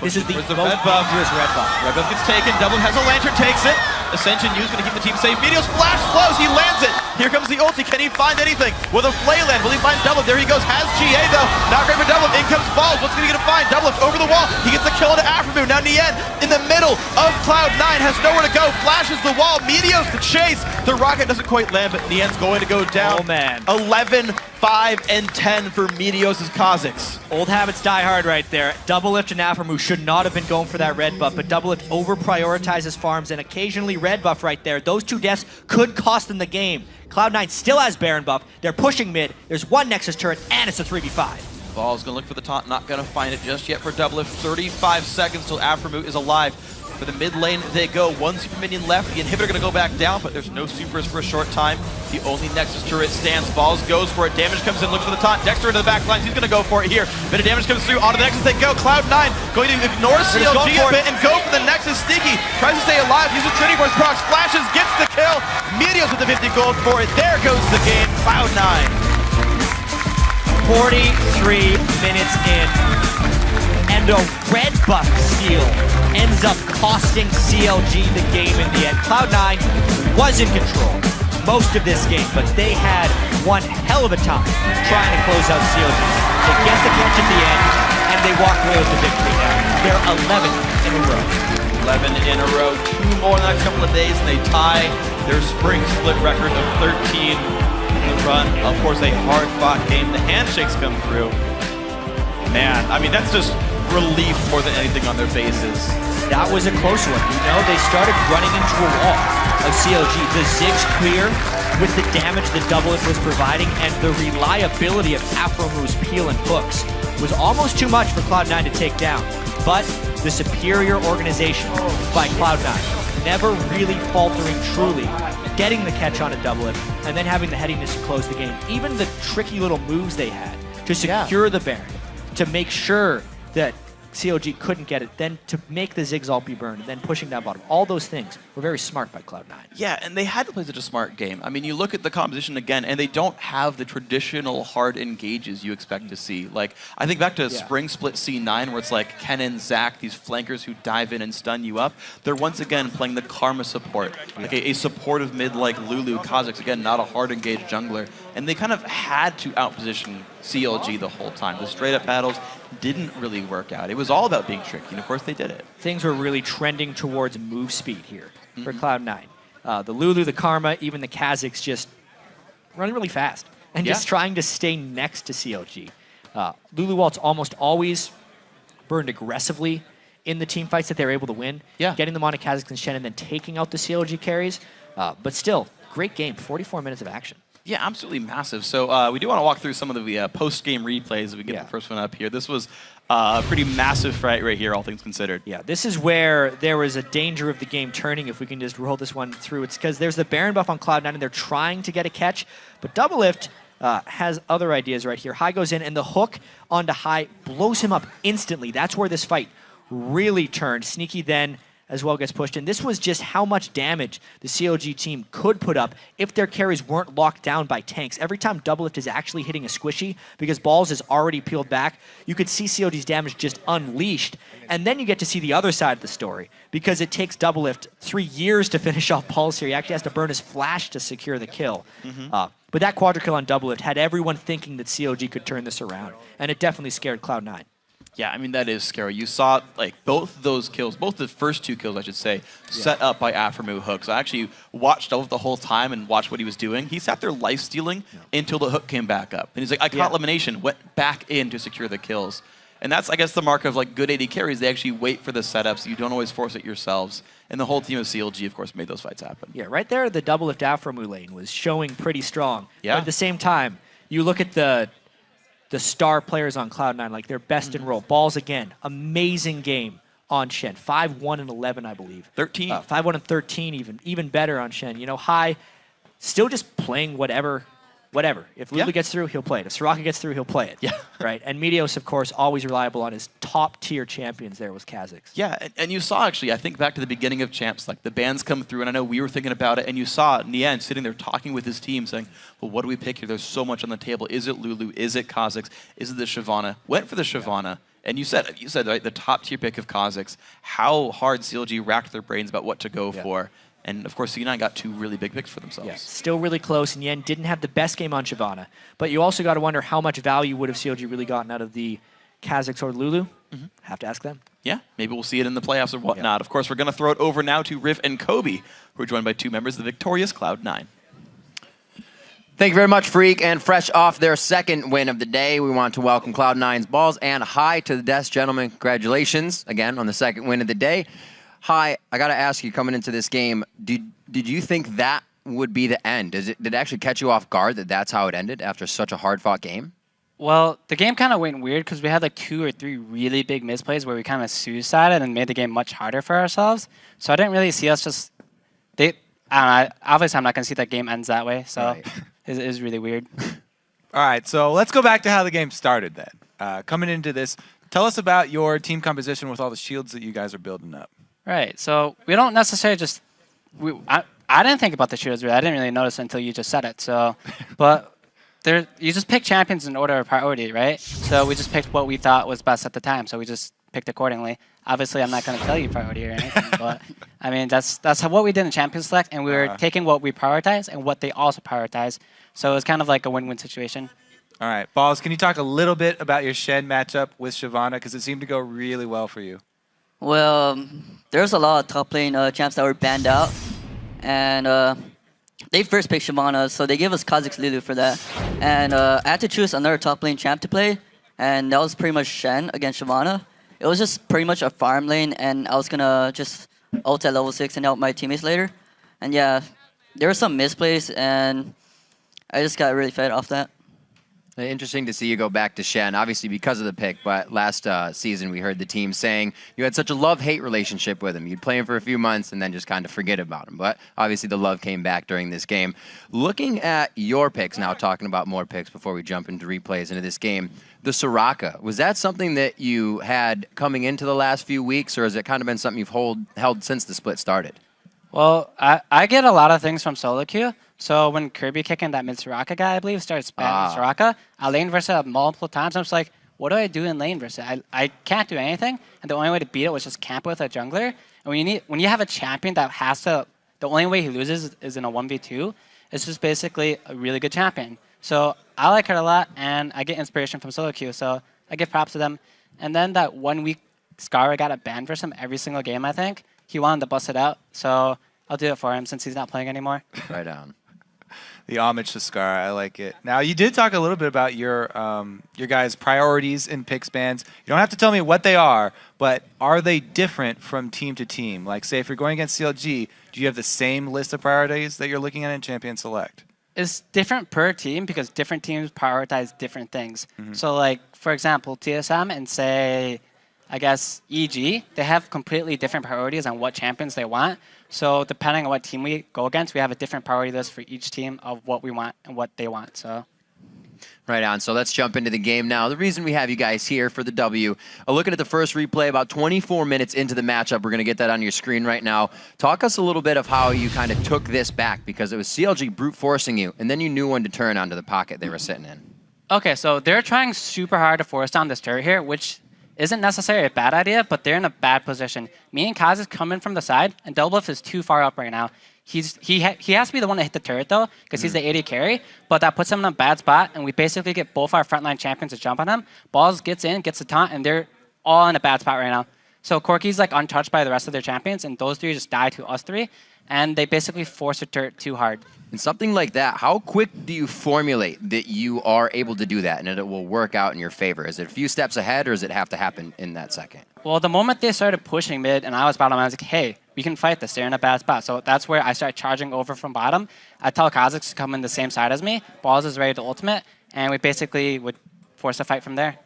This is the most red buff. dangerous red buff. Red buff gets taken. Double has a lantern, takes it. Ascension used, going to keep the team safe. Meteos flash slows, he lands it. Here comes the ulti. Can he find anything? With a flay land, will he find Double? There he goes. Has GA though. Not great for Double. In comes Balls. What's he going to find? Double over the wall. He gets the kill into Aftermoon. Now Nien in the middle of Cloud9 has nowhere to go. Flashes the wall. Meteos to chase. The rocket doesn't quite land, but Nien's going to go down. Oh man. 11, 5, and 10 for Meteos' Kha'Zix. Old habits die hard right there. Doublelift and Aftermove should not have been going for that red buff, but Doublelift over-prioritizes farms and occasionally red buff right there. Those two deaths could cost them the game. Cloud9 still has Baron buff. They're pushing mid. There's one Nexus turret, and it's a 3v5. Ball's gonna look for the taunt, not gonna find it just yet for Doublelift. 35 seconds till Aftermoot is alive. For the mid lane they go. One super minion left. The inhibitor gonna go back down, but there's no supers for a short time. The only Nexus turret stands. Balls goes for it. Damage comes in, looks for the taunt. Dexter into the back lines. He's gonna go for it here. Bit of damage comes through. Onto the Nexus they go. Cloud9 going to ignore CLG a bit and go for the Nexus. Sneaky tries to stay alive. Uses Trinity Force procs. Flashes, gets the kill. Meteos with the 50 gold for it. There goes the game. Cloud9. 43 minutes in, and a red buff steal ends up costing CLG the game in the end. Cloud9 was in control most of this game, but they had one hell of a time trying to close out CLG. They get the catch at the end, and they walk away with the victory now. They're 11 in a row. 11 in a row, 2 more in the next couple of days, and they tie their spring split record of 13 in the run. Of course, a hard-fought game. The handshakes come through. Man, I mean, that's just relief more than anything on their faces. That was a close one. You know, they started running into a wall of CLG. The zigs clear with the damage that Doublelift was providing, and the reliability of Afromu's peel and hooks was almost too much for Cloud9 to take down. But the superior organization by Cloud9, never really faltering truly, getting the catch on a Doublelift, and then having the headiness to close the game. Even the tricky little moves they had to secure the Baron, to make sure that CLG couldn't get it, then to make the zigs all be burned, and then pushing down bottom. All those things were very smart by Cloud9. Yeah, and they had to play such a smart game. I mean, you look at the composition again, and they don't have the traditional hard engages you expect to see. Like, I think back to Spring Split C9, where it's like Kennen, Zach, these flankers who dive in and stun you up. They're once again playing the Karma support, like a supportive mid like Lulu. Kha'Zix, again, not a hard engaged jungler. And they kind of had to outposition CLG the whole time. The straight up battles didn't really work out. It was all about being tricky, and of course they did it. Things were really trending towards move speed here for Cloud9. The Lulu, the Karma, even the Kha'Zix just running really fast and just trying to stay next to CLG. Lulu Waltz almost always burned aggressively in the team fights that they were able to win, getting them onto Kha'Zix and Shen and then taking out the CLG carries. But still, great game, 44 minutes of action. Yeah, absolutely massive. So we do want to walk through some of the post-game replays as we get the first one up here. This was a pretty massive fight right here, all things considered. Yeah, this is where there was a danger of the game turning, if we can just roll this one through. It's because there's the Baron buff on Cloud9, and they're trying to get a catch, but Doublelift has other ideas right here. High goes in, and the hook onto High blows him up instantly. That's where this fight really turned. Sneaky then as well gets pushed in. This was just how much damage the CLG team could put up if their carries weren't locked down by tanks. Every time Doublelift is actually hitting a squishy, because Balls is already peeled back, you could see CLG's damage just unleashed. And then you get to see the other side of the story, because it takes Doublelift 3 years to finish off Balls here. He actually has to burn his flash to secure the kill. But that quadra kill on Doublelift had everyone thinking that CLG could turn this around, and it definitely scared Cloud9. Yeah, I mean, that is scary. You saw, like, both those kills, both the first 2 kills, I should say, set up by Afromu hooks. I actually watched Doublelift the whole time and watched what he was doing. He sat there life-stealing until the hook came back up. And he's like, I caught elimination, went back in to secure the kills. And that's, I guess, the mark of, like, good AD carries. They actually wait for the setups. You don't always force it yourselves. And the whole team of CLG, of course, made those fights happen. Yeah, right there, the Doublelift Afromu lane was showing pretty strong. Yeah. But at the same time, you look at the star players on Cloud9, like their best in role. Balls again, amazing game on Shen. 5-1 and 11, I believe. 13. 5-1 and 13 even better on Shen. You know, High still just playing whatever. If Lulu gets through, he'll play it. If Soraka gets through, he'll play it. Yeah. Right? And Meteos, of course, always reliable on his top-tier champions there was Kha'Zix. Yeah, and you saw, actually, I think back to the beginning of Champs, like the bans come through, and I know we were thinking about it, and you saw Nian sitting there talking with his team saying, well, what do we pick here? There's so much on the table. Is it Lulu? Is it Kha'Zix? Is it the Shyvana? Went for the Shyvana. And you said right, the top-tier pick of Kha'Zix, how hard CLG racked their brains about what to go for. And, of course, C9 got 2 really big picks for themselves. Yeah, still really close, and Yen didn't have the best game on Shyvana. But you also got to wonder how much value would have CLG really gotten out of the Kha'Zix or Lulu? Have to ask them. Yeah, maybe we'll see it in the playoffs or whatnot. Of course, we're going to throw it over now to Riff and Kobe, who are joined by 2 members of the victorious Cloud9. Thank you very much, Freak. And fresh off their second win of the day, we want to welcome Cloud9's Balls and High to the desk. Gentlemen, congratulations again on the second win of the day. High, I got to ask you, coming into this game, did you think that would be the end? Did it actually catch you off guard that that's how it ended after such a hard-fought game? Well, the game kind of went weird because we had like 2 or 3 really big misplays where we kind of suicided and made the game much harder for ourselves. So I didn't really see us just... I don't know, obviously I'm not going to see that game ends that way, so it is really weird. All right, so let's go back to how the game started then. Coming into this, tell us about your team composition with all the shields that you guys are building up. Right, so we don't necessarily just... I didn't think about the shields really. I didn't really notice until you just said it. So, but you just pick champions in order of priority, right? So we just picked what we thought was best at the time. So we just picked accordingly. Obviously, I'm not going to tell you priority or anything, but I mean, that's what we did in Champions Select, and we were taking what we prioritize and what they also prioritize. So it was kind of like a win-win situation. All right, Balls, can you talk a little bit about your Shen matchup with Shyvana? Because it seemed to go really well for you. Well, there's a lot of top lane champs that were banned out, and they first picked Shyvana, so they gave us Kha'Zix Lulu for that. And I had to choose another top lane champ to play, and that was pretty much Shen against Shyvana. It was just pretty much a farm lane, and I was gonna just ult at level 6 and help my teammates later. And yeah, there were some misplays, and I just got really fed off that. Interesting to see you go back to Shen, obviously because of the pick, but last season we heard the team saying you had such a love-hate relationship with him. You'd play him for a few months and then just kind of forget about him, but obviously the love came back during this game. Looking at your picks now, talking about more picks before we jump into replays into this game, the Soraka, was that something that you had coming into the last few weeks, or has it kind of been something you've held since the split started? Well, I get a lot of things from solo queue. So when Kirby kicking that mid Soraka guy, I believe, started spamming Soraka, I lane versus it multiple times. I'm just like, what do I do in lane versus it? I can't do anything, and the only way to beat it was just camp with a jungler. And when you have a champion that has to, the only way he loses is in a 1v2, it's just basically a really good champion. So I like her a lot, and I get inspiration from solo queue, so I give props to them. And then that 1 week Scar got a ban versus him every single game, I think. He wanted to bust it out, so I'll do it for him since he's not playing anymore. Right on. The homage to Scar, I like it. Now, you did talk a little bit about your guys' priorities in picks bans. You don't have to tell me what they are, but are they different from team to team? Like, say, if you're going against CLG, do you have the same list of priorities that you're looking at in Champion Select? It's different per team because different teams prioritize different things. So, like, for example, TSM and, say, I guess, EG, they have completely different priorities on what champions they want. So depending on what team we go against, we have a different priority list for each team of what we want and what they want. So. Right on. So let's jump into the game now. The reason we have you guys here for the W, looking at the first replay about 24 minutes into the matchup. We're going to get that on your screen right now. Talk us a little bit of how you kind of took this back, because it was CLG brute forcing you, and then you knew when to turn onto the pocket they were sitting in. Okay, so they're trying super hard to force down this turret here, which isn't necessarily a bad idea, but they're in a bad position. Me and Kaz is coming from the side, and Doublelift is too far up right now. He has to be the one to hit the turret, though, because he's the AD carry, but that puts him in a bad spot, and we basically get both our frontline champions to jump on him. Balls gets in, gets the taunt, and they're all in a bad spot right now. So Corky's like untouched by the rest of their champions, and those three just die to us three, and they basically force the turret too hard. And something like that, how quick do you formulate that you are able to do that and that it will work out in your favor? Is it a few steps ahead, or does it have to happen in that second? Well, the moment they started pushing mid and I was bottom, I was like, hey, we can fight this. They're in a bad spot. So that's where I start charging over from bottom. I tell Kha'Zix to come in the same side as me. Balls is ready to ultimate, and we basically would force a fight from there.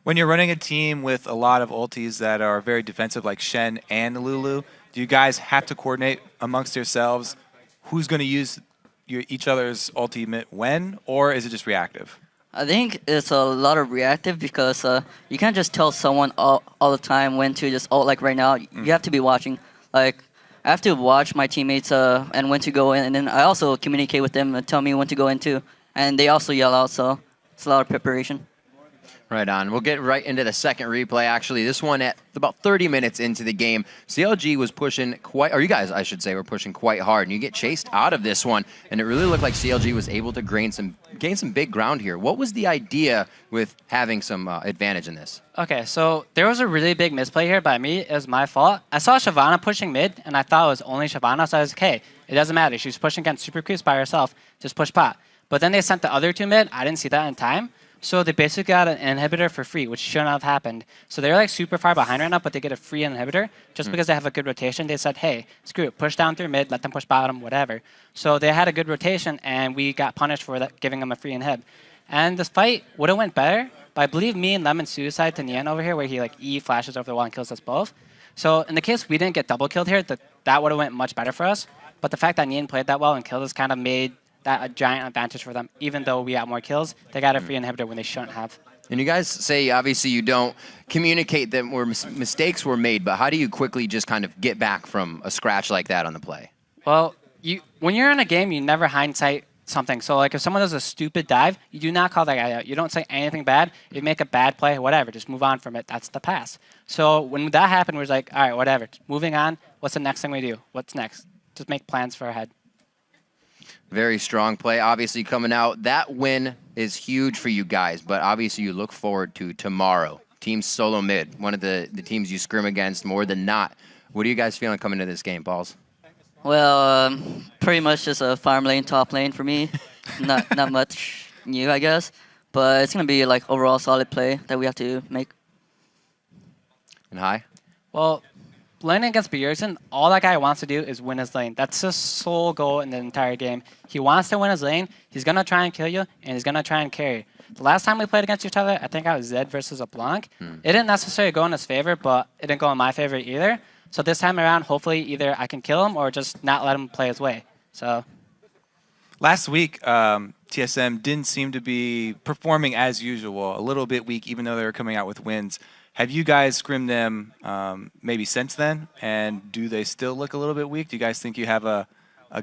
When you're running a team with a lot of ultis that are very defensive, like Shen and Lulu, do you guys have to coordinate amongst yourselves who's going to use each other's ultimate when, or is it just reactive? I think it's a lot of reactive because you can't just tell someone all the time when to just ult. Like right now, you have to be watching. Like, I have to watch my teammates and when to go in, and then I also communicate with them and tell me when to go in too. And they also yell out, so it's a lot of preparation. Right on. We'll get right into the second replay, actually. This one at about 30 minutes into the game. CLG was pushing quite, or you guys, I should say, were pushing quite hard. And you get chased out of this one, and it really looked like CLG was able to gain some big ground here. What was the idea with having some advantage in this? Okay, so there was a really big misplay here by me. It was my fault. I saw Shyvana pushing mid, and I thought it was only Shyvana, so I was like, hey, it doesn't matter. She's pushing against Super Creeps by herself. Just push pot. But then they sent the other two mid. I didn't see that in time. So they basically got an inhibitor for free, which shouldn't have happened. So they're like super far behind right now, but they get a free inhibitor. Just because they have a good rotation, they said, hey, screw it, push down through mid, let them push bottom, whatever. So they had a good rotation, and we got punished for that, giving them a free inhib. And this fight would have went better, but I believe me and Lemon suicide to Nian over here, where he like E flashes over the wall and kills us both. So in the case we didn't get double killed here, that would have went much better for us. But the fact that Nian played that well and killed us kind of made that a giant advantage for them. Even though we got more kills, they got a free inhibitor when they shouldn't have. And you guys say, obviously, you don't communicate that mistakes were made, but how do you quickly just kind of get back from a scratch like that on the play? Well, when you're in a game, you never hindsight something. So like if someone does a stupid dive, you do not call that guy out. You don't say anything bad. You make a bad play, whatever. Just move on from it. That's the pass. So when that happened, we was like, all right, whatever. Moving on. What's the next thing we do? What's next? Just make plans for ahead. Very strong play, obviously, coming out. That win is huge for you guys, but obviously you look forward to tomorrow. Team Solo Mid, one of the teams you scrim against more than not. What are you guys feeling coming to this game, Balls? Well, pretty much just a farm lane, top lane for me. Not much new, I guess. But it's going to be like overall solid play that we have to make. And High? Well, laning against Bjergsen, all that guy wants to do is win his lane. That's his sole goal in the entire game. He wants to win his lane. He's going to try and kill you, and he's going to try and carry. The last time we played against each other, I think I was Zed versus a Blanc. It didn't necessarily go in his favor, but it didn't go in my favor either. So this time around, hopefully either I can kill him or just not let him play his way. So last week, TSM didn't seem to be performing as usual, a little bit weak, even though they were coming out with wins. Have you guys scrimmed them maybe since then? And do they still look a little bit weak? Do you guys think you have a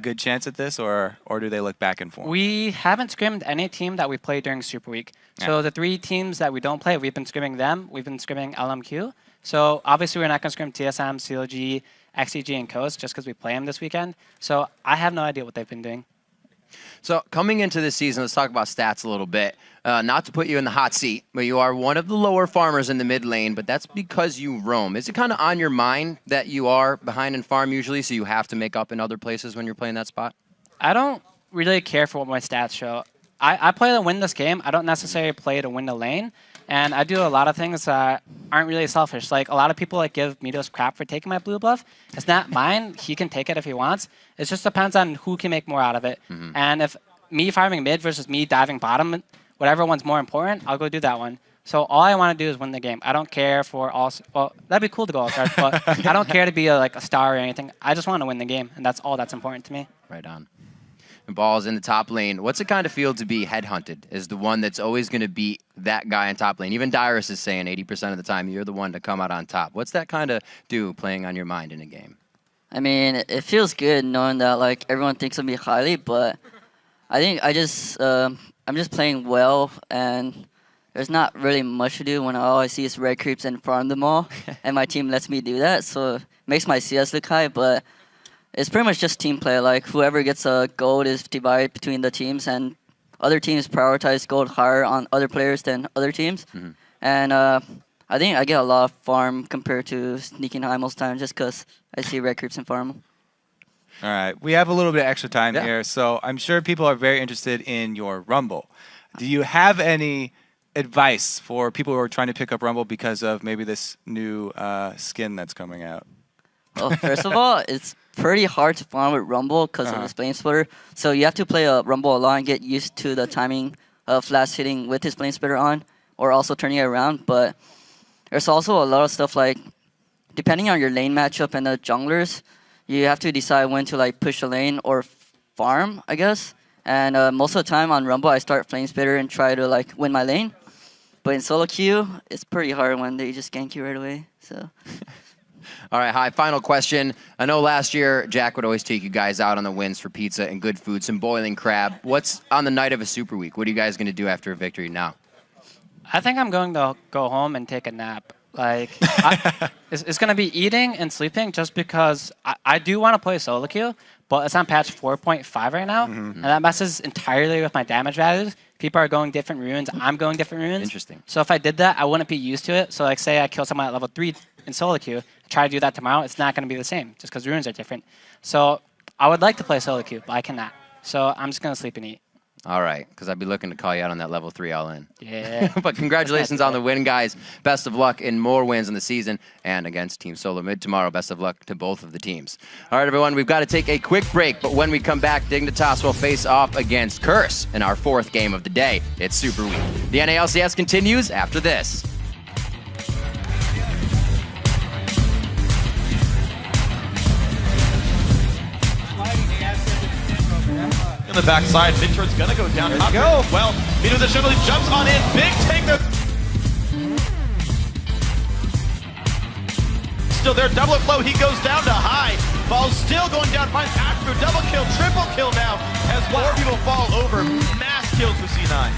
good chance at this, or do they look back and forth? We haven't scrimmed any team that we played during Superweek. So the 3 teams that we don't play, we've been scrimming them. We've been scrimming LMQ. So obviously we're not going to scrim TSM, CLG, XCG, and Coast just because we play them this weekend. So I have no idea what they've been doing. So coming into this season, let's talk about stats a little bit. Not to put you in the hot seat, but you are one of the lower farmers in the mid lane, but that's because you roam. Is it kind of on your mind that you are behind in farm usually, so you have to make up in other places when you're playing that spot? I don't really care for what my stats show. I play to win this game. I don't necessarily play to win the lane. And I do a lot of things that aren't really selfish. Like, a lot of people like give Mitos crap for taking my blue buff. It's not mine. He can take it if he wants. It just depends on who can make more out of it. And if me farming mid versus me diving bottom, whatever one's more important, I'll go do that one. So all I want to do is win the game. I don't care for all. Well, that'd be cool to go all stars, but I don't care to be like a star or anything. I just want to win the game, and that's all that's important to me. Right on. And Balls in the top lane. What's it kind of feel to be headhunted as the one that's always going to beat that guy in top lane? Even Dyrus is saying 80% of the time you're the one to come out on top. What's that kind of do playing on your mind in a game? I mean, it feels good knowing that like everyone thinks of me highly, but I think I'm just playing well, and there's not really much to do when all I see is red creeps and farm them all, and my team lets me do that, so it makes my CS look high, but it's pretty much just team play. Like, whoever gets a gold is divided between the teams, and other teams prioritize gold higher on other players than other teams. And I think I get a lot of farm compared to sneaking high most times just because I see red creeps and farm them. All right, we have a little bit of extra time here, so I'm sure people are very interested in your Rumble. Do you have any advice for people who are trying to pick up Rumble because of maybe this new skin that's coming out? Well, first of all, it's pretty hard to farm with Rumble because of his Flame Splitter. So you have to play a Rumble a lot and get used to the timing of flash hitting with his Flame Splitter on, or also turning it around. But there's also a lot of stuff like, depending on your lane matchup and the junglers, you have to decide when to like push the lane or farm, I guess. And most of the time on Rumble, I start Flame Splitter and try to like win my lane. But in solo queue, it's pretty hard when they just gank you right away. So. All right, Hi, final question. I know last year Jack would always take you guys out on the wins for pizza and good food, some boiling crab. What's on the night of a Super Week? What are you guys going to do after a victory now? I think I'm going to go home and take a nap. Like, it's going to be eating and sleeping just because I do want to play solo queue, but it's on patch 4.5 right now, and that messes entirely with my damage values. People are going different runes. I'm going different runes. Interesting. So if I did that, I wouldn't be used to it. So like, say I kill someone at level 3 in solo queue, try to do that tomorrow, it's not going to be the same just because runes are different. So I would like to play solo queue, but I cannot. So I'm just going to sleep and eat. All right, because I'd be looking to call you out on that level 3 all-in. Yeah. But congratulations on the win, guys. Best of luck in more wins in the season and against Team Solo Mid tomorrow. Best of luck to both of the teams. All right, everyone, we've got to take a quick break, but when we come back, Dignitas will face off against Curse in our 4th game of the day. It's Super Week. The NALCS continues after this. The backside, mid-turn's gonna go down. Let's go. Well, Mitos the Chevrolet jumps on in. Big take there. Still there, double it flow. He goes down to High. Ball's still going down. Finds Astro, double kill, triple kill now as more people fall over. Mass kills for C9.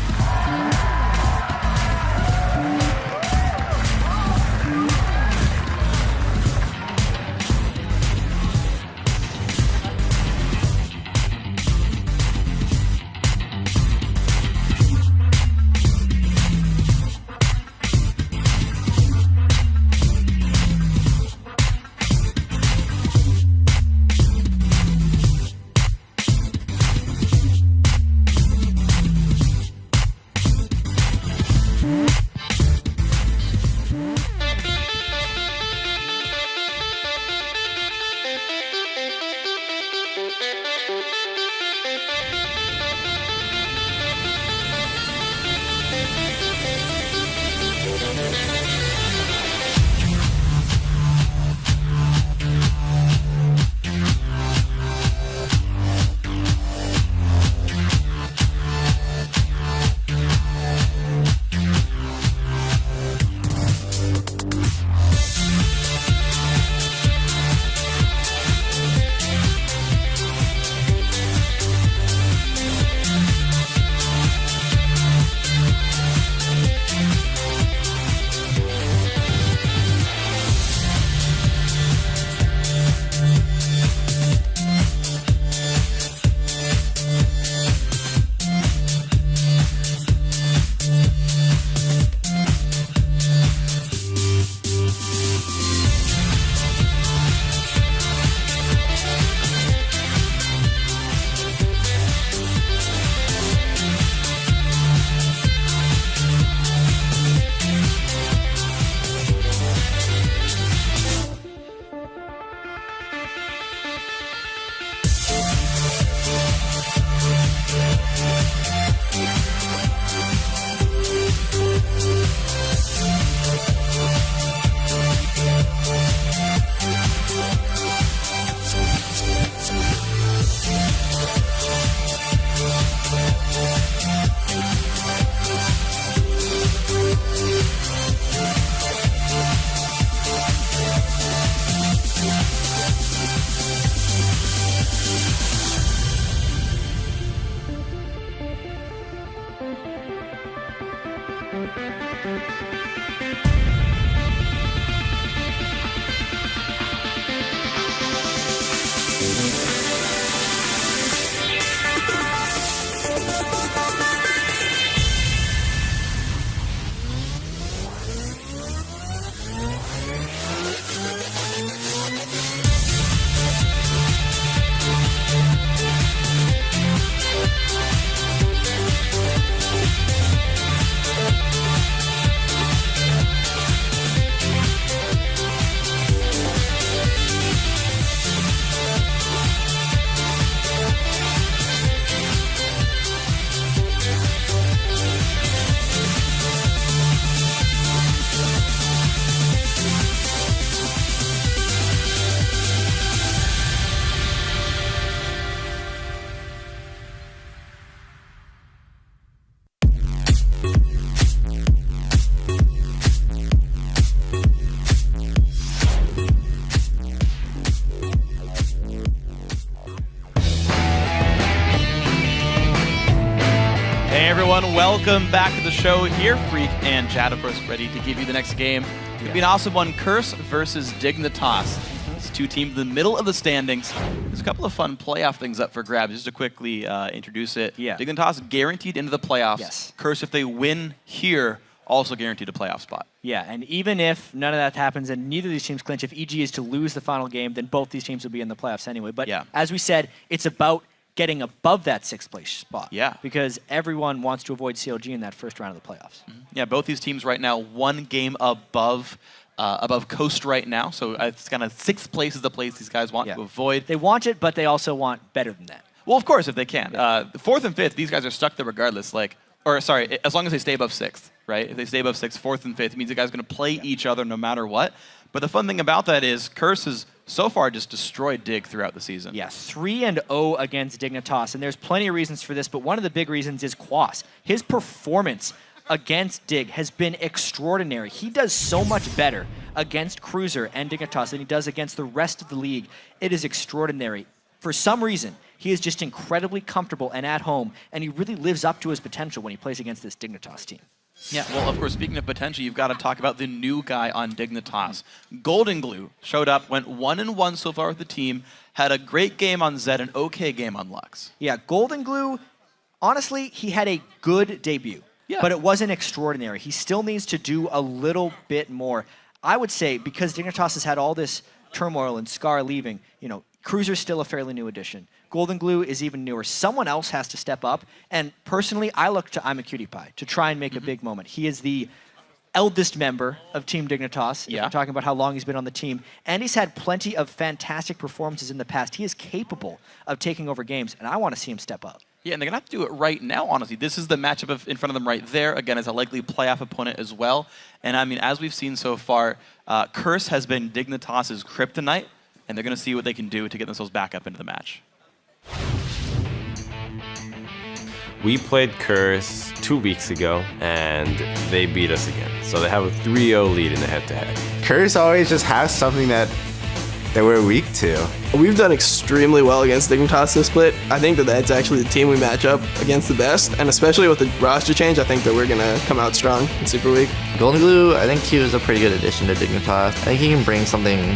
Welcome back to the show here. Freak and Jad, of course, ready to give you the next game. It's going to be an awesome one. Curse versus Dignitas. It's two teams in the middle of the standings. There's a couple of fun playoff things up for grabs. Just to quickly introduce it. Yeah. Dignitas guaranteed into the playoffs. Yes. Curse, if they win here, also guaranteed a playoff spot. Yeah, and even if none of that happens and neither of these teams clinch, if EG is to lose the final game, then both these teams will be in the playoffs anyway. But as we said, it's about getting above that sixth place spot. Yeah. Because everyone wants to avoid CLG in that first round of the playoffs. Mm-hmm. Yeah, both these teams right now one game above Coast right now. So it's kind of sixth place is the place these guys want to avoid. They want it, but they also want better than that. Well, of course, if they can. Fourth and fifth, these guys are stuck there regardless. As long as they stay above sixth, right? If they stay above sixth, fourth and fifth, it means the guys are going to play each other no matter what. But the fun thing about that is Curse has so far just destroyed Dig throughout the season. Yeah, 3-0 against Dignitas, and there's plenty of reasons for this, but one of the big reasons is Quas. His performance against Dig has been extraordinary. He does so much better against Cruiser and Dignitas than he does against the rest of the league. It is extraordinary. For some reason, he is just incredibly comfortable and at home, and he really lives up to his potential when he plays against this Dignitas team. Yeah, well, of course, speaking of potential, you've got to talk about the new guy on Dignitas. Golden Glue showed up, went 1-1 so far with the team, had a great game on Zed, an okay game on Lux. Yeah, Golden Glue, honestly, he had a good debut, but it wasn't extraordinary. He still needs to do a little bit more. I would say, because Dignitas has had all this turmoil and Scar leaving, you know, Cruiser's still a fairly new addition. Golden Glue is even newer. Someone else has to step up. And personally, I look to I'm a Cutie Pie to try and make a big moment. He is the eldest member of Team Dignitas, if we're talking about how long he's been on the team. And he's had plenty of fantastic performances in the past. He is capable of taking over games, and I want to see him step up. Yeah, and they're going to have to do it right now, honestly. This is the matchup in front of them right there. Again, as a likely playoff opponent as well. And I mean, as we've seen so far, Curse has been Dignitas' kryptonite, and they're going to see what they can do to get themselves back up into the match. We played Curse 2 weeks ago, and they beat us again. So they have a 3-0 lead in the head-to-head. Curse always just has something that we're weak to. We'we've done extremely well against Dignitas this split. I think that that's actually the team we match up against the best, and especially with the roster change, I think that we're going to come out strong in Superweek. Golden Glue, I think he was a pretty good addition to Dignitas. I think he can bring something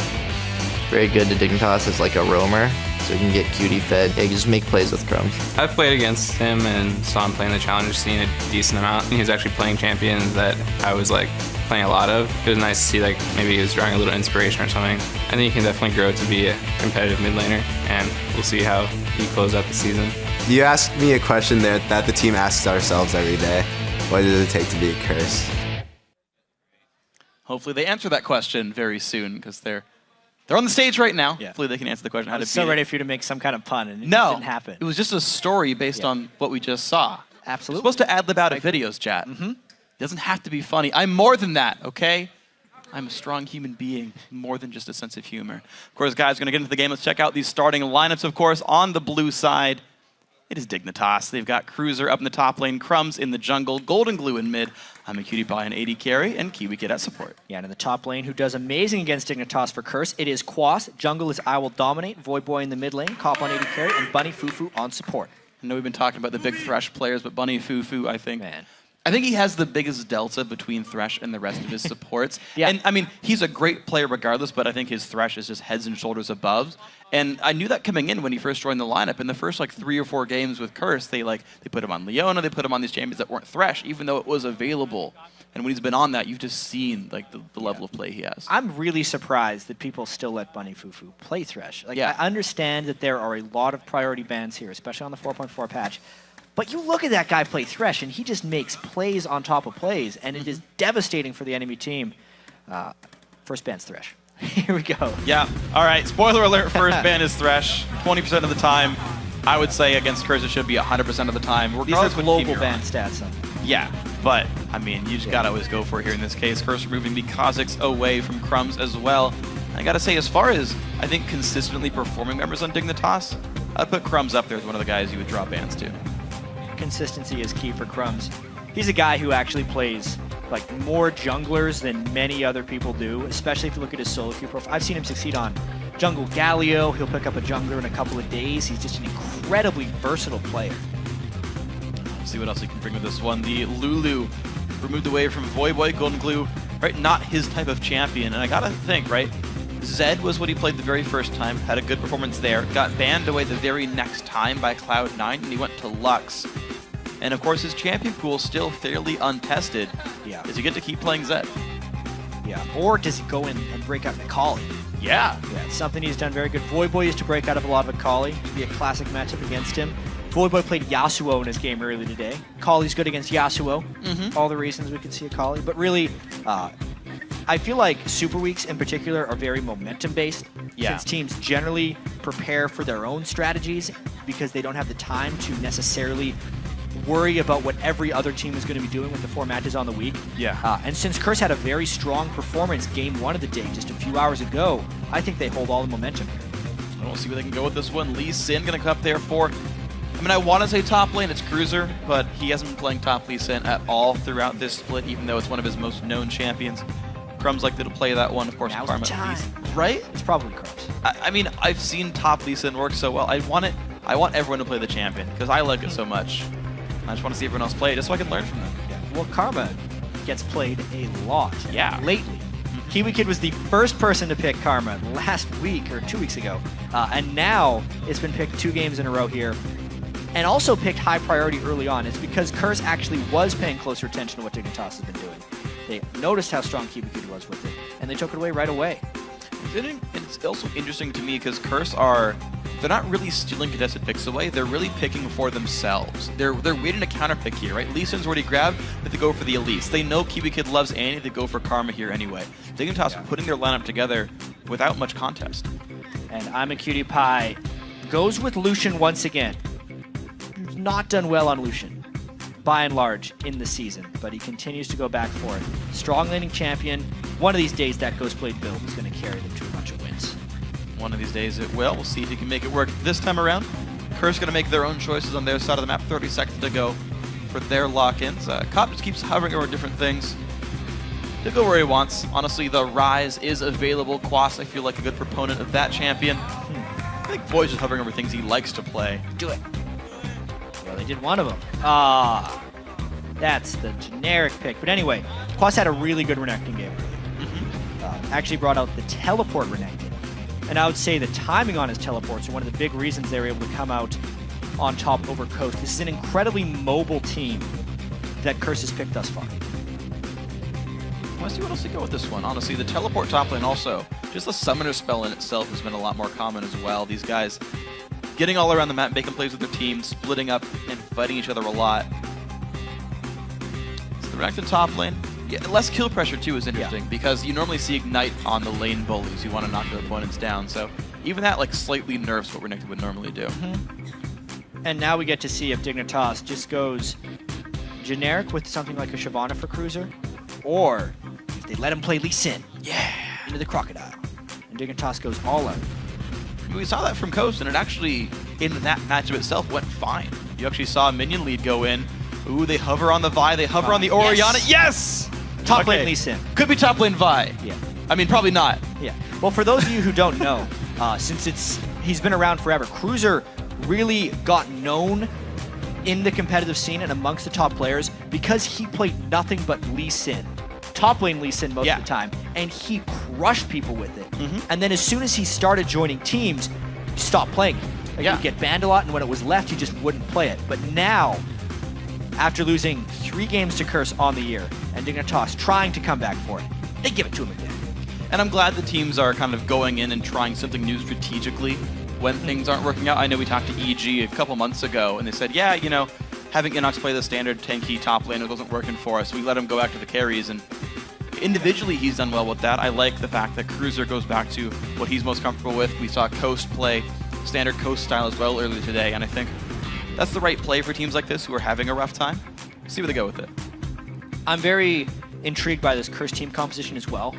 very good to Dignitas as like a roamer, so he can get cutie fed. He can just make plays with Crumbs. I've played against him and saw him playing the challenger scene a decent amount. He was actually playing champions that I was like playing a lot of. It was nice to see like maybe he was drawing a little inspiration or something. I think he can definitely grow to be a competitive mid laner, and we'll see how he closes out the season. You asked me a question there that the team asks ourselves every day. What does it take to be a Curse? Hopefully they answer that question very soon, because they're on the stage right now. Hopefully they can answer the question. I was so ready for you to make some kind of pun, and it didn't happen. It was just a story based on what we just saw. Absolutely. You're supposed to ad-lib out of videos, chat. It doesn't have to be funny. I'm more than that, okay? I'm a strong human being, more than just a sense of humor. Of course, guys, we're going to get into the game. Let's check out these starting lineups, of course. On the blue side, it is Dignitas. They've got Cruiser up in the top lane, Crumbs in the jungle, Golden Glue in mid, I'm a Cutie Pie and AD carry, and Kiwi Kid at support. Yeah, and in the top lane, who does amazing against Dignitas for Curse, it is Quas. Jungle is I Will Dominate, Void Boy in the mid lane, Cop on AD carry, and Bunny Fufu on support. I know we've been talking about the big Thresh players, but Bunny Fufu, I think he has the biggest delta between Thresh and the rest of his supports. And I mean, he's a great player regardless, but I think his Thresh is just heads and shoulders above. And I knew that coming in when he first joined the lineup. In the first like 3 or 4 games with Curse, they put him on Leona, they put him on these champions that weren't Thresh, even though it was available. And when he's been on that, you've just seen like the level of play he has. I'm really surprised that people still let Bunny Fufu play Thresh. Like, I understand that there are a lot of priority bans here, especially on the 4.4 patch. But you look at that guy play Thresh, and he just makes plays on top of plays, and it is devastating for the enemy team. First ban's Thresh. Here we go. Yeah. All right. Spoiler alert, first ban is Thresh. 20% of the time. I would say against Curse it should be 100% of the time. These are global ban stats. Yeah, but, I mean, you just got to always go for it here in this case. First removing the Kha'Zix away from Crumbs as well. I got to say, as far as, I think, consistently performing members on Dignitas, I'd put Crumbs up there as one of the guys you would drop bans to. Consistency is key for Crumbs. He's a guy who actually plays like more junglers than many other people do, especially if you look at his solo queue profile. I've seen him succeed on Jungle Galio. He'll pick up a jungler in a couple of days. He's just an incredibly versatile player. Let's see what else he can bring with this one. The Lulu removed away from Void Boy, Golden Glue, right? Not his type of champion. And I gotta think, right? Zed was what he played the very first time, had a good performance there, got banned away the very next time by Cloud9, and he went to Lux. And of course, his champion pool is still fairly untested. Yeah. Does he get to keep playing Zed? Yeah. Or does he go in and break out Akali? Yeah. Yeah, it's something he's done very good. Void Boy used to break out of a lot of Akali. It'd be a classic matchup against him. Void Boy played Yasuo in his game earlier today. Akali's good against Yasuo. All the reasons we could see Akali. But really, I feel like Super Weeks in particular are very momentum-based. Since teams generally prepare for their own strategies because they don't have the time to necessarily worry about what every other team is going to be doing with the 4 matches on the week. And since Curse had a very strong performance game 1 of the day just a few hours ago, I think they hold all the momentum here. We'll see where they can go with this one. Lee Sin going to come up there for I mean, I want to say top lane, it's Cruiser, but he hasn't been playing top Lee Sin at all throughout this split, even though it's one of his most known champions. Crumbs like to play that one, of course. Now's Karma the time. Right? It's probably Crumbs. I mean, I've seen top Lee Sin work so well. I want everyone to play the champion, because I like it so much. I just want to see everyone else play, just so I can learn from them. Yeah. Well, Karma gets played a lot lately. Kiwi Kid was the first person to pick Karma last week or 2 weeks ago, and now it's been picked 2 games in a row here, and also picked high priority early on. It's because Curse actually was paying closer attention to what Dignitas has been doing. They noticed how strong Kiwi Kid was with it, and they took it away right away. It's also interesting to me because Curse they're not really stealing contested picks away, they're really picking for themselves. They're waiting to counter pick here, right? Lee Sin's already grabbed, but they go for the elites. They know Kiwi Kid loves Annie, they go for Karma here anyway. Dignitas putting their lineup together without much contest. And I'm a Cutie Pie goes with Lucian once again. Not done well on Lucian, by and large, in the season, but he continues to go back for it. Strong laning champion. One of these days, that Ghostblade build is going to carry them to a bunch of wins. One of these days it will. We'll see if he can make it work this time around. Curse going to make their own choices on their side of the map. 30 seconds to go for their lock-ins. Cop just keeps hovering over different things. He'll go where he wants. Honestly, the Rise is available. Quas, I feel like a good proponent of that champion. I think Void's just hovering over things he likes to play. Do it. Well, they did one of them. That's the generic pick. But anyway, Quas had a really good Renekton game. Actually brought out the teleport Renekton. And I would say the timing on his teleports are one of the big reasons they were able to come out on top over Coast. This is an incredibly mobile team that Curse has picked thus far. Let's see what else to go with this one. Honestly, the teleport top lane also, just the summoner spell in itself has been a lot more common as well. These guys getting all around the map, making plays with their team, splitting up and fighting each other a lot. So the Renekton top lane, less kill pressure too is interesting because you normally see Ignite on the lane bullies. You want to knock their opponents down. So even that like slightly nerfs what Renekton would normally do. And now we get to see if Dignitas just goes generic with something like a Shyvana for Cruiser, or if they let him play Lee Sin into the Crocodile. And Dignitas goes all out. We saw that from Coast, and it actually, in that matchup itself, went fine. You actually saw a minion lead go in. Ooh, they hover on the Vi, they hover on the Orianna. Yes! Top lane Lee Sin. Could be top lane Vi. Yeah. I mean, probably not. Yeah. Well, for those of you who don't know, since he's been around forever, Cruiser really got known in the competitive scene and amongst the top players because he played nothing but Lee Sin. Top lane Lee Sin most of the time, and he crushed people with it. And then as soon as he started joining teams, he stopped playing it. Like he'd get banned a lot, and when it was left, he just wouldn't play it. But now, after losing 3 games to Curse on the year, and Dignitas trying to come back for it, they give it to him again. And I'm glad the teams are kind of going in and trying something new strategically when things aren't working out. I know we talked to EG a couple months ago, and they said, yeah, you know, having Inox play the standard tanky top lane wasn't working for us. We let him go back to the carries, and individually he's done well with that. I like the fact that Cruiser goes back to what he's most comfortable with. We saw Coast play standard Coast style as well earlier today, and I think that's the right play for teams like this who are having a rough time. See where they go with it. I'm very intrigued by this Curse team composition as well,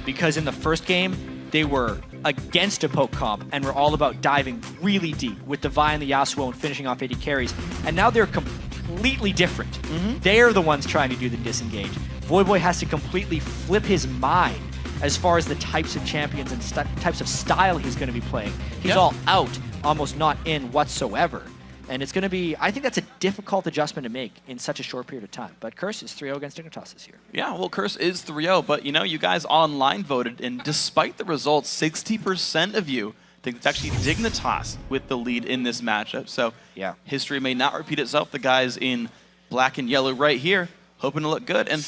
because in the first game, they were against a poke comp and were all about diving really deep with the Vi and the Yasuo and finishing off 80 carries. And now they're completely different. They're the ones trying to do the disengage. Voyboy has to completely flip his mind as far as the types of champions and types of style he's going to be playing. He's all out, almost not in whatsoever. And it's going to be, I think that's a difficult adjustment to make in such a short period of time. But Curse is 3-0 against Dignitas this year. Yeah, well, Curse is 3-0, but you know, you guys online voted, and despite the results, 60% of you think it's actually Dignitas with the lead in this matchup. So history may not repeat itself. The guys in black and yellow right here, hoping to look good. And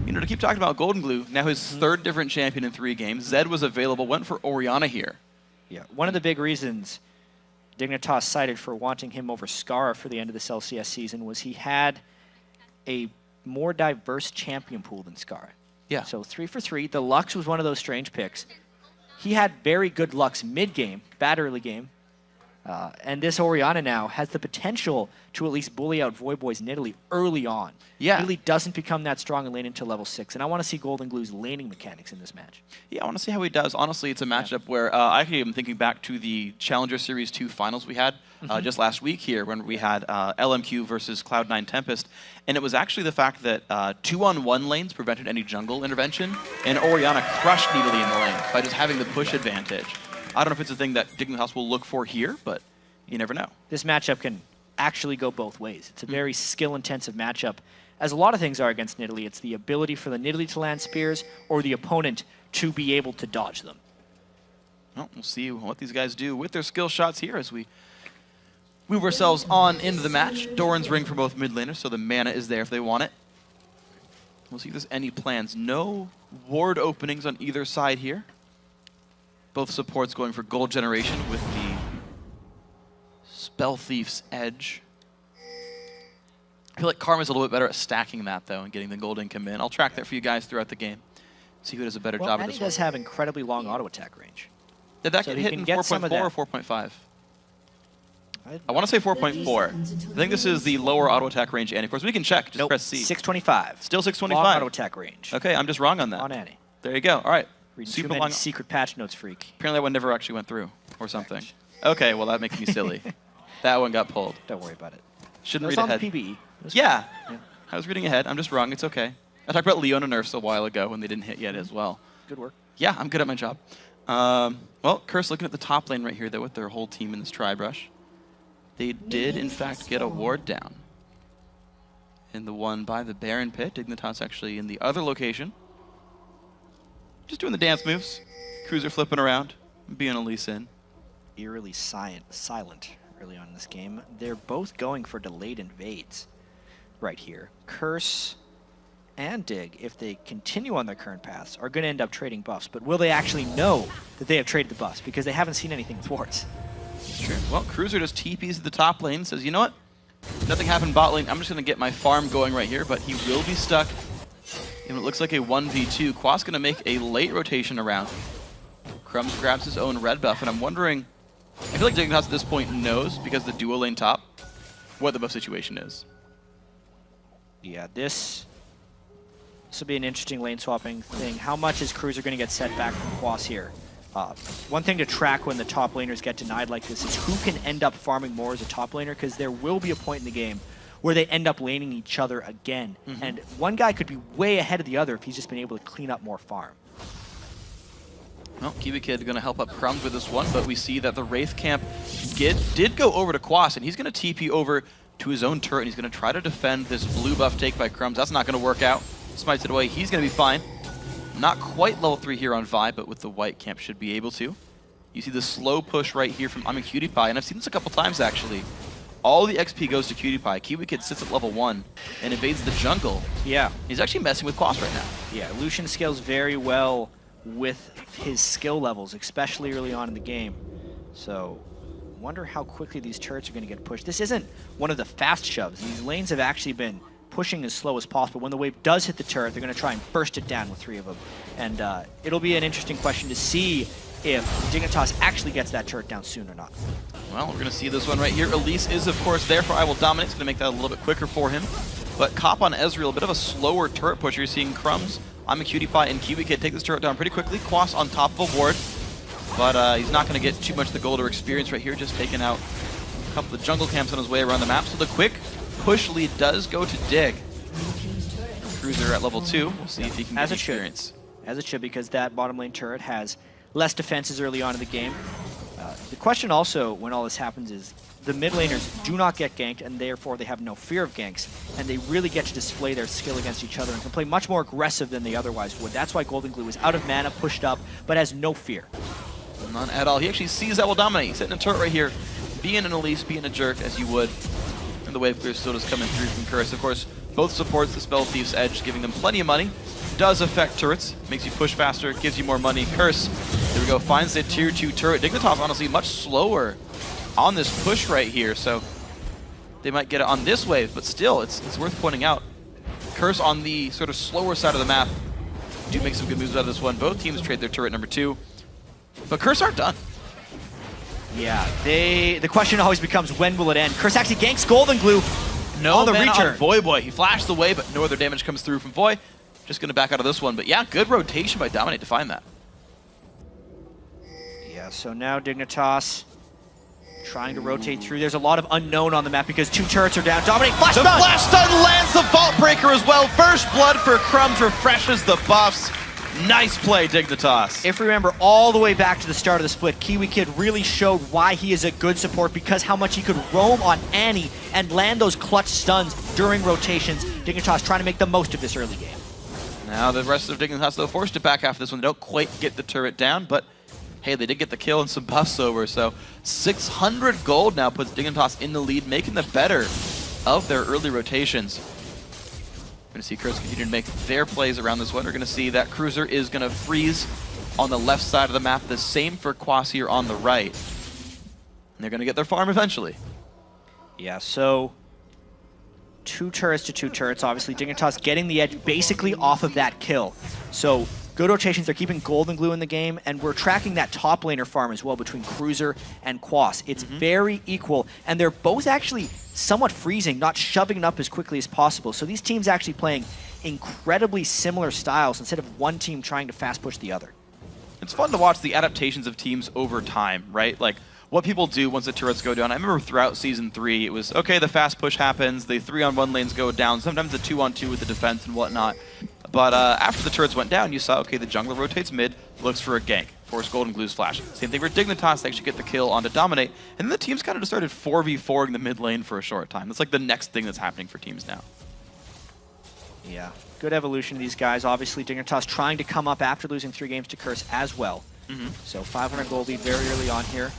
you know, to keep talking about Golden Glue, now his 3rd different champion in 3 games. Zed was available, went for Orianna here. Yeah, one of the big reasons Dignitas cited for wanting him over Scar for the end of this LCS season was he had a more diverse champion pool than Scar. Yeah. So 3 for 3. The Lux was one of those strange picks. He had very good Lux mid-game, bad early game. And this Orianna now has the potential to at least bully out Voyboy's Nidalee early on. Yeah. Nidalee doesn't become that strong in lane until level 6, and I want to see Golden Glue's laning mechanics in this match. Yeah, I want to see how he does. Honestly, it's a matchup where I actually am thinking back to the Challenger Series 2 finals we had just last week here when we had LMQ versus Cloud9 Tempest. And it was actually the fact that 2-on-1 lanes prevented any jungle intervention, and Orianna crushed Nidalee in the lane by just having the push advantage. I don't know if it's a thing that Dignitas will look for here, but you never know. This matchup can actually go both ways. It's a very skill-intensive matchup. As a lot of things are against Nidalee, it's the ability for the Nidalee to land spears or the opponent to be able to dodge them. Well, we'll see what these guys do with their skill shots here as we move ourselves on into the match. Doran's ring for both mid laners, so the mana is there if they want it. We'll see if there's any plans. No ward openings on either side here. Both supports going for gold generation with the Spell Thief's Edge. I feel like Karma's a little bit better at stacking that, though, and getting the gold income in. I'll track that for you guys throughout the game. See who does a better job at this one. He does have incredibly long auto attack range. Did that get hit in 4.4 or 4.5? I want to say 4.4. I think this is the lower auto attack range, and of course we can check. Just press C. 625. Still 625. Long auto attack range. Okay, I'm just wrong on that. On Annie. There you go. All right. Reading super long secret patch notes, freak. Apparently that one never actually went through, or something. Okay, well that makes me silly. That one got pulled. Don't worry about it. Shouldn't read on ahead. The PBE. Yeah. I was reading ahead. I'm just wrong. It's okay. I talked about Leona nerfs a while ago when they didn't hit yet as well. Good work. Yeah, I'm good at my job. Well, Curse looking at the top lane right here, though, with their whole team in this tri-brush. They did, in fact, get a ward down. In the one by the Baron Pit. Dignitas actually in the other location. Just doing the dance moves. Cruiser flipping around. Being a Lee Sin. Eerily silent early on in this game. They're both going for delayed invades right here. Curse and Dig, if they continue on their current paths, are going to end up trading buffs. But will they actually know that they have traded the buffs? Because they haven't seen anything with wards. Sure. Well, Cruiser just TPs at the top lane, says, you know what? Nothing happened bot lane. I'm just going to get my farm going right here, but he will be stuck in what looks like a 1v2. Qua's going to make a late rotation around. Crumbs grabs his own red buff, and I'm wondering, I feel like Dignitas at this point knows, because the duo lane top, what the buff situation is. Yeah, this will be an interesting lane swapping thing. How much is Cruiser going to get set back from Quas here? One thing to track when the top laners get denied like this is who can end up farming more as a top laner, because there will be a point in the game where they end up laning each other again. And one guy could be way ahead of the other if he's just been able to clean up more farm. Well, Kiwi Kid going to help up Crumbs with this one, but we see that the Wraith Camp did go over to Quas, and he's going to TP over to his own turret, and he's going to try to defend this blue buff take by Crumbs. That's not going to work out. Smites it away. He's going to be fine. Not quite level 3 here on Vi, but with the white camp should be able to. You see the slow push right here from I'm a Cutie Pie, and I've seen this a couple times actually. All the XP goes to Cutie Pie. Kiwi Kid sits at level 1 and invades the jungle. Yeah. He's actually messing with Quas right now. Yeah, Lucian scales very well with his skill levels, especially early on in the game. So, wonder how quickly these turrets are going to get pushed. This isn't one of the fast shoves. These lanes have actually been pushing as slow as possible. When the wave does hit the turret, they're going to try and burst it down with 3 of them. And it'll be an interesting question to see if Dignitas actually gets that turret down soon or not. Well, we're going to see this one right here. Elise is, of course, there for I Will Dominate. It's going to make that a little bit quicker for him. But Cop on Ezreal, a bit of a slower turret pusher. You're seeing Crumbs, I'm a Cutie Pie, and Kiwi Kid take this turret down pretty quickly. Quas on top of a ward. But he's not going to get too much of the gold or experience right here, just taking out a couple of jungle camps on his way around the map. So the quick push lead does go to Dig. Cruiser at level 2. We'll see if he can get experience. As it should, because that bottom lane turret has less defenses early on in the game. The question also, when all this happens, is the mid laners do not get ganked, and therefore they have no fear of ganks, and they really get to display their skill against each other and can play much more aggressive than they otherwise would. That's why Golden Glue is out of mana, pushed up, but has no fear. None at all. He actually sees that will dominate. He's sitting in a turret right here, being an Elise, being a jerk, as you would. And the wave clear still is coming through from Curse. Of course, both supports the Spell Thief's Edge, giving them plenty of money. Does affect turrets, makes you push faster, gives you more money. Curse, there we go, finds the tier 2 turret. Dignitas, honestly, much slower on this push right here, so they might get it on this wave, but still, it's worth pointing out. Curse on the sort of slower side of the map do make some good moves out of this one. Both teams trade their turret number 2, but Curse aren't done. Yeah, the question always becomes, when will it end? Curse actually ganks Golden Glue No on the mana return. on Voyboy. He flashed away, but no other damage comes through from Voy. Just going to back out of this one. But yeah, good rotation by Dominate to find that. Yeah, so now Dignitas trying to rotate through. There's a lot of unknown on the map because 2 turrets are down. Dominate, flash The stun! flash stun lands the Vault Breaker as well. First blood for Crumbs refreshes the buffs. Nice play, Dignitas. If we remember all the way back to the start of the split, Kiwi Kid really showed why he is a good support because how much he could roam on Annie and land those clutch stuns during rotations. Dignitas trying to make the most of this early game. Now the rest of Dignitas, though, forced to back after this one. They don't quite get the turret down, but hey, they did get the kill and some buffs over. So 600 gold now puts Dignitas in the lead, making the better of their early rotations. We're going to see Curse continue to make their plays around this one. We're going to see that Cruiser is going to freeze on the left side of the map. The same for Quasir on the right. And they're going to get their farm eventually. Yeah, so 2 turrets to 2 turrets. Obviously, Dignitas getting the edge basically off of that kill. So good rotations. They're keeping Golden Glue in the game, and we're tracking that top laner farm as well between Cruiser and Quas. It's very equal, and they're both actually somewhat freezing, not shoving it up as quickly as possible. So these teams actually playing incredibly similar styles instead of one team trying to fast push the other. It's fun to watch the adaptations of teams over time, right? Like what people do once the turrets go down. I remember throughout Season 3, it was, okay, the fast push happens, the 3-on-1 lanes go down, sometimes the 2-on-2 with the defense and whatnot. But after the turrets went down, you saw, okay, the jungler rotates mid, looks for a gank, force Golden Glue's flash. Same thing for Dignitas, they actually get the kill onto Dominate, and then the teams kind of just started 4v4ing the mid lane for a short time. That's like the next thing that's happening for teams now. Yeah, good evolution of these guys. Obviously, Dignitas trying to come up after losing 3 games to Curse as well. So 500 gold lead very early on here.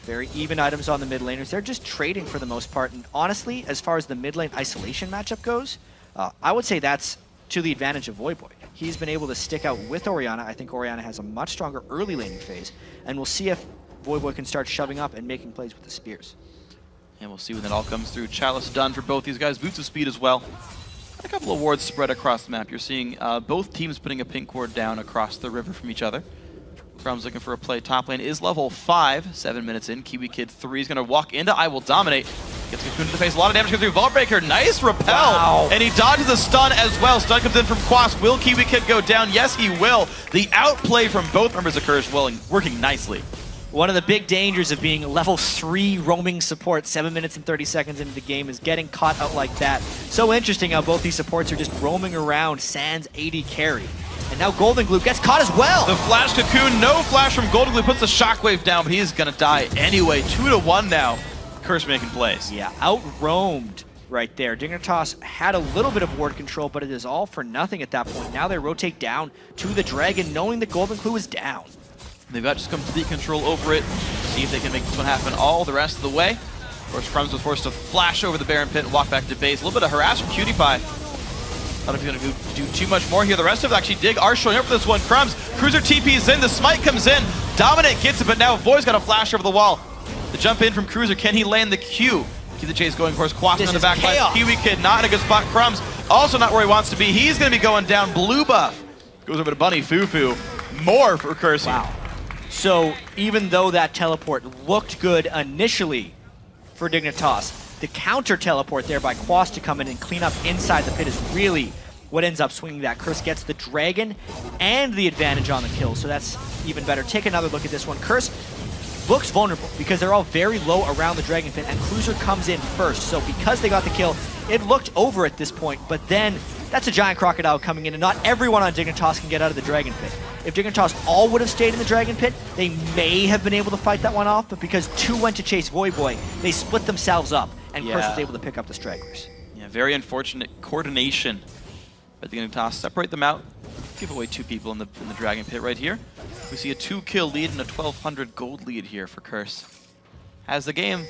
Very even items on the mid laners. They're just trading for the most part, and honestly, as far as the mid lane isolation matchup goes, I would say that's to the advantage of Voyboy. He's been able to stick out with Orianna. I think Orianna has a much stronger early laning phase, and we'll see if Voyboy can start shoving up and making plays with the spears. And we'll see when that all comes through. Chalice done for both these guys. Boots of Speed as well. And a couple of wards spread across the map. You're seeing both teams putting a pink ward down across the river from each other. Crumb's looking for a play. Top lane is level 5. 7 minutes in. Kiwi Kid 3 is going to walk into I Will Dominate. Gets Cocoon to the face. A lot of damage comes through. Vault Breaker. Nice repel. Wow. And he dodges a stun as well. Stun comes in from Quas. Will Kiwi Kid go down? Yes, he will. The outplay from both members of Curse working nicely. One of the big dangers of being level 3 roaming support 7 minutes and 30 seconds into the game is getting caught out like that. So interesting how both these supports are just roaming around sans AD carry. And now Golden Glue gets caught as well. The flash cocoon, no flash from Golden Glue, puts the shockwave down, but he is going to die anyway. 2-1 now. Curse making plays. Yeah, out-roamed right there. Dignitas had a little bit of ward control, but it is all for nothing at that point. Now they rotate down to the Dragon, knowing that Golden Glue is down. They've got just complete control over it. See if they can make this one happen all the rest of the way. Of course, Crumbs was forced to flash over the Baron Pit and walk back to base. A little bit of harass from Cutie Pie. I don't know if he's going to do too much more here. The rest of it actually Dig are showing up for this one. Crumbs, Cruiser TP's in, the smite comes in. Dominate gets it, but now Voy's got a flash over the wall. The jump in from Cruiser, can he land the Q? Keep the chase going, of course. Quas on the back line. Kiwi Kid not in a good spot. Crumbs also not where he wants to be. He's going to be going down. Blue buff goes over to Bunny Fufu. More for Curse. Wow. So even though that teleport looked good initially for Dignitas, the counter teleport there by Quas to come in and clean up inside the pit is really what ends up swinging that. Curse gets the Dragon and the advantage on the kill, so that's even better. Take another look at this one. Curse looks vulnerable because they're all very low around the Dragon Pit, and Cruiser comes in first. So because they got the kill, it looked over at this point, but then that's a giant crocodile coming in, and not everyone on Dignitas can get out of the Dragon Pit. If Dignitas all would have stayed in the Dragon Pit, they may have been able to fight that one off, but because 2 went to chase Voyboy, they split themselves up, and Curse was able to pick up the stragglers. Yeah, very unfortunate coordination. But Dignitas separate them out, give away 2 people in the Dragon Pit right here. We see a 2-kill lead and a 1,200 gold lead here for Curse. As the game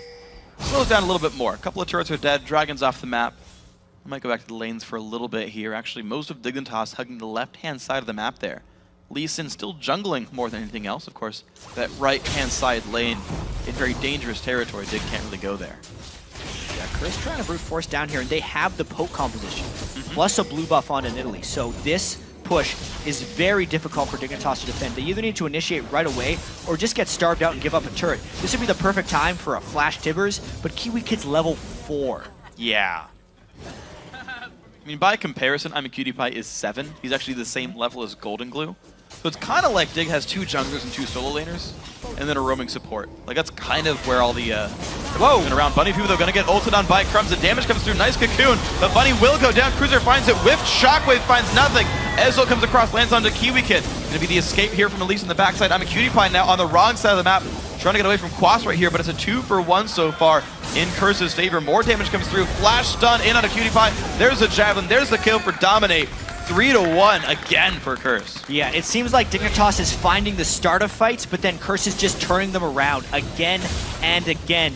slows down a little bit more. A couple of turrets are dead, Dragon's off the map. I might go back to the lanes for a little bit here. Actually, most of Dignitas hugging the left-hand side of the map there. Lee Sin still jungling more than anything else, of course. That right-hand side lane in very dangerous territory. Dig can't really go there. Yeah, Curse trying to brute force down here, and they have the poke composition, plus a blue buff on in Italy. So this push is very difficult for Dignitas to defend. They either need to initiate right away or just get starved out and give up a turret. This would be the perfect time for a Flash Tibbers, but Kiwi Kid's level 4. Yeah. I mean, by comparison, I'm a Cutie Pie is 7. He's actually the same level as Golden Glue. So it's kind of like Dig has 2 junglers and 2 solo laners, and then a roaming support. Like, that's kind of where all the... Whoa! And around Bunny, people are going to get ulted on by Crumbs. The damage comes through. Nice cocoon. But Bunny will go down. Cruiser finds it. Whiffed. Shockwave finds nothing. Ezreal comes across, lands onto Kiwi Kid. Going to be the escape here from Elise on the backside. I'm a Cutie Pie now on the wrong side of the map. Trying to get away from Quas right here, but it's a 2-for-1 so far in Curse's favor. More damage comes through. Flash stun in on a Cutie Pie. There's a Javelin. There's the kill for Dominate. 3-1 again for Curse. Yeah, it seems like Dignitas is finding the start of fights, but then Curse is just turning them around again and again.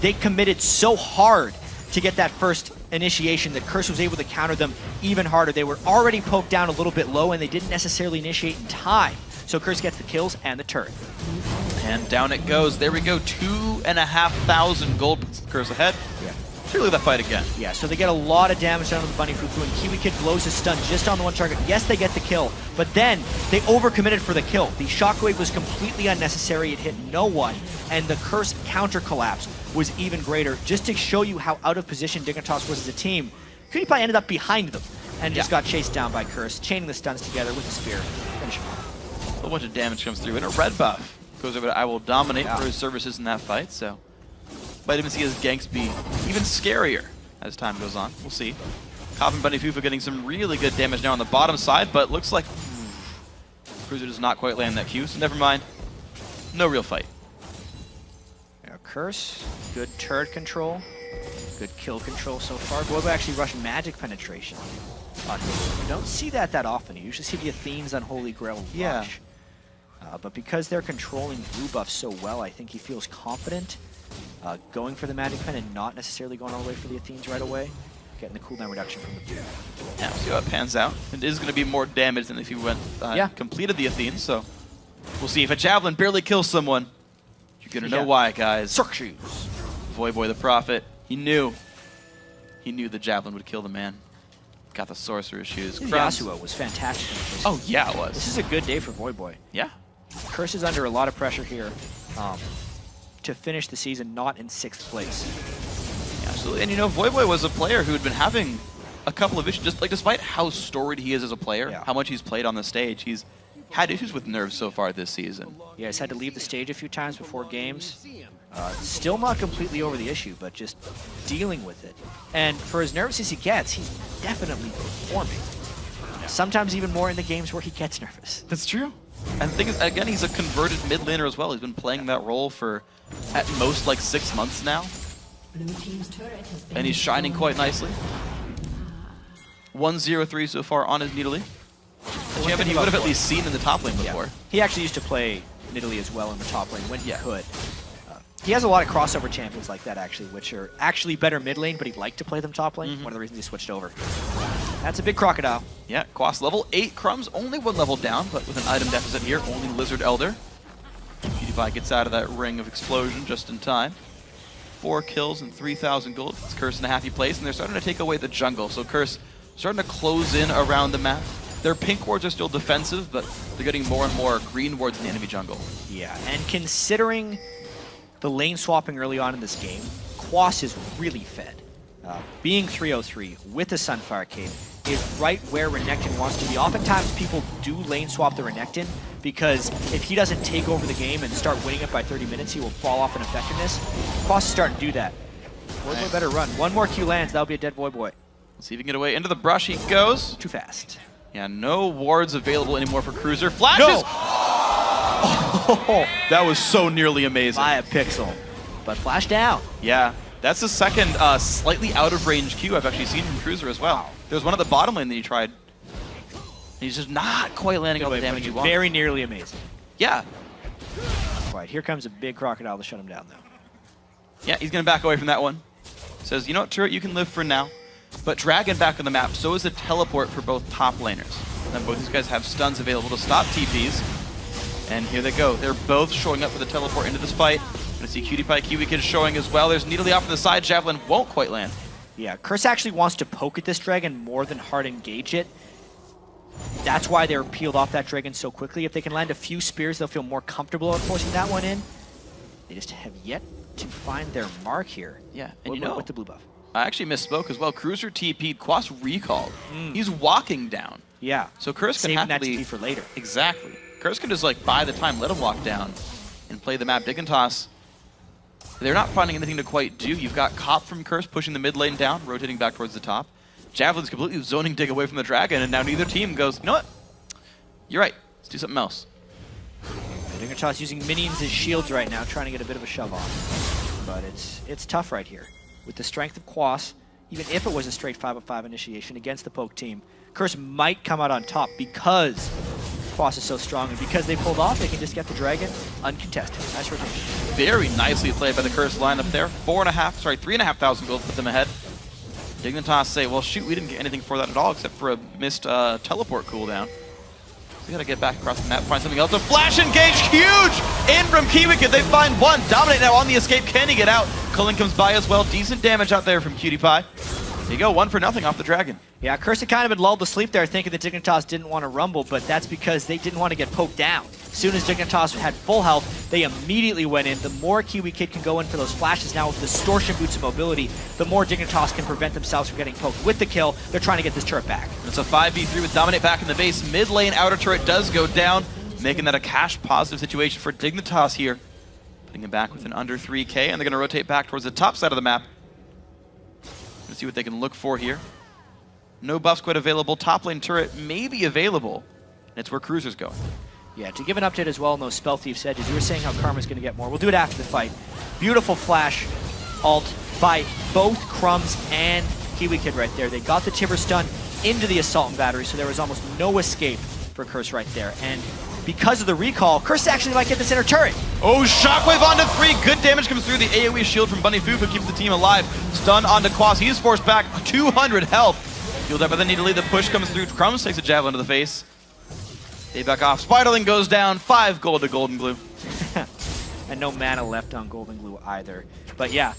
They committed so hard to get that first initiation that Curse was able to counter them even harder. They were already poked down a little bit low, and they didn't necessarily initiate in time. So Curse gets the kills and the turret. And down it goes. There we go. 2,500 gold puts Curse ahead. Yeah. Really that fight again. Yeah, so they get a lot of damage down on the Bunny Fufu, and Kiwi Kid blows his stun just on the one target. Yes, they get the kill, but then they overcommitted for the kill. The Shockwave was completely unnecessary. It hit no one, and the Curse counter collapse was even greater. Just to show you how out of position Dignitas was as a team, Cutie Pie ended up behind them and just got chased down by Curse, chaining the stuns together with the spear. Finish him off. A whole bunch of damage comes through, and a red buff goes over to I Will Dominate for his services in that fight, so might even see his ganks be even scarier as time goes on. We'll see. Cobb and Bunny Fufu getting some really good damage now on the bottom side, but looks like Cruiser does not quite land that Q, so never mind. No real fight. Yeah, Curse, good turret control, good kill control so far. Voivo actually rushing magic penetration on him. You don't see that often. You usually see the Athene's Unholy Grail rush. Yeah. But because they're controlling blue buff so well, I think he feels confident going for the magic pen and not necessarily going all the way for the Athenes right away. Getting the cooldown reduction from the blue. Yeah, we'll see how it pans out. It is going to be more damage than if he went completed the Athenes, so we'll see. If a Javelin barely kills someone, you're going to know why, guys. Circus. Voyboy the Prophet, he knew the Javelin would kill the man. Got the Sorcerer's Shoes. Yasuo was fantastic in the first Oh, yeah, it was. This is a good day for Voyboy. Yeah. Curse is under a lot of pressure here to finish the season not in 6th place. Yeah, absolutely. And you know, Voyboy was a player who had been having a couple of issues. Just like, despite how storied he is as a player, how much he's played on the stage, he's had issues with nerves so far this season. Yeah, he's had to leave the stage a few times before games. Still not completely over the issue, but just dealing with it. And for as nervous as he gets, he's definitely performing. Sometimes even more in the games where he gets nervous. That's true. And the thing is, again, he's a converted mid laner as well. He's been playing that role for at most like 6 months now. And he's shining quite nicely. 1-0-3 so far on his Nidalee. Which he would have at least seen in the top lane before. He actually used to play Nidalee as well in the top lane when he could. He has a lot of crossover champions like that, actually, which are actually better mid lane, but he'd like to play them top lane. One of the reasons he switched over. That's a big crocodile. Yeah, Quas level 8. Crumbs only 1 level down, but with an item deficit here, only Lizard Elder. PewDiePie gets out of that ring of explosion just in time. 4 kills and 3,000 gold. It's Curse in a happy place, and they're starting to take away the jungle. So Curse starting to close in around the map. Their pink wards are still defensive, but they're getting more and more green wards in the enemy jungle. Yeah, and considering the lane swapping early on in this game, Quas is really fed. Being 303 with the Sunfire Cape is right where Renekton wants to be. Oftentimes people do lane swap the Renekton because if he doesn't take over the game and start winning it by 30 minutes, he will fall off in effectiveness. Quas is starting to do that. Voyboy better run. 1 more Q lands, that'll be a dead Voyboy. Let's see if he can get away. Into the brush he goes. Too fast. Yeah, no wards available anymore for Cruiser. Flashes! No! Oh, that was so nearly amazing. By a pixel. But flash down. Yeah, that's the second slightly out of range Q I've actually seen from Cruiser as well. There was one at the bottom lane that he tried. He's just not quite landing all the damage he wants. Very nearly amazing. Yeah. Right, here comes a big crocodile to shut him down, though. Yeah, he's going to back away from that one. Says, you know what, Turret, you can live for now. But Dragon back on the map, so is a teleport for both top laners. And then both these guys have stuns available to stop TPs. And here they go. They're both showing up for the teleport into this fight. Gonna see Cutie Pie, Kiwi Kid showing as well. There's Nidalee off to the side. Javelin won't quite land. Yeah, Curse actually wants to poke at this dragon more than hard engage it. That's why they're peeled off that Dragon so quickly. If they can land a few spears, they'll feel more comfortable at forcing that one in. They just have yet to find their mark here. Yeah, and you know, with the blue buff. I actually misspoke as well. Cruiser TP'd, Quas recalled. He's walking down. Yeah. So Curse can saving that happily... TP for later. Exactly. Curse can just like buy the time, let him walk down, and play the map. Dignitas, they're not finding anything to quite do. You've got Cop from Curse pushing the mid lane down, rotating back towards the top. Javelin's completely zoning Dig away from the Dragon, and now neither team goes, you know what? You're right. Let's do something else. Dignitas using minions as shields right now, trying to get a bit of a shove on. But it's tough right here. With the strength of Quas, even if it was a straight 5-5 initiation against the Poke team, Curse might come out on top because Quas is so strong, and because they pulled off, they can just get the Dragon uncontested. Nice rotation. Very nicely played by the Curse lineup there. 3,500 gold put them ahead. Dignitas say, well, shoot, we didn't get anything for that at all except for a missed teleport cooldown. So we gotta get back across the map, find something else. A flash engage, huge! In from Kiwicked, they find one. Dominate now on the escape. Can he get out? Cullen comes by as well. Decent damage out there from Cutie Pie. There you go, 1 for nothing off the Dragon. Yeah, Curse had kind of been lulled to sleep there thinking that Dignitas didn't want to rumble, but that's because they didn't want to get poked down. As soon as Dignitas had full health, they immediately went in. The more Kiwicked can go in for those flashes now with Distortion Boots of mobility, the more Dignitas can prevent themselves from getting poked. With the kill, they're trying to get this turret back. It's a 5v3 with Dominate back in the base. Mid lane outer turret does go down, making that a cash positive situation for Dignitas here. Putting him back with an under 3k, and they're going to rotate back towards the top side of the map. Let's see what they can look for here. No buffs quite available. Top lane turret may be available. And it's where Cruiser's going. Yeah, to give an update as well on those Spell Thief edges, you were saying how Karma's going to get more. We'll do it after the fight. Beautiful flash ult by both Crumbs and Kiwicked right there. They got the Timber stun into the Assault and Battery, so there was almost no escape for Curse right there. And because of the recall, Curse actually might get this inner turret. Oh, Shockwave onto 3. Good damage comes through. The AoE shield from Bunny Fufu keeps the team alive. Stun onto Quas. He's forced back. 200 health. Healed up, but then need to lead. The push comes through. Crumbs takes a javelin to the face. They back off. Spiderling goes down. 5 gold to Golden Glue. And no mana left on Golden Glue either. But yeah,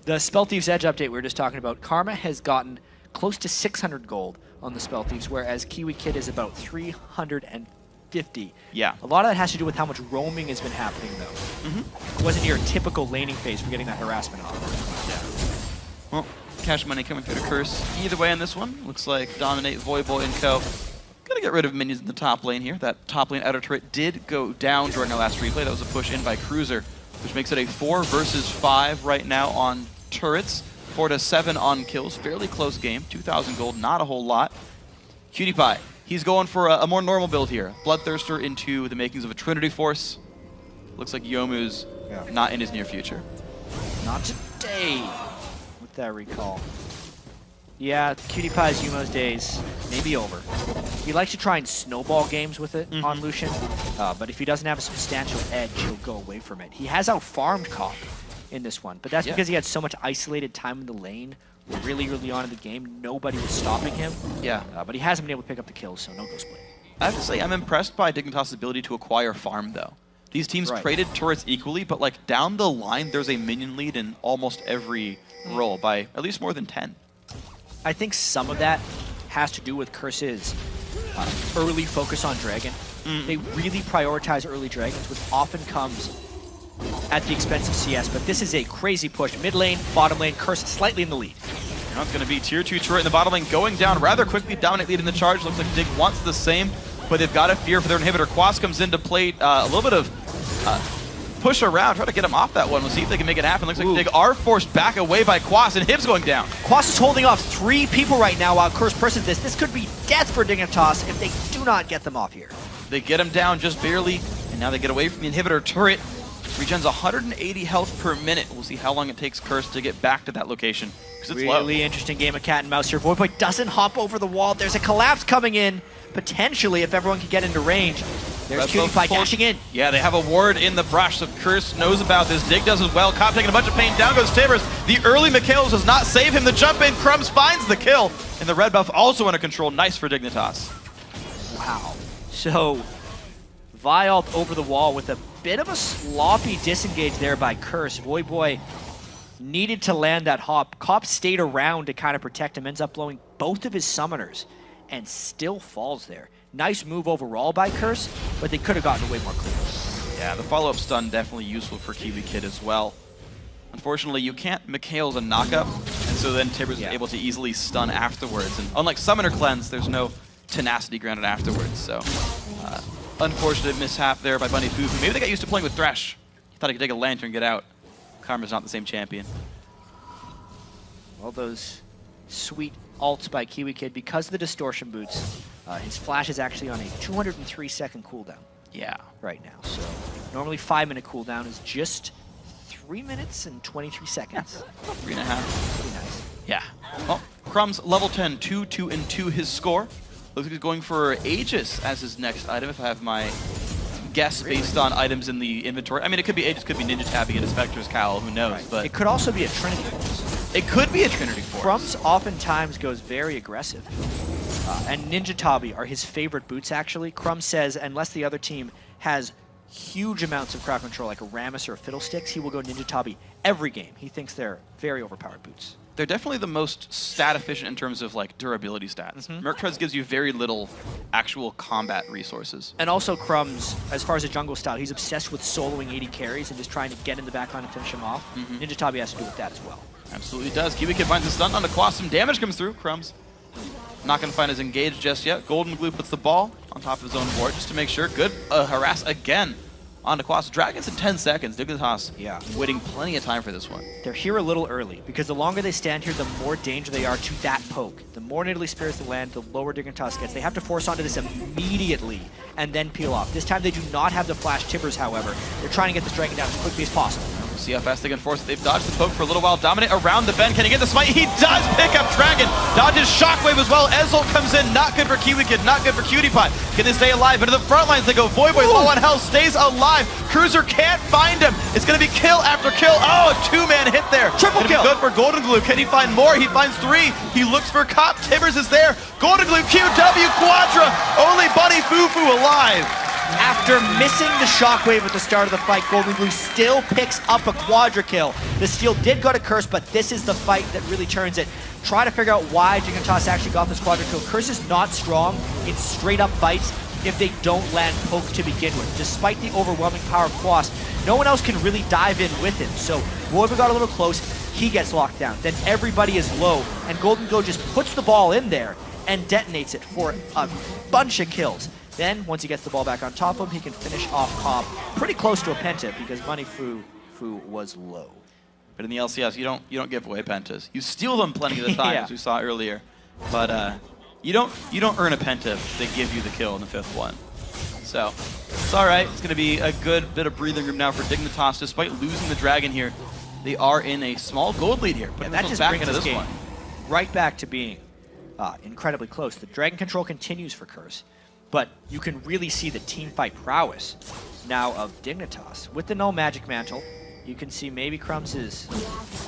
the Spell Thieves Edge update we were just talking about, Karma has gotten close to 600 gold on the Spell Thieves, whereas Kiwicked is about 350. Yeah. A lot of that has to do with how much roaming has been happening, though. It wasn't your typical laning phase for getting that harassment off. Well, cash money coming through to Curse. Either way on this one, looks like Dominate, Voyboy, and Co. Gotta get rid of minions in the top lane here. That top lane outer turret did go down during our last replay. That was a push in by Cruiser, which makes it a 4 versus 5 right now on turrets. 4 to 7 on kills. Fairly close game. 2,000 gold, not a whole lot. Cutie Pie, he's going for a more normal build here. Bloodthirster into the makings of a Trinity Force. Looks like Yomu's not in his near future. Not today with that recall. Yeah, Cutie Pie's Yumo's days may be over. He likes to try and snowball games with it on Lucian, but if he doesn't have a substantial edge, he'll go away from it. He has out-farmed Cop in this one, but that's because he had so much isolated time in the lane really early on in the game. Nobody was stopping him. Yeah. But he hasn't been able to pick up the kills, so no go split. I have to say, I'm impressed by Dignitas' ability to acquire farm, though. These teams traded turrets equally, but like down the line, there's a minion lead in almost every role by at least more than 10. I think some of that has to do with Curse's early focus on Dragon. They really prioritize early Dragons, which often comes at the expense of CS, but this is a crazy push. Mid lane, bottom lane, Curse slightly in the lead. Now it's going to be tier 2 turret in the bottom lane going down rather quickly. Dominate lead in the charge. Looks like Dig wants the same, but they've got a fear for their inhibitor. Quas comes in to play a little bit of push around, try to get him off that one. We'll see if they can make it happen. Looks like Dig are forced back away by Quas, and Hib's going down. Quas is holding off 3 people right now while Curse presses this. This could be death for Dignitas if they do not get them off here. They get him down just barely, and now they get away from the inhibitor turret. Regens 180 health per minute. We'll see how long it takes Curse to get back to that location, because it's really interesting game of cat and mouse here. Voidboy doesn't hop over the wall. There's a collapse coming in, potentially, if everyone can get into range. There's Cutie Pie dashing in. Yeah, they have a ward in the brush, so Curse knows about this. Dig does as well. Cop taking a bunch of pain. Down goes Tibbers. The early Mikhails does not save him. The jump in. Crumbs finds the kill. And the red buff also under control. Nice for Dignitas. Wow. So, Vialt over the wall with a bit of a sloppy disengage there by Curse. Voyboy needed to land that hop. Cop stayed around to kind of protect him. Ends up blowing both of his summoners and still falls there. Nice move overall by Curse, but they could have gotten away more clean. Yeah, the follow-up stun definitely useful for Kiwi Kid as well. Unfortunately, you can't Mikhail's a knockup, and so then Tibbers is able to easily stun afterwards. And unlike Summoner Cleanse, there's no tenacity granted afterwards. So, unfortunate mishap there by Bunny Fufu. Maybe they got used to playing with Thresh. He thought he could take a Lantern and get out. Karma's not the same champion. All those sweet ults by Kiwi Kid because of the distortion boots. His flash is actually on a 203-second cooldown. Yeah. Right now. So normally 5-minute cooldown is just 3 minutes and 23 seconds. 3.5. Pretty nice. Yeah. Well, Crumbs level 10, 2, 2, and 2 his score. Looks like he's going for Aegis as his next item if I have my guess based on items in the inventory. I mean, it could be Aegis, could be Ninja Tabby and a Spectre's Cowl, who knows, Right. but... It could also be a Trinity Force. It could be a Trinity Force. Crumbs oftentimes goes very aggressive. And Ninja Tabi are his favorite boots, actually. Crumbs says, unless the other team has huge amounts of crowd control, like a Rammus or a Fiddlesticks, he will go Ninja Tabi every game. He thinks they're very overpowered boots. They're definitely the most stat efficient in terms of like durability stats. Merc Treads gives you very little actual combat resources. And also Crumbs, as far as a jungle style, he's obsessed with soloing 80 carries and just trying to get in the backline and finish him off. Ninja Tabi has to do with that as well. Absolutely does. Kiwi Kid finds a stun on the Quas. Some damage comes through. Crumbs not going to find his engage just yet. Golden Glue puts the ball on top of his own board just to make sure. Good harass again on the Quas. Dragons in 10 seconds. Dignitas waiting plenty of time for this one. They're here a little early, because the longer they stand here, the more danger they are to that poke. The more Nidalee Spirits they land, the lower Dignitas gets. They have to force onto this immediately and then peel off. This time they do not have the flash Tibbers, however. They're trying to get this Dragon down as quickly as possible. See how fast they can force it. They've dodged the poke for a little while. Dominate around the bend. Can he get the smite? He does pick up Dragon. Dodges Shockwave as well. Ezel comes in. Not good for Kiwi Kid. Not good for Cutie Pie. Can they stay alive? Into the front lines they go. Voyboy low on health. Stays alive. Cruiser can't find him. It's going to be kill after kill. Oh, a two-man hit there. Triple kill. Good for Golden Glue. Can he find more? He finds 3. He looks for Cop. Tibbers is there. Golden Glue QW Quadra. Only Bunny Fufu alive. After missing the Shockwave at the start of the fight, Golden Glue still picks up a Quadra kill. The steal did go to Curse, but this is the fight that really turns it. Try to figure out why Dignitas actually got this Quadra kill. Curse is not strong in straight-up fights if they don't land poke to begin with. Despite the overwhelming power of Quas, no one else can really dive in with him. So Voivod got a little close, he gets locked down. Then everybody is low, and Golden Glue just puts the ball in there and detonates it for a bunch of kills. Then, once he gets the ball back on top of him, he can finish off Cobb pretty close to a penta because Bunny Fu was low. But in the LCS, you don't give away pentas. You steal them plenty of the time, as we saw earlier. But you don't earn a penta if they give you the kill in the 5th one. So it's all right. It's going to be a good bit of breathing room now for Dignitas. Despite losing the Dragon here, they are in a small gold lead here. Putting that just back brings into this this game one. right back to being incredibly close. The Dragon control continues for Curse, but you can really see the teamfight prowess now of Dignitas. With the no Magic Mantle, you can see maybe Crumbs is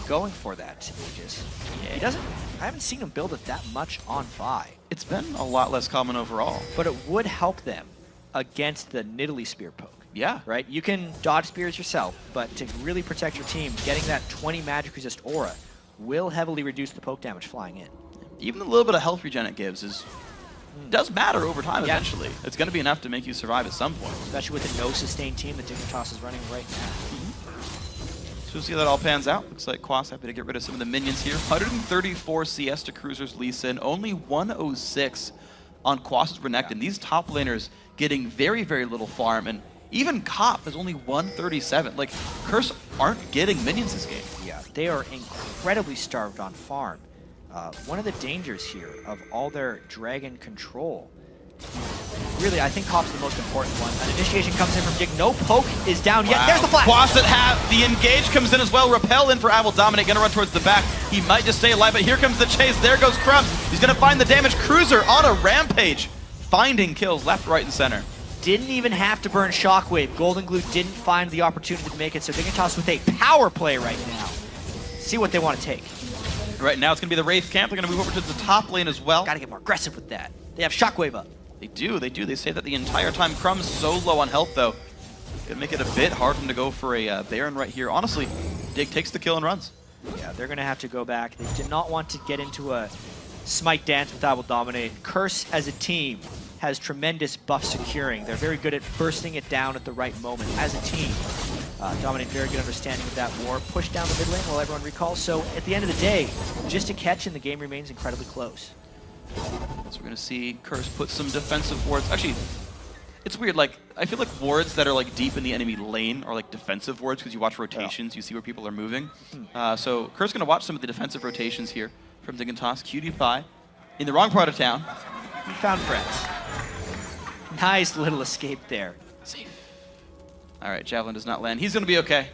going for that Aegis. He doesn't. I haven't seen him build it that much on Vi. It's been a lot less common overall. But it would help them against the Nidalee Spear poke. Yeah. Right? You can dodge spears yourself, but to really protect your team, getting that 20 magic resist aura will heavily reduce the poke damage flying in. Even the little bit of health regen it gives does matter over time eventually. It's going to be enough to make you survive at some point. Especially with the no sustain team that Dignitas is running right now. So we'll see how that all pans out. Looks like Quas happy to get rid of some of the minions here. 134 CS to Cruiser's Lee Sin, only 106 on Quas's Renekton. These top laners getting very, very little farm, and even Cop is only 137. Like, Curse aren't getting minions this game. Yeah, they are incredibly starved on farm. One of the dangers here of all their Dragon control, really, I think Cop's the most important one. An initiation comes in from Dig. No poke is down yet. There's the flash. Quas that have the engage comes in as well. Repel in for Abel Dominate, gonna run towards the back. He might just stay alive, but here comes the chase. There goes Crumbs. He's gonna find the damage. Cruiser on a rampage, finding kills left, right, and center. Didn't even have to burn Shockwave. Golden Glue didn't find the opportunity to make it, so Dignitas with a power play right now. See what they want to take. Right now it's gonna be the Wraith camp. They're gonna move over to the top lane as well. Gotta get more aggressive with that. They have Shockwave up. They do. They say that the entire time. Crumbs so low on health, though. Gonna make it a bit hard for them to go for a Baron right here. Honestly, Dig takes the kill and runs. Yeah, they're gonna have to go back. They did not want to get into a smite dance with Abel Dominate. Curse as a team has tremendous buff securing. They're very good at bursting it down at the right moment as a team. Dominate, very good understanding of that war. Push down the mid lane while everyone recalls. So at the end of the day, just a catch and the game remains incredibly close. So we're going to see Curse put some defensive wards. Actually, it's weird. Like, I feel like wards that are like deep in the enemy lane are like defensive wards because you watch rotations, you see where people are moving. So Curse going to watch some of the defensive rotations here from Dignitas. Cutie Pie in the wrong part of town. We found friends. Nice little escape there. Safe. All right, Javelin does not land. He's going to be okay.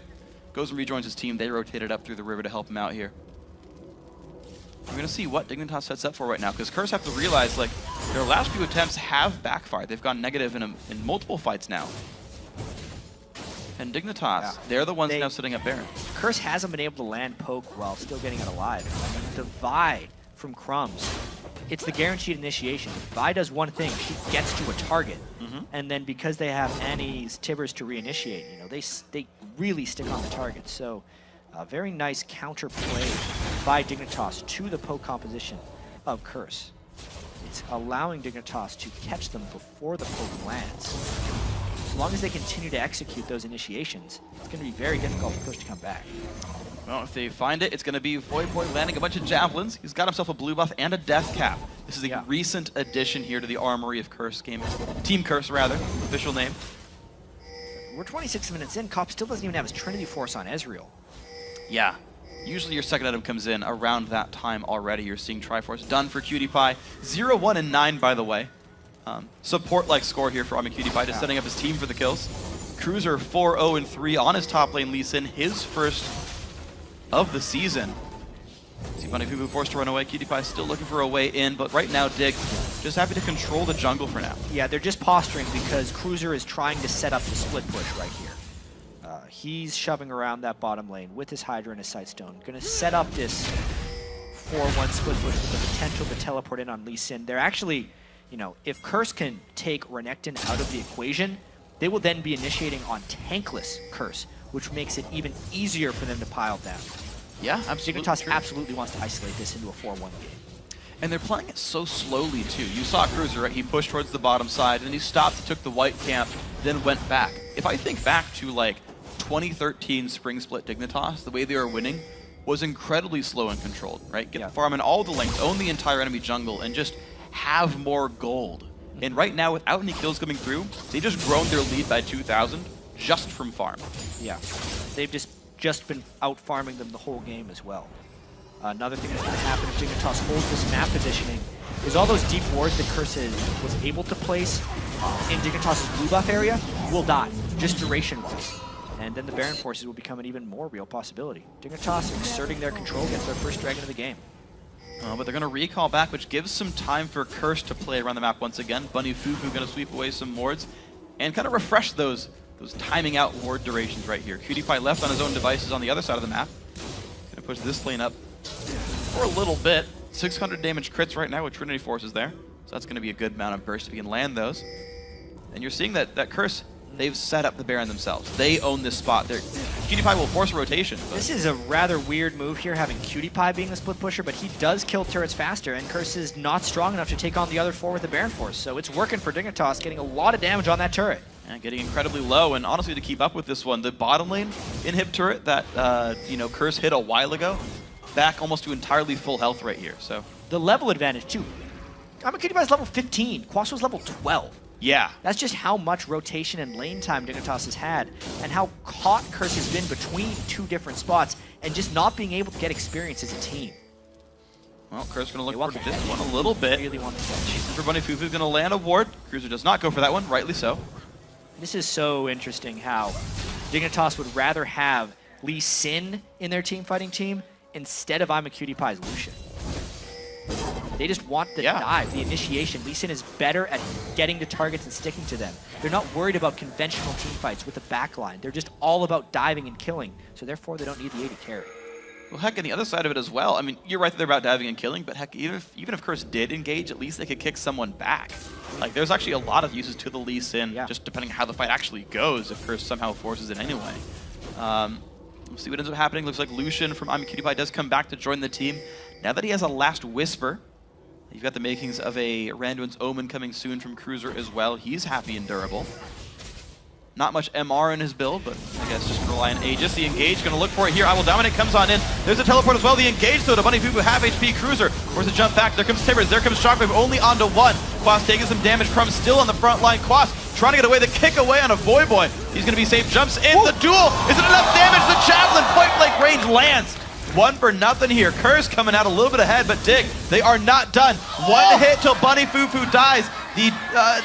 Goes and rejoins his team. They rotated up through the river to help him out here. We're going to see what Dignitas sets up for right now, because Curse have to realize, like, their last few attempts have backfired. They've gone negative in multiple fights now. And Dignitas, they're the ones now sitting up Baron. Curse hasn't been able to land poke while still getting it alive. Divide from Crumbs. It's the guaranteed initiation. Vi does one thing. She gets to a target. And then because they have Annie's Tibbers to reinitiate, you know, they really stick on the target. So a very nice counter play by Dignitas to the poke composition of Curse. It's allowing Dignitas to catch them before the poke lands. As long as they continue to execute those initiations, it's going to be very difficult for Curse to come back. Well, if they find it, it's going to be Void Boy landing a bunch of javelins. He's got himself a blue buff and a death cap. This is a recent addition here to the armory of Curse game. Team Curse, rather, official name. We're 26 minutes in. Cop still doesn't even have his Trinity Force on Ezreal. Yeah. Usually your second item comes in around that time already. You're seeing Triforce done for Cutie Pie. 0, 1, and 9, by the way. Support-like score here for Cutie Pie, just setting up his team for the kills. Cruiser 4, 0, and 3 on his top lane, Lee Sin, his first of the season. See Bunny Fufu forced to run away. Cutie Pie still looking for a way in, but right now Dig just happy to control the jungle for now. Yeah, they're just posturing because Cruiser is trying to set up the split push right here. He's shoving around that bottom lane with his Hydra and his Sightstone. Going to set up this 4-1 split push with the potential to teleport in on Lee Sin. They're actually, you know, if Curse can take Renekton out of the equation, they will then be initiating on tankless Curse, which makes it even easier for them to pile down. Yeah, absolutely. Dignitas absolutely wants to isolate this into a 4-1 game. And they're playing it so slowly, too. You saw Cruiser, right? He pushed towards the bottom side, and then he stopped, he took the white camp, then went back. If I think back to, like, 2013 Spring Split Dignitas, the way they were winning was incredibly slow and controlled, right? Get the farm in all the lanes, own the entire enemy jungle, and just have more gold. And right now, without any kills coming through, they just grown their lead by 2,000 just from farm. Yeah, they've just been out farming them the whole game as well. Another thing that's going to happen if Dignitas holds this map positioning is all those deep wards that Curse was able to place in Dignitas' blue buff area will die, just duration-wise. And then the Baron forces will become an even more real possibility. Dignitas exerting their control against their first dragon of the game. But they're going to recall back, which gives some time for Curse to play around the map once again. Bunny Fufu going to sweep away some wards and kind of refresh those timing out ward durations right here. Cutie Pie left on his own devices on the other side of the map. Going to push this lane up for a little bit. 600 damage crits right now with Trinity Forces there. So that's going to be a good amount of burst if you can land those. And you're seeing that Curse, they've set up the Baron themselves. They own this spot. Cutie Pie will force a rotation. This is a rather weird move here, having Cutie Pie being the split pusher, but he does kill turrets faster, and Curse is not strong enough to take on the other 4 with the Baron Force. So it's working for Dignitas, getting a lot of damage on that turret. And getting incredibly low, and honestly, to keep up with this one, the bottom lane inhib turret that Curse hit a while ago, back almost to entirely full health right here. So the level advantage too. Cutie Pie's level 15, Quasso's level 12. Yeah. That's just how much rotation and lane time Dignitas has had, and how caught Curse has been between 2 different spots, and just not being able to get experience as a team. Well, Curse going to look for this one a little bit. Really want the catch. Chasing for Bunny Fufu, going to land a ward. Cruiser does not go for that one, rightly so. This is so interesting how Dignitas would rather have Lee Sin in their team-fighting team instead of I'm a Cutie Pie's Lucian. They just want the dive, the initiation. Lee Sin is better at getting to targets and sticking to them. They're not worried about conventional team fights with a backline. They're just all about diving and killing, so therefore they don't need the 80 carry. Well, heck, on the other side of it as well, I mean, you're right that they're about diving and killing, but heck, even if Curse did engage, at least they could kick someone back. Like, there's actually a lot of uses to the Lee Sin, just depending on how the fight actually goes, if Curse somehow forces it anyway. We'll see what ends up happening. Looks like Lucian from I'm a Cutie Pie does come back to join the team. Now that he has a last Whisper, You've got the makings of a Randuin's Omen coming soon from Cruiser as well. He's happy and durable. Not much MR in his build, but I guess just rely on Aegis. The Engage gonna look for it here. I Will Dominate comes on in. There's a teleport as well. The Engage though to Bunny Fufu, half HP Cruiser. Where's the jump back? There comes Tibbers. There comes Shockwave only onto one. Quas taking some damage. Crumbs still on the front line. Quas trying to get away. The kick away on a Voyboy. He's gonna be safe. Jumps in. Whoa. The duel. Is it enough damage? The Javelin point blank range lands. 1 for nothing here. Curse coming out a little bit ahead, but Dig, they are not done. One hit till Bunny Fufu dies. The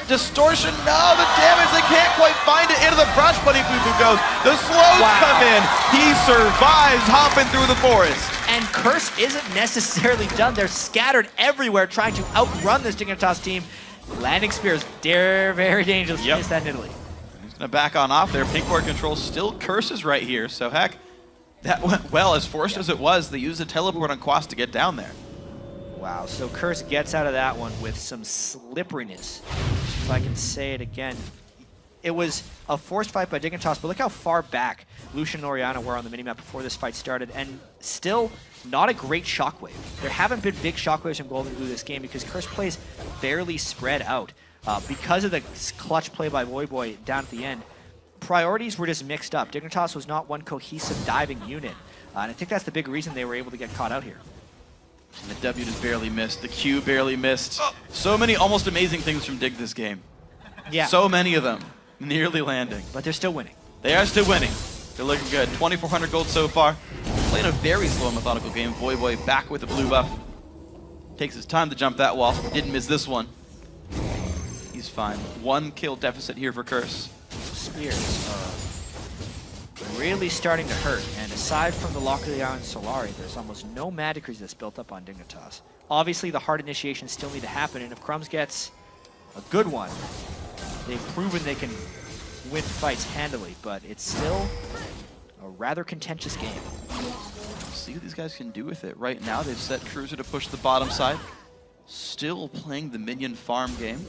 distortion, no, the damage, they can't quite find it. Into the brush, Bunny Fufu goes. The slows come in. He survives hopping through the forest. And Curse isn't necessarily done. They're scattered everywhere trying to outrun this Dignitas team. Landing spears, very dangerous. Yep. Miss that in Italy. He's gonna back on off there. Pink board control still Curses right here, so heck, that went well. As forced as it was, they used a teleport on Quas to get down there. Wow, so Curse gets out of that one with some slipperiness, if I can say it again. It was a forced fight by Dignitas, but look how far back Lucian and Oriana were on the minimap before this fight started, and still not a great shockwave. There haven't been big shockwaves from Golden Glue this game because Curse plays fairly spread out. Because of the clutch play by Voyboy down at the end, priorities were just mixed up. Dignitas was not one cohesive diving unit, and I think that's the big reason they were able to get caught out here. And the W just barely missed. The Q barely missed. So many almost amazing things from Dig this game. Yeah. So many of them nearly landing. But they're still winning. They are still winning. They're looking good. 2,400 gold so far. Playing a very slow and methodical game. Voyboy back with the blue buff. Takes his time to jump that wall. Didn't miss this one. He's fine. 1 kill deficit here for Curse. Spears are really starting to hurt, and aside from the Lock of the Eye and Solari, there's almost no magic resist built up on Dignitas. Obviously, the hard initiations still need to happen, and if Crumbs gets a good one, they've proven they can win fights handily, but it's still a rather contentious game. See what these guys can do with it. Right now, they've set Cruiser to push the bottom side. Still playing the minion farm game.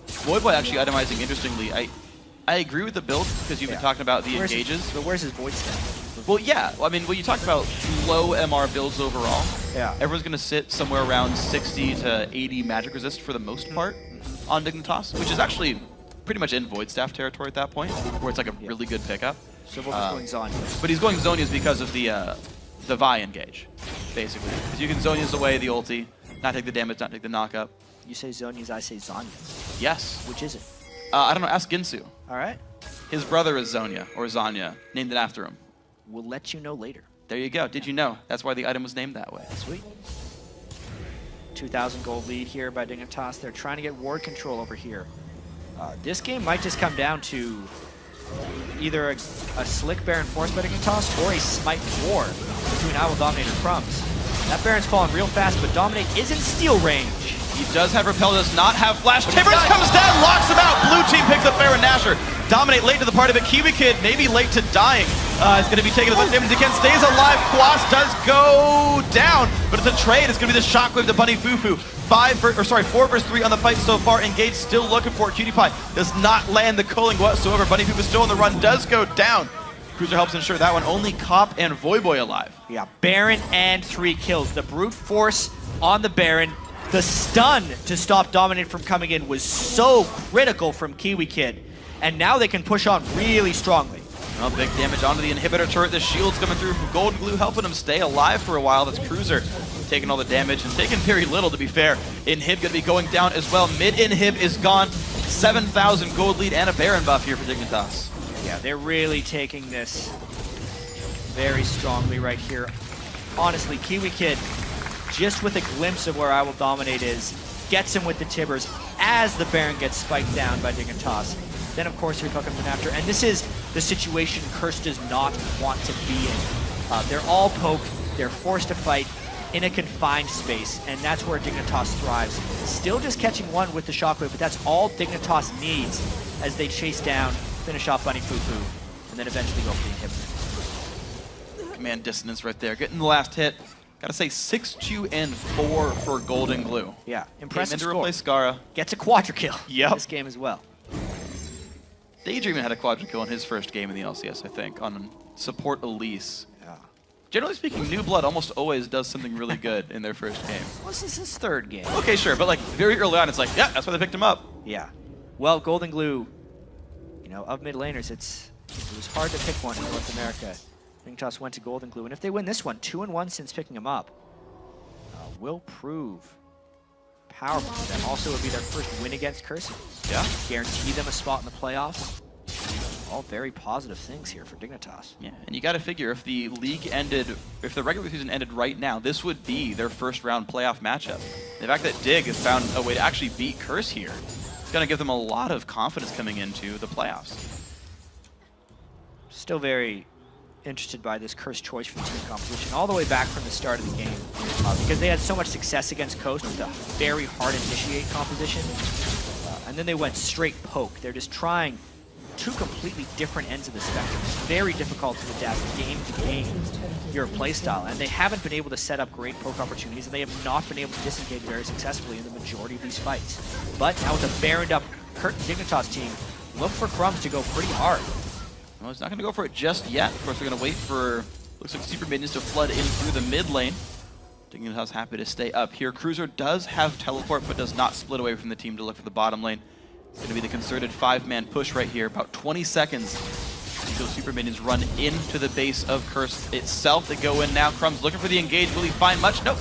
Voyboy actually itemizing interestingly. I agree with the build because you've been talking about the engages. But where's his void stat? Well, yeah. I mean, when you talk about low MR builds overall, yeah, everyone's going to sit somewhere around 60 to 80 magic resist for the most part on Dignitas, which is actually pretty much in void staff territory at that point, where it's like a really good pickup. So Void's going Zhonya's. But he's going Zhonya's because of the Vi engage, basically. Because you can Zhonya's away the ulti, not take the damage, not take the knockup. You say Zhonya's, I say Zhonya's. Yes. Which is it? I don't know. Ask Ginsu. All right. His brother is Zonya, or Zanya, named it after him. We'll let you know later. There you go. Did you know? That's why the item was named that way. Sweet. 2,000 gold lead here by Dignitas. They're trying to get ward control over here. This game might just come down to either a slick Baron forced by Dignitas or a smite war between I Will Dominate and Crumbs. That Baron's falling real fast, but Dominate is in steal range. He does have Repel, does not have Flash. Tibbers comes down, locks him out. Blue team picks up Baron Nashor. Dominate late to the party, but Kiwi Kid maybe late to dying. Is going to be taking the most damage he can. Stays alive. Quas does go down, but it's a trade. It's going to be the Shockwave to Bunny Fufu. 4 versus 3 on the fight so far. Engage still looking for it. Cutie Pie does not land the culling whatsoever. Bunny Fufu still on the run, does go down. Cruiser helps ensure that one. Only Cop and Voyboy alive. Yeah, Baron and 3 kills. The brute force on the Baron. The stun to stop Dominate from coming in was so critical from Kiwi Kid. And now they can push on really strongly. Well, big damage onto the inhibitor turret. The shield's coming through from Golden Glue, helping him stay alive for a while. That's Cruiser taking all the damage and taking very little, to be fair. Inhib going to be going down as well. Mid-inhib is gone. 7,000 gold lead and a Baron buff here for Dignitas. Yeah, they're really taking this very strongly right here. Honestly, Kiwi Kid, just with a glimpse of where I Will Dominate is, gets him with the Tibbers as the Baron gets spiked down by Dignitas. Then, of course, Repel comes in after. And this is the situation Curse does not want to be in. They're all poked. They're forced to fight in a confined space, and that's where Dignitas thrives. Still just catching one with the Shockwave, but that's all Dignitas needs as they chase down, finish off Bunny Fufu, and then eventually go for the inhibitor. Command dissonance right there. Getting the last hit. Gotta say 6-2 and 4 for Golden Glue. Yeah, impressive score. To replace Skara. Gets a quadra kill in this game as well. Daydream had a quadra kill in his first game in the LCS, I think, on support Elise. Yeah. Generally speaking, New Blood almost always does something really good in their first game. Well, this is his third game. Okay, sure, but like very early on, it's like, yeah, that's why they picked him up. Yeah. Well, Golden Glue, you know, of mid laners, it was hard to pick one in North America. Dignitas went to Golden Glue, and if they win this one, 2-1 since picking him up, will prove powerful for them. Also, it would be their first win against Curse. Yeah. Guarantee them a spot in the playoffs. All very positive things here for Dignitas. Yeah, and you got to figure if the league ended, if the regular season ended right now, this would be their first round playoff matchup. The fact that Dig has found a way to actually beat Curse here, it's going to give them a lot of confidence coming into the playoffs. Still very interested by this Curse choice for team composition all the way back from the start of the game because they had so much success against Coast with a very hard initiate composition and then they went straight poke. They're just trying two completely different ends of the spectrum. It's very difficult to adapt game to game your playstyle, and they haven't been able to set up great poke opportunities, and they have not been able to disengage very successfully in the majority of these fights. But now with a Baroned up Dignitas team, look for Crumbs to go pretty hard. Well, he's not going to go for it just yet. Of course, they're going to wait for, looks like, Super Minions to flood in through the mid lane. Dignitas happy to stay up here. Cruiser does have teleport, but does not split away from the team to look for the bottom lane. It's going to be the concerted 5-man push right here. About 20 seconds until Super Minions run into the base of Curse itself. They go in now. Crumbs looking for the engage. Will he find much? Nope.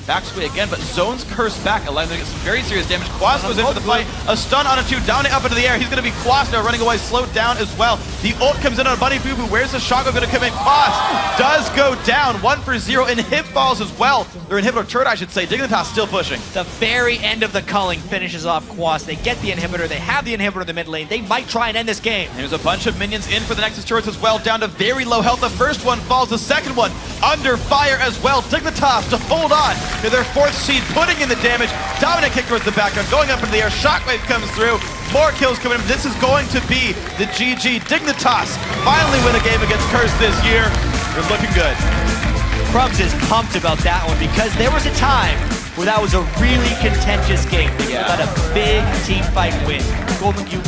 Backs away again, but zones Curse back, allowing them to get some very serious damage. Quas goes into the fight. A stun on a 2, down up into the air. He's going to be Quas now, running away, slowed down as well. The ult comes in on Bunny Boo Boo. Where's the shotgun going to come in? Quas does go down, 1 for 0. Inhib falls as well. Or inhibitor turret, I should say. Dignitas still pushing. The very end of the culling finishes off Quas. They get the inhibitor. They have the inhibitor in the mid lane. They might try and end this game. There's a bunch of minions in for the Nexus turrets as well, down to very low health. The first one falls, the second one under fire as well. Dignitas to hold on to their 4th seed, putting in the damage. Dominant kick towards the background, going up into the air. Shockwave comes through. More kills coming in. This is going to be the GG. Dignitas finally win a game against Curse this year. They're looking good. Crumbs is pumped about that one because there was a time where that was a really contentious game. They got a big team fight win. Golden Glue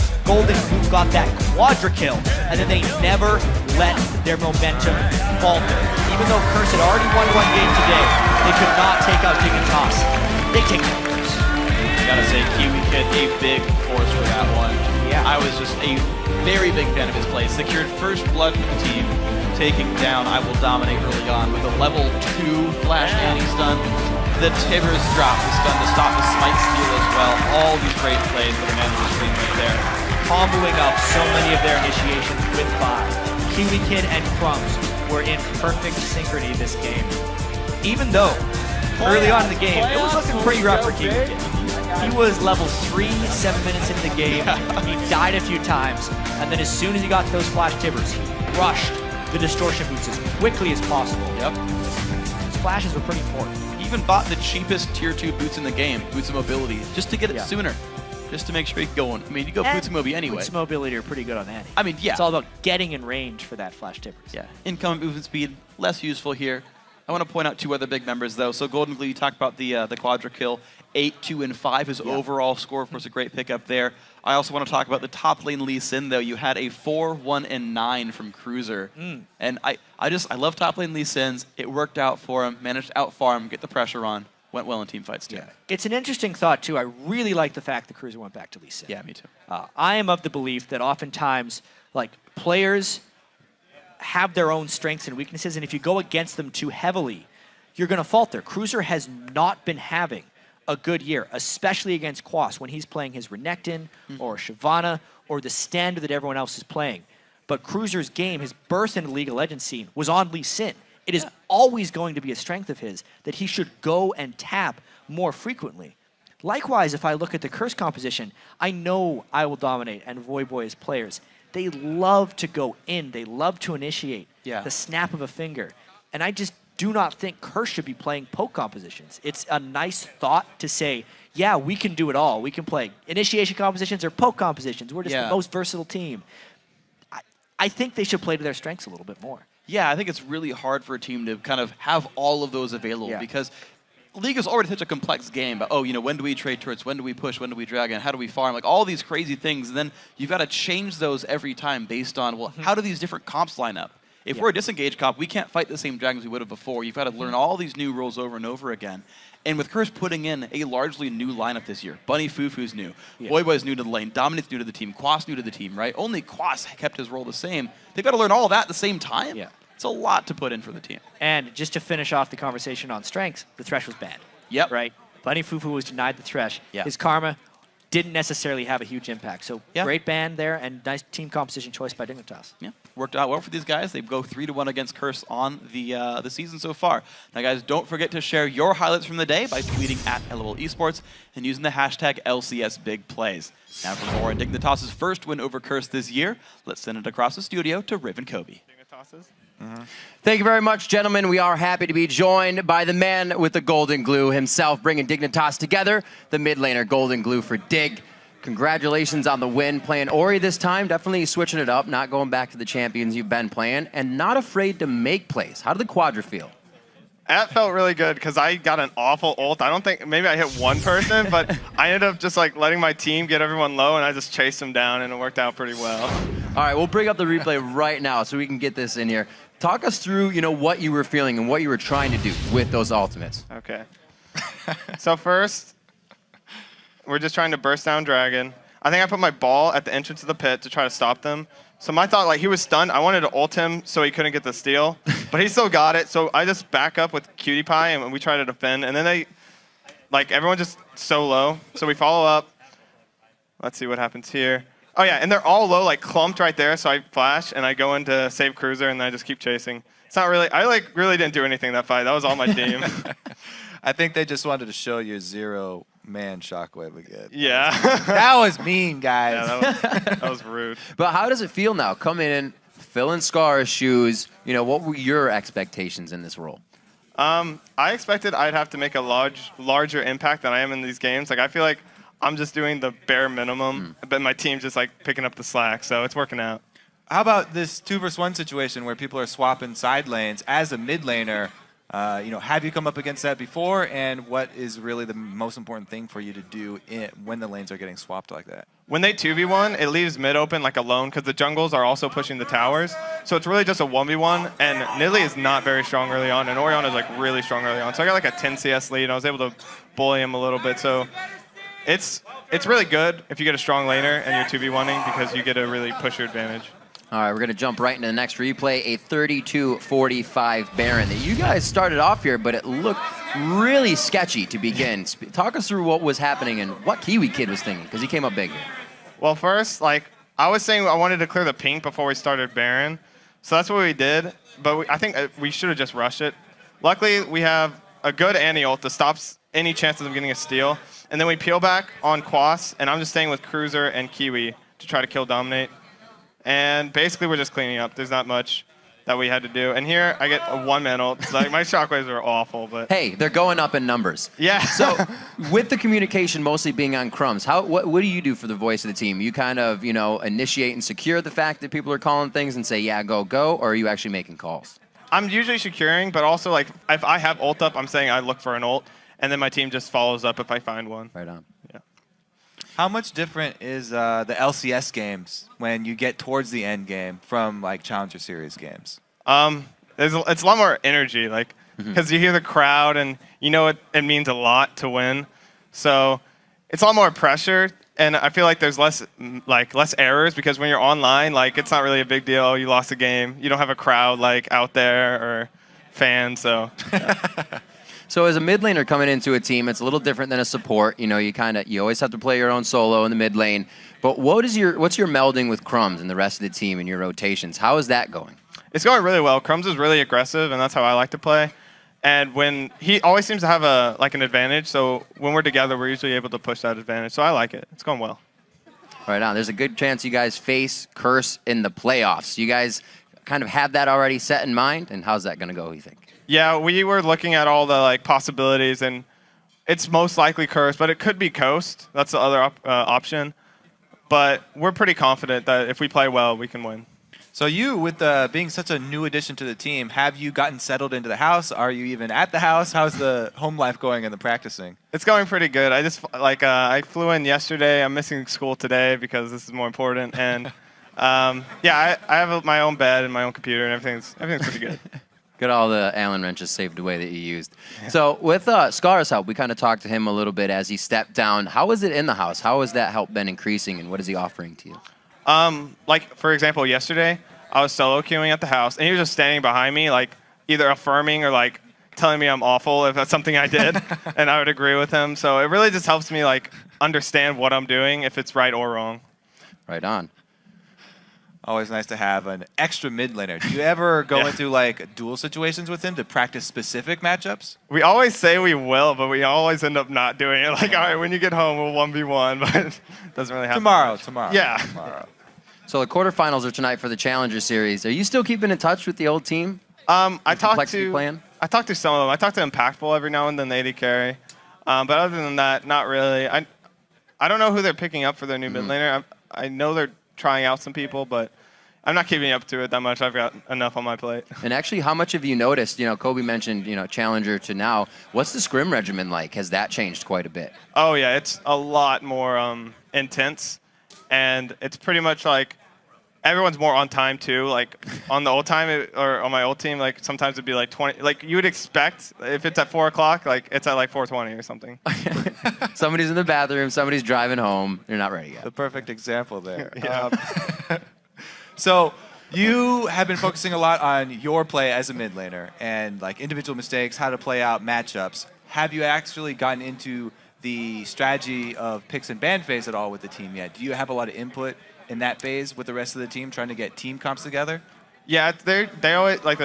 got that quadra kill, and then they never let their momentum falter. Even though Curse had already won 1 game today, they could not take out Dignitas. They take out Curse. I gotta say, Kiwi Kid, a big force for that one. Yeah. I was just a very big fan of his play. Secured first blood for the team, taking down I Will Dominate early on with a level 2 flash anti-stun. The Tibbers drop the stun to stop the smite steal as well. All these great plays for the man of the screen right there. Comboing up so many of their initiations with 5. Kiwi Kid and Crumbs were in perfect synchrony this game. Even though early on in the game, it was looking pretty rough for Kiwi Kid. He was level 3, 7 minutes into the game. He died a few times, and then as soon as he got those flash tibbers, he rushed the distortion boots as quickly as possible. Yep. His flashes were pretty important. He even bought the cheapest tier 2 boots in the game, Boots of Mobility, just to get it sooner. Just to make sure you go on. I mean, you go Boots of Mobility anyway. Boots of Mobility are pretty good on that. I mean, yeah. It's all about getting in range for that flash tibbers. Yeah. Incoming movement speed, less useful here. I want to point out 2 other big numbers, though. So Golden Glue, you talked about the quadra kill. 8, 2, and 5. His overall score, of course, a great pickup there. I also want to talk about the top lane Lee Sin, though. You had a 4, 1, and 9 from Cruiser. And I love top lane Lee Sin's. It worked out for him. Managed to outfarm, get the pressure on. Went well in team fights, too. Yeah. It's an interesting thought, too. I really like the fact that Cruiser went back to Lee Sin. Yeah, me too. I am of the belief that oftentimes, like, players have their own strengths and weaknesses, and if you go against them too heavily, you're going to falter. Cruiser has not been having a good year, especially against Quas when he's playing his Renekton or Shyvana or the standard that everyone else is playing. But Cruiser's game, his burst into the League of Legends scene, was on Lee Sin. It is always going to be a strength of his that he should go and tap more frequently. Likewise, if I look at the Curse composition, I know I Will Dominate and Voyboy as players. They love to go in. They love to initiate the snap of a finger. And I just do not think Curse should be playing poke compositions. It's a nice thought to say, yeah, we can do it all. We can play initiation compositions or poke compositions. We're just the most versatile team. I think they should play to their strengths a little bit more. Yeah, I think it's really hard for a team to kind of have all of those available because League is already such a complex game. But, when do we trade turrets? When do we push? When do we drag in? How do we farm? Like, all these crazy things. And then you've got to change those every time based on, well, how do these different comps line up? If we're a disengaged comp, we can't fight the same dragons we would have before. You've got to learn all these new rules over and over again. And with Curse putting in a largely new lineup this year, Bunny Fufu's new, Boy Boy's new to the lane, Dominate's new to the team, Quas new to the team, right? Only Quas kept his role the same. They've got to learn all of that at the same time. Yeah. It's a lot to put in for the team. And just to finish off the conversation on strengths, the Thresh was banned. Yep. Right? Bunny Fufu was denied the Thresh. Yeah. His Karma didn't necessarily have a huge impact. So great ban there and nice team composition choice by Dignitas. Yeah, worked out well for these guys. They go 3-1 against Curse on the season so far. Now, guys, don't forget to share your highlights from the day by tweeting at LOL Esports and using the hashtag LCS Big Plays. Now, for more on Dignitas' first win over Curse this year, let's send it across the studio to Riv and Kobe. Thank you very much, gentlemen. We are happy to be joined by the man with the golden glue himself, bringing Dignitas together, the mid laner golden glue for Dig. Congratulations on the win, playing Ori this time, definitely switching it up, not going back to the champions you've been playing, and not afraid to make plays. How did the quadra feel? That felt really good because I got an awful ult. I don't think, maybe I hit one person, but I ended up just like letting my team get everyone low and I just chased them down and it worked out pretty well. All right, we'll bring up the replay right now so we can get this in here. Talk us through, what you were feeling and what you were trying to do with those ultimates. Okay. So first, we're just trying to burst down Dragon. I think I put my ball at the entrance of the pit to try to stop them. So my thought, like, he was stunned. I wanted to ult him so he couldn't get the steal, but he still got it. So I just back up with Cutie Pie and we try to defend. And then everyone just so low. So we follow up. Let's see what happens here. Oh yeah, and they're all low, like clumped right there. So I flash and I go into save Cruiser and I just keep chasing. It's not really, I really didn't do anything that fight. That was all my team. I think they just wanted to show your zero-man shockwave again. Yeah. That was mean, guys. Yeah, that was rude. But how does it feel now, coming in, filling Scar's shoes? What were your expectations in this role? I expected I'd have to make a larger impact than I am in these games. Like, I feel like I'm just doing the bare minimum, but my team's just like picking up the slack, so it's working out. How about this 2-versus-1 situation where people are swapping side lanes as a mid laner? Have you come up against that before, and what is really the most important thing for you to do when the lanes are getting swapped like that? When they 2v1, it leaves mid open like alone because the jungles are also pushing the towers. So it's really just a 1v1, and Nidalee is not very strong early on, and Orion is like really strong early on. So I got like a 10 CS lead, and I was able to bully him a little bit. So it's really good if you get a strong laner and you're 2v1ing because you get to really push your advantage. All right, we're going to jump right into the next replay, a 32-45 Baron that you guys started off here, but it looked really sketchy to begin. Talk us through what was happening and what Kiwi Kid was thinking, because he came up big here. Well, first, I was saying I wanted to clear the pink before we started Baron, so that's what we did, but I think we should have just rushed it. Luckily, we have a good anti-ult that stops any chances of getting a steal, and then we peel back on Quas, and I'm just staying with Cruiser and Kiwi to try to kill Dominate. And basically, we're just cleaning up. There's not much that we had to do. And here, I get a one-man ult. Like, my shockwaves are awful, but... Hey, they're going up in numbers. Yeah. So, with the communication mostly being on Crumbs, what do you do for the voice of the team? You kind of, initiate and secure the fact that people are calling things and say, yeah, go, or are you actually making calls? I'm usually securing, but also, if I have ult up, I'm saying I look for an ult, and then my team just follows up if I find one. Right on. Yeah. How much different is the LCS games when you get towards the end game from Challenger Series games? It's a lot more energy, because you hear the crowd and it means a lot to win. So it's a lot more pressure, and I feel like there's less errors because when you're online, it's not really a big deal. You lost a game. You don't have a crowd out there or fans. So. So as a mid laner coming into a team, it's a little different than a support. You always have to play your own solo in the mid lane. But what's your melding with Crumbs and the rest of the team in your rotations? How is that going? It's going really well. Crumbs is really aggressive, and that's how I like to play. And when he always seems to have an advantage, so when we're together, we're usually able to push that advantage. So I like it. It's going well. Right on. There's a good chance you guys face Curse in the playoffs. You guys kind of have that already set in mind, and how's that going to go, you think? Yeah, we were looking at all the possibilities, and it's most likely Curse, but it could be Coast. That's the other option. But we're pretty confident that if we play well, we can win. So you, with being such a new addition to the team, have you gotten settled into the house? Are you even at the house? How's the home life going and the practicing? It's going pretty good. I just I flew in yesterday. I'm missing school today because this is more important, and Yeah, I have my own bed and my own computer, and everything's pretty good. Got all the Allen wrenches saved away that you used. So with Scar's help, we kind of talked to him a little bit as he stepped down. How is it in the house? How has that help been increasing, and what is he offering to you? Like, for example, yesterday, I was solo queuing at the house, and he was just standing behind me, like, either affirming or, like, telling me I'm awful if that's something I did, and I would agree with him. So it really just helps me, like, understand what I'm doing, if it's right or wrong. Right on. Always nice to have an extra mid laner. Do you ever go into like duel situations with him to practice specific matchups? We always say we will, but we always end up not doing it. Like, all right, when you get home, we'll 1v1, but it doesn't really happen. Tomorrow. Yeah. Tomorrow. So the quarterfinals are tonight for the Challenger Series. Are you still keeping in touch with the old team? I talked to plan? I talked to some of them. I talked to Impactful every now and then, the AD carry. But other than that, not really. I don't know who they're picking up for their new mid laner. I know they're trying out some people, but I'm not keeping up to it that much. I've got enough on my plate. And actually, how much have you noticed? You know, Kobe mentioned, Challenger to now. What's the scrim regimen like? Has that changed quite a bit? Oh, yeah. It's a lot more intense. And it's pretty much like everyone's more on time, too. Like, on the old time, or on my old team, like, sometimes it'd be like 20. Like, you would expect, if it's at 4 o'clock, like, it's at like 4:20 or something. Somebody's in the bathroom. Somebody's driving home. They're not ready yet. The perfect example there. Yeah. So you have been focusing a lot on your play as a mid laner and like individual mistakes, how to play out matchups. Have you actually gotten into the strategy of picks and ban phase at all with the team yet? Do you have a lot of input in that phase with the rest of the team trying to get team comps together? Yeah, they always like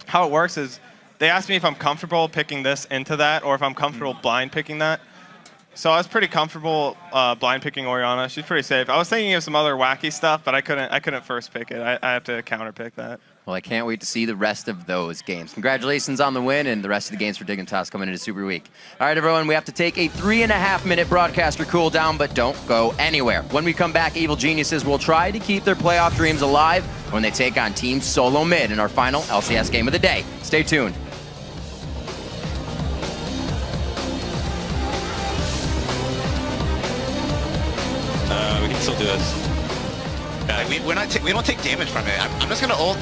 how it works is they ask me if I'm comfortable picking this into that or if I'm comfortable blind picking that. So I was pretty comfortable blind picking Orianna. She's pretty safe. I was thinking of some other wacky stuff, but I couldn't first pick it. I have to counter pick that. Well, I can't wait to see the rest of those games. Congratulations on the win and the rest of the games for Dignitas coming into Super Week. All right, everyone, we have to take a 3.5-minute broadcaster cool down, but don't go anywhere. When we come back, Evil Geniuses will try to keep their playoff dreams alive when they take on Team Solo Mid in our final LCS game of the day. Stay tuned. We can still do this. We don't take damage from it. I'm just gonna ult.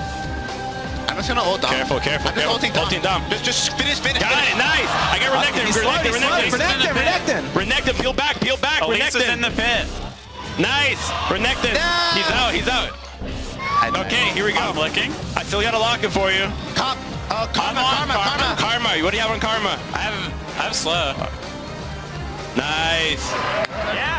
I'm just gonna ult Dom. Careful. I'm just ulting Dom. Ulting Dom. Just finish. Got it, nice! I got Renekton. Renekton, peel back. Elisa's in the pit. Nice! Renekton. No! He's out. Okay, here we go. I'm looking. I still got a lock it for you. Karma. What do you have on Karma? I have slow. Nice. Yeah.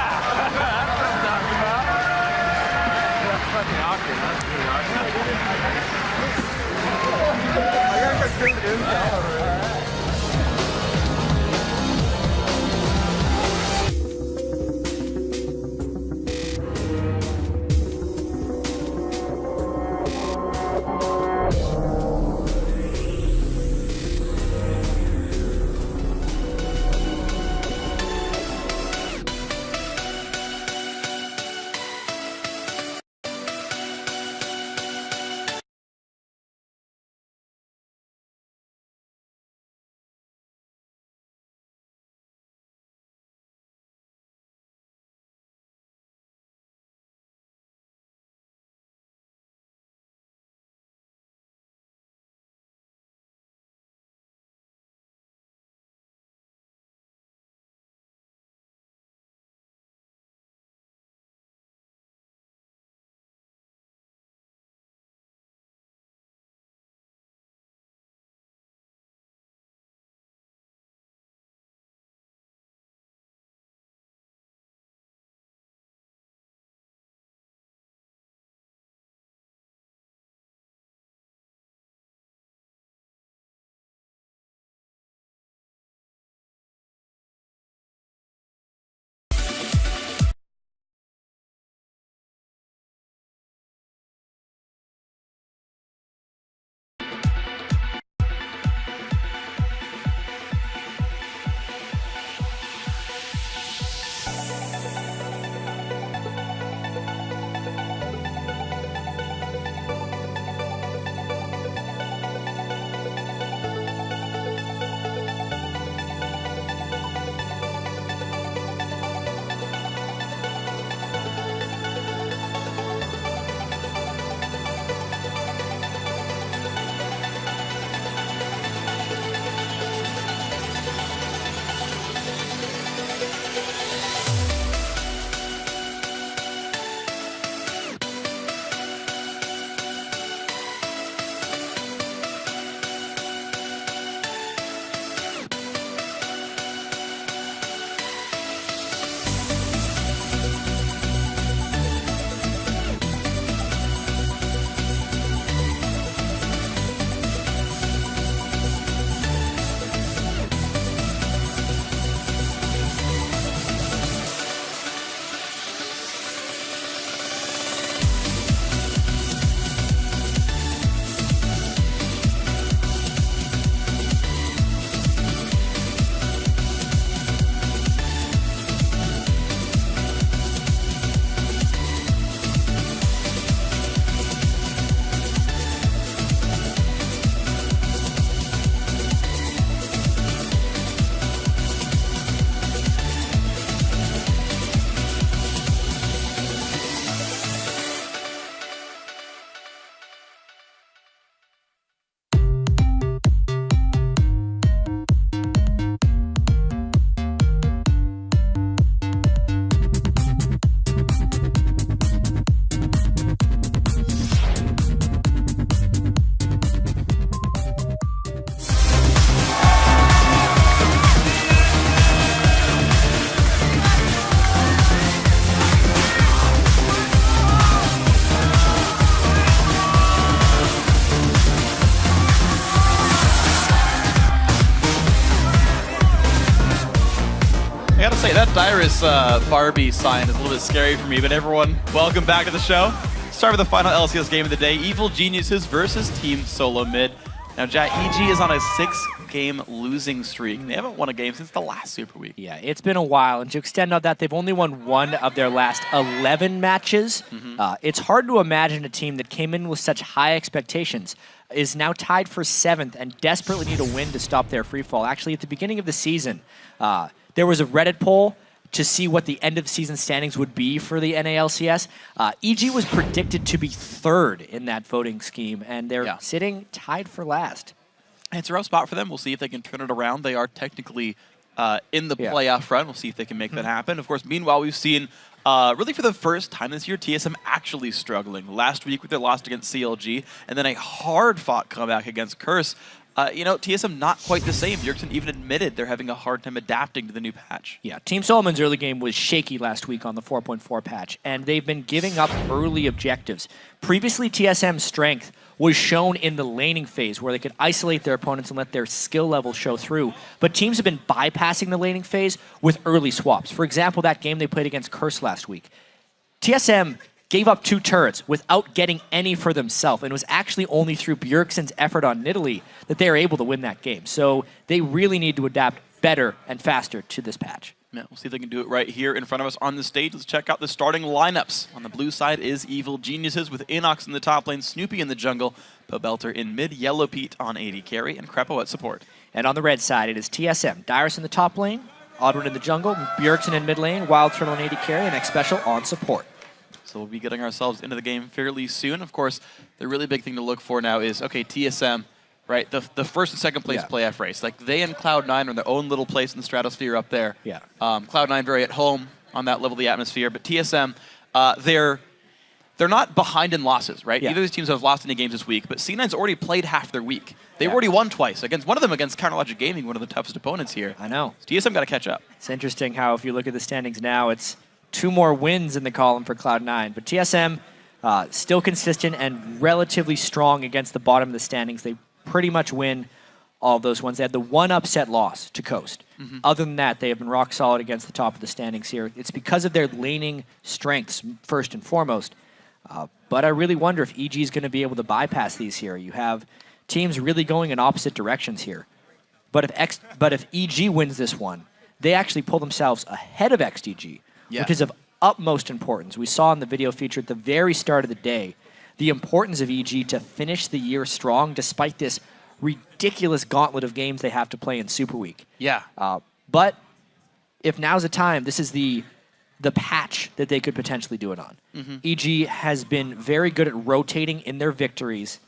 say, that Dyrus Barbie sign is a little bit scary for me, but everyone, welcome back to the show. Start with the final LCS game of the day, Evil Geniuses versus Team Solo Mid. Now, Jack, EG is on a 6-game losing streak. They haven't won a game since the last Super Week. Yeah, it's been a while, and to extend on that, they've only won 1 of their last 11 matches. It's hard to imagine a team that came in with such high expectations is now tied for 7th and desperately need a win to stop their free fall. Actually, at the beginning of the season, there was a Reddit poll to see what the end of season standings would be for the NALCS. EG was predicted to be 3rd in that voting scheme, and they're sitting tied for last. And it's a rough spot for them. We'll see if they can turn it around. They are technically in the playoff run. We'll see if they can make that happen. Of course, meanwhile, we've seen, really for the first time this year, TSM actually struggling. Last week with their loss against CLG, and then a hard-fought comeback against Curse. You know, TSM not quite the same. Bjergsen even admitted they're having a hard time adapting to the new patch. Yeah, Team Solomon's early game was shaky last week on the 4.4 patch, and they've been giving up early objectives. Previously, TSM's strength was shown in the laning phase, where they could isolate their opponents and let their skill level show through. But teams have been bypassing the laning phase with early swaps. For example, that game they played against Curse last week. TSM gave up 2 turrets without getting any for themselves, and it was actually only through Bjergsen's effort on Nidalee that they were able to win that game. So they really need to adapt better and faster to this patch. Yeah, we'll see if they can do it right here in front of us on the stage. Let's check out the starting lineups. On the blue side is Evil Geniuses with Inox in the top lane, Snoopy in the jungle, Pobelter in mid, Yellow Pete on AD carry, and Krepo at support. And on the red side, it is TSM. Dyrus in the top lane, Oddwin in the jungle, Bjergsen in mid lane, Wild Turtle on AD carry, and X Special on support. So we'll be getting ourselves into the game fairly soon. Of course, the really big thing to look for now is, okay, TSM, right, the first and second place playoff race. Like, they and Cloud9 are in their own little place in the stratosphere up there. Yeah. Cloud9 very at home on that level of the atmosphere. But TSM, they're not behind in losses, right? Neither of these teams have lost any games this week, but C9's already played half their week. They've already won twice, against one of them against Counterlogic Gaming, one of the toughest opponents here. I know. So TSM got to catch up. It's interesting how if you look at the standings now, it's 2 more wins in the column for Cloud9. But TSM, still consistent and relatively strong against the bottom of the standings. They pretty much win all of those ones. They had the 1 upset loss to Coast. Other than that, they have been rock solid against the top of the standings here. It's because of their laning strengths, first and foremost. But I really wonder if EG is going to be able to bypass these here. You have teams really going in opposite directions here. But if EG wins this one, they actually pull themselves ahead of XDG, which is of utmost importance. We saw in the video feature at the very start of the day the importance of EG to finish the year strong despite this ridiculous gauntlet of games they have to play in Super Week. Yeah. But if now's the time, this is the patch that they could potentially do it on. EG has been very good at rotating in their victories,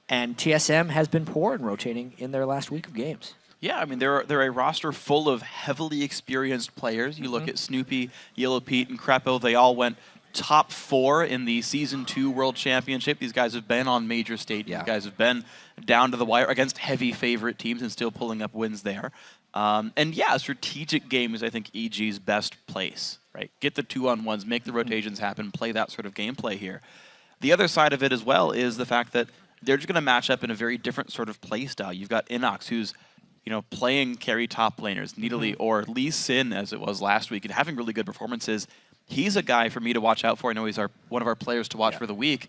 and TSM has been poor in rotating in their last week of games. Yeah, I mean, they're a roster full of heavily experienced players. You look at Snoopy, Yellow Pete, and Krepo. They all went top 4 in the Season 2 World Championship. These guys have been on major stadiums. These guys have been down to the wire against heavy favorite teams and still pulling up wins there. And yeah, strategic game is, I think, EG's best place, right? Get the 2-on-1s, make the rotations happen, play that sort of gameplay here. The other side of it as well is the fact that they're just going to match up in a very different sort of play style. You've got Inox, who's playing carry top laners, Nidalee or Lee Sin, as it was last week, and having really good performances. He's a guy for me to watch out for. I know he's one of our players to watch for the week.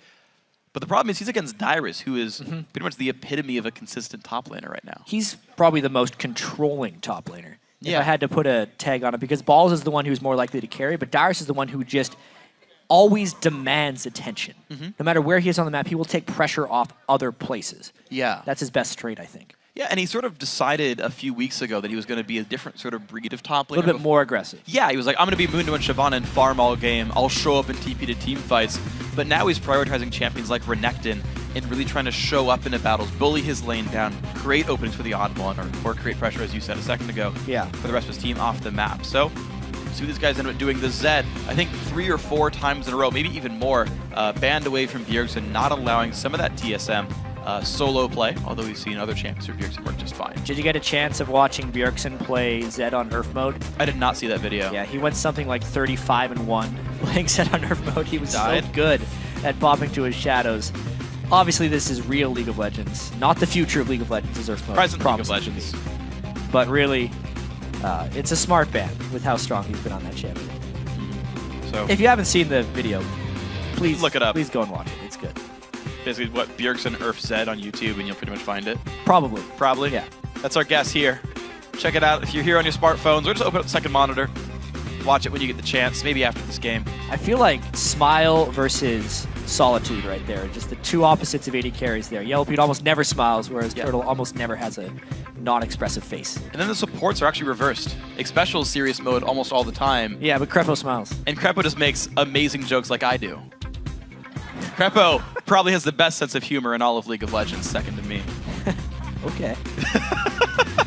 But the problem is he's against Dyrus, who is pretty much the epitome of a consistent top laner right now. He's probably the most controlling top laner. If I had to put a tag on it, because Balls is the one who's more likely to carry, but Dyrus is the one who just always demands attention. No matter where he is on the map, he will take pressure off other places. Yeah. That's his best trait, I think. Yeah, and he sort of decided a few weeks ago that he was going to be a different sort of breed of top laner. A little bit more aggressive. Yeah, he was like, I'm going to be Mundo and Shyvana and farm all game. I'll show up in TP to team fights. But now he's prioritizing champions like Renekton and really trying to show up into battles, bully his lane down, create openings for the odd one, or create pressure, as you said a second ago, for the rest of his team off the map. So, see what these guys end up doing. The Zed, I think 3 or 4 times in a row, maybe even more, banned away from Bjergsen, not allowing some of that TSM solo play, although we've seen other champions for Bjergsen work just fine. Did you get a chance of watching Bjergsen play Zed on Earth mode? I did not see that video. Yeah, he went something like 35-1 playing Zed on Earth mode. He was so good at popping to his shadows. Obviously, this is real League of Legends, not the future of League of Legends is Earth mode. Present League of Legends. But really, It's a smart ban with how strong he's been on that champion. So if you haven't seen the video, please look it up. Please go and watch it. It's good. Basically, what Bjergsen Earth said on YouTube, and you'll pretty much find it. Probably. Probably? Yeah. That's our guess here. Check it out if you're here on your smartphones, or just open up the second monitor. Watch it when you get the chance, maybe after this game. I feel like Smile versus Solitude right there. Just the two opposites of AD carries there. Yellowbeard almost never smiles, whereas Turtle almost never has a non-expressive face. And then the supports are actually reversed. Xpecial is serious mode almost all the time. Yeah, but Crepo smiles. And Crepo just makes amazing jokes like I do. Crepo probably has the best sense of humor in all of League of Legends, second to me. Okay.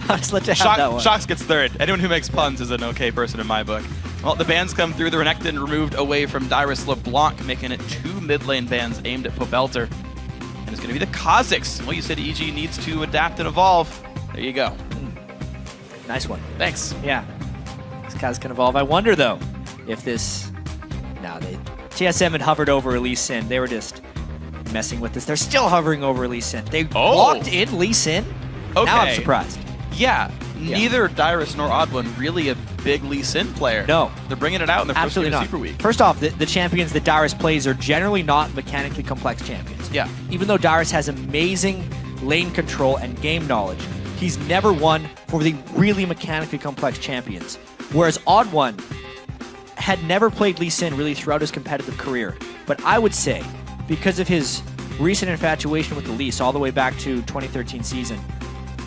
I'll just let you have that one. Shox gets third. Anyone who makes puns is an okay person in my book. Well, the bans come through. The Renekton removed away from Dyrus LeBlanc, making it 2 mid lane bans aimed at Pobelter. And it's going to be the Kha'Zix. Well, you said EG needs to adapt and evolve. There you go. Nice one. Thanks. Yeah. This Kha'Zix can evolve. I wonder, though, if this... No, TSM had hovered over Lee Sin. They were just messing with this. They're still hovering over Lee Sin. They locked in Lee Sin. Okay. Now I'm surprised. Yeah. Neither Dyrus nor Oddone really a big Lee Sin player. No. They're bringing it out in their first game of Super Week. First off, the champions that Dyrus plays are generally not mechanically complex champions. Yeah. Even though Dyrus has amazing lane control and game knowledge, he's never won for the really mechanically complex champions. Whereas Oddone had never played Lee Sin really throughout his competitive career. But I would say, because of his recent infatuation with the Lee, all the way back to 2013 season,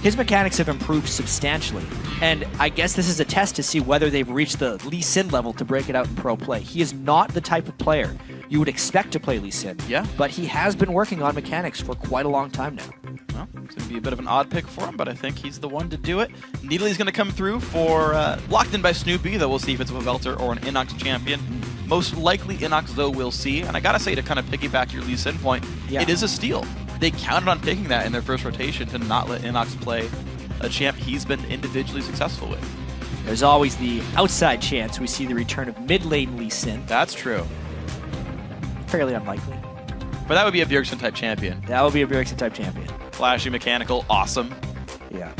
his mechanics have improved substantially. And I guess this is a test to see whether they've reached the Lee Sin level to break it out in pro play. He is not the type of player you would expect to play Lee Sin. Yeah. But he has been working on mechanics for quite a long time now. Well, it's going to be a bit of an odd pick for him, but I think he's the one to do it. Needley's going to come through for locked in by Snoopy, though we'll see if it's a Velter or an Inox champion. Most likely Inox, though, we'll see. And I got to say, to kind of piggyback your Lee Sin point, it is a steal. They counted on picking that in their first rotation to not let Inox play a champ he's been individually successful with. There's always the outside chance we see the return of mid-lane Lee Sin. That's true. Fairly unlikely. But that would be a Bjergsen-type champion. That would be a Bjergsen-type champion. Flashy, mechanical, awesome. Yeah.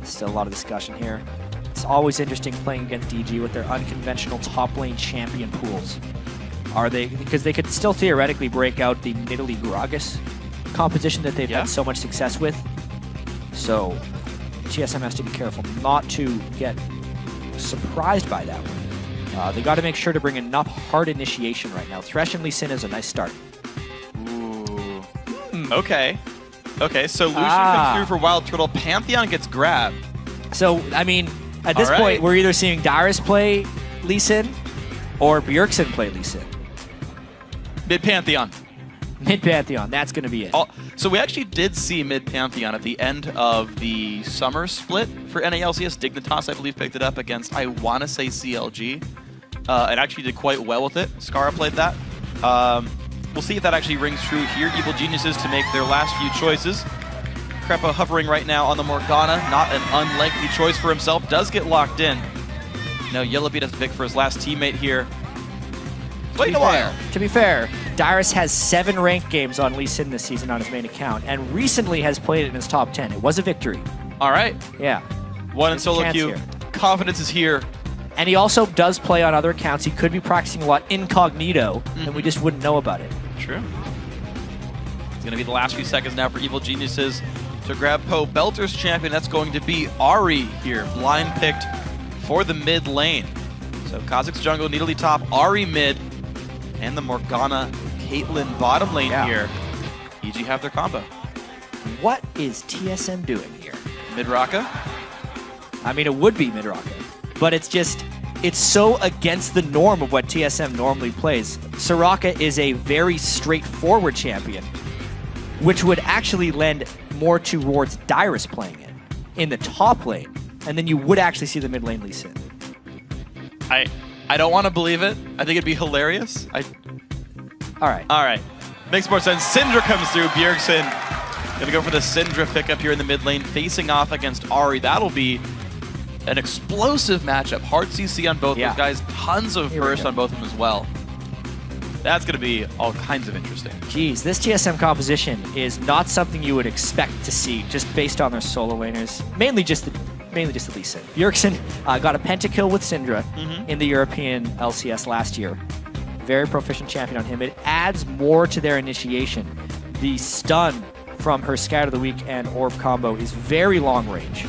Still a lot of discussion here. It's always interesting playing against DG with their unconventional top lane champion pools. Are they? Because they could still theoretically break out the Nidalee Gragas composition that they've had so much success with. So TSM has to be careful not to get surprised by that one. They got to make sure to bring enough hard initiation right now. Thresh and Lee Sin is a nice start. Ooh. Okay. Okay, so Lucian comes through for Wild Turtle. Pantheon gets grabbed. So, I mean, at this point, we're either seeing Dyrus play Lee Sin or Bjergsen play Lee Sin. Mid-Pantheon. Mid-Pantheon, that's going to be it. So we actually did see Mid-Pantheon at the end of the summer split for NALCS. Dignitas, I believe, picked it up against, I want to say, CLG. It actually did quite well with it. Skara played that. We'll see if that actually rings true here. Evil Geniuses to make their last few choices. Crepa hovering right now on the Morgana. Not an unlikely choice for himself. Does get locked in. No, Yellowbeard has to pick for his last teammate here. Wait a while. To be fair, Dyrus has 7 ranked games on Lee Sin this season on his main account, and recently has played it in his top 10. It was a victory. All right. Yeah. One in solo queue. Here. Confidence is here. And he also does play on other accounts. He could be practicing a lot incognito, and we just wouldn't know about it. True. It's going to be the last few seconds now for Evil Geniuses to grab Pobelter's champion. That's going to be Ahri here, blind picked for the mid lane. So Kha'Zix jungle, Nidalee top, Ahri mid, and the Morgana Caitlyn bottom lane here. EG have their combo. What is TSM doing here? Mid-Raka? I mean, it would be Mid-Raka, but it's just, it's so against the norm of what TSM normally plays. Soraka is a very straightforward champion, which would actually lend more towards Dyrus playing it in the top lane, and then you would actually see the mid lane Lee Sin. I don't want to believe it. I think it'd be hilarious. All right. All right. Makes more sense. Syndra comes through. Bjergsen going to go for the Syndra pickup here in the mid lane, facing off against Ahri. That'll be an explosive matchup. Hard CC on both those guys. Tons of burst on both of them as well. That's going to be all kinds of interesting. Geez, this TSM composition is not something you would expect to see just based on their solo laners. Mainly just mainly just the Lee Sin. Bjergsen got a pentakill with Syndra in the European LCS last year. Very proficient champion on him. It adds more to their initiation. The stun from her Scatter the Weak and Orb combo is very long range.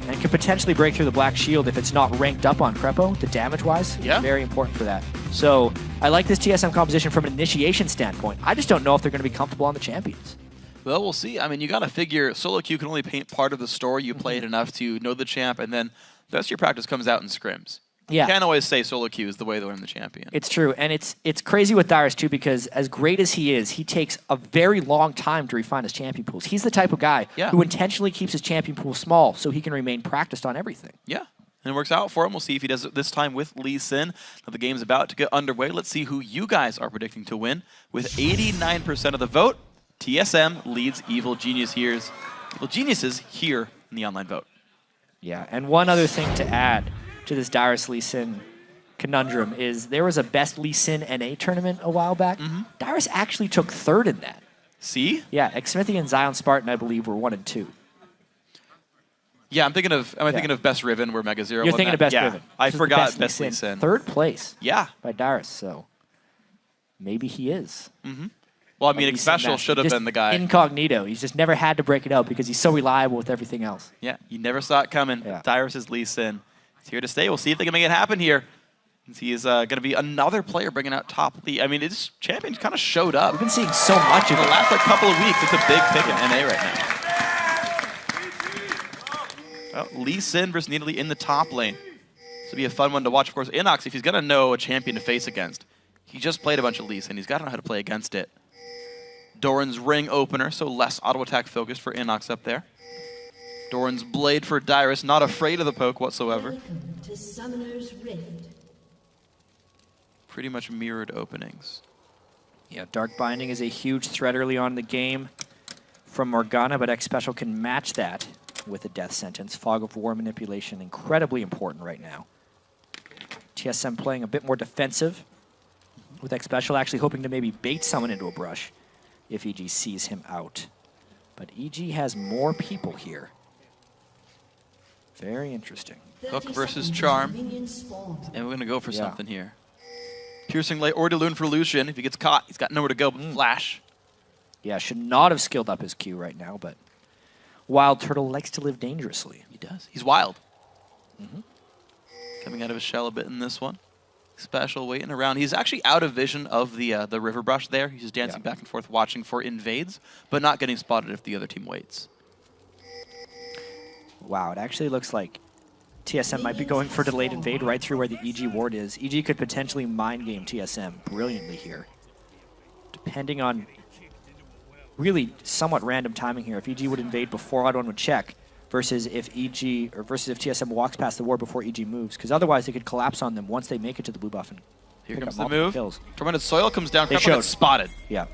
And could potentially break through the Black Shield if it's not ranked up on Crepo, the damage-wise. Yeah. Very important for that. So I like this TSM composition from an initiation standpoint. I just don't know if they're going to be comfortable on the champions. Well, we'll see. I mean, you got to figure solo queue can only paint part of the story. You play it enough to know the champ, and then the rest of your practice comes out in scrims. Yeah. You can't always say solo queue is the way to win the champion. It's true, and it's crazy with Dyrus too, because as great as he is, he takes a very long time to refine his champion pools. He's the type of guy who intentionally keeps his champion pool small so he can remain practiced on everything. Yeah, and it works out for him. We'll see if he does it this time with Lee Sin. Now the game's about to get underway. Let's see who you guys are predicting to win. With 89% of the vote, TSM leads Evil Geniuses here in the online vote. Yeah, and one other thing to add to this Dyrus Lee Sin conundrum is there was a best Lee Sin NA tournament a while back. Dyrus actually took 3rd in that. See? Yeah, Xmithy and Zion Spartan, I believe, were 1 and 2. Yeah, I'm thinking of thinking of Best Riven where Mega Zero You're won thinking that. of Best Yeah, Riven. I This is the forgot best Best Lee Sin. 3rd place. Yeah. By Dyrus, so maybe he is. Well, I mean, Special should have been the guy. Incognito. He's just never had to break it out because he's so reliable with everything else. Yeah, you never saw it coming. Dyrus is Lee Sin. He's here to stay. We'll see if they can make it happen here. He is going to be another player bringing out top Lee. I mean, this champion kind of showed up. We've been seeing so much of it. The last couple of weeks, it's a big pick in NA right now. Well, Lee Sin versus Nidalee in the top lane. This will be a fun one to watch. Of course, Inox, if he's going to know a champion to face against, he just played a bunch of Lee Sin. He's got to know how to play against it. Doran's ring opener, so less auto attack focused for Inox up there. Doran's blade for Dyrus, not afraid of the poke whatsoever. Welcome to Summoner's Rift. Pretty much mirrored openings. Yeah, Dark Binding is a huge threat early on in the game from Morgana, but X Special can match that with a death sentence. Fog of War manipulation, incredibly important right now. TSM playing a bit more defensive, with X Special actually hoping to maybe bait someone into a brush if EG sees him out. But EG has more people here. Very interesting. Hook versus Charm. And we're going to go for something here. Piercing Light or Deloon for Lucian. If he gets caught, he's got nowhere to go but Flash. Yeah, should not have skilled up his Q right now, but Wild Turtle likes to live dangerously. He does. He's wild. Coming out of his shell a bit in this one. Special waiting around. He's actually out of vision of the river brush there. He's just dancing back and forth watching for invades, but not getting spotted if the other team waits. Wow, it actually looks like TSM might be going for delayed invade right through where the EG ward is. EG could potentially mind game TSM brilliantly here. Depending on really somewhat random timing here. If EG would invade before Odd One would check, versus if TSM walks past the ward before EG moves, because otherwise they could collapse on them once they make it to the blue buff and here pick comes up the move. kills. Tormented Soil comes down. They Crepo showed. gets spotted. Yeah.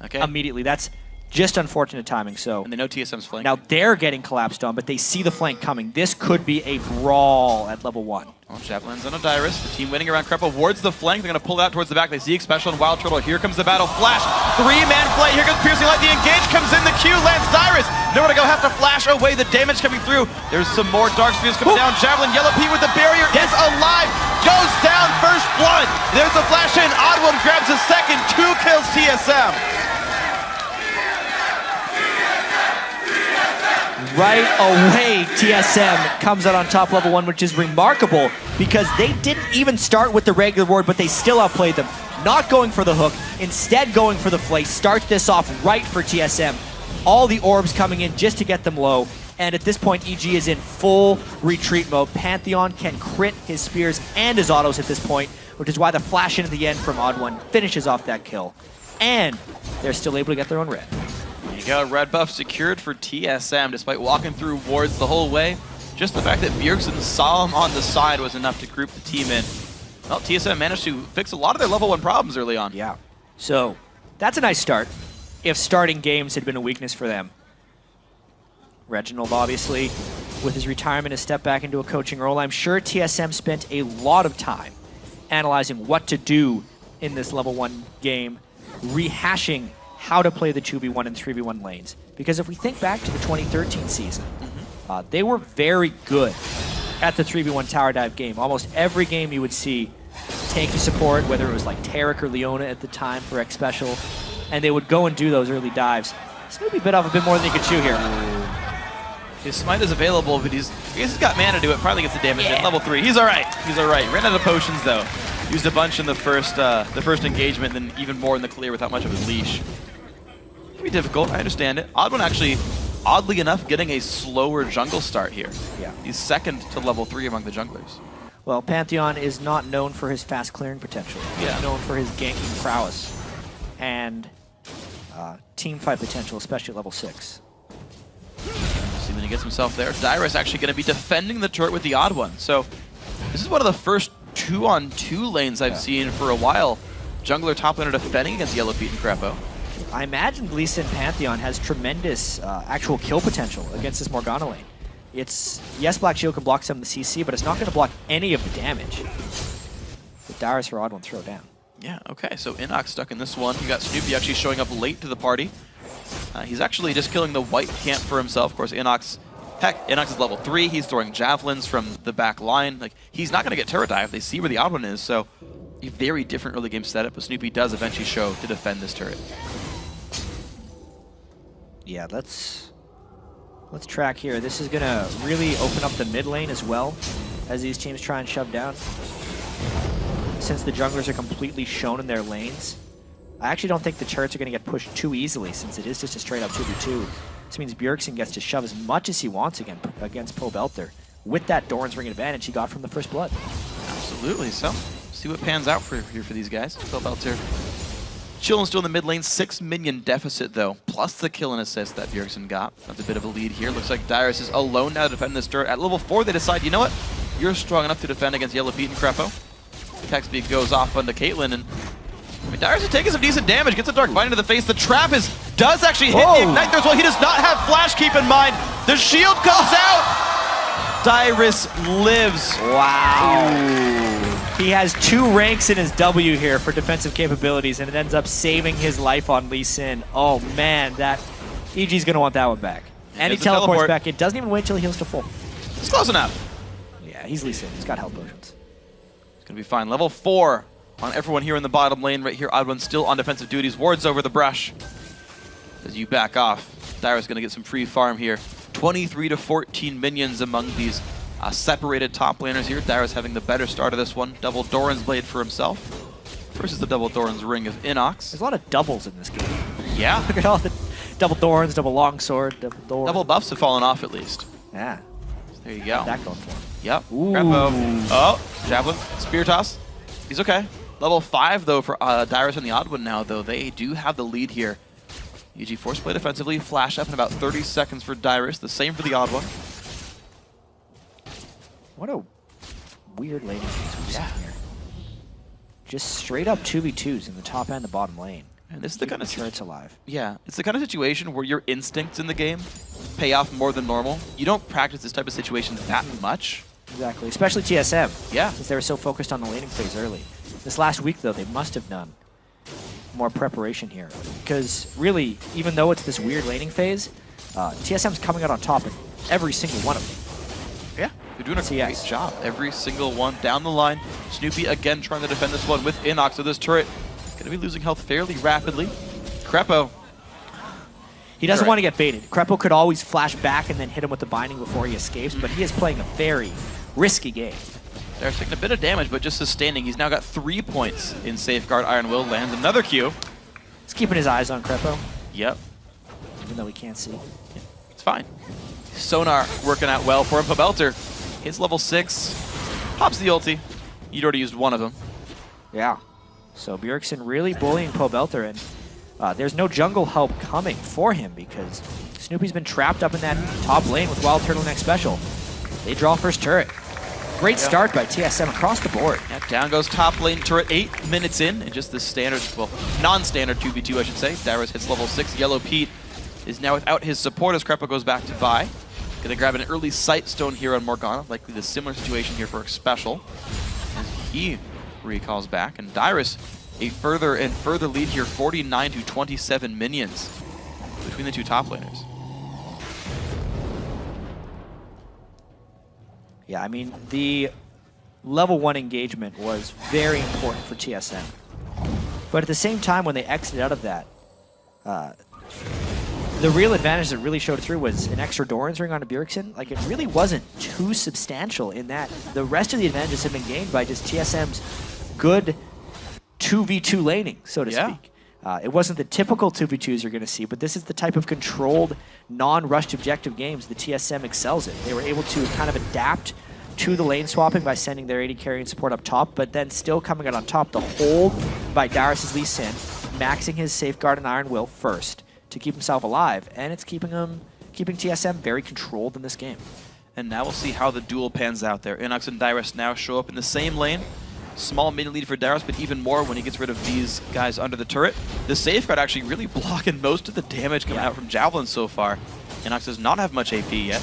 Okay. Immediately. That's just unfortunate timing. So and they know TSM's flank. Now they're getting collapsed on, but they see the flank coming. This could be a brawl at level 1. Well, Javelin's on a Dyrus. The team winning around Crepo wards the flank. They're going to pull it out towards the back. They see Special and Wild Turtle. Here comes the battle. Flash. 3-man play. Here comes Piercing Light. The engage comes in. The Q lands Dyrus. Nowhere to go. Has to flash away. The damage coming through. There's some more Dark Spears coming down. Javelin. Yellow P with the barrier is alive. Goes down. First blood. There's the flash in. Odd One grabs a second. 2 kills TSM. Right away, TSM comes out on top level 1, which is remarkable because they didn't even start with the regular ward, but they still outplayed them. Not going for the hook, instead going for the flay. Starts this off right for TSM. All the orbs coming in just to get them low. And at this point, EG is in full retreat mode. Pantheon can crit his spears and his autos at this point, which is why the flash in at the end from Odd One finishes off that kill. And they're still able to get their own red. You got red buff secured for TSM despite walking through wards the whole way. Just the fact that Bjergsen saw him on the side was enough to group the team in. Well, TSM managed to fix a lot of their level 1 problems early on. Yeah. So that's a nice start if starting games had been a weakness for them. Reginald, obviously, with his retirement, has stepped back into a coaching role. I'm sure TSM spent a lot of time analyzing what to do in this level 1 game, rehashing how to play the 2v1 and 3v1 lanes. Because if we think back to the 2013 season, They were very good at the 3v1 tower dive game. Almost every game you would see tanky support, whether it was like Tarek or Leona at the time for X Special, and they would go and do those early dives. Snoopy bit off a bit more than he could chew here. His smite is available, but he's got mana to do it. Probably gets the damage in level 3. He's all right. He's all right. Ran out of potions though. Used a bunch in the first engagement, then even more in the clear without much of his leash. Can be difficult. I understand it. Odd one actually, oddly enough, getting a slower jungle start here. Yeah. He's second to level 3 among the junglers. Well, Pantheon is not known for his fast clearing potential. Yeah. He's known for his ganking prowess and team fight potential, especially at level 6. See when he gets himself there. Dyrus actually going to be defending the turret with the odd one. So this is one of the first 2-on-2 lanes I've seen for a while. Jungler top laner defending against Yellow Pete and Crepo. I imagine Lee Sin Pantheon has tremendous actual kill potential against this Morgana lane. Yes, Black Shield can block some of the CC, but it's not going to block any of the damage. But Dyrus for odd one throw down. Yeah, okay, so NACS stuck in this one. You got Snoopy actually showing up late to the party. He's actually just killing the white camp for himself. Of course, NACS is level 3. He's throwing javelins from the back line. Like, he's not going to get turret dive. They see where the odd one is, so a very different early game setup, but Snoopy does eventually show to defend this turret. Yeah, let's track here. This is going to really open up the mid lane as well as these teams try and shove down. Since the junglers are completely shown in their lanes, I actually don't think the turrets are going to get pushed too easily since it is just a straight up 2v2. This means Bjergsen gets to shove as much as he wants against Pobelter with that Doran's Ring advantage he got from the first blood. Absolutely. So, see what pans out here for these guys. Pobelter chilling still in the mid lane. 6 minion deficit though, plus the kill and assist that Bjergsen got. That's a bit of a lead here. Looks like Dyrus is alone now to defend this turret. At level 4, they decide, you know what? You're strong enough to defend against Yellow Pete and Crepo. Attack speed goes off onto Caitlyn, and I mean, Dyrus is taking some decent damage. Gets a Dark Bind into the face. The trap does actually hit the Ignite there as well. He does not have Flash, keep in mind. The shield comes out. Dyrus lives. Wow. He has 2 ranks in his W here for defensive capabilities, and it ends up saving his life on Lee Sin. Oh man, that EG's going to want that one back. And he teleports back. It doesn't even wait till he heals to full. It's close enough. Yeah, he's Lee Sin. He's got health potions. It's going to be fine. Level 4 on everyone here in the bottom lane. Right here, Odd1 still on defensive duties. Wards over the brush. As you back off, Dyrus going to get some free farm here. 23 to 14 minions among these separated top laners here. Dyrus having the better start of this one. Double Doran's Blade for himself versus the double Doran's Ring of NACS. There's a lot of doubles in this game. Yeah. Look at all the double Dorans, double Longsword, double Doran. Double buffs have fallen off at least. Yeah. So there you go. How's that going for him? Yep. Crepo. Oh, Javelin. Spear toss. He's okay. Level 5 though for Dyrus and the Odd One now though. They do have the lead here. EG force play defensively. Flash up in about 30 seconds for Dyrus. The same for the Odd One. What a weird laning phase we've seen here. Just straight up 2v2s in the top and the bottom lane. And this is the kind of turrets alive. Yeah, it's the kind of situation where your instincts in the game pay off more than normal. You don't practice this type of situation that much. Exactly, especially TSM. Yeah. Since they were so focused on the laning phase early. This last week, though, they must have done more preparation here. Because really, even though it's this weird laning phase, TSM's coming out on top in every single one of them. Yeah, they're doing a great job. Every single one down the line. Snoopy again trying to defend this one with Inox. So this turret going to be losing health fairly rapidly. Crepo. He doesn't want to get baited. Crepo could always flash back and then hit him with the binding before he escapes, but he is playing a very risky game. They're taking a bit of damage, but just sustaining. He's now got 3 points in Safeguard. Iron Will lands another Q. He's keeping his eyes on Crepo. Yep. Even though he can't see. Yeah, it's fine. Sonar working out well for him. Pobelter hits level 6. Pops the ulti. You'd already used one of them. Yeah. So Bjergsen really bullying Pobelter, and there's no jungle help coming for him because Snoopy's been trapped up in that top lane with Wild Turtleneck Special. They draw first turret. Great start by TSM across the board. Yeah, down goes top lane turret 8 minutes in, and just the standard, well, non-standard 2v2, I should say. Dyrus hits level 6. Yellow Pete is now without his support as Crepo goes back to buy. Gonna grab an early sight stone here on Morgana, likely the similar situation here for Special. As he recalls back, and Dyrus a further and further lead here, 49 to 27 minions between the two top laners. Yeah, I mean, the level 1 engagement was very important for TSM. But at the same time, when they exited out of that, the real advantage that really showed through was an extra Doran's ring onto Bjergsen. Like, it really wasn't too substantial in that. The rest of the advantages have been gained by just TSM's good 2v2 laning, so to speak. It wasn't the typical 2v2s you're going to see, but this is the type of controlled, non-rushed objective games the TSM excels in. They were able to kind of adapt to the lane swapping by sending their AD carry and support up top, but then still coming out on top. The hold by Darius' Lee Sin, maxing his Safeguard and Iron Will first to keep himself alive, and it's keeping TSM very controlled in this game. And now we'll see how the duel pans out there. Inox and Dyrus now show up in the same lane. Small minion lead for Dyrus, but even more when he gets rid of these guys under the turret. The Safeguard actually really blocking most of the damage coming out from Javelin so far. Inox does not have much AP yet.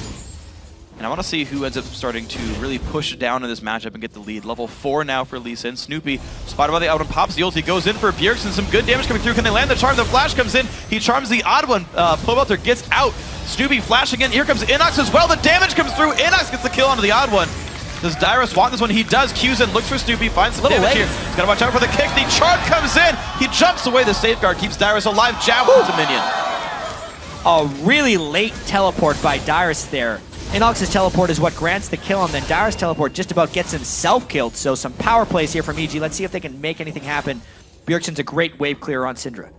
And I want to see who ends up starting to really push down in this matchup and get the lead. Level 4 now for Lee Sin. Snoopy spotted by the Odd One, pops the ult. He goes in for Bjergsen. Some good damage coming through. Can they land the charm? The flash comes in. He charms the Odd One. Pobelter gets out. Snoopy flashing in. Here comes Inox as well. The damage comes through. Inox gets the kill onto the Odd One. Does Dyrus want this one? He does. Q's in, looks for Snoopy, finds some damage here. He's got to watch out for the kick. The charm comes in. He jumps away. The Safeguard keeps Dyrus alive. Javelin's a minion. A really late teleport by Dyrus there. Inox's teleport is what grants the kill, and then Dyrus' teleport just about gets himself killed. So some power plays here from EG. Let's see if they can make anything happen. Bjergsen's a great wave clearer on Syndra.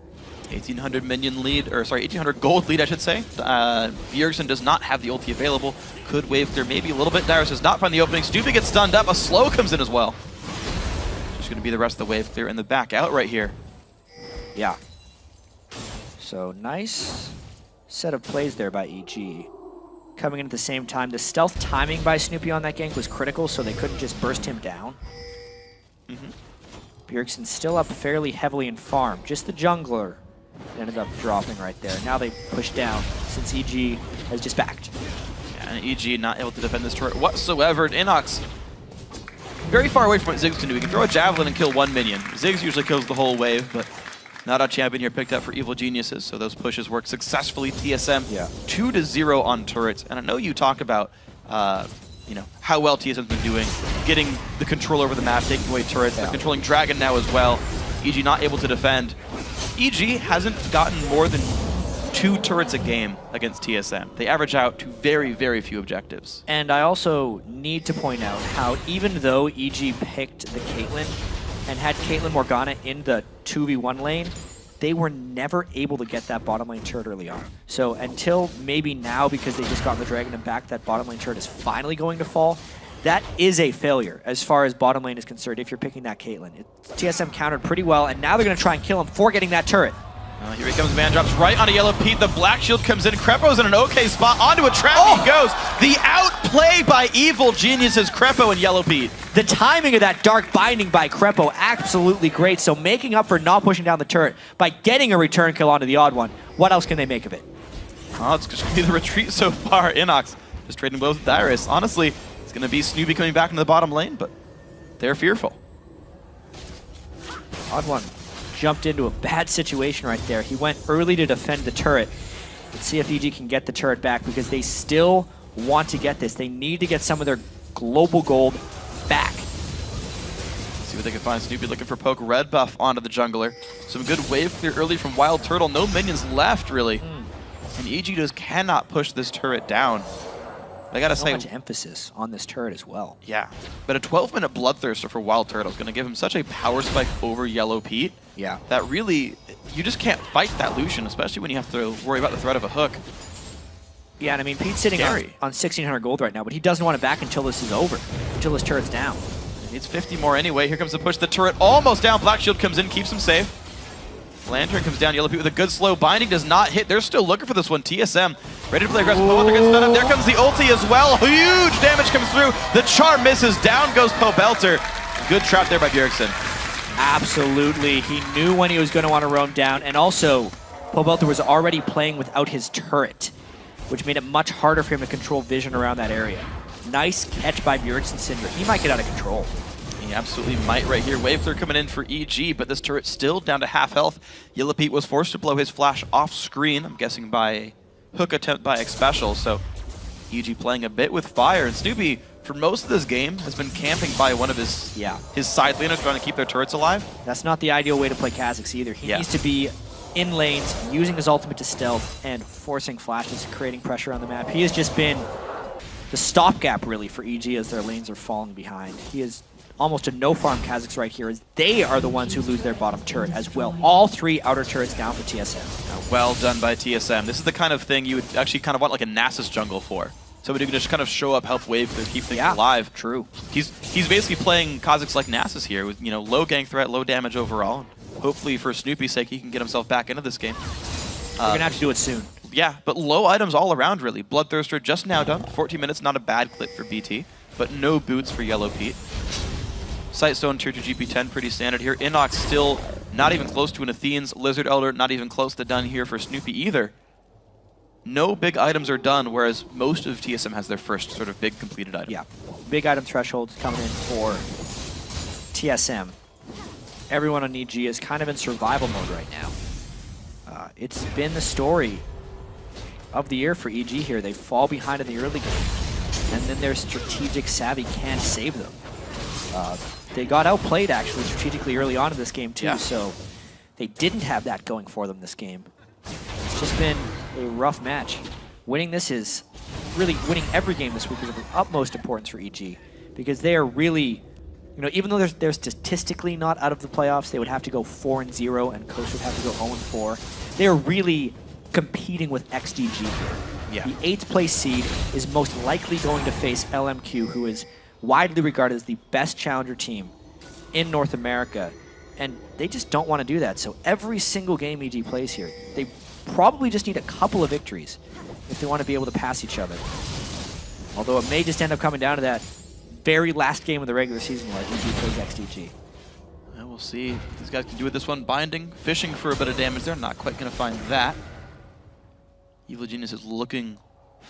1800 minion lead, or sorry, 1800 gold lead, I should say. Bjergsen does not have the ulti available. Could wave clear maybe a little bit. Dyrus does not find the opening. Snoopy gets stunned up. A slow comes in as well. Just going to be the rest of the wave clear in the back out right here. Yeah. So nice set of plays there by EG. Coming in at the same time. The stealth timing by Snoopy on that gank was critical, so they couldn't just burst him down. Bjergsen still up fairly heavily in farm. Just the jungler ended up dropping right there. Now they push down since EG has just backed. Yeah, and EG not able to defend this turret whatsoever. Inox very far away from what Ziggs can do. He can throw a javelin and kill one minion. Ziggs usually kills the whole wave, but not a champion here picked up for Evil Geniuses, so those pushes work successfully. TSM 2-0 on turrets, and I know you talk about you know, how well TSM's been doing, getting the control over the map, taking away turrets. They're controlling Dragon now as well. EG not able to defend. EG hasn't gotten more than 2 turrets a game against TSM. They average out to very, very few objectives. And I also need to point out how even though EG picked the Caitlyn and had Caitlyn Morgana in the 2v1 lane, they were never able to get that bottom lane turret early on. So until maybe now, because they just got the Dragon and back, that bottom lane turret is finally going to fall. That is a failure as far as bottom lane is concerned if you're picking that Caitlyn. TSM countered pretty well, and now they're going to try and kill him for getting that turret. Here he comes, man drops right onto Yellow Pete. The Black Shield comes in. Krepo's in an okay spot. Onto a trap he goes. The outplay by Evil Geniuses, Krepo and Yellow Pete. The timing of that Dark Binding by Krepo, absolutely great. So making up for not pushing down the turret by getting a return kill onto the Odd One. What else can they make of it? Oh, it's just going to be the retreat so far. Inox just trading blows with Dyrus. Honestly, it's going to be Snoopy coming back into the bottom lane, but they're fearful. Odd One jumped into a bad situation right there. He went early to defend the turret. Let's see if EG can get the turret back, because they still want to get this. They need to get some of their global gold back. See what they can find. Snoopy looking for poke. Red buff onto the jungler. Some good wave clear early from Wild Turtle. No minions left, really. And EG just cannot push this turret down. I gotta say, much emphasis on this turret as well. Yeah, but a 12-minute Bloodthirster for Wild Turtle is going to give him such a power spike over Yellow Pete. Yeah. That really, you just can't fight that Lucian, especially when you have to worry about the threat of a hook. Yeah, and I mean, Pete's sitting on 1,600 gold right now, but he doesn't want it back until this is over, until his turret's down. He needs 50 more anyway. Here comes the push. The turret almost down. Black Shield comes in, keeps him safe. Lantern comes down. Yellow Pete with a good slow binding. Does not hit. They're still looking for this one. TSM ready to play aggressive. Pobelter gets stunned up. There comes the ulti as well. Huge damage comes through. The charm misses. Down goes Pobelter. Good trap there by Bjergsen. Absolutely. He knew when he was going to want to roam down. And also, Pobelter was already playing without his turret, which made it much harder for him to control vision around that area. Nice catch by Bjergsen Syndra. He might get out of control. He absolutely might right here. Wave clear coming in for EG, but this turret's still down to half health. Yellow Pete was forced to blow his flash off screen, I'm guessing by a hook attempt by X Special, so EG playing a bit with fire, and Snoopy for most of this game, has been camping by one of his side laners trying to keep their turrets alive. That's not the ideal way to play Kha'Zix either. He needs to be in lanes, using his ultimate to stealth, and forcing flashes, creating pressure on the map. He has just been the stopgap, really, for EG as their lanes are falling behind. He is almost a no-farm Kha'Zix right here, as they are the ones who lose their bottom turret as well. All 3 outer turrets down for TSM. Well done by TSM. This is the kind of thing you would actually kind of want like a NACS jungle for. Somebody who can just kind of show up, help wave clear, keep things alive. True. He's basically playing Kha'Zix like NACS here with, you know, low gang threat, low damage overall. Hopefully for Snoopy's sake, he can get himself back into this game. We're going to have to do it soon. Yeah, but low items all around, really. Bloodthirster just now done. 14 minutes, not a bad clip for BT, but no boots for Yellow Pete. Sightstone tier 2 GP10, pretty standard here. Inox still not even close to an Athene's. Lizard Elder not even close to done here for Snoopy either. No big items are done, whereas most of TSM has their first sort of big completed item. Yeah, big item thresholds coming in for TSM. Everyone on EG is kind of in survival mode right now. It's been the story of the year for EG here. They fall behind in the early game, and then their strategic savvy can't save them. They got outplayed, actually, strategically early on in this game, too, so they didn't have that going for them this game. It's just been a rough match. Winning this is really winning every game this week is of the utmost importance for EG, because they are really, you know, even though they're statistically not out of the playoffs, they would have to go 4-0, and Coast would have to go 0-4. They are really competing with XDG here. Yeah. The 8th place seed is most likely going to face LMQ, who is widely regarded as the best challenger team in North America, and they just don't want to do that. So every single game EG plays here, they probably just need a couple of victories if they want to be able to pass each other. Although it may just end up coming down to that very last game of the regular season where EG plays XDG. And we'll see what these guys can do with this one. Binding, fishing for a bit of damage. They're not quite going to find that. Evil Genius is looking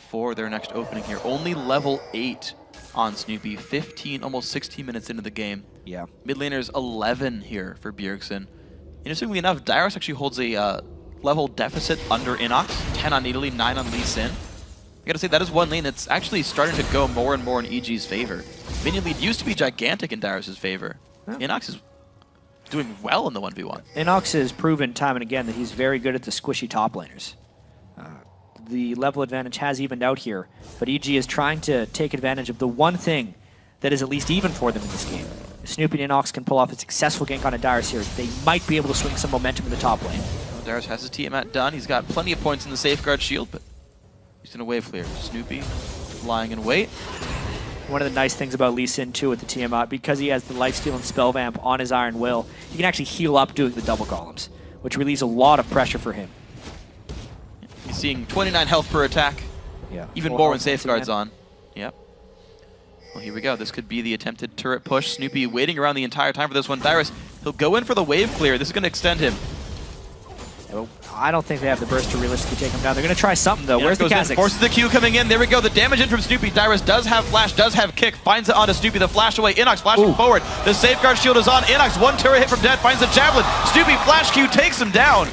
for their next opening here. Only level 8 on Snoopy. 15, almost 16 minutes into the game. Yeah. Mid laner's 11 here for Bjergsen. Interestingly enough, Dyrus actually holds a level deficit under Inox. 10 on Nidalee, 9 on Lee Sin. I gotta say, that is one lane that's actually starting to go more and more in EG's favor. Minion lead used to be gigantic in Dyrus' favor. Inox is doing well in the 1v1. Inox has proven time and again that he's very good at the squishy top laners. The level advantage has evened out here, but EG is trying to take advantage of the one thing that is at least even for them in this game. If Snoopy and Inox can pull off a successful gank on a Dyrus here, they might be able to swing some momentum in the top lane. Well, Dyrus has his Tiamat done. He's got plenty of points in the safeguard shield, but he's in a wave clear. Snoopy lying in wait. One of the nice things about Lee Sin too with the Tiamat, because he has the lifesteal and spell vamp on his Iron Will, he can actually heal up doing the double columns, which relieves a lot of pressure for him. He's seeing 29 health per attack. Yeah. Even more when Safeguard's on. Yep. Well, here we go. This could be the attempted turret push. Snoopy waiting around the entire time for this one. Dyrus, he'll go in for the wave clear. This is going to extend him. I don't think they have the burst to realistically take him down. They're going to try something, though. Where's the Kha'Zix? Forces the Q coming in. There we go. The damage in from Snoopy. Dyrus does have flash, does have kick. Finds it onto Snoopy. The flash away. Inox flashing forward. The Safeguard shield is on. Inox, one turret hit from dead. Finds the Javelin. Snoopy flash Q takes him down.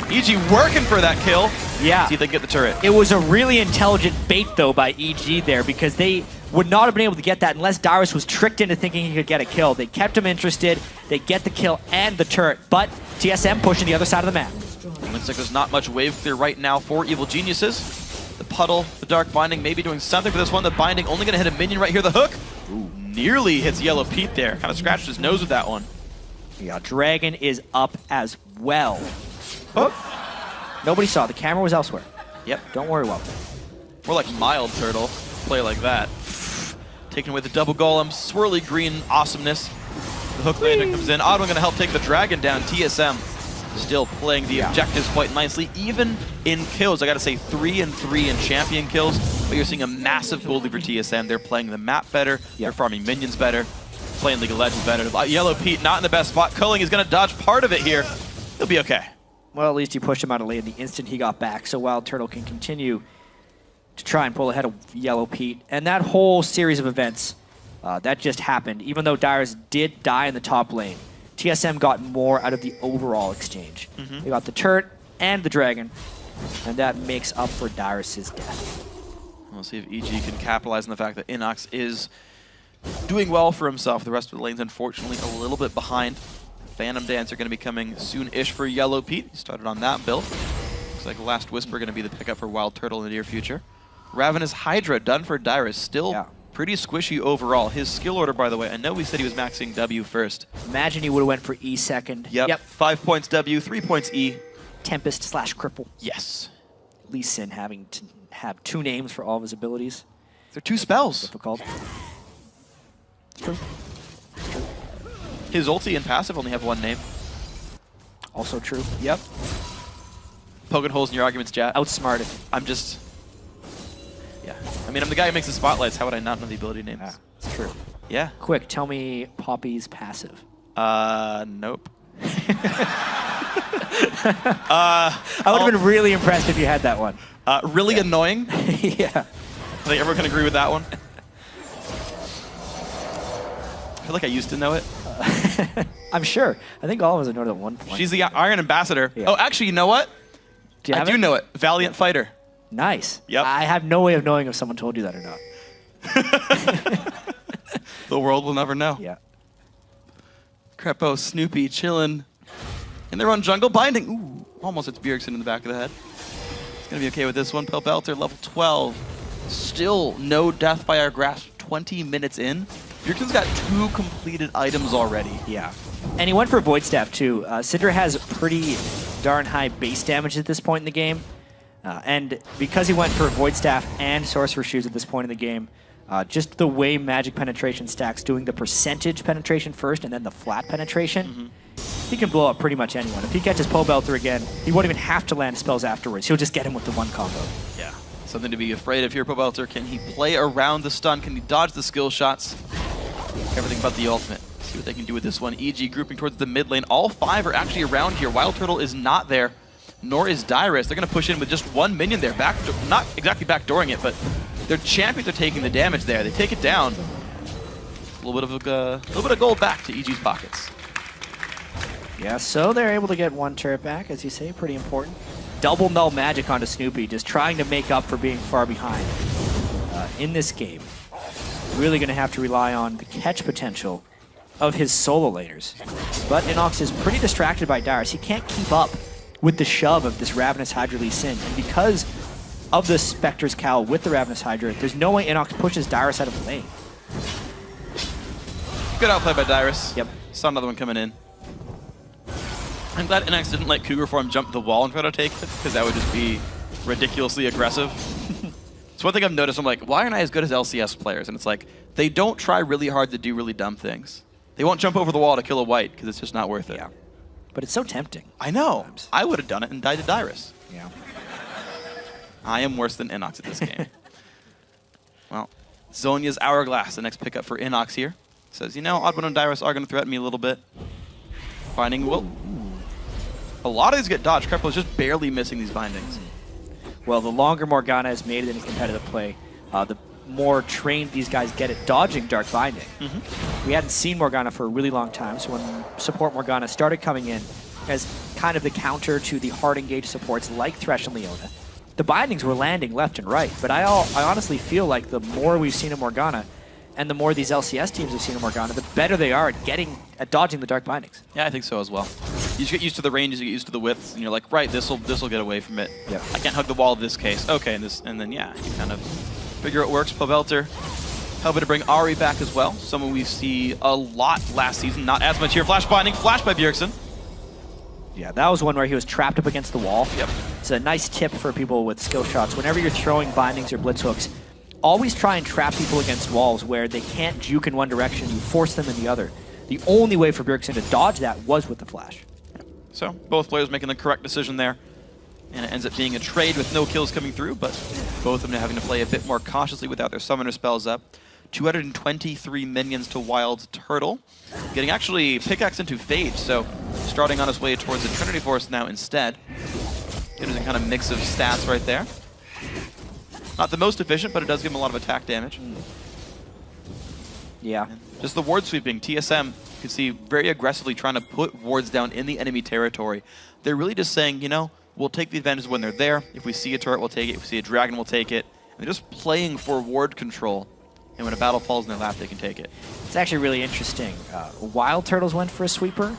EG working for that kill. Yeah. See if they can get the turret. It was a really intelligent bait, though, by EG there, because they would not have been able to get that unless Dyrus was tricked into thinking he could get a kill. They kept him interested. They get the kill and the turret, but TSM pushing the other side of the map. Looks like there's not much wave clear right now for Evil Geniuses. The puddle, the dark binding, maybe doing something for this one. The binding only going to hit a minion right here. The hook. Ooh, nearly hits Yellow Pete there. Kind of scratched his nose with that one. Yeah, Dragon is up as well. Oh. Nobody saw. The camera was elsewhere. Yep. Don't worry about it. More like mild turtle. Play like that. Taking away the double golem. Swirly green awesomeness. The hook landing comes in. Otto going to help take the dragon down. TSM still playing the objectives quite nicely. Even in kills, I got to say 3-3 in champion kills. But you're seeing a massive goal lead for TSM. They're playing the map better. They're farming minions better. Playing League of Legends better. Yellow Pete not in the best spot. Culling is going to dodge part of it here. He'll be okay. Well, at least he pushed him out of lane the instant he got back, so Wild Turtle can continue to try and pull ahead of Yellow Pete. And that whole series of events, that just happened. Even though Dyrus did die in the top lane, TSM got more out of the overall exchange. They got the turret and the dragon, and that makes up for Dyrus' death. We'll see if EG can capitalize on the fact that NACS is doing well for himself. The rest of the lane's unfortunately a little bit behind. Phantom Dance are going to be coming soon-ish for Yellow Pete. He started on that build. Looks like Last Whisper going to be the pickup for Wild Turtle in the near future. Ravenous Hydra done for Dyrus. Still pretty squishy overall. His skill order, by the way, I know we said he was maxing W first. Imagine he would have went for E second. Yep. 5 points W, 3 points E. Tempest / Cripple. Yes. Lee Sin having to have 2 names for all of his abilities. They're 2 spells. Difficult. It's true. His ulti and passive only have 1 name. Also true. Yep. Poking holes in your arguments, chat. Outsmarted. I'm just... Yeah. I mean, I'm the guy who makes the spotlights. How would I not know the ability names? Yeah, it's true. Yeah. Quick, tell me Poppy's passive. Nope. I would have been really impressed if you had that one. Really annoying. Yeah. I think everyone can agree with that one. I feel like I used to know it. I'm sure. I think all of us know it at one point. She's the Iron Ambassador. Yeah. Oh, actually, you know what? I do know it. Valiant Fighter. Nice. Yep. I have no way of knowing if someone told you that or not. The world will never know. Yeah. Crepo, Snoopy, chillin'. In their own jungle, binding. Ooh, almost hits Bjergsen in the back of the head. He's going to be okay with this one. Pelpelter, level 12. Still no death by our grasp. 20 minutes in. Bjergsen's got 2 completed items already. Yeah. And he went for Void Staff, too. Syndra has pretty darn high base damage at this point in the game. And because he went for Void Staff and Sorcerer's Shoes at this point in the game, just the way Magic Penetration stacks, doing the percentage penetration first and then the flat penetration, he can blow up pretty much anyone. If he catches Pobelter again, he won't even have to land spells afterwards. He'll just get him with the 1 combo. Yeah. Something to be afraid of here, Pobelter. Can he play around the stun? Can he dodge the skill shots? Everything but the ultimate. See what they can do with this one. EG grouping towards the mid lane. All 5 are actually around here. Wild Turtle is not there, nor is Dyrus. They're going to push in with just 1 minion there. Not exactly backdooring it, but their champions are taking the damage there. They take it down. A little bit of gold back to EG's pockets. Yeah, so they're able to get 1 turret back, as you say, pretty important. Double null magic onto Snoopy, just trying to make up for being far behind in this game. Really going to have to rely on the catch potential of his solo laners. But Inox is pretty distracted by Dyrus. He can't keep up with the shove of this Ravenous Hydra Lee Sin. And because of the Spectre's Cowl with the Ravenous Hydra, there's no way Inox pushes Dyrus out of the lane. Good outplay by Dyrus. Yep. Saw another one coming in. I'm glad NX didn't let Cougar Form jump the wall and try to take it, because that would just be ridiculously aggressive. It's one thing I've noticed. I'm like, why aren't I as good as LCS players? And it's like, they don't try really hard to do really dumb things. They won't jump over the wall to kill a white, because it's just not worth it. Yeah. But it's so tempting. I know. I would have done it and died to Dyrus. Yeah. I am worse than Inox at this game. Well, Zhonya's Hourglass, the next pickup for Inox here. Says, you know, Oddbone and Dyrus are going to threaten me a little bit. Finding will. A lot of these get dodged. Crepo's just barely missing these bindings. Well, the longer Morgana has made it in competitive play, the more trained these guys get at dodging Dark Binding. We hadn't seen Morgana for a really long time, so when support Morgana started coming in as kind of the counter to the hard engaged supports like Thresh and Leona, the bindings were landing left and right. But I honestly feel like the more we've seen of Morgana, and the more these LCS teams have seen of Morgana, the better they are at dodging the Dark Bindings. Yeah, I think so as well. You just get used to the ranges, you get used to the widths, and you're like, right, this'll get away from it. Yep. I can't hug the wall in this case. Okay, and then yeah, you kind of figure it works. Pobelter helping to bring Ahri back as well. Someone we see a lot last season, not as much here. Flash binding, flash by Bjergsen. Yeah, that was one where he was trapped up against the wall. Yep. It's a nice tip for people with skill shots. Whenever you're throwing bindings or blitz hooks, always try and trap people against walls where they can't juke in one direction, you force them in the other. The only way for Bjergsen to dodge that was with the flash. So both players making the correct decision there. And it ends up being a trade with no kills coming through, but both of them having to play a bit more cautiously without their summoner spells up. 223 minions to Wild Turtle. Getting actually pickaxe into Phage, so starting on his way towards the Trinity Force now instead. Getting a kind of mix of stats right there. Not the most efficient, but it does give him a lot of attack damage. Yeah. And just the ward sweeping. TSM, you can see very aggressively trying to put wards down in the enemy territory. They're really just saying, you know, we'll take the advantage when they're there. If we see a turret, we'll take it. If we see a dragon, we'll take it. They're just playing for ward control. And when a battle falls in their lap, they can take it. It's actually really interesting. Wild Turtles went for a sweeper,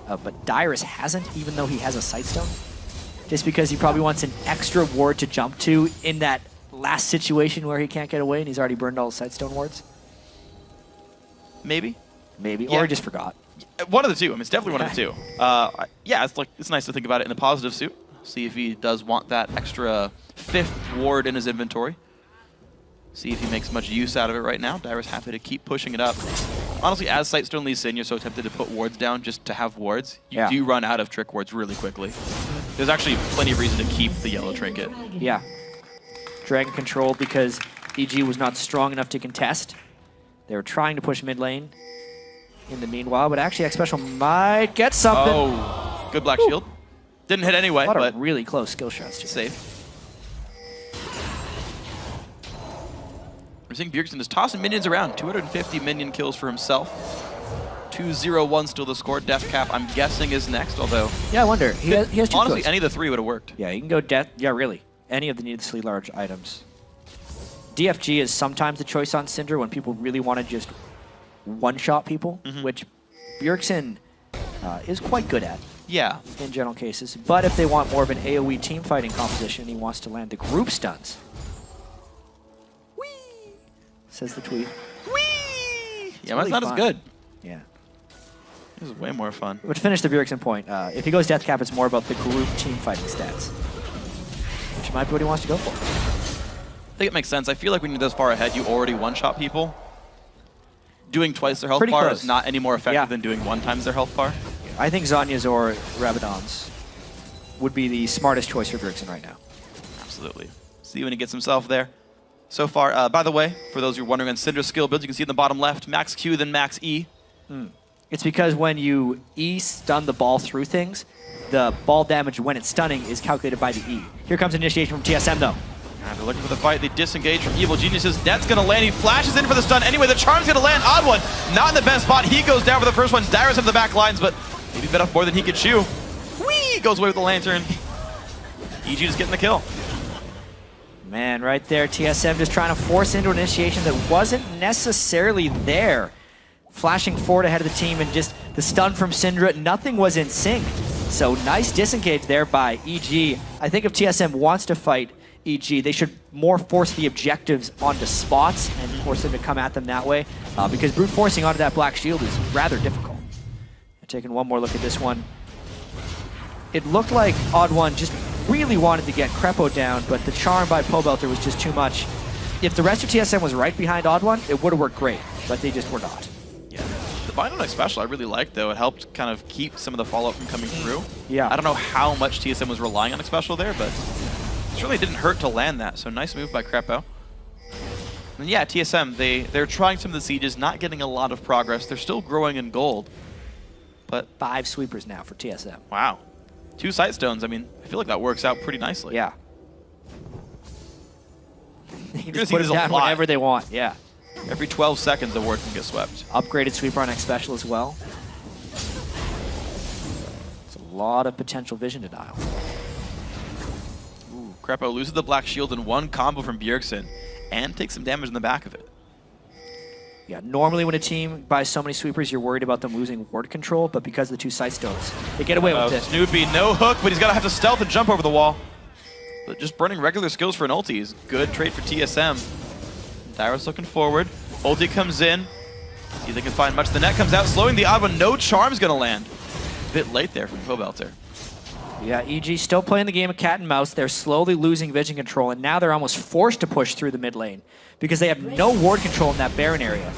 but Dyrus hasn't, even though he has a Sightstone. Just because he probably wants an extra ward to jump to in that last situation where he can't get away and he's already burned all his Sightstone wards. Maybe. Maybe, Yeah. or he just forgot. One of the two. I mean, it's definitely one of the two. Yeah, it's nice to think about it in the positive suit. See if he does want that extra 5th ward in his inventory. See if he makes much use out of it right now. Dyrus happy to keep pushing it up. Honestly, as Sightstone leads in, you're so tempted to put wards down just to have wards. You do run out of trick wards really quickly. There's actually plenty of reason to keep the yellow trinket. Yeah. Dragon control because EG was not strong enough to contest. They were trying to push mid lane in the meanwhile, but actually X Special might get something. Oh, good black shield. Didn't hit anyway, a lot but of really close skill shots. Safe. We're seeing Bjergsen just tossing minions around. 250 minion kills for himself. 2-0-1 still the score. Death Cap, I'm guessing, is next, although... Yeah, I wonder. He has 2 honestly, kills. any of the 3 would have worked. Yeah, you can go death. Yeah, really. Any of the needlessly large items. DFG is sometimes the choice on Syndra when people really want to just one-shot people, which Bjergsen is quite good at. Yeah. In general cases. But if they want more of an AoE team fighting composition, he wants to land the group stuns. Whee! Says the tweet. Whee! Yeah, mine's not as good. Yeah. This is way more fun. But to finish the Bjergsen point, if he goes Death Cap, it's more about the group team fighting stats, which might be what he wants to go for. I think it makes sense. I feel like when you're this far ahead, you already one-shot people. Doing twice their health Pretty bar close. is not any more effective than doing 1 times their health bar. I think Zhonya's or Rabadon's would be the smartest choice for Bjergsen right now. Absolutely. See when he gets himself there. So far, by the way, for those who are wondering on Syndra's skill builds, you can see in the bottom left, max Q, then max E. It's because when you E stun the ball through things, the ball damage when it's stunning is calculated by the E. Here comes initiation from TSM though. And they're looking for the fight. They disengage from Evil Geniuses. Net's going to land. He flashes in for the stun. Anyway, the Charm's going to land. Odd One, not in the best spot. He goes down for the first one. Dyrus in the back lines, but maybe bit off more than he could chew. Whee! Goes away with the Lantern. EG just getting the kill. Man, right there, TSM just trying to force into an initiation that wasn't necessarily there. Flashing forward ahead of the team and just the stun from Syndra, nothing was in sync. So nice disengage there by EG. I think if TSM wants to fight EG, they should more force the objectives onto spots and force them to come at them that way, because brute forcing onto that black shield is rather difficult. Taking one more look at this one. It looked like Odd One just really wanted to get Crepo down, but the charm by Pobelter was just too much. If the rest of TSM was right behind Odd One, it would have worked great, but they just were not. Yeah. The bind on X Special I really liked, though. It helped kind of keep some of the follow-up from coming through. Yeah. I don't know how much TSM was relying on X Special there, but it certainly didn't hurt to land that, so nice move by Crepo. And yeah, TSM, they're trying some of the sieges, not getting a lot of progress. They're still growing in gold. But 5 sweepers now for TSM. Wow. 2 Sightstones, I mean, I feel like that works out pretty nicely. Yeah. They You're can gonna just see put these it a down lot. whenever they want, yeah. Every 12 seconds, the ward can get swept. Upgraded sweeper on X Special as well. It's a lot of potential vision denial. Ooh, Crepo loses the black shield in 1 combo from Bjergsen and takes some damage in the back of it. Yeah, normally when a team buys so many sweepers, you're worried about them losing ward control, but because of the 2 Sightstones, they get away with it. Snoopy, no hook, but he's got to have to stealth and jump over the wall. But just burning regular skills for an ulti is good trade for TSM. Dyrus looking forward. Ulti comes in. See if they can find much. The net comes out, slowing the Odd One. No charm's going to land. A bit late there from Pobelter. Yeah, EG still playing the game of cat and mouse. They're slowly losing vision control, and now they're almost forced to push through the mid lane because they have no ward control in that Baron area.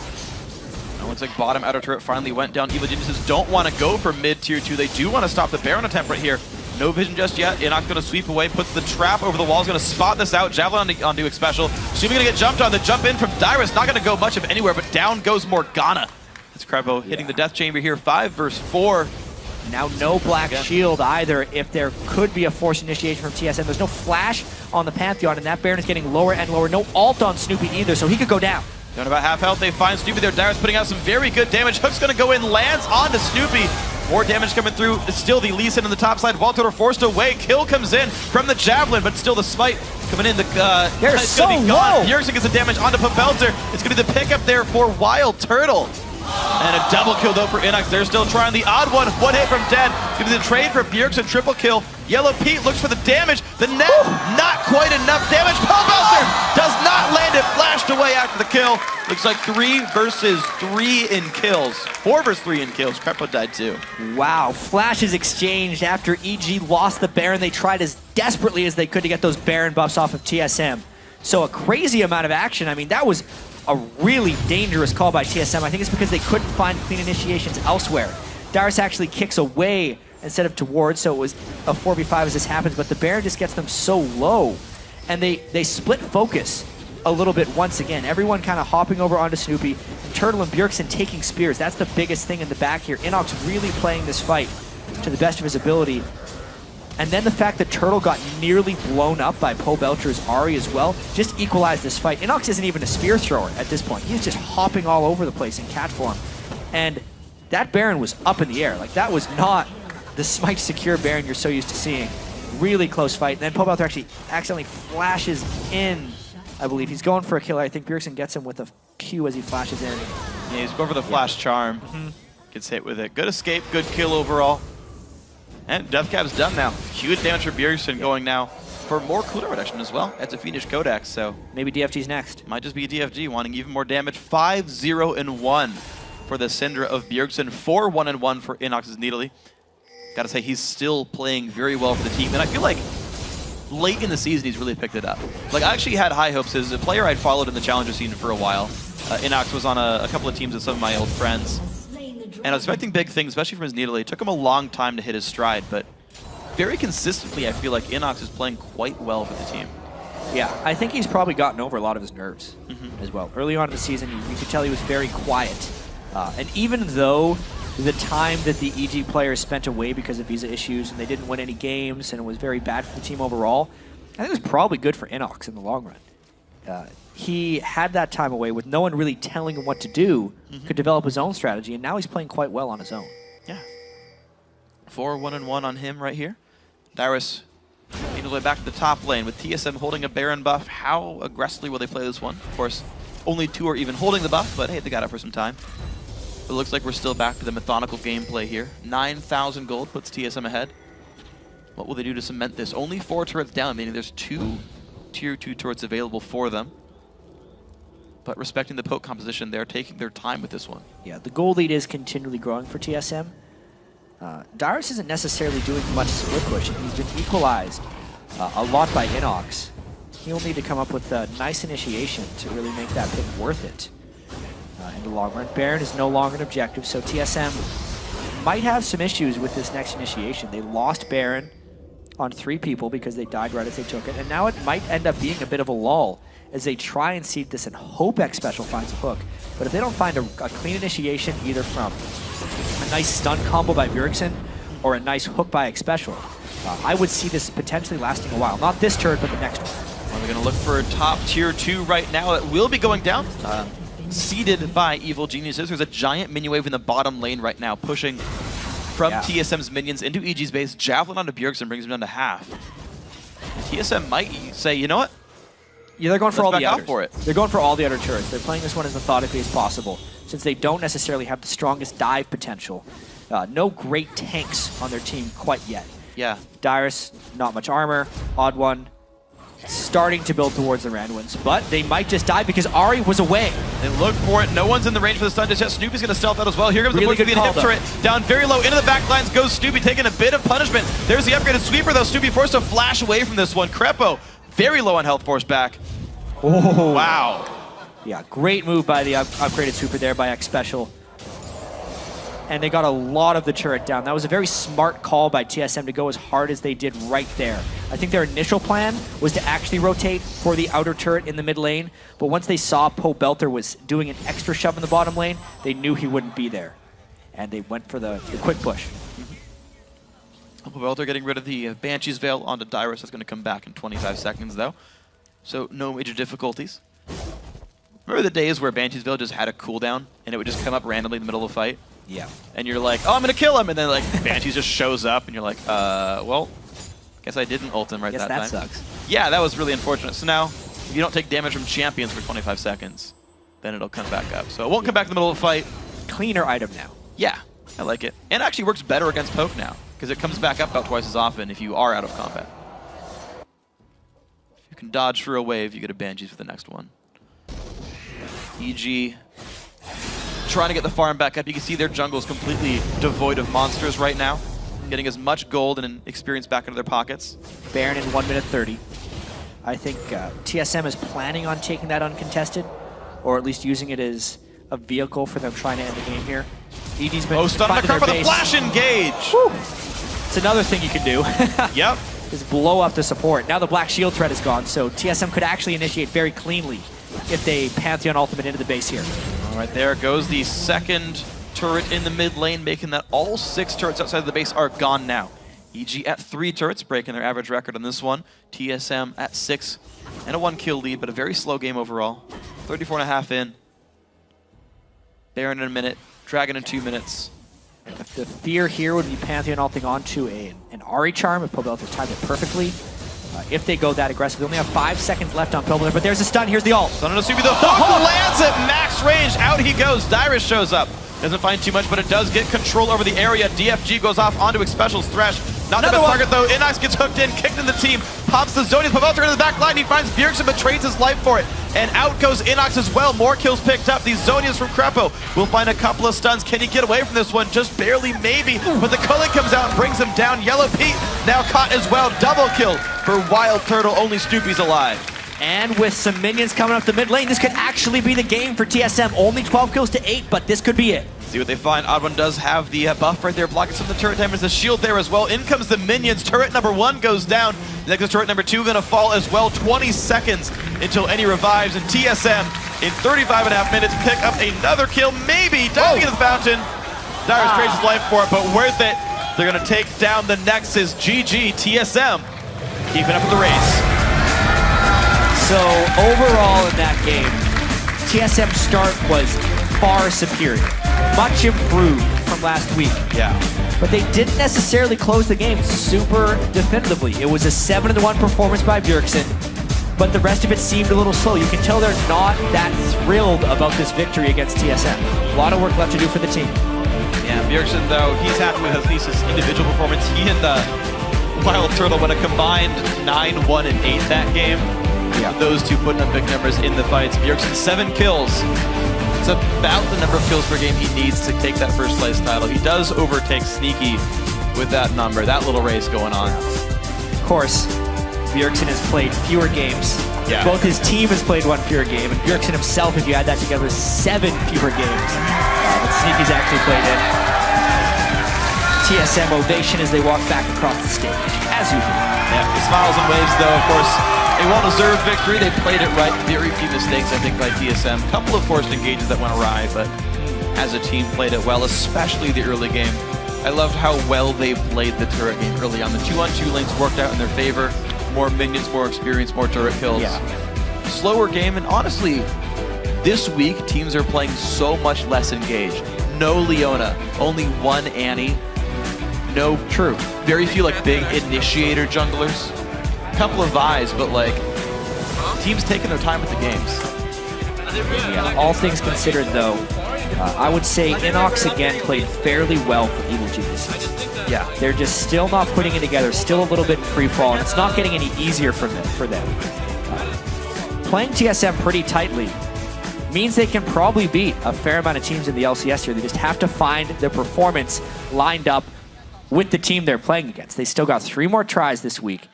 No one's like bottom outer turret finally went down. Evil Geniuses don't want to go for mid tier 2. They do want to stop the Baron attempt right here. No vision just yet. Enoch's going to sweep away, puts the trap over the wall. Is going to spot this out. Javelin onto X Special. Snoopy going to get jumped on. The jump in from Dyrus. Not going to go much of anywhere, but down goes Morgana. It's Crepo hitting the death chamber here. 5 versus 4. Now no black shield either if there could be a forced initiation from TSM. There's no flash on the Pantheon, and that Baron is getting lower and lower. No ult on Snoopy either, so he could go down. Down about half health, they find Snoopy there. Dyrus putting out some very good damage. Hook's going to go in, lands onto Snoopy. More damage coming through. It's still the Lee Sin on the top side. Walter forced away. Kill comes in from the Javelin, but still the smite Coming in, they're it's so gonna be low. gone. Bjergsen gets the damage onto Pobelter. It's going to be the pickup there for Wild Turtle. And a double kill though for Inox. They're still trying the odd one. One hit from Dead. It's going to be the trade for Bjergsen, triple kill. Yellow Pete looks for the damage. The net, not quite enough damage. Pobelter does not land it. Flashed away after the kill. Looks like 3 versus 3 in kills. 4 versus 3 in kills. Crepo died too. Wow, flashes exchanged after EG lost the Baron. They tried as desperately as they could to get those Baron buffs off of TSM. So a crazy amount of action. I mean, that was a really dangerous call by TSM. I think it's because they couldn't find clean initiations elsewhere. Darius actually kicks away instead of towards, so it was a 4v5 as this happens, but the Baron just gets them so low. And they split focus a little bit once again. Everyone kind of hopping over onto Snoopy, and Turtle and Bjergsen taking spears. That's the biggest thing in the back here. Inox really playing this fight to the best of his ability. And then the fact that Turtle got nearly blown up by Pobelter's Ahri as well just equalized this fight. Inox isn't even a spear thrower at this point. He's just hopping all over the place in cat form. And that Baron was up in the air. Like, that was not the smite secure Baron you're so used to seeing. Really close fight. And then Pobelter actually accidentally flashes in, I believe. He's going for a kill. I think Bjergsen gets him with a Q as he flashes in. Yeah, he's going for the flash charm. Gets hit with it. Good escape, good kill overall. And Deathcap's done now. Huge damage for Bjergsen going now for more cooldown reduction as well. That's a Fiendish Codex, so maybe DFG's next. Might just be DFG wanting even more damage. 5-0-1 for the Syndra of Bjergsen. 4-1-1 for Inox's Needly. Gotta say, he's still playing very well for the team, and I feel like late in the season he's really picked it up. Like, I actually had high hopes as a player I'd followed in the Challenger scene for a while. Inox was on a couple of teams with some of my old friends. And I was expecting big things, especially from his Needle. It took him a long time to hit his stride, but very consistently, I feel like Inox is playing quite well for the team. Yeah, I think he's probably gotten over a lot of his nerves as well. Early on in the season, you could tell he was very quiet. And even though the time that the EG players spent away because of visa issues and they didn't win any games and it was very bad for the team overall, I think it was probably good for Inox in the long run. He had that time away with no one really telling him what to do, could develop his own strategy, and now he's playing quite well on his own. Yeah. 4-1-1 on him right here. Dyrus making his way back to the top lane with TSM holding a Baron buff. How aggressively will they play this one? Of course, only 2 are even holding the buff, but hey, they got it for some time. It looks like we're still back to the methodical gameplay here. 9,000 gold puts TSM ahead. What will they do to cement this? Only 4 turrets down, meaning there's 2 tier 2 turrets available for them. But respecting the poke composition, they're taking their time with this one. Yeah, the goal lead is continually growing for TSM. Darius isn't necessarily doing much split pushing. He's been equalized a lot by Inox. He'll need to come up with a nice initiation to really make that pick worth it in the long run. Baron is no longer an objective, so TSM might have some issues with this next initiation. They lost Baron on 3 people because they died right as they took it, and now it might end up being a bit of a lull as they try and seed this and hope X Special finds a hook. But if they don't find a clean initiation, either from a nice stun combo by Bjergsen or a nice hook by X Special, I would see this potentially lasting a while. Not this turret, but the next one. Well, they're going to look for a top tier 2 right now that will be going down. Seeded by Evil Geniuses. There's a giant minion wave in the bottom lane right now, pushing from TSM's minions into EG's base. Javelin onto Bjergsen brings him down to half. TSM might say, you know what? Yeah, they're going for all the others. others. For it. They're going for all the other turrets. They're playing this one as methodically as possible, since they don't necessarily have the strongest dive potential. No great tanks on their team quite yet. Yeah. Dyrus, not much armor. Odd One, starting to build towards the Randuins, but they might just die because Ahri was away. They look for it. No one's in the range for the stun just yet. Snoopy's going to stealth out as well. Here comes really the push for the turret. Down very low into the back lines goes Snoopy, taking a bit of punishment. There's the upgraded sweeper though. Snoopy forced to flash away from this one. Crepo, very low on health force back. Oh. Wow. Yeah, great move by the upgraded sweeper there by X Special. And they got a lot of the turret down. That was a very smart call by TSM to go as hard as they did right there. I think their initial plan was to actually rotate for the outer turret in the mid lane, but once they saw Pobelter was doing an extra shove in the bottom lane, they knew he wouldn't be there. And they went for the quick push. Pobelter getting rid of the Banshee's Veil onto Dyrus. That's going to come back in 25 seconds though. So no major difficulties. Remember the days where Banshee's Veil just had a cooldown and it would just come up randomly in the middle of a fight? Yeah. And you're like, oh, I'm going to kill him. And then like Banshees just shows up and you're like, well, Guess I didn't ult him right that time. That sucks. Yeah, that was really unfortunate. So now, if you don't take damage from champions for 25 seconds, then it'll come back up. So it won't come back in the middle of the fight. Cleaner item now. Yeah, I like it. And it actually works better against poke now, because it comes back up about twice as often if you are out of combat. If you can dodge for a wave, you get a Banshees for the next one. EG trying to get the farm back up. You can see their jungle is completely devoid of monsters right now. Getting as much gold and experience back into their pockets. Baron in 1 minute 30. I think TSM is planning on taking that uncontested, or at least using it as a vehicle for them trying to end the game here. EG's been stun on the curve with a flash engage. Woo. It's another thing you can do. Yep. Is blow up the support. Now the Black Shield threat is gone, so TSM could actually initiate very cleanly if they Pantheon ultimate into the base here. All right, there goes the second turret in the mid lane, making that all 6 turrets outside of the base are gone now. EG at 3 turrets, breaking their average record on this one. TSM at 6 and a 1-kill lead, but a very slow game overall. 34.5 in. Baron in a minute, Dragon in 2 minutes. The fear here would be Pantheon ulting onto an Ahri charm if Pobelter timed it perfectly. If they go that aggressive, they only have 5 seconds left on Pobelter, but there's a stun, here's the ult. Stun on a Subi, the hook lands at max range, out he goes. Dyrus shows up. Doesn't find too much, but it does get control over the area. DFG goes off onto Expecial's Thresh. Not the best target though. Inox gets hooked in, kicked in the team. Pops the Zodiac. Pobelter into the back line. He finds Bjergsen, but trades his life for it. And out goes Inox as well. More kills picked up. These Zonians from Krepo will find a couple of stuns. Can he get away from this one? Just barely, maybe. But the culling comes out and brings him down. Yellow Pete now caught as well. Double kill for Wild Turtle. Only Snoopy's alive. And with some minions coming up the mid lane, this could actually be the game for TSM. Only 12 kills to 8, but this could be it. See what they find. Odd1 does have the buff right there, blocking some of the turret damage. The shield there as well. In comes the minions. Turret number 1 goes down. Next is turret number 2 going to fall as well. 20 seconds until any revives. And TSM, in 35.5 minutes, pick up another kill. Maybe diving into the fountain. Dyrus trades his life for it, but worth it. They're going to take down the Nexus. GG, TSM. Keeping up with the race. So overall in that game, TSM's start was far superior. Much improved from last week. Yeah. But they didn't necessarily close the game super definitively. It was a 7-1 performance by Bjergsen, but the rest of it seemed a little slow. You can tell they're not that thrilled about this victory against TSM. A lot of work left to do for the team. Yeah, Bjergsen, though, he's happy with at least his individual performance. He and the Wild Turtle went a combined 9-1 and 8 that game. Yeah. Those two putting up big numbers in the fights. Bjergsen, 7 kills. It's about the number of kills per game he needs to take that first place title. He does overtake Sneaky with that number. That little race going on. Of course, Bjergsen has played fewer games. Yeah. Both his team has played 1 fewer game, and Bjergsen himself, if you add that together, 7 fewer games. But Sneaky's actually played in. TSM ovation as they walk back across the stage, as usual. Yeah, the smiles and waves, though, of course. A well-deserved victory. They played it right. Very few mistakes, I think, by TSM. A couple of forced engages that went awry, but as a team played it well, especially the early game. I loved how well they played the turret game early on. The 2-on-2 lanes worked out in their favor. More minions, more experience, more turret kills. Yeah. Slower game, and honestly, this week, teams are playing so much less engaged. No Leona, only 1 Annie. No, true. Very few like big initiator junglers. Couple of Vi's, but like teams taking their time with the games. Yeah, all things considered, though, I would say Inox again played fairly well for Evil Geniuses. Yeah, they're just still not putting it together, still a little bit in free fall, and it's not getting any easier for them. Playing TSM pretty tightly means they can probably beat a fair amount of teams in the LCS here. They just have to find their performance lined up with the team they're playing against. They still got 3 more tries this week.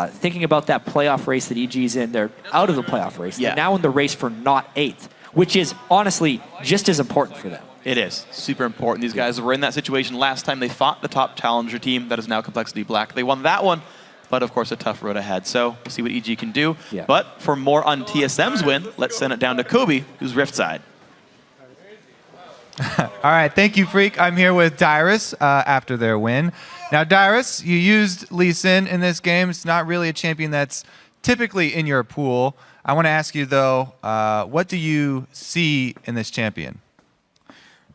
Thinking about that playoff race that EG's in, they're out of the playoff race. Yeah. They're now in the race for not 8th, which is honestly just as important for them. It is super important. These guys were in that situation last time they fought the top challenger team that is now Complexity Black. They won that one, but of course a tough road ahead. So we'll see what EG can do. Yeah. But for more on TSM's win, let's send it down to Kobe, who's Rift side. All right, thank you, Freak. I'm here with Dyrus after their win. Now, Dyrus, you used Lee Sin in this game. It's not really a champion that's typically in your pool. I want to ask you, though, what do you see in this champion?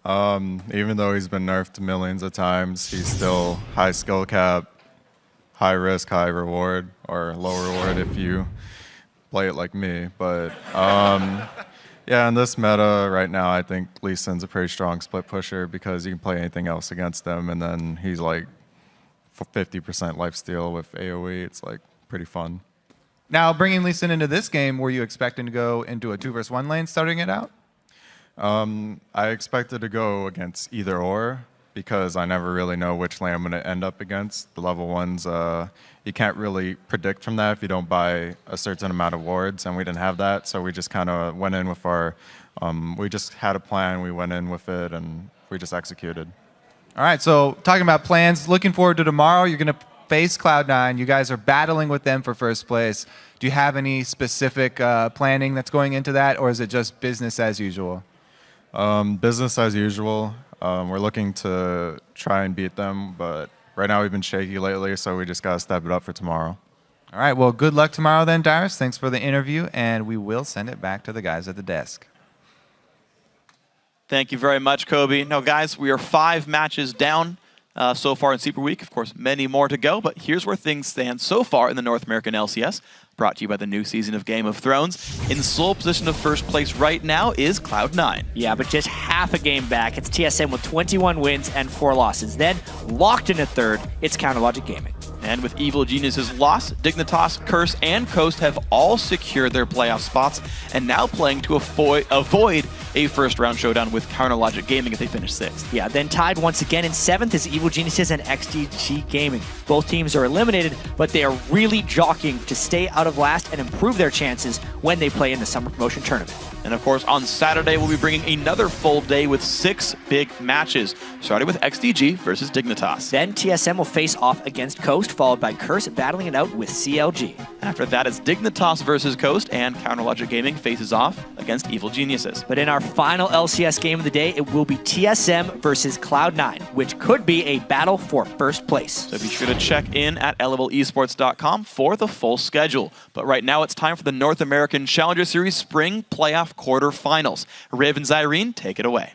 Even though he's been nerfed millions of times, he's still high skill cap, high risk, high reward, or low reward if you play it like me. But yeah, in this meta right now, I think Lee Sin's a pretty strong split pusher because you can play anything else against them, and then he's like 50% lifesteal with AoE. It's like pretty fun. Now, bringing Lee Sin into this game, were you expecting to go into a 2-versus-1 lane starting it out? I expected to go against either or because I never really know which lane I'm going to end up against. The level 1s, you can't really predict from that if you don't buy a certain amount of wards, and we didn't have that, so we just kind of went in with our, we just had a plan, we went in with it, and we just executed. All right, so talking about plans, looking forward to tomorrow, you're going to face Cloud9. You guys are battling with them for first place. Do you have any specific planning that's going into that, or is it just business as usual? Business as usual. We're looking to try and beat them, but right now we've been shaky lately, so we just got to step it up for tomorrow. All right, well, good luck tomorrow then, Darius. Thanks for the interview, and we will send it back to the guys at the desk. Thank you very much, Kobe. Now, guys, we are 5 matches down so far in Super Week. Of course, many more to go, but here's where things stand so far in the North American LCS. Brought to you by the new season of Game of Thrones. In sole position of first place right now is Cloud9. Yeah, but just half a game back. It's TSM with 21 wins and 4 losses. Then, locked in at third, it's Counterlogic Gaming. And with Evil Genius's loss, Dignitas, Curse, and Coast have all secured their playoff spots and now playing to avoid a first-round showdown with Counterlogic Gaming if they finish 6th. Yeah, then tied once again in 7th is Evil Geniuses and XDG Gaming. Both teams are eliminated, but they are really jockeying to stay out of last and improve their chances when they play in the Summer Promotion Tournament. And of course, on Saturday, we'll be bringing another full day with 6 big matches, starting with XDG versus Dignitas. Then TSM will face off against Coast, followed by Curse battling it out with CLG. After that is Dignitas versus Coast, and Counterlogic Gaming faces off against Evil Geniuses. But in our final LCS game of the day, it will be TSM versus Cloud9, which could be a battle for first place. So be sure to check in at levelesports.com for the full schedule. But right now, it's time for the North American Challenger Series Spring Playoff Quarterfinals. Raven Zyrene, take it away.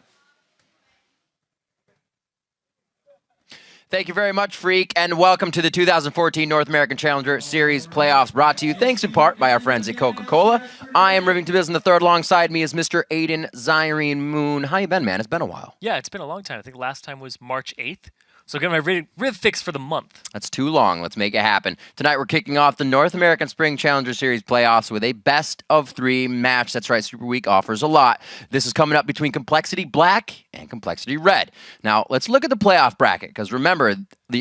Thank you very much, Freak, and welcome to the 2014 North American Challenger Series Playoffs, brought to you thanks in part by our friends at Coca-Cola. I am Rivington Bills, and the third alongside me is Mr. Aiden Zyrene Moon. How you been, man? It's been a while. Yeah, it's been a long time. I think last time was March 8th. So get my Riv fix for the month. That's too long. Let's make it happen. Tonight we're kicking off the North American Spring Challenger Series playoffs with a best-of-3 match. That's right, Super Week offers a lot. This is coming up between Complexity Black and Complexity Red. Now, let's look at the playoff bracket, because remember,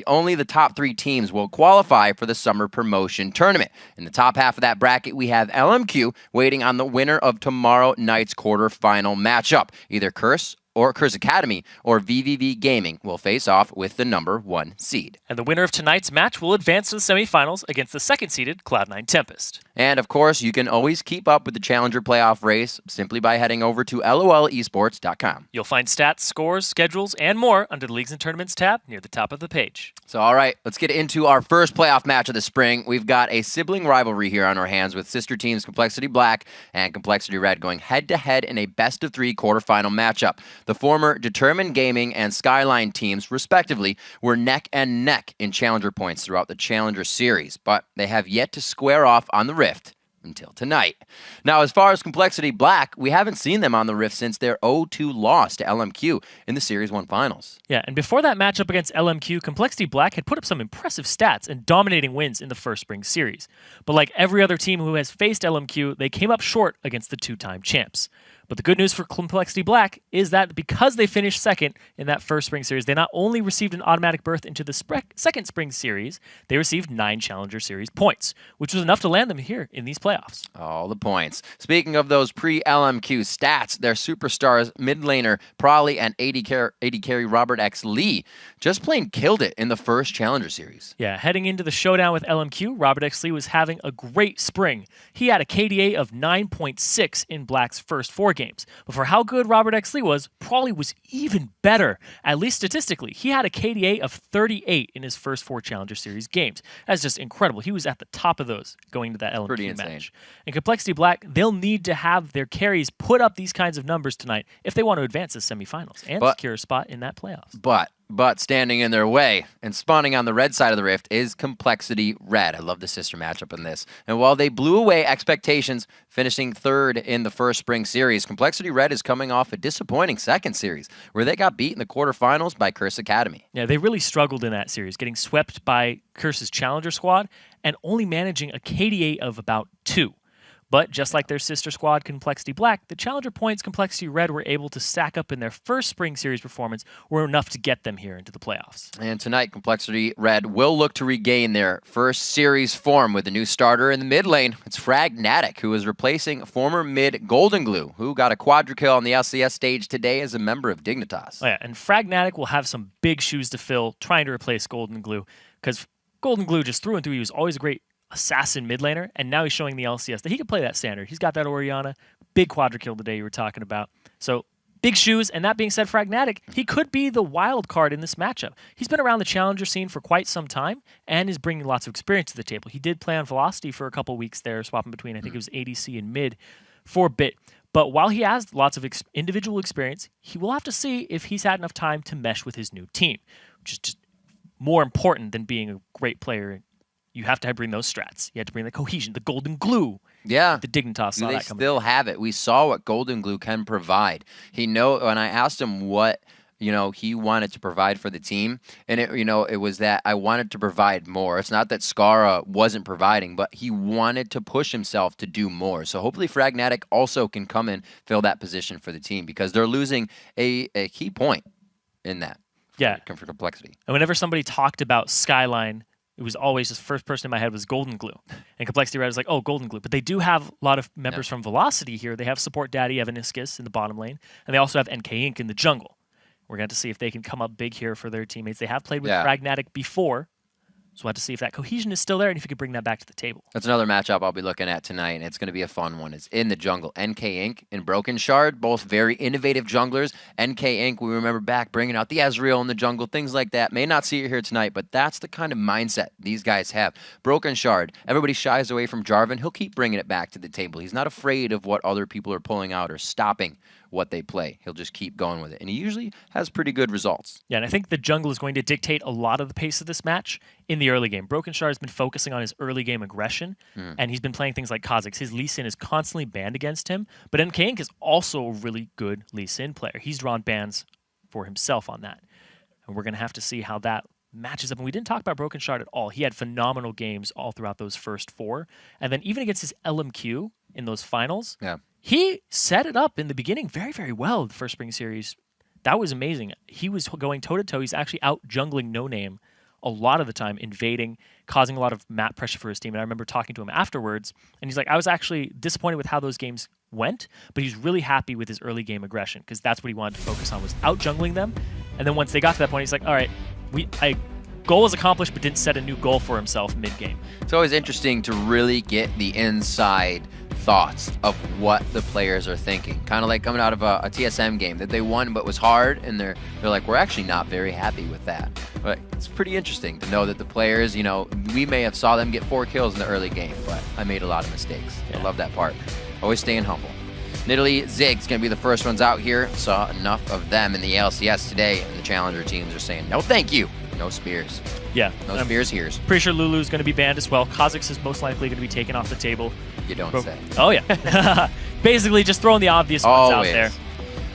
only the top 3 teams will qualify for the Summer Promotion Tournament. In the top half of that bracket, we have LMQ waiting on the winner of tomorrow night's quarterfinal matchup. Either Curse Academy or VVV Gaming will face off with the number 1 seed. And the winner of tonight's match will advance to the semifinals against the second-seeded Cloud9 Tempest. And of course, you can always keep up with the Challenger playoff race simply by heading over to lolesports.com. You'll find stats, scores, schedules, and more under the Leagues and Tournaments tab near the top of the page. So, all right, let's get into our first playoff match of the spring. We've got a sibling rivalry here on our hands with sister teams Complexity Black and Complexity Red going head-to-head in a best-of-3 quarterfinal matchup. The former Determined Gaming and Skyline teams, respectively, were neck and neck in Challenger points throughout the Challenger Series, but they have yet to square off on the Rift until tonight. Now, as far as Complexity Black, we haven't seen them on the Rift since their 0-2 loss to LMQ in the Series 1 finals. Yeah, and before that matchup against LMQ, Complexity Black had put up some impressive stats and dominating wins in the first Spring Series. But like every other team who has faced LMQ, they came up short against the 2-time champs. But the good news for Complexity Black is that because they finished second in that first Spring Series, they not only received an automatic berth into the second Spring Series, they received 9 Challenger Series points, which was enough to land them here in these playoffs. All the points. Speaking of those pre-LMQ stats, their superstars, mid laner Prolly and AD carry Robert X. Lee just plain killed it in the first Challenger Series. Yeah, heading into the showdown with LMQ, Robert X. Lee was having a great spring. He had a KDA of 9.6 in Black's first 4 games. But for how good Robert X. Lee was, Prolly was even better, at least statistically. He had a KDA of 38 in his first 4 Challenger Series games. That's just incredible. He was at the top of those going into that LMQ match. And Complexity Black, they'll need to have their carries put up these kinds of numbers tonight if they want to advance to semifinals and secure a spot in that playoffs. But but standing in their way and spawning on the red side of the rift is Complexity Red. I love the sister matchup in this. And while they blew away expectations, finishing third in the first spring series, Complexity Red is coming off a disappointing second series where they got beat in the quarterfinals by Curse Academy. Yeah, they really struggled in that series, getting swept by Curse's Challenger squad and only managing a KDA of about 2. But just like their sister squad, Complexity Black, the Challenger points Complexity Red were able to stack up in their first spring series performance were enough to get them here into the playoffs. And tonight, Complexity Red will look to regain their first series form with a new starter in the mid lane. It's Fragnatic, who is replacing former mid Golden Glue, who got a quadra kill on the LCS stage today as a member of Dignitas. Oh yeah, and Fragnatic will have some big shoes to fill trying to replace Golden Glue, because Golden Glue just through and through, he was always a great assassin mid laner, and now he's showing the LCS that he can play that standard. He's got that Orianna, big quadra kill today you were talking about. So big shoes, and that being said, Fragnatic, he could be the wild card in this matchup. He's been around the challenger scene for quite some time and is bringing lots of experience to the table. He did play on Velocity for a couple weeks there, swapping between, I think it was ADC and mid for a bit. But while he has lots of individual experience, he will have to see if he's had enough time to mesh with his new team, which is just more important than being a great player. You have to bring those strats. You have to bring the cohesion, the Golden Glue. Yeah. The Dignitas saw they that coming. still have it. We saw what Golden Glue can provide. When I asked him what, he wanted to provide for the team, and it was that I wanted to provide more. It's not that Skara wasn't providing, but he wanted to push himself to do more. So hopefully Fragnatic also can come and fill that position for the team, because they're losing a key point in that. For Complexity. And whenever somebody talked about Skyline, it was always the first person in my head was Golden Glue. And Complexity Red was like, oh, Golden Glue. But they do have a lot of members from Velocity here. They have support daddy Evaniscus in the bottom lane, and they also have NK Inc. in the jungle. We're going to see if they can come up big here for their teammates. They have played with Fragnatic before, so we'll have to see if that cohesion is still there and if you could bring that back to the table. That's another matchup I'll be looking at tonight, and it's going to be a fun one. It's in the jungle. NK Inc. and Broken Shard, both very innovative junglers. NK Inc., we remember back bringing out the Ezreal in the jungle, things like that. May not see it here tonight, but that's the kind of mindset these guys have. Broken Shard, everybody shies away from Jarvan. He'll keep bringing it back to the table. He's not afraid of what other people are pulling out or stopping what they play. He'll just keep going with it, and he usually has pretty good results. Yeah, and I think the jungle is going to dictate a lot of the pace of this match in the early game. Broken Shard has been focusing on his early game aggression, and he's been playing things like Kha'Zix. His Lee Sin is constantly banned against him, but NK Inc. is also a really good Lee Sin player. He's drawn bans for himself on that, and we're going to have to see how that matches up. And we didn't talk about Broken Shard at all. He had phenomenal games all throughout those first 4, and then even against his LMQ in those finals, he set it up in the beginning very, very well. The first spring series, that was amazing. He was going toe-to-toe. He's actually out jungling No Name a lot of the time, invading, causing a lot of map pressure for his team. And I remember talking to him afterwards, and he's like, I was actually disappointed with how those games went, but he's really happy with his early game aggression, because that's what he wanted to focus on, was out jungling them. And then once they got to that point, he's like, all right, goal was accomplished, but didn't set a new goal for himself mid-game. It's always interesting to really get the inside thoughts of what the players are thinking. Kind of like coming out of a TSM game that they won but was hard, and they're like, we're actually not very happy with that. But it's pretty interesting to know that the players, we may have saw them get 4 kills in the early game, but I made a lot of mistakes. I love that part. Always staying humble. Nidalee Zig's going to be the first ones out here. Saw enough of them in the LCS today, and the challenger teams are saying, no thank you. No spears. Yeah. No spears here. Pretty sure Lulu's going to be banned as well. Kha'Zix is most likely going to be taken off the table. You don't say. Oh, yeah. Basically, just throwing the obvious ones out there.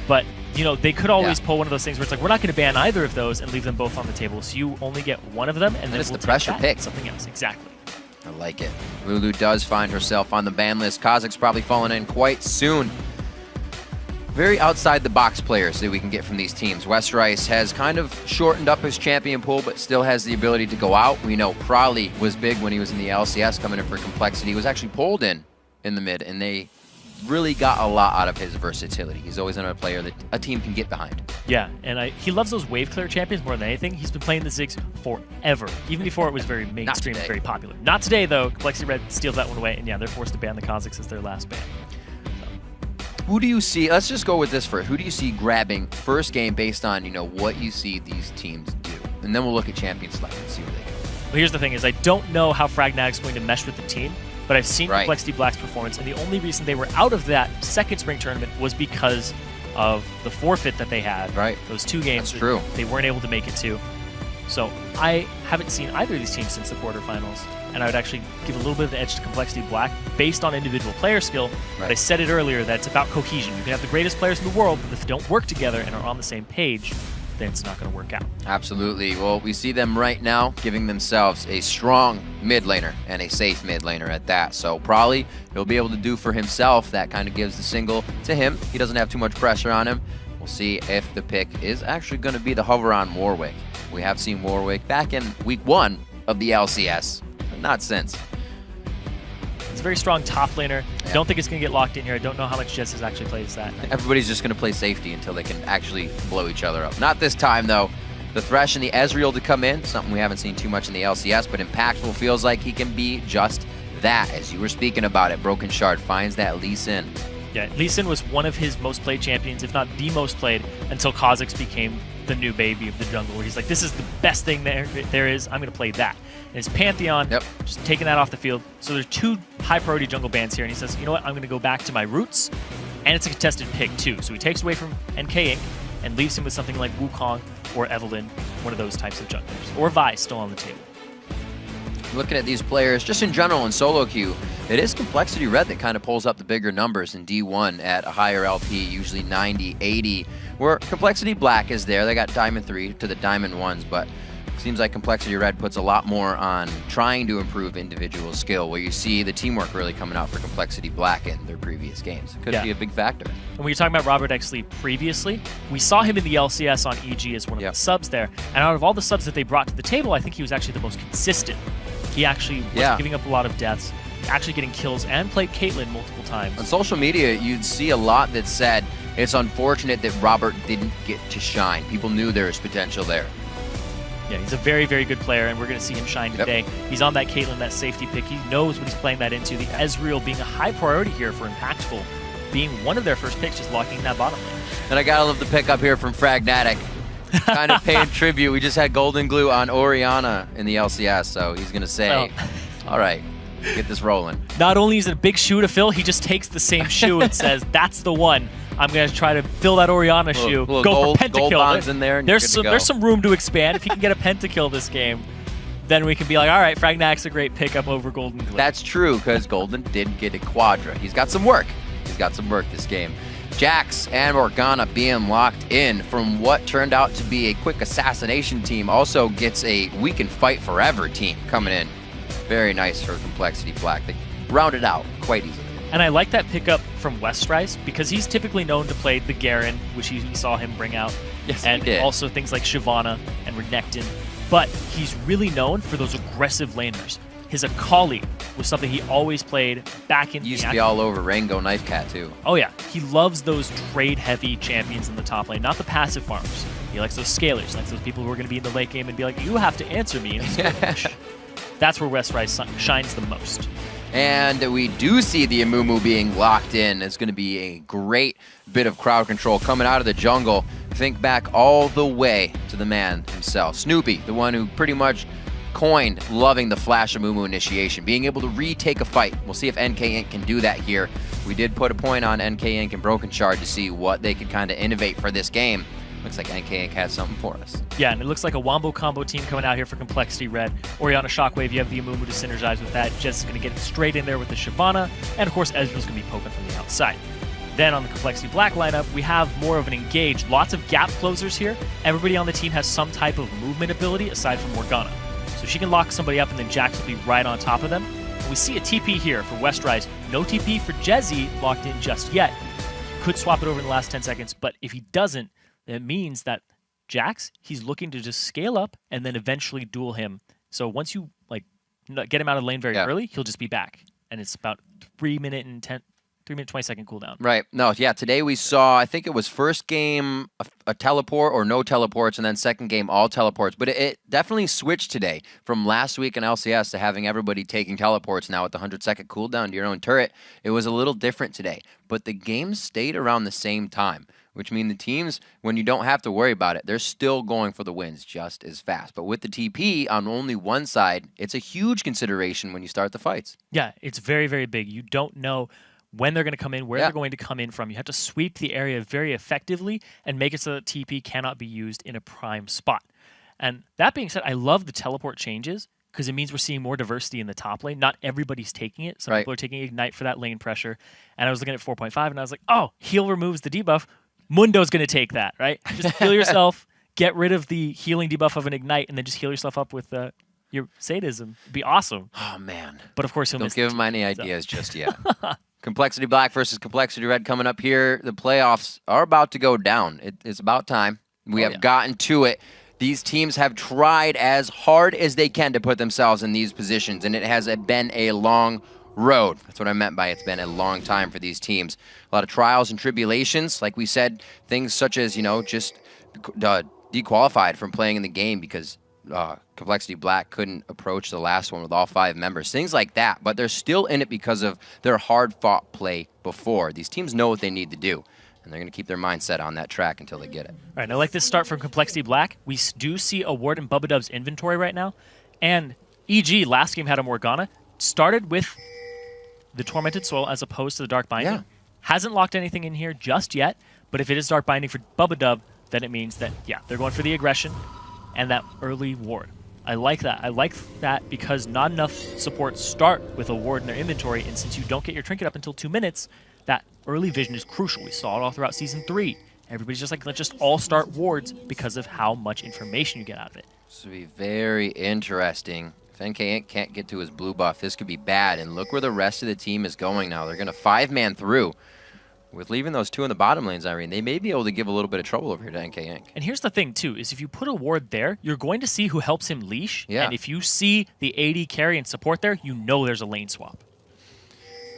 But, they could always pull one of those things where it's like, we're not going to ban either of those and leave them both on the table. So you only get one of them, and then it's we'll the pressure pick. Something else. Exactly. I like it. Lulu does find herself on the ban list. Kha'Zix probably falling in quite soon. Very outside-the-box players that we can get from these teams. West Rice has kind of shortened up his champion pool, but still has the ability to go out. We know Prolly was big when he was in the LCS, coming in for Complexity. He was actually pulled in the mid, and they really got a lot out of his versatility. He's always another player that a team can get behind. Yeah, and he loves those wave clear champions more than anything. He's been playing the Ziggs forever, even before it was very mainstream and very popular. Not today, though. Complexity Red steals that one away, and yeah, they're forced to ban the Kha'Zix as their last ban. Who do you see, let's just go with this first, who do you see grabbing first game based on, what you see these teams do? And then we'll look at champion select and see where they go. Well, here's the thing is I don't know how Fragnatic's going to mesh with the team, but I've seen Complexity Black's performance, and the only reason they were out of that second spring tournament was because of the forfeit that they had. Right. Those 2 games. That's true. They weren't able to make it to. So I haven't seen either of these teams since the quarterfinals, and I would actually give a little bit of the edge to Complexity Black based on individual player skill. But I said it earlier that it's about cohesion. You can have the greatest players in the world, but if they don't work together and are on the same page, then it's not going to work out. Absolutely. Well, we see them right now giving themselves a strong mid laner and a safe mid laner at that. So probably he'll be able to do for himself. That kind of gives the single to him. He doesn't have too much pressure on him. We'll see if the pick is actually going to be the hover on Warwick. We have seen Warwick back in week 1 of the LCS, but not since. It's a very strong top laner. I don't think it's going to get locked in here. I don't know how much Jess has actually plays that. Everybody's just going to play safety until they can actually blow each other up. Not this time, though. The Thresh and the Ezreal to come in, something we haven't seen too much in the LCS, but impactful feels like he can be just that. As you were speaking about it, Broken Shard finds that Lee Sin. Yeah, Lee Sin was one of his most played champions, if not the most played, until Kha'Zix became the new baby of the jungle, where he's like, this is the best thing there is, I'm going to play that. And his Pantheon, just taking that off the field. So there's 2 high-priority jungle bans here, and he says, you know what, I'm going to go back to my roots, and it's a contested pick, too. So he takes away from NK Inc. and leaves him with something like Wukong or Evelynn, one of those types of junglers. Or Vi still on the table. Looking at these players, just in general in solo queue, it is Complexity Red that kind of pulls up the bigger numbers in D1 at a higher LP, usually 90, 80, where Complexity Black is there. They got Diamond 3 to the Diamond 1s, but it seems like Complexity Red puts a lot more on trying to improve individual skill, where you see the teamwork really coming out for Complexity Black in their previous games. Could be a big factor. And when you're talking about Robert X. Lee previously, we saw him in the LCS on EG as one of the subs there, and out of all the subs that they brought to the table, I think he was actually the most consistent. He actually wasn't giving up a lot of deaths, actually getting kills, and played Caitlyn multiple times. On social media, you'd see a lot that said it's unfortunate that Robert didn't get to shine. People knew there was potential there. Yeah, he's a very, very good player, and we're going to see him shine today. He's on that Caitlyn, that safety pick. He knows what he's playing that into. The Ezreal being a high priority here for Impactful, being one of their first picks, just locking that bottom lane. And I gotta love the pick up here from Fragnatic. Kind of paying tribute. We just had Golden Glue on Orianna in the LCS, so he's gonna say, all right, get this rolling. Not only is it a big shoe to fill, he just takes the same shoe and says, that's the one. I'm going to try to fill that Orianna shoe. Go for Pentakill. Bonds in there, and there's some room to expand. If he can get a Pentakill this game, then we can be like, all right, Fragnatic's a great pickup over Golden Glue. That's true, because Golden did get a Quadra. He's got some work. He's got some work this game. Jax and Morgana being locked in from what turned out to be a quick assassination team also gets a we can fight forever team coming in. Very nice for Complexity Black. They rounded out quite easily. And I like that pickup from Westrise because he's typically known to play the Garen, which you saw him bring out. Yes, and he did. Also things like Shyvana and Renekton. But he's really known for those aggressive laners. His Akali was something he always played back in He used to be all over Rango Knife Cat too. Oh yeah, he loves those trade-heavy champions in the top lane, not the passive farmers. He likes those scalers, he likes those people who are going to be in the late game and be like, you have to answer me in a skirmish. That's where Westrise shines the most. And we do see the Amumu being locked in. It's going to be a great bit of crowd control coming out of the jungle. Think back all the way to the man himself, Snoopy, the one who pretty much coined loving the Flash Amumu initiation, being able to retake a fight. We'll see if NK Inc. can do that here. We did put a point on NK Inc. and Broken Shard to see what they could kind of innovate for this game. Looks like NK Inc. has something for us. Yeah, and it looks like a Wombo combo team coming out here for Complexity Red. Orianna Shockwave, you have the Amumu to synergize with that. Jess is going to get straight in there with the Shyvana, and of course Ezreal's going to be poking from the outside. Then on the Complexity Black lineup, we have more of an engaged, lots of gap closers here. Everybody on the team has some type of movement ability aside from Morgana. So she can lock somebody up and then Jax will be right on top of them. And we see a TP here for Westrise. No TP for Jezzy locked in just yet. Could swap it over in the last 10 seconds, but if he doesn't, it means that Jax, he's looking to just scale up and then eventually duel him. So once you get him out of the lane very early, he'll just be back. And it's about 3 minute 20 second cooldown. Right. No, yeah, today we saw, I think it was first game a teleport or no teleports, and then second game all teleports. But it definitely switched today from last week in LCS to having everybody taking teleports now with the 100-second cooldown to your own turret. It was a little different today. But the games stayed around the same time, which means the teams, when you don't have to worry about it, they're still going for the wins just as fast. But with the TP on only one side, it's a huge consideration when you start the fights. Yeah, it's very, very big. You don't know when they're going to come in, where they're going to come in from. You have to sweep the area very effectively and make it so that TP cannot be used in a prime spot. And that being said, I love the teleport changes because it means we're seeing more diversity in the top lane. Not everybody's taking it. Some people are taking Ignite for that lane pressure. And I was looking at 4.5 and I was like, oh, heal removes the debuff. Mundo's going to take that, right? Just heal yourself, get rid of the healing debuff of an Ignite, and then just heal yourself up with your sadism. It'd be awesome. Oh, man. But of course, he'll Don't give him any ideas just yet. Complexity Black versus Complexity Red coming up here. The playoffs are about to go down. It's about time. We have gotten to it. These teams have tried as hard as they can to put themselves in these positions, and it has been a long road. That's what I meant by it's been a long time for these teams. A lot of trials and tribulations. Like we said, things such as, just dequalified from playing in the game because Complexity Black couldn't approach the last one with all 5 members. Things like that. But they're still in it because of their hard-fought play before. These teams know what they need to do, and they're going to keep their mindset on that track until they get it. All right, I like this start from Complexity Black. We do see a ward in Bubba Dub's inventory right now. And EG, last game had a Morgana. Started with the Tormented Soul as opposed to the Dark Binding. Yeah. Hasn't locked anything in here just yet, but if it is Dark Binding for Bubba Dub, then it means that, they're going for the aggression and that early ward. I like that. I like that because not enough supports start with a ward in their inventory, and since you don't get your trinket up until 2 minutes, that early vision is crucial. We saw it all throughout Season 3. Everybody's just like, let's just all start wards because of how much information you get out of it. This will be very interesting. If NK can't get to his blue buff, this could be bad. And look where the rest of the team is going now. They're going to 5-man through. With leaving those 2 in the bottom lanes, Irene, they may be able to give a little bit of trouble over here to NK Inc. And here's the thing, too, is if you put a ward there, you're going to see who helps him leash. Yeah. And if you see the AD carry and support there, you know there's a lane swap.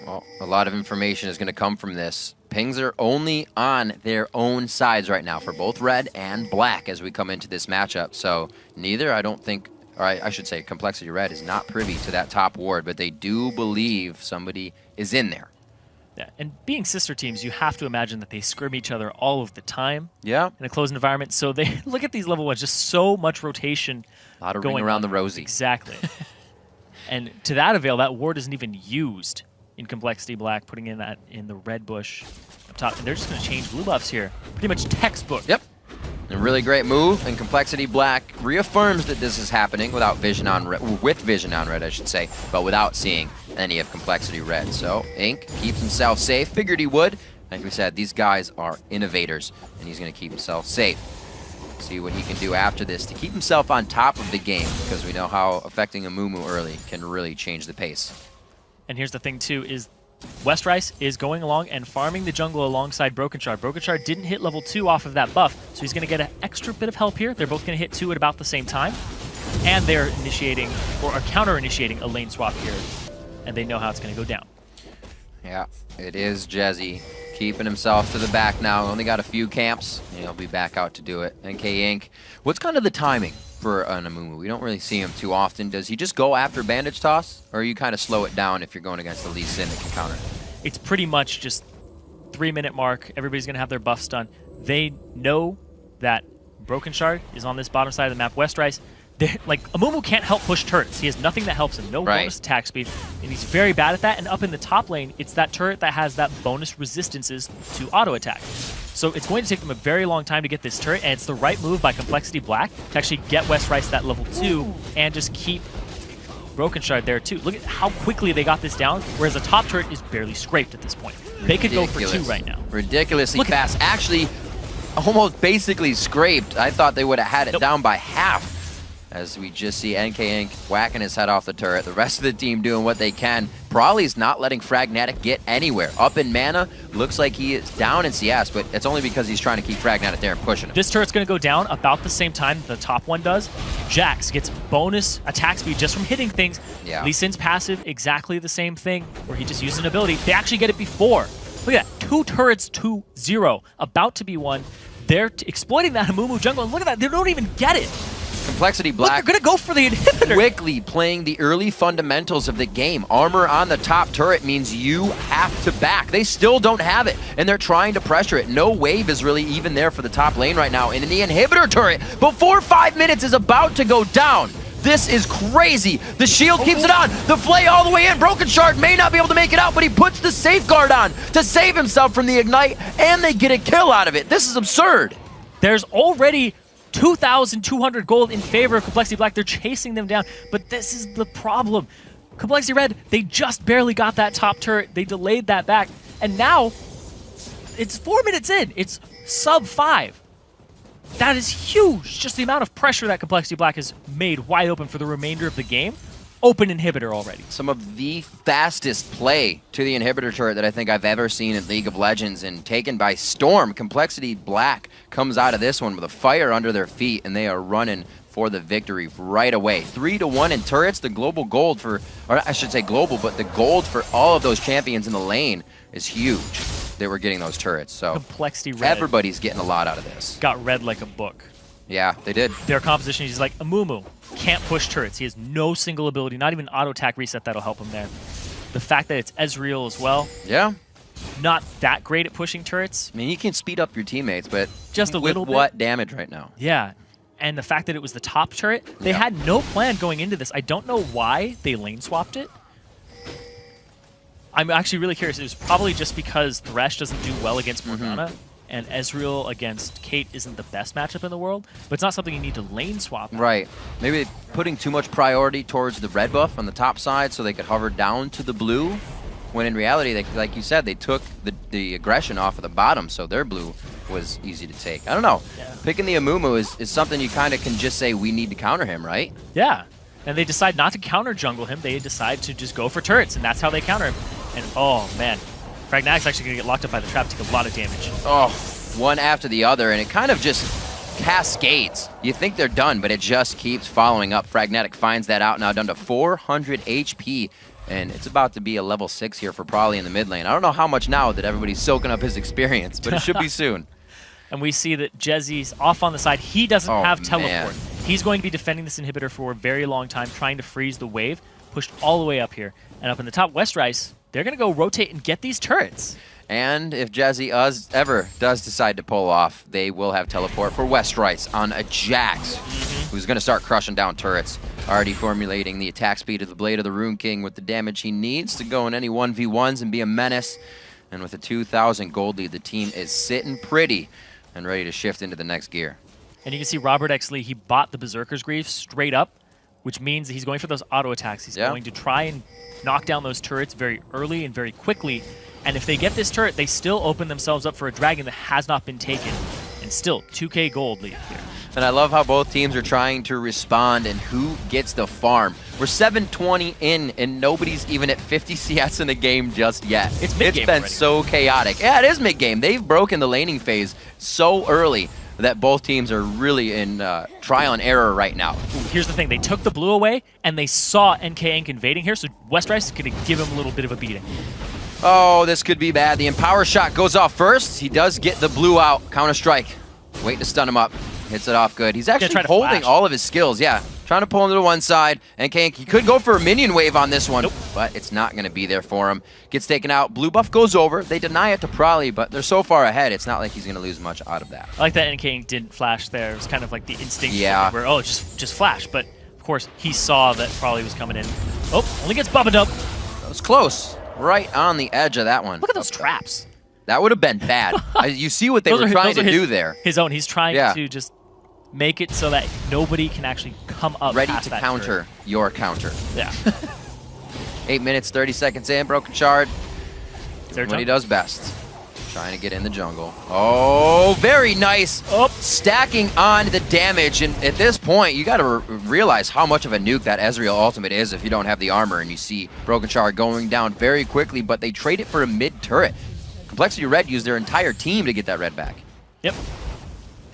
Well, a lot of information is going to come from this. Pings are only on their own sides right now for both red and black as we come into this matchup. So neither, I don't think, or I should say Complexity Red is not privy to that top ward, but they do believe somebody is in there. Yeah, and being sister teams, you have to imagine that they scrim each other all of the time. Yeah. In a closed environment. So they look at these level 1s, just so much rotation. A lot of going ring around on. the rosy. Exactly. And to that avail, that ward isn't even used in Complexity Black, putting in that in the red bush up top. And they're just going to change blue buffs here. Pretty much textbook. Yep. A really great move, and Complexity Black reaffirms that this is happening without vision on red, with vision on red, I should say, but without seeing any of Complexity Red. So Ink keeps himself safe. Figured he would. Like we said, these guys are innovators, and he's going to keep himself safe. See what he can do after this to keep himself on top of the game, because we know how affecting a Mumu early can really change the pace. And here's the thing, too, is West Rice is going along and farming the jungle alongside Broken Shard. Broken Shard didn't hit level 2 off of that buff, so he's going to get an extra bit of help here. They're both going to hit 2 at about the same time. And they're initiating, or are counter-initiating a lane swap here. And they know how it's going to go down. Yeah, it is Jezzy keeping himself to the back now. Only got a few camps, and he'll be back out to do it. NK Inc. What's kind of the timing for an Amumu? We don't really see him too often. Does he just go after Bandage Toss, or you kind of slow it down if you're going against the Lee Sin that can counter? It's pretty much just 3-minute mark. Everybody's going to have their buffs done. They know that Broken Shard is on this bottom side of the map. West Rice, like, Amumu can't help push turrets. He has nothing that helps him. No bonus attack speed. And he's very bad at that. And up in the top lane, it's that turret that has that bonus resistances to auto attack. So it's going to take them a very long time to get this turret. And it's the right move by Complexity Black to actually get West Rice that level 2 and just keep Broken Shard there too. Look at how quickly they got this down, whereas the top turret is barely scraped at this point. They could go for 2 right now. Ridiculously fast. Actually, almost basically scraped. I thought they would have had it down by half. As we just see NK Inc. whacking his head off the turret. The rest of the team doing what they can. Brawly's not letting Fragnatic get anywhere. Up in mana, looks like he is down in CS, but it's only because he's trying to keep Fragnatic there and pushing him. This turret's going to go down about the same time the top one does. Jax gets bonus attack speed just from hitting things. Yeah. Lee Sin's passive, exactly the same thing, where he just used an ability. They actually get it before. Look at that, 2 turrets to 0, about to be won. They're exploiting that Amumu jungle, and look at that, they don't even get it. Complexity Black. Look, they're going to go for the inhibitor. Quickly playing the early fundamentals of the game. Armor on the top turret means you have to back. They still don't have it, and they're trying to pressure it. No wave is really even there for the top lane right now. And in the inhibitor turret, before 5 minutes is about to go down, This is crazy. The shield keeps it on. The flay all the way in. Broken Shard may not be able to make it out, but he puts the safeguard on to save himself from the ignite, and they get a kill out of it. This is absurd. There's already 2,200 gold in favor of Complexity Black. They're chasing them down, but this is the problem. Complexity Red, they just barely got that top turret. They delayed that back, and now it's 4 minutes in. It's sub 5. That is huge. Just the amount of pressure that Complexity Black has made wide open for the remainder of the game. Open inhibitor already. Some of the fastest play to the inhibitor turret that I think I've ever seen in League of Legends, and taken by storm. Complexity Black comes out of this one with a fire under their feet, and they are running for the victory right away. 3-1 in turrets. The global gold for, or I should say global, but the gold for all of those champions in the lane is huge. They were getting those turrets. So Complexity Red. Everybody's getting a lot out of this. Got read like a book. Yeah, they did. Their composition, he's like, Amumu can't push turrets. He has no single ability, not even auto attack reset that'll help him there. The fact that it's Ezreal as well. Yeah. Not that great at pushing turrets. I mean, you can speed up your teammates, but just a little bit. With what damage right now? Yeah. And the fact that it was the top turret, they had no plan going into this. I don't know why they lane swapped it. I'm actually really curious. It was probably just because Thresh doesn't do well against Morgana, and Ezreal against Kate isn't the best matchup in the world, but it's not something you need to lane swap. Right. Maybe putting too much priority towards the red buff on the top side so they could hover down to the blue, when in reality, they, like you said, they took the aggression off of the bottom, so their blue was easy to take. I don't know. Yeah. Picking the Amumu is something you kind of can just say, we need to counter him, right? Yeah. And they decide not to counter jungle him. They decide to just go for turrets, and that's how they counter him. And oh, man. Fragnatic's actually going to get locked up by the trap, take a lot of damage. Oh, one after the other, and it kind of just cascades. You think they're done, but it just keeps following up. Fragnatic finds that out, now down to 400 HP, and it's about to be a level 6 here for Probably in the mid lane. I don't know how much now that everybody's soaking up his experience, but it should be soon. And we see that Jezzy's off on the side. He doesn't have teleport. He's going to be defending this inhibitor for a very long time, trying to freeze the wave, pushed all the way up here. And up in the top, Westrice, they're going to go rotate and get these turrets. And if Jezzy ever does decide to pull off, they will have teleport for Westrice on a Jax, who's going to start crushing down turrets. Already formulating the attack speed of the Blade of the Rune King with the damage he needs to go in any 1v1s and be a menace. And with a 2,000 gold lead, the team is sitting pretty and ready to shift into the next gear. And you can see Robert X. Lee, he bought the Berserker's Greaves straight up, which means he's going for those auto attacks. He's going to try and knock down those turrets very early and very quickly. And if they get this turret, they still open themselves up for a dragon that has not been taken. And still, 2k gold lead here. And I love how both teams are trying to respond and who gets the farm. We're 7:20 in, and nobody's even at 50 CS in the game just yet. It's mid-game It's been already. so chaotic. Yeah, it is mid-game. They've broken the laning phase so early that both teams are really in trial and error right now. Here's the thing. They took the blue away, and they saw NK Inc invading here, so Westrice is going to give him a little bit of a beating. Oh, this could be bad. The Empower shot goes off first. He does get the blue out. Counter-strike. Waiting to stun him up. Hits it off good. He's actually holding all of his skills. Yeah, trying to pull him to the one side. And he could go for a minion wave on this one, but it's not going to be there for him. Gets taken out. Blue buff goes over. They deny it to Probably, but they're so far ahead, it's not like he's going to lose much out of that. I like that NK Inc didn't flash there. It was kind of like the instinct where, oh, just flash. But, of course, he saw that Probably was coming in. Oh, only gets bubba up. That was close. Right on the edge of that one. Look at those traps. That would have been bad. You see what they were trying to do there. His own. He's trying to just make it so that nobody can actually come up ready past to that counter turret. your counter. Yeah. 8 minutes, 30 seconds in. Broken Shard. Doing what he does best. Trying to get in the jungle. Oh, very nice. Stacking on the damage. And at this point, you got to realize how much of a nuke that Ezreal ultimate is if you don't have the armor. And you see Broken Shard going down very quickly, but they trade it for a mid turret. Complexity Red used their entire team to get that red back. Yep.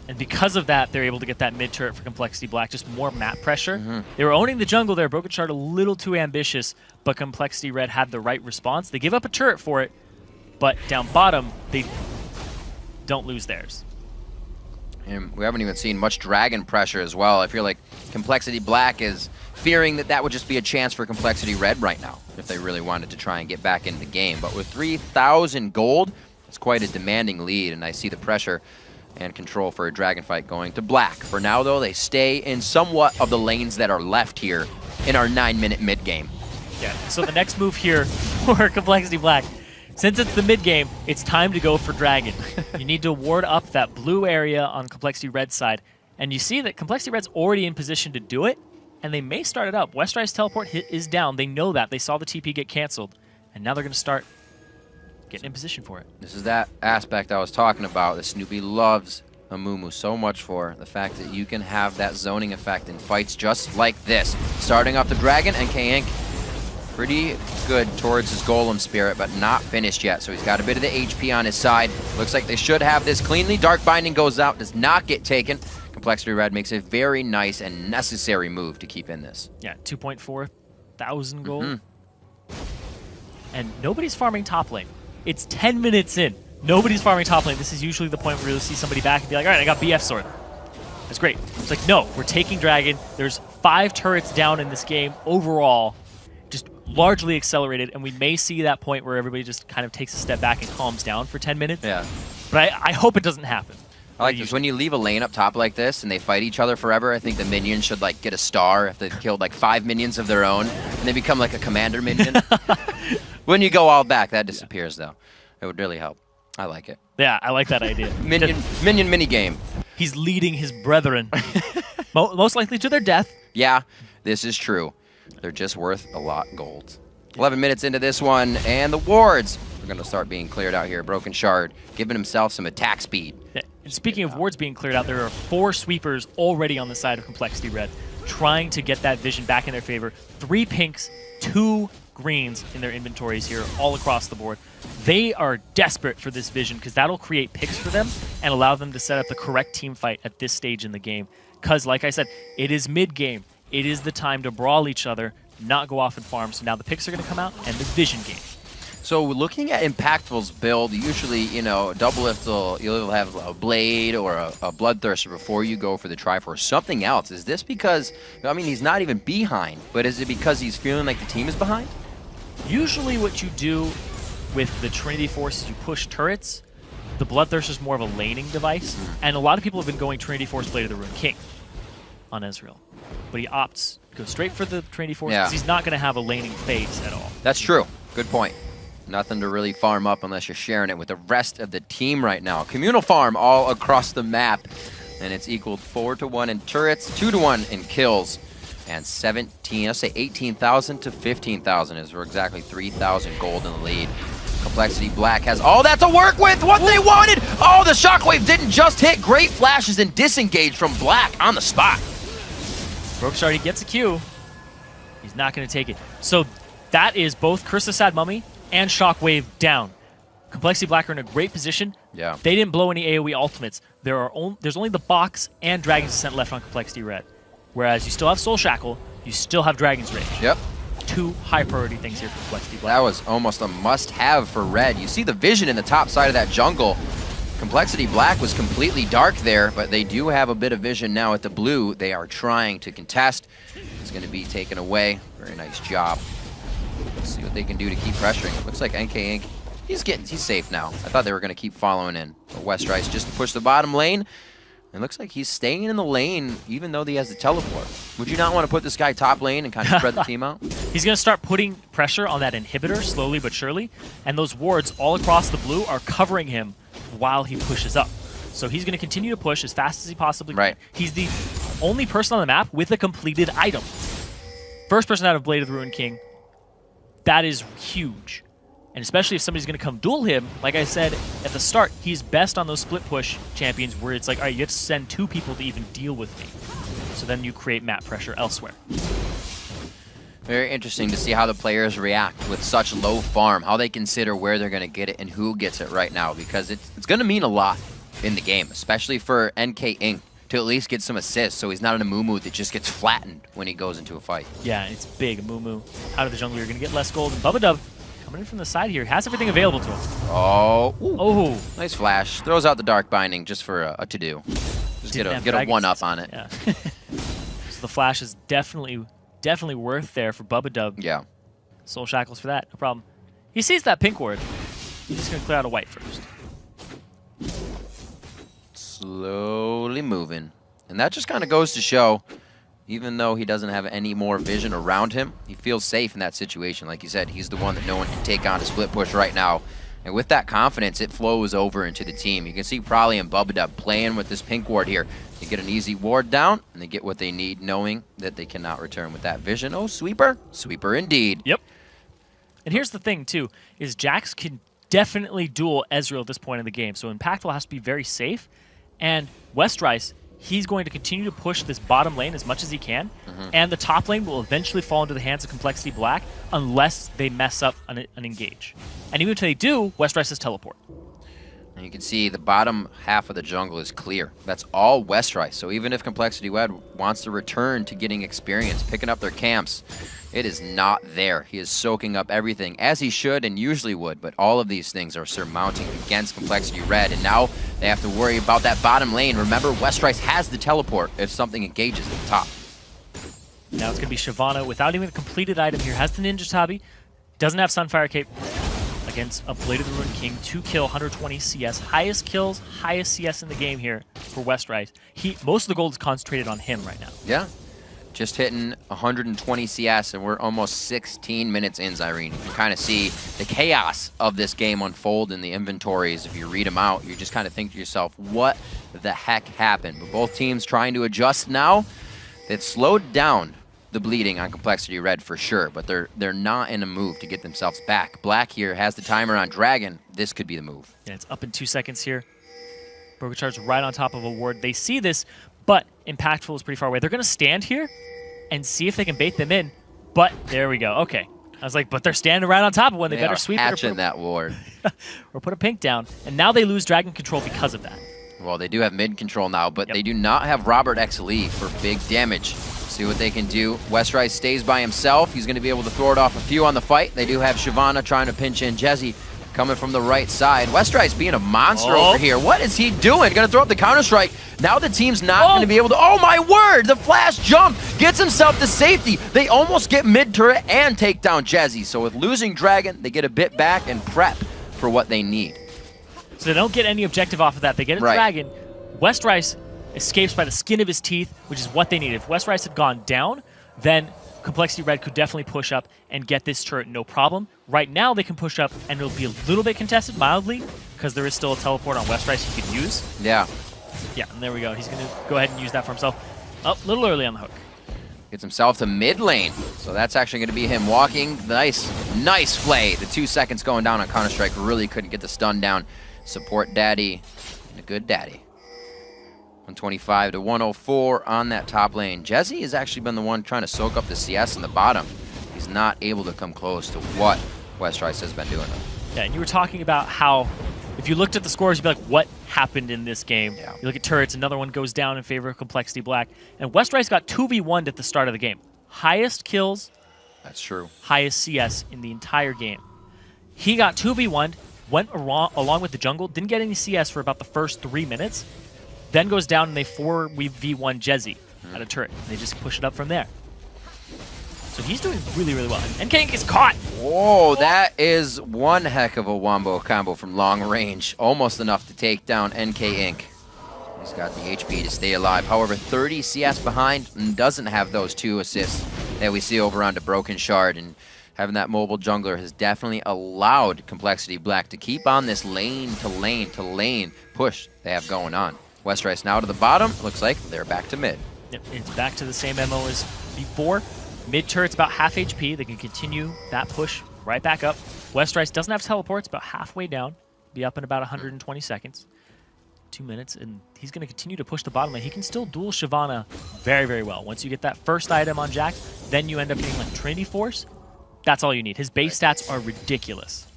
And because of that, they're able to get that mid turret for Complexity Black, just more map pressure. They were owning the jungle there. Broken Shard a little too ambitious, but Complexity Red had the right response. They give up a turret for it, but down bottom, they don't lose theirs. And we haven't even seen much dragon pressure as well. I feel like Complexity Black is fearing that that would just be a chance for Complexity Red right now if they really wanted to try and get back into the game. But with 3,000 gold, it's quite a demanding lead, and I see the pressure and control for a dragon fight going to black. For now, though, they stay in somewhat of the lanes that are left here in our 9-minute mid game. Yeah, so the next move here for Complexity Black, since it's the mid game, it's time to go for Dragon. You need to ward up that blue area on Complexity Red's side, and you see that Complexity Red's already in position to do it, and they may start it up. Westride's teleport is down. They know that. They saw the TP get canceled, and now they're going to start getting in position for it. This is that aspect I was talking about that Snoopy loves Amumu so much for. The fact that you can have that zoning effect in fights just like this. Starting off the Dragon, and K-Ink pretty good towards his Golem Spirit, but not finished yet. So he's got a bit of the HP on his side. Looks like they should have this cleanly. Dark Binding goes out, does not get taken. Complexity Red makes a very nice and necessary move to keep in this. Yeah, 2.4 thousand gold. And nobody's farming top lane. It's 10 minutes in. Nobody's farming top lane. This is usually the point where you'll see somebody back and be like, all right, I got BF Sword. That's great. It's like, no, we're taking Dragon. There's 5 turrets down in this game overall, just largely accelerated, and we may see that point where everybody just kind of takes a step back and calms down for 10 minutes. Yeah. But I hope it doesn't happen. I like this. When you leave a lane up top like this and they fight each other forever, I think the minions should like get a star if they've killed like 5 minions of their own, and they become like a commander minion. When you go all back, that disappears though. It would really help. I like it. Yeah, I like that idea. Minion mini game. He's leading his brethren, most likely to their death. Yeah, this is true. They're just worth a lot of gold. 11 minutes into this one, and the wards are going to start being cleared out here. Broken Shard giving himself some attack speed. Yeah. And speaking of wards being cleared out, there are 4 sweepers already on the side of Complexity Red, trying to get that vision back in their favor. 3 pinks, 2 greens in their inventories here all across the board. They are desperate for this vision because that'll create picks for them and allow them to set up the correct team fight at this stage in the game. Because, like I said, it is mid-game. It is the time to brawl each other, not go off and farm. So now the picks are going to come out and the vision game. So looking at Impactful's build, usually, you know, Doublelift you'll have a Blade or a Bloodthirster before you go for the Triforce. Something else. Is this because, I mean, he's not even behind, but is it because he's feeling like the team is behind? Usually what you do with the Trinity Force is you push turrets. The Bloodthirster is more of a laning device, and a lot of people have been going Trinity Force Blade of the Ruined King on Ezreal. But he opts to go straight for the Trinity Force because he's not going to have a laning phase at all. That's true. Good point. Nothing to really farm up unless you're sharing it with the rest of the team right now. Communal farm all across the map, and it's equaled 4-1 in turrets, 2-1 in kills, and 18,000 to 15,000 is for exactly 3,000 gold in the lead. Complexity Black has all that to work with, what they wanted! Oh, the Shockwave didn't just hit. Great flashes and disengage from Black on the spot. Brokeshard, he gets a Q. He's not going to take it. So that is both Curse of Sad Mummy and Shockwave down. Complexity Black are in a great position. Yeah. They didn't blow any AoE ultimates. There's only the box and Dragon's Descent left on Complexity Red. Whereas you still have Soul Shackle, you still have Dragon's Rage. Yep. 2 high priority things here for Complexity Black. That was almost a must-have for Red. You see the vision in the top side of that jungle. Complexity Black was completely dark there, but they do have a bit of vision now at the blue. They are trying to contest. It's going to be taken away. Very nice job. Let's see what they can do to keep pressuring. It looks like NK Inc. He's safe now. I thought they were going to keep following in. But Westrice just to push the bottom lane. It looks like he's staying in the lane even though he has the teleport. Would you not want to put this guy top lane and kind of spread the team out? He's going to start putting pressure on that inhibitor slowly but surely, and those wards all across the blue are covering him while he pushes up. So he's going to continue to push as fast as he possibly can. Right. He's the only person on the map with a completed item. First person out of Blade of the Ruined King. That is huge. And especially if somebody's going to come duel him, like I said at the start, he's best on those split push champions where it's like, all right, you have to send 2 people to even deal with me. So then you create map pressure elsewhere. Very interesting to see how the players react with such low farm, how they consider where they're going to get it and who gets it right now, because it's going to mean a lot in the game, especially for NK Inc. to at least get some assists so he's not in a Mumu that just gets flattened when he goes into a fight. Yeah, it's big. Mumu out of the jungle, you're going to get less gold. And Bubba Dub coming in from the side here, has everything available to him. Oh, oh, nice flash. Throws out the Dark Binding just for a to-do. Just get a 1-up on it. Yeah. So the flash is definitely worth there for Bubba Dub. Yeah. Soul Shackles for that, no problem. He sees that pink ward. He's just going to clear out a white first. Slowly moving. And that just kind of goes to show, even though he doesn't have any more vision around him, he feels safe in that situation. Like you said, he's the one that no one can take on a split push right now. And with that confidence, it flows over into the team. You can see Prolly and Bubba playing with this pink ward here. They get an easy ward down, and they get what they need, knowing that they cannot return with that vision. Oh, sweeper. Sweeper indeed. Yep. And here's the thing, too, is Jax can definitely duel Ezreal at this point in the game. So Impactful has to be very safe. And Westrice, he's going to continue to push this bottom lane as much as he can. And the top lane will eventually fall into the hands of Complexity Black unless they mess up an engage. And even if they do, Westrice has teleport. And you can see the bottom half of the jungle is clear. That's all Westrice. So even if Complexity Wed wants to return to getting experience, picking up their camps, it is not there. He is soaking up everything, as he should and usually would, but all of these things are surmounting against Complexity Red, and now they have to worry about that bottom lane. Remember, Westrice has the teleport if something engages at the top. Now it's going to be Shyvana without even a completed item here. Has the Ninja Tabi, doesn't have Sunfire Cape against a Blade of the Ruined King. 2 kill, 120 CS. Highest kills, highest CS in the game here for Westrice. Most of the gold is concentrated on him right now. Yeah. Just hitting 120 CS, and we're almost 16 minutes in, Zyrene. You can kind of see the chaos of this game unfold in the inventories. If you read them out, you just kind of think to yourself, what the heck happened? But both teams trying to adjust now. It slowed down the bleeding on Complexity Red for sure, but they're not in a move to get themselves back. Black here has the timer on Dragon. This could be the move. Yeah, it's up in 2 seconds here. Broken right on top of a ward. They see this, but Impactful is pretty far away. They're going to stand here and see if they can bait them in, but there we go. Okay. I was like, but they're standing right on top of one. They better sweep it or that ward. Or put a pink down, and now they lose Dragon control because of that. Well, they do have mid control now, but they do not have Robert XLE for big damage. See what they can do. Westrice stays by himself. He's going to be able to throw it off a few on the fight. They do have Shyvana trying to pinch in. Jezzy coming from the right side. Westrice being a monster over here. What is he doing? Going to throw up the Counter-Strike. Now the team's not going to be able to... Oh, my word! The flash jump gets himself to safety. They almost get mid-turret and take down Jezzy. So with losing Dragon, they get a bit back and prep for what they need. So they don't get any objective off of that. They get a Dragon. Westrice escapes by the skin of his teeth, which is what they need. If Westrice had gone down, then Complexity Red could definitely push up and get this turret no problem. Right now they can push up and it'll be a little bit contested, mildly, because there is still a teleport on Westrice he could use. Yeah. Yeah, and there we go. He's going to go ahead and use that for himself. Oh, a little early on the hook. Gets himself to mid lane. So that's actually going to be him walking. Nice flay. The 2 seconds going down on Counter-Strike really couldn't get the stun down. Support daddy and a good daddy. 125 to 104 on that top lane. Jezzy has actually been the one trying to soak up the CS in the bottom. He's not able to come close to what Westrice has been doing. Yeah, and you were talking about how if you looked at the scores, you'd be like, what happened in this game? Yeah. You look at turrets, another one goes down in favor of Complexity Black. And Westrice got 2v1'd at the start of the game. Highest kills. That's true. Highest CS in the entire game. He got 2v1'd, went along with the jungle, didn't get any CS for about the first 3 minutes, then goes down and they 4v1 Jezzy at a turret. And they just push it up from there. So he's doing really, really well. And NK is caught! Whoa, that is one heck of a wombo combo from long range. Almost enough to take down NK Inc. He's got the HP to stay alive. However, 30 CS behind and doesn't have those 2 assists that we see over onto Broken Shard. And having that mobile jungler has definitely allowed Complexity Black to keep on this lane to lane to lane push they have going on. Westrice now to the bottom. Looks like they're back to mid. Yep, it's back to the same MO as before. Mid turret's about half HP. They can continue that push right back up. Westrice doesn't have teleports, about halfway down. Be up in about 120 seconds. 2 minutes, and he's going to continue to push the bottom lane. He can still duel Shyvana very, very well. Once you get that first item on Jax, then you end up getting like Trinity Force. That's all you need. His base stats are ridiculous.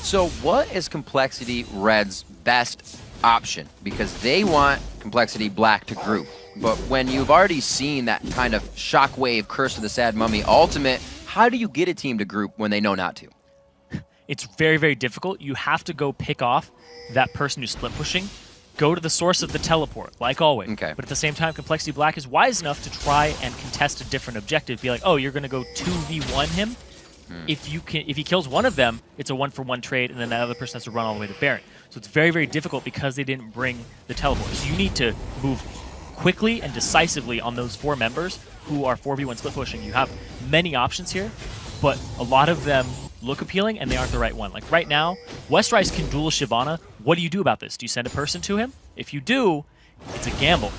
So what is Complexity Red's best option? Because they want Complexity Black to group. But when you've already seen that kind of shockwave Curse of the Sad Mummy ultimate, how do you get a team to group when they know not to? It's very, very difficult. You have to go pick off that person who's split pushing, go to the source of the teleport, like always. Okay. But at the same time, Complexity Black is wise enough to try and contest a different objective. Be like, oh, you're going to go 2v1 him? If he kills one of them, it's a 1-for-1 trade, and then that other person has to run all the way to Baron. So it's very, very difficult because they didn't bring the teleport. So you need to move quickly and decisively on those 4 members who are 4v1 split pushing. You have many options here, but a lot of them look appealing, and they aren't the right one. Like right now, Westrice can duel Shyvana. What do you do about this? Do you send a person to him? If you do, it's a gamble.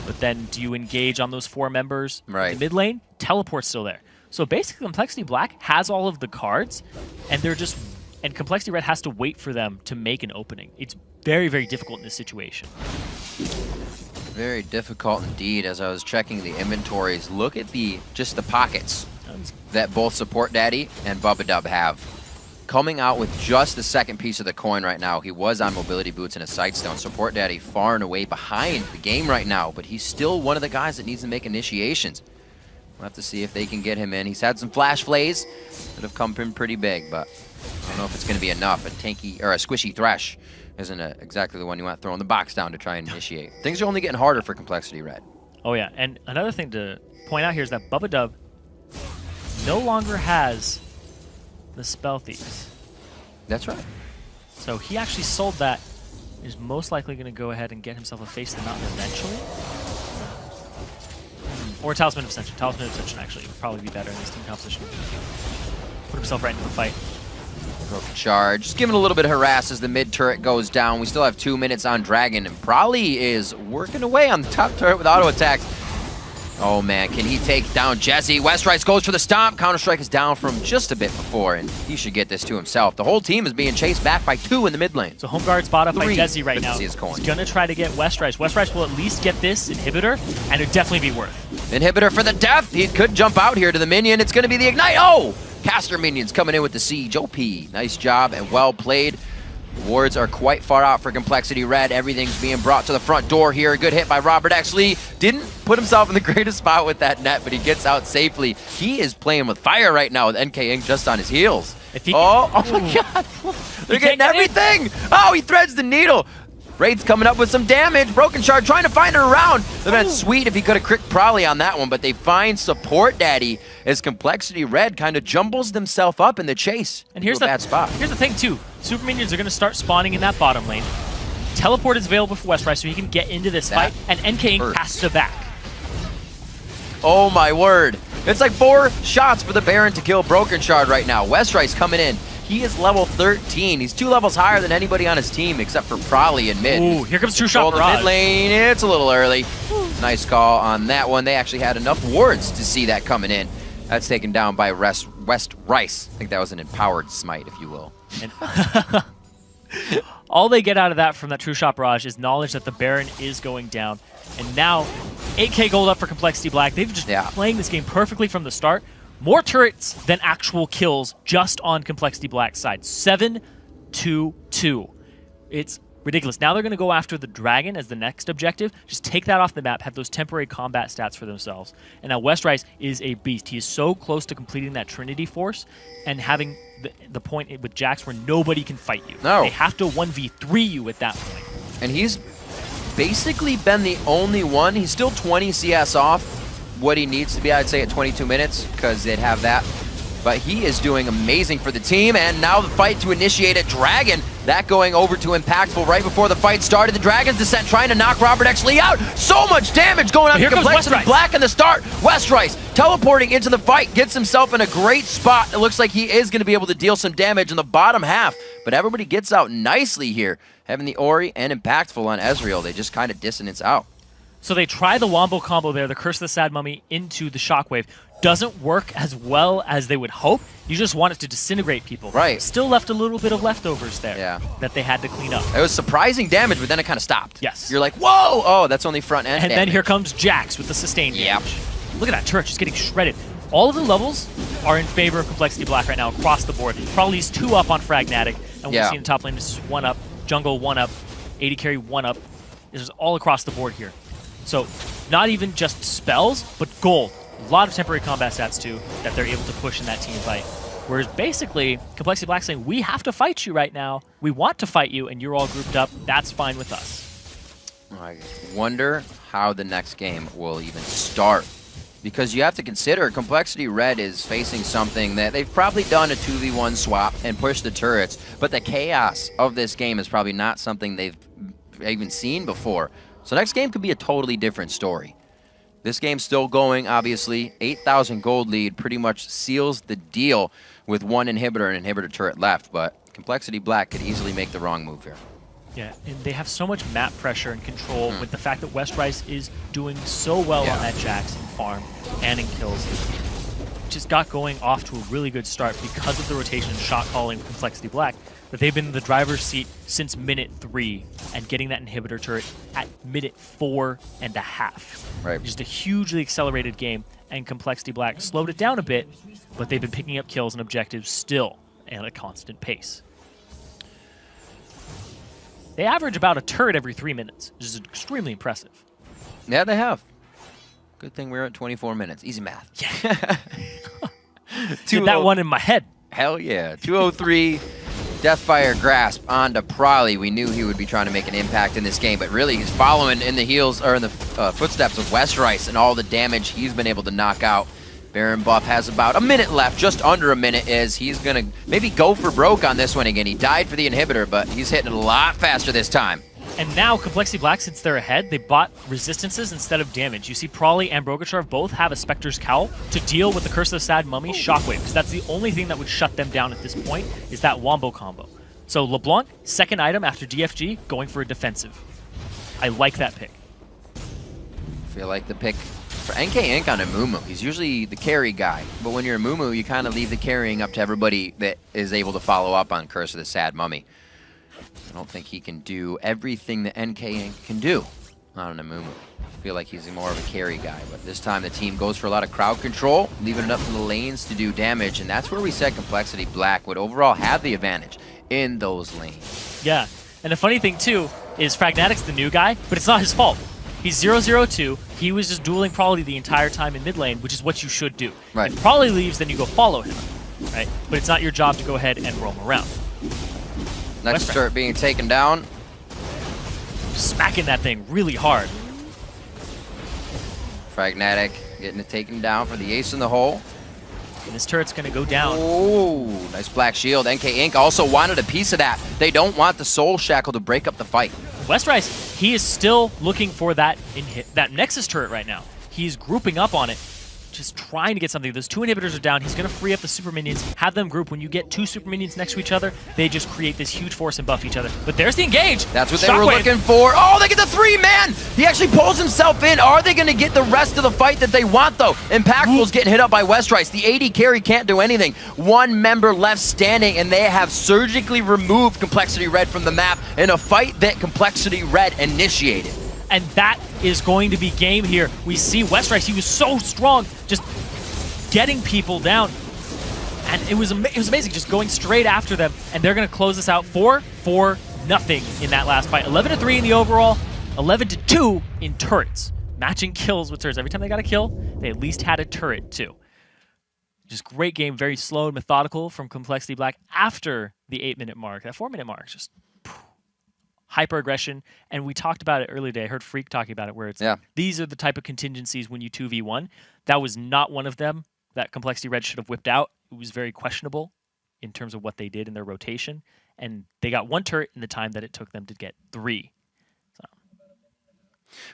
But then do you engage on those 4 members in the mid lane? Teleport's still there. So basically, Complexity Black has all of the cards, and and Complexity Red has to wait for them to make an opening. It's very, very difficult in this situation. Very difficult indeed. As I was checking the inventories, look at just the pockets that both Support Daddy and Bubba Dub have. Coming out with just the second piece of the coin right now. He was on mobility boots and a sightstone. Support Daddy far and away behind the game right now, but he's still one of the guys that needs to make initiations. We'll have to see if they can get him in. He's had some flash plays that have come in pretty big, but I don't know if it's going to be enough. A tanky or a squishy Thresh isn't exactly the one you want throwing the box down to try and initiate. Things are only getting harder for Complexity Red. Oh yeah, and another thing to point out here is that Bubba Dub no longer has the Spell Thieves. That's right. So he actually sold that. Is most likely going to go ahead and get himself a Face the Mountain eventually. Or Talisman of Ascension. Talisman of Ascension actually would probably be better in this team composition. Put himself right into the fight. Broken charge. Just giving a little bit of harass as the mid turret goes down. We still have 2 minutes on Dragon, and Probably is working away on the top turret with auto attacks. Oh man, can he take down Jesse? Westrice goes for the stomp. Counter-Strike is down from just a bit before, and he should get this to himself. The whole team is being chased back by 2 in the mid lane. So Home Guard spot up by Jesse right now. He's going to try to get Westrice. Westrice will at least get this inhibitor, and it'd definitely be worth. Inhibitor for the death. He could jump out here to the minion. It's going to be the Ignite. Oh! Caster minions coming in with the siege. OP. Nice job and well played. Wards are quite far out for Complexity Red. Everything's being brought to the front door here. A good hit by Robert X. Lee. Didn't put himself in the greatest spot with that net, but he gets out safely. He is playing with fire right now with NK Inc. just on his heels. Oh my god. They're getting everything. Oh, he threads the needle. Wraith's coming up with some damage. Broken Shard trying to find her around. It would have been sweet if he could have cricked Probably on that one, but they find Support Daddy as Complexity Red kind of jumbles themselves up in the chase. And here's bad spot. Here's the thing too. Super minions are going to start spawning in that bottom lane. Teleport is available for Westrice so he can get into this fight, and NK Inc. has to back. Oh my word. It's like 4 shots for the Baron to kill Broken Shard right now. Westrice coming in. He is level 13. He's 2 levels higher than anybody on his team except for Probably in mid. Ooh, here comes True Shot Barrage. Mid lane, it's a little early. Nice call on that one. They actually had enough wards to see that coming in. That's taken down by Westrice. I think that was an empowered smite, if you will. And all they get out of that from that True Shot Barrage is knowledge that the Baron is going down. And now, 8k gold up for Complexity Black. They've just been playing this game perfectly from the start. More turrets than actual kills just on Complexity Black's side. 7-2-2. It's ridiculous. Now they're going to go after the Dragon as the next objective. Just take that off the map, have those temporary combat stats for themselves. And now Westrice is a beast. He is so close to completing that Trinity Force and having the point with Jax where nobody can fight you. No. They have to 1v3 you at that point. And he's basically been the only one. He's still 20 CS off what he needs to be, I'd say, at 22 minutes, because they'd have that. But he is doing amazing for the team, and now the fight to initiate it. Dragon, that going over to Impactful right before the fight started. The Dragon's Descent trying to knock Robert X. Lee out. So much damage going on to Complexity Black in the start. Westrice teleporting into the fight, gets himself in a great spot. It looks like he is going to be able to deal some damage in the bottom half, but everybody gets out nicely here. Having the Ori and Impactful on Ezreal, they just kind of dissonance out. So they try the Wombo combo there, the Curse of the Sad Mummy into the Shockwave. Doesn't work as well as they would hope. You just want it to disintegrate people. Right. Still left a little bit of leftovers there that they had to clean up. It was surprising damage, but then it kind of stopped. Yes. You're like, whoa! Oh, that's only front end And damage. then here comes Jax with the sustained damage. Look at that turret just getting shredded. All of the levels are in favor of Complexity Black right now across the board. Probably he's 2 up on Fragnatic, and we'll see in the top lane this is 1 up, Jungle 1 up, AD carry 1 up. This is all across the board here. So not even just spells, but gold. A lot of temporary combat stats too that they're able to push in that team fight. Whereas basically, Complexity Black saying, we have to fight you right now. We want to fight you, and you're all grouped up. That's fine with us. I wonder how the next game will even start. Because you have to consider Complexity Red is facing something that they've probably done a 2v1 swap and pushed the turrets, but the chaos of this game is probably not something they've even seen before. So next game could be a totally different story. This game's still going, obviously. 8,000 gold lead pretty much seals the deal with one inhibitor and inhibitor turret left, but Complexity Black could easily make the wrong move here. Yeah, and they have so much map pressure and control with the fact that West Rice is doing so well on that Jackson farm and in kills. Just got going off to a really good start because of the rotation and shot calling with Complexity Black, that they've been in the driver's seat since minute 3 and getting that inhibitor turret at minute 4.5. Right. Just a hugely accelerated game, and Complexity Black slowed it down a bit, but they've been picking up kills and objectives still at a constant pace. They average about a turret every 3 minutes, which is extremely impressive. Yeah, they have. Good thing we're at 24 minutes. Easy math. Yeah. Get that one in my head. Hell yeah. 203 Deathfire Grasp onto Prolly. We knew he would be trying to make an impact in this game, but really he's following in the heels or in the footsteps of West Rice and all the damage he's been able to knock out. Baron Buff has about a minute left, just under a minute, is he's going to maybe go for broke on this one again. He died for the inhibitor, but he's hitting it a lot faster this time. And now Complexity Black, since they're ahead, they bought resistances instead of damage. You see Prolly and Brogatrov both have a Spectre's Cowl to deal with the Curse of the Sad Mummy Shockwave, because that's the only thing that would shut them down at this point, is that Wombo combo. So LeBlanc, second item after DFG, going for a defensive. I like that pick. I feel like the pick for NK Inc on Amumu. He's usually the carry guy, but when you're Amumu, you kind of leave the carrying up to everybody that is able to follow up on Curse of the Sad Mummy. I don't think he can do everything that NK Inc can do on Amumu. I feel like he's more of a carry guy, but this time the team goes for a lot of crowd control, leaving it up to the lanes to do damage, and that's where we said Complexity Black would overall have the advantage in those lanes. Yeah, and the funny thing too is Pragmatic's the new guy, but it's not his fault. He's 0-0-2. He was just dueling Prolly the entire time in mid lane, which is what you should do. Right. If Prolly leaves, then you go follow him, right? But it's not your job to go ahead and roam around. Next turret being taken down. Smacking that thing really hard. Pragmatic getting it taken down for the ace in the hole. And this turret's going to go down. Oh, nice black shield. NK Inc also wanted a piece of that. They don't want the Soul Shackle to break up the fight. West Rice, he is still looking for that Nexus turret right now. He's grouping up on it, just trying to get something. Those two inhibitors are down. He's going to free up the super minions, have them group. When you get two super minions next to each other, they just create this huge force and buff each other. But there's the engage. That's what they were looking for. Oh, they get the 3-man. He actually pulls himself in. Are they going to get the rest of the fight that they want, though? Impactful's getting hit up by West Rice. The AD carry can't do anything. One member left standing, and they have surgically removed Complexity Red from the map in a fight that Complexity Red initiated. And that is going to be game here. We see West Rice, he was so strong, just getting people down. And it was amazing, just going straight after them. And they're going to close this out 4-4-0 in that last fight. 11-3 in the overall, 11-2 in turrets. Matching kills with turrets. Every time they got a kill, they at least had a turret too. Just great game, very slow and methodical from Complexity Black after the 8-minute mark. That 4-minute mark, just hyper aggression, and we talked about it earlier today. I heard Freak talking about it, where it's these are the type of contingencies when you 2v1. That was not one of them that Complexity Red should have whipped out. It was very questionable in terms of what they did in their rotation, and they got one turret in the time that it took them to get 3.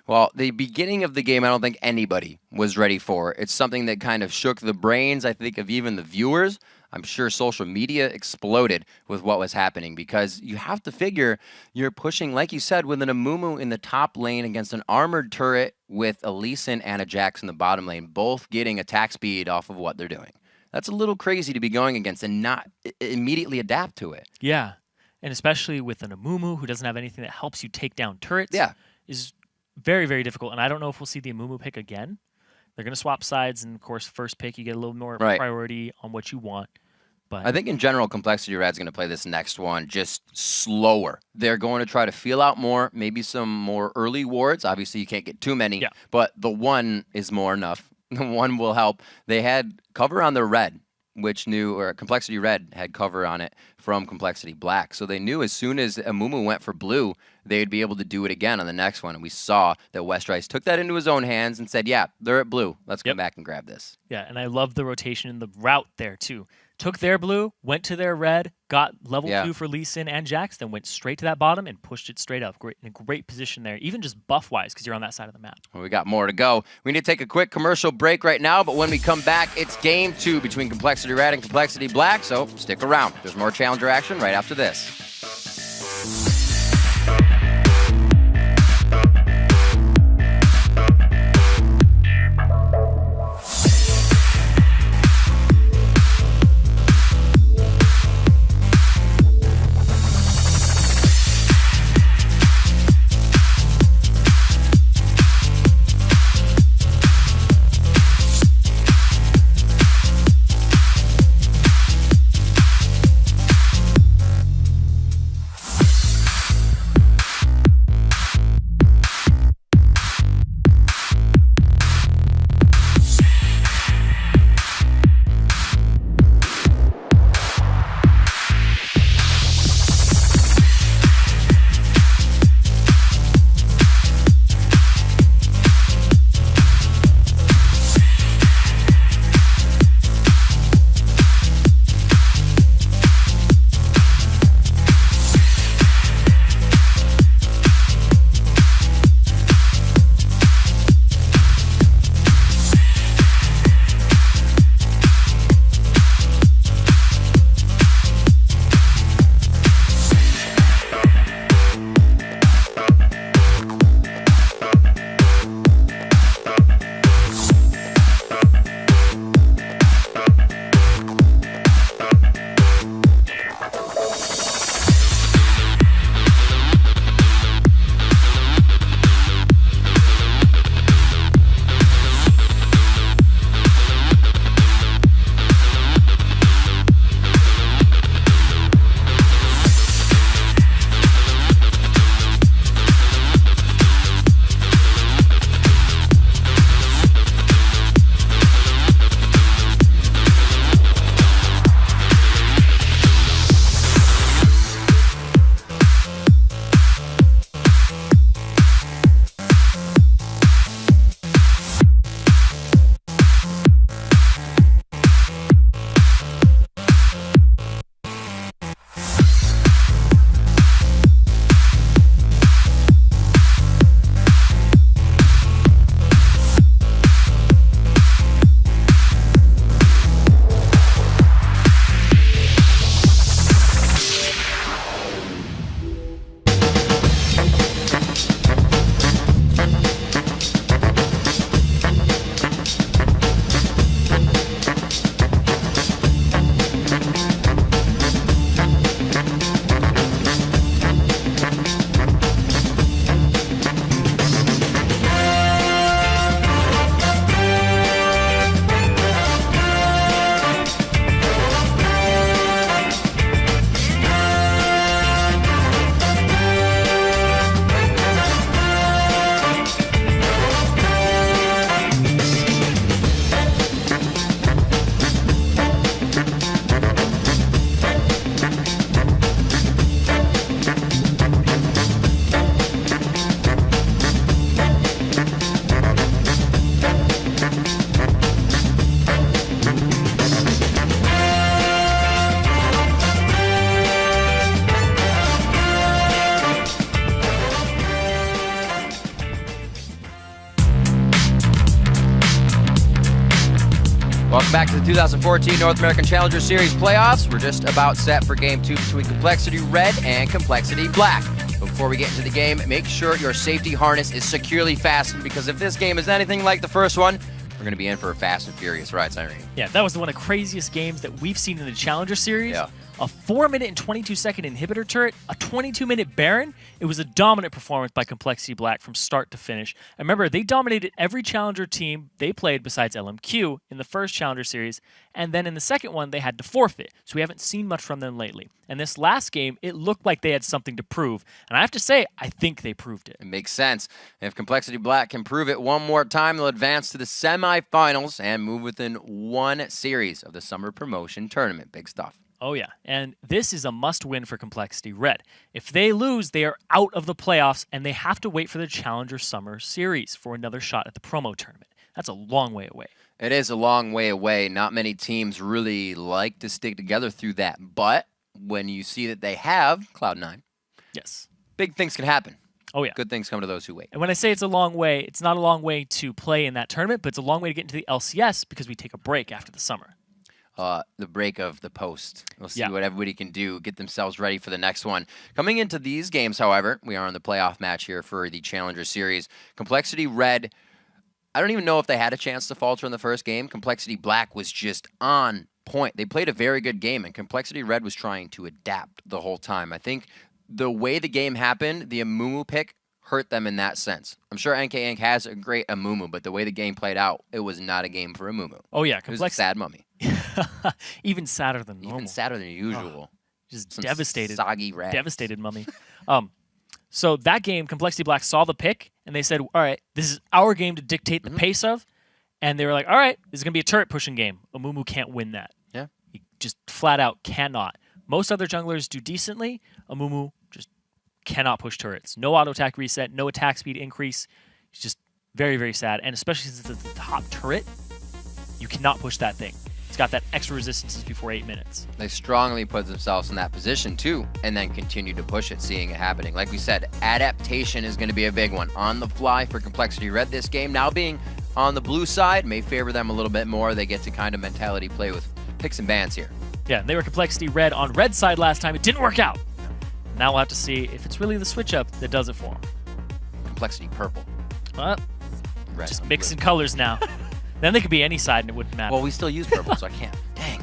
Well, the beginning of the game, I don't think anybody was ready for. It's something that kind of shook the brains, I think, of even the viewers. I'm sure social media exploded with what was happening, because you have to figure you're pushing, like you said, with an Amumu in the top lane against an armored turret with a Lee Sin and a Jax in the bottom lane, both getting attack speed off of what they're doing. That's a little crazy to be going against and not immediately adapt to it. Yeah, and especially with an Amumu who doesn't have anything that helps you take down turrets, is very, very difficult. And I don't know if we'll see the Amumu pick again. They're going to swap sides, and of course, first pick, you get a little more priority on what you want. But I think in general, Complexity Red's going to play this next one just slower. They're going to try to feel out more, maybe some more early wards. Obviously, you can't get too many, but the one is more enough. The one will help. They had cover on their red which knew, or Complexity Red had cover on it from Complexity Black. So they knew as soon as Amumu went for blue, they'd be able to do it again on the next one. And we saw that Westrice took that into his own hands and said, yeah, they're at blue. Let's come back and grab this. Yeah, and I love the rotation in the route there, too. Took their blue, went to their red, got level 2 for Lee Sin and Jax, then went straight to that bottom and pushed it straight up. In a great position there, even just buff-wise, because you're on that side of the map. Well, we got more to go. We need to take a quick commercial break right now, but when we come back, it's game 2 between Complexity Red and Complexity Black, so stick around. There's more Challenger action right after this. Welcome back to the 2014 North American Challenger Series playoffs. We're just about set for Game 2 between Complexity Red and Complexity Black. Before we get into the game, make sure your safety harness is securely fastened, because if this game is anything like the first one, we're going to be in for a fast and furious ride, Irene. Yeah, that was one of the craziest games that we've seen in the Challenger Series. Yeah. A 4-minute and 22-second inhibitor turret, a 22-minute Baron. It was a dominant performance by Complexity Black from start to finish. And remember, they dominated every challenger team they played besides LMQ in the first challenger series, and then in the second one, they had to forfeit. So we haven't seen much from them lately. And this last game, it looked like they had something to prove. And I have to say, I think they proved it. It makes sense. If Complexity Black can prove it one more time, they'll advance to the semifinals and move within one series of the Summer Promotion Tournament. Big stuff. Oh, yeah. And this is a must-win for Complexity Red. If they lose, they are out of the playoffs, and they have to wait for the Challenger Summer Series for another shot at the promo tournament. That's a long way away. It is a long way away. Not many teams really like to stick together through that. But when you see that they have Cloud9, yes, big things can happen. Oh, yeah. Good things come to those who wait. And when I say it's a long way, it's not a long way to play in that tournament, but it's a long way to get into the LCS because we take a break after the summer. The break of the post. We'll see what everybody can do, get themselves ready for the next one. Coming into these games, however, we are in the playoff match here for the Challenger Series. Complexity Red, I don't even know if they had a chance to falter in the first game. Complexity Black was just on point. They played a very good game, and Complexity Red was trying to adapt the whole time. I think the way the game happened, the Amumu pick hurt them in that sense. I'm sure NK Inc. has a great Amumu, but the way the game played out, it was not a game for Amumu. Oh, yeah. It was a sad mummy. Even sadder than normal. Even sadder than usual. Just Some devastated. soggy rags. Devastated mummy. So that game, Complexity Black saw the pick, and they said, all right, this is our game to dictate the pace of. And they were like, all right, this is going to be a turret pushing game. Amumu can't win that. Yeah. He just flat out cannot. Most other junglers do decently. Amumu just cannot push turrets. No auto attack reset, no attack speed increase. It's just very, very sad. And especially since it's the top turret, you cannot push that thing. It's got that extra resistances before 8 minutes. They strongly put themselves in that position too, and then continue to push it, seeing it happening. Like we said, adaptation is going to be a big one. On the fly for Complexity Red this game. Now being on the blue side may favor them a little bit more. They get to kind of mentality play with picks and bans here. Yeah, they were Complexity Red on red side last time. It didn't work out. Now we'll have to see if it's really the switch up that does it for them. Complexity Purple. Well, Red just mixing colors now. Then they could be any side and it wouldn't matter. Well, we still use purple, so I can't. Dang.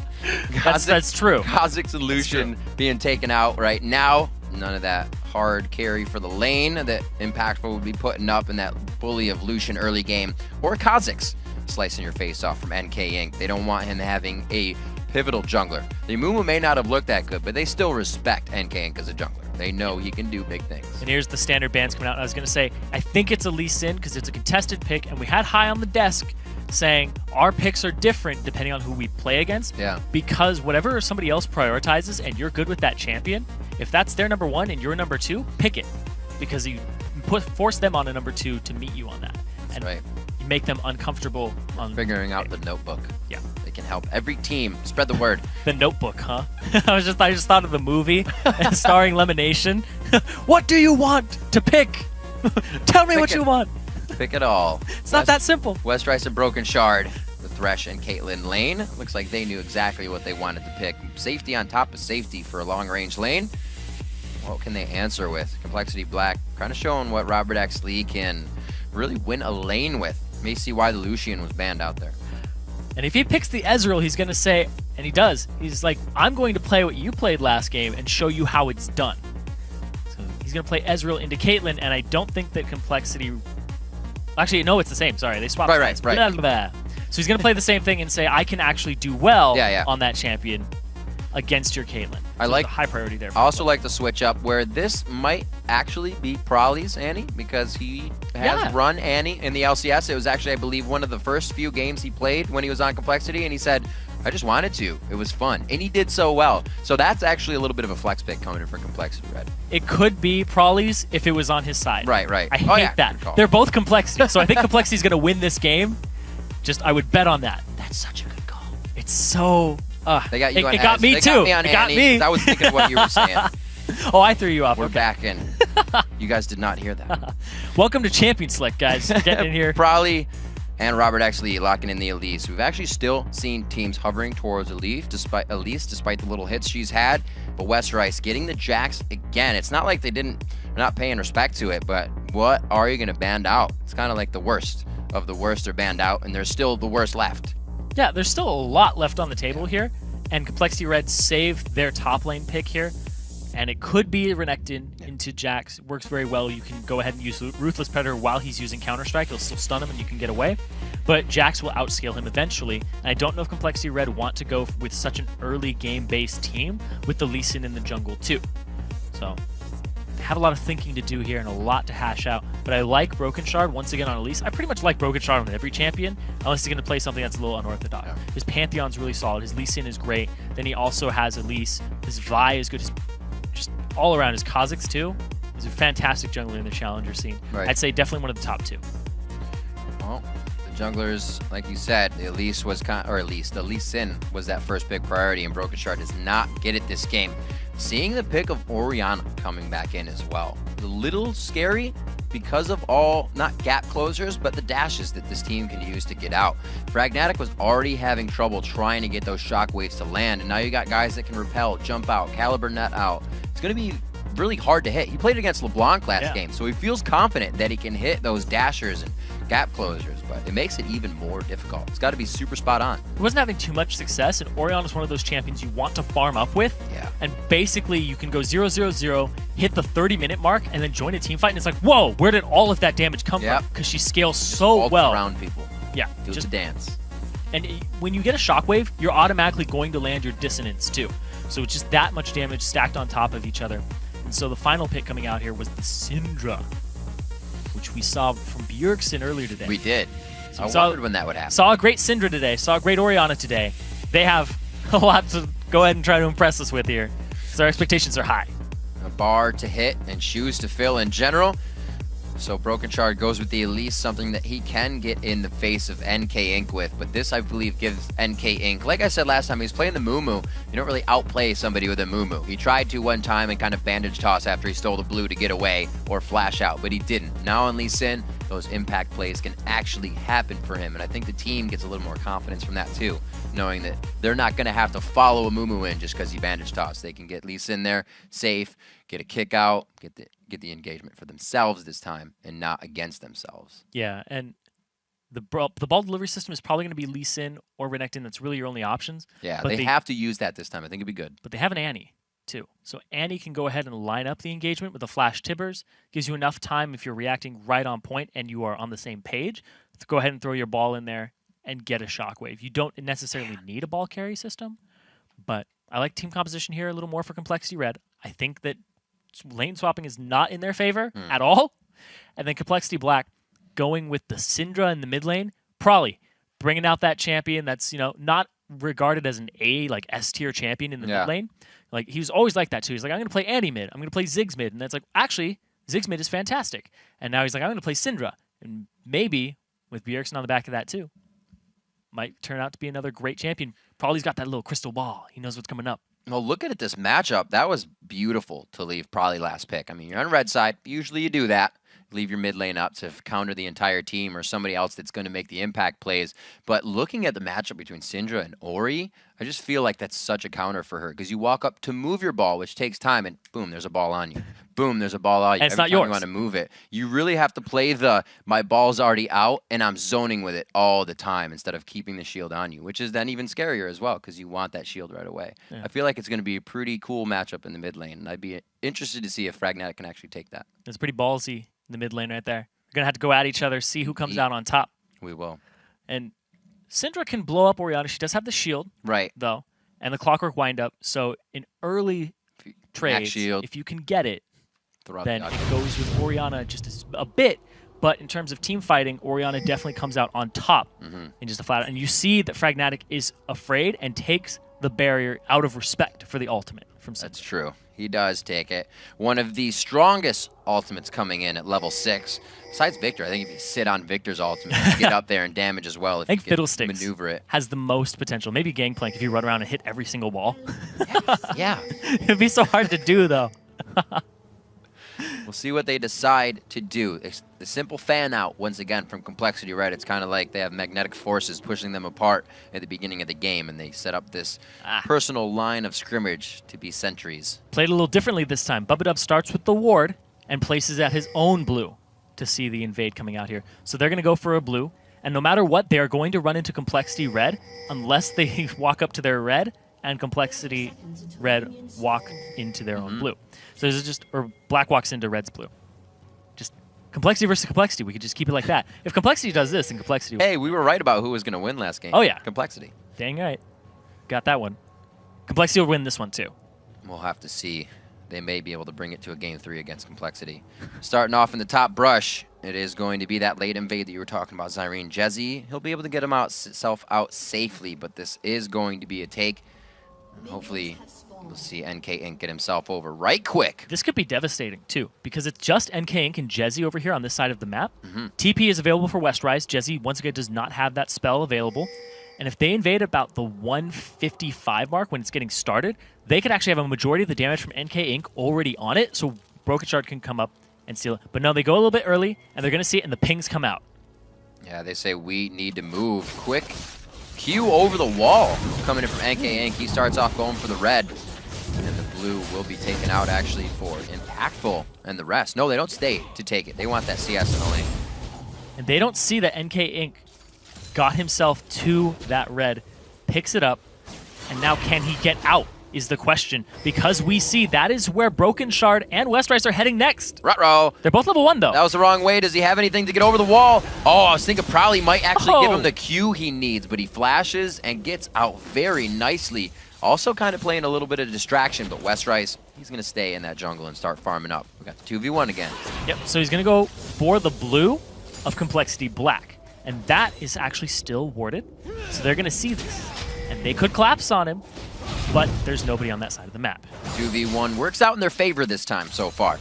That's true. Kha'Zix Solution being taken out right now. None of that hard carry for the lane that Impactful would be putting up in that bully of Lucian early game. Or Kha'Zix slicing your face off from NK Inc. They don't want him having a pivotal jungler. The Amumu may not have looked that good, but they still respect NK Inc. as a jungler. They know he can do big things. And here's the standard bans coming out. I was going to say, I think it's a Lee Sin because it's a contested pick, and we had High on the desk saying our picks are different depending on who we play against. Yeah. Because whatever somebody else prioritizes and you're good with that champion, if that's their number one and you're number two, pick it. Because you force them on a number two to meet you on that. And right. You make them uncomfortable on figuring out the notebook. Yeah. They can help every team spread the word. The Notebook, huh? I just thought of the movie starring Lemonation. What do you want to pick? Tell me what you want. Pick it all. It's not that simple. West Rice and Broken Shard with Thresh and Caitlyn lane. Looks like they knew exactly what they wanted to pick. Safety on top of safety for a long-range lane. What can they answer with? Complexity Black kind of showing what Robert X. Lee can really win a lane with. May see why the Lucian was banned out there. And if he picks the Ezreal, he's going to say, and he does, he's like, I'm going to play what you played last game and show you how it's done. So he's going to play Ezreal into Caitlyn, and I don't think that Complexity... Actually, no, it's the same. Sorry, they swapped sides. Right. Blah, blah, blah. So he's going to play the same thing and say, I can actually do well on that champion against your Caitlyn. I like a high priority there. I also like the switch up where this might actually be Prolly's Annie because he has run Annie in the LCS. It was actually, I believe, one of the first few games he played when he was on Complexity, and he said, I just wanted to. It was fun. And he did so well. So that's actually a little bit of a flex pick coming in for Complexity Red. It could be Prolly's if it was on his side. Right. I hate that. They're both Complexity. So I think Complexity's going to win this game. Just, I would bet on that. That's such a good call. It's so... they got you on it got me too. Got me on it got Annie. me. I was thinking of what you were saying. Oh, I threw you off. We're back in. You guys did not hear that. Welcome to Champion Select, guys. Getting in here. Prolly and Robert X. Lee locking in the Elise. We've actually still seen teams hovering towards Elise despite the little hits she's had. But West Rice getting the Jax again. It's not like they're not paying respect to it, but what are you going to band out? It's kind of like the worst of the worst are banned out, and there's still the worst left. Yeah, there's still a lot left on the table here. And Complexity Red saved their top lane pick here. And it could be Renekton into Jax. Works very well. You can go ahead and use Ruthless Predator while he's using Counter-Strike. He'll still stun him and you can get away. But Jax will outscale him eventually. And I don't know if Complexity Red want to go with such an early game-based team with the Lee Sin in the jungle too. So, have a lot of thinking to do here and a lot to hash out. But I like Broken Shard once again on Elise. I pretty much like Broken Shard on every champion, unless he's going to play something that's a little unorthodox. Yeah. His Pantheon's really solid. His Lee Sin is great. Then he also has Elise. His Vi is good. His just all around. His Kha'Zix too. He's a fantastic jungler in the challenger scene. Right. I'd say definitely one of the top 2. Well, the junglers, like you said, the Elise was the Lee Sin was that first big priority, and Broken Shard does not get it this game. Seeing the pick of Orianna coming back in as well, a little scary because of all, not gap closers, but the dashes that this team can use to get out. Fragnatic was already having trouble trying to get those shockwaves to land, and now you got guys that can repel, jump out, caliber net out. It's going to be really hard to hit. He played against LeBlanc last game, so he feels confident that he can hit those dashers and gap closers, but it makes it even more difficult. It's got to be super spot on. He wasn't having too much success, and Orianna is one of those champions you want to farm up with. Yeah. And basically, you can go 0-0-0, hit the 30-minute mark, and then join a team fight, and it's like, whoa, where did all of that damage come from? Because she scales so well. Around people. Yeah. Do the dance. And when you get a shockwave, you're automatically going to land your dissonance too. So it's just that much damage stacked on top of each other. And so the final pick coming out here was the Syndra, which we saw from Bjergsen earlier today. We did. So I wondered when that would happen. Saw a great Syndra today. Saw a great Orianna today. They have a lot to go ahead and try to impress us with here. So our expectations are high. A bar to hit and shoes to fill in general. So Broken Shard goes with the Elise, something that he can get in the face of NK Inc. with. But this, I believe, gives NK Inc. Like I said last time, he's playing the Moo. You don't really outplay somebody with a Moo. He tried to one time and kind of bandage toss after he stole the blue to get away or flash out, but he didn't. Now on Lee Sin, those impact plays can actually happen for him. And I think the team gets a little more confidence from that too, knowing that they're not going to have to follow a Moo in just because he bandage tossed. They can get Lee Sin there, safe, get a kick out, get the engagement for themselves this time and not against themselves. Yeah, and the ball delivery system is probably going to be Lee Sin or Renekton. That's really your only options. Yeah, they have to use that this time. I think it'd be good. But they have an Annie too. So Annie can go ahead and line up the engagement with a flash Tibbers. Gives you enough time if you're reacting right on point and you are on the same page to go ahead and throw your ball in there and get a shockwave. You don't necessarily need a ball carry system, but I like team composition here a little more for Complexity Red. I think that lane swapping is not in their favor at all. And then Complexity Black going with the Syndra in the mid lane, probably bringing out that champion that's, not regarded as an A, like S-tier champion in the mid lane. Like, he was always like that too. He's like, I'm going to play Annie mid. I'm going to play Ziggs mid. And that's like, actually, Ziggs mid is fantastic. And now he's like, I'm going to play Syndra. And maybe with Bjergsen on the back of that too, might turn out to be another great champion. Probably's got that little crystal ball. He knows what's coming up. Well, looking at this matchup, that was beautiful to leave probably last pick. I mean, you're on red side. Usually you do that. Leave your mid lane up to counter the entire team or somebody else that's going to make the impact plays. But looking at the matchup between Syndra and Ori, I just feel like that's such a counter for her because you walk up to move your ball, which takes time, and boom, there's a ball on you. Boom, there's a ball on you. And it's Every not time yours. you want to move it. You really have to play the my ball's already out and I'm zoning with it all the time instead of keeping the shield on you, which is then even scarier as well because you want that shield right away. Yeah. I feel like it's going to be a pretty cool matchup in the mid lane, and I'd be interested to see if Fragnatic can actually take that. It's pretty ballsy in the mid lane right there. You're going to have to go at each other, see who comes out on top. We will. And Syndra can blow up Orianna. She does have the shield, though, and the Clockwork Wind-Up. So in early trades, if you can get it, then it goes with Orianna just a bit. But in terms of team fighting, Orianna definitely comes out on top in just a flat out. And you see that Fragnatic is afraid and takes the barrier out of respect for the ultimate from Syndra. That's true. He does take it. One of the strongest ultimates coming in at level 6. Besides Victor, I think if you sit on Victor's ultimate, you get up there and damage as well if I think you can Fiddlesticks maneuver it. has the most potential. Maybe Gangplank if you run around and hit every single wall. Yeah. It'd be so hard to do, though. We'll see what they decide to do. It's the simple fan out, once again, from Complexity Red. It's kind of like they have magnetic forces pushing them apart at the beginning of the game, and they set up this personal line of scrimmage to be sentries. Played a little differently this time. Bubba starts with the ward and places at his own blue to see the invade coming out here. So they're going to go for a blue, and no matter what, they are going to run into Complexity Red unless they walk up to their red and Complexity Red walk into their own blue. So this is just, or Black walks into Red's blue. Just Complexity versus Complexity. We could just keep it like that. If Complexity does this, then Complexity. Hey, we were right about who was going to win last game. Oh yeah, Complexity. Dang right, got that one. Complexity will win this one too. We'll have to see. They may be able to bring it to a Game 3 against Complexity. Starting off in the top brush, it is going to be that late invade that you were talking about, Zyrene. Jezzy, he'll be able to get himself out safely, but this is going to be a take. And hopefully, we'll see NK Inc. get himself over right quick. This could be devastating, too, because it's just NK Inc. and Jezzy over here on this side of the map. TP is available for Westrise. Jezzy, once again, does not have that spell available. And if they invade about the 155 mark when it's getting started, they could actually have a majority of the damage from NK Inc. already on it, so Broken Shard can come up and steal it. But no, they go a little bit early, and they're going to see it, and the pings come out. Yeah, they say we need to move quick. Q over the wall coming in from NK Inc. He starts off going for the red, and the blue will be taken out actually for Impactful and the rest. No, they don't stay to take it. They want that CS in the lane. And they don't see that NK Inc. got himself to that red, picks it up, and now can he get out is the question, because we see that is where Broken Shard and Westrise are heading next. Ruh-roh. They're both level 1 though. That was the wrong way. Does he have anything to get over the wall? Oh, I was thinking probably might actually give him the Q he needs, but he flashes and gets out very nicely. Also kind of playing a little bit of distraction, but Westrise, he's going to stay in that jungle and start farming up. We got the 2v1 again. Yep, so he's going to go for the blue of Complexity Black. And that is actually still warded. So they're going to see this. And they could collapse on him, but there's nobody on that side of the map. 2v1 works out in their favor this time so far.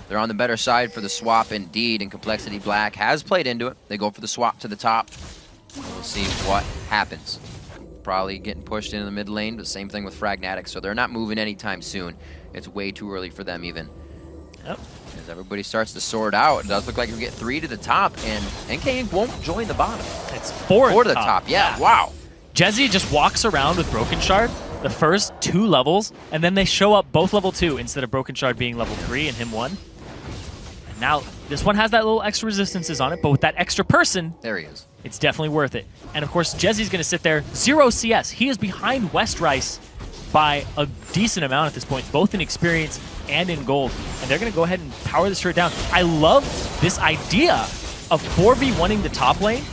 They're on the better side for the swap indeed, and Complexity Black has played into it. They go for the swap to the top. We'll see what happens. Probably getting pushed into the mid lane, but same thing with Fragnatic, so they're not moving anytime soon. It's way too early for them even. Yep. As everybody starts to sort out, it does look like we get 3 to the top, and NK Inc. won't join the bottom. It's 4 to the top. Yeah, wow. Jezzy just walks around with Broken Shard the first 2 levels, and then they show up both level 2 instead of Broken Shard being level 3 and him 1. And now this one has that little extra resistances on it, but with that extra person, there he is. It's definitely worth it. And of course, Jezzy's going to sit there, 0 CS. He is behind Westrise by a decent amount at this point, both in experience and in gold. And they're going to go ahead and power this turret down. I love this idea of 4v1ing the top lane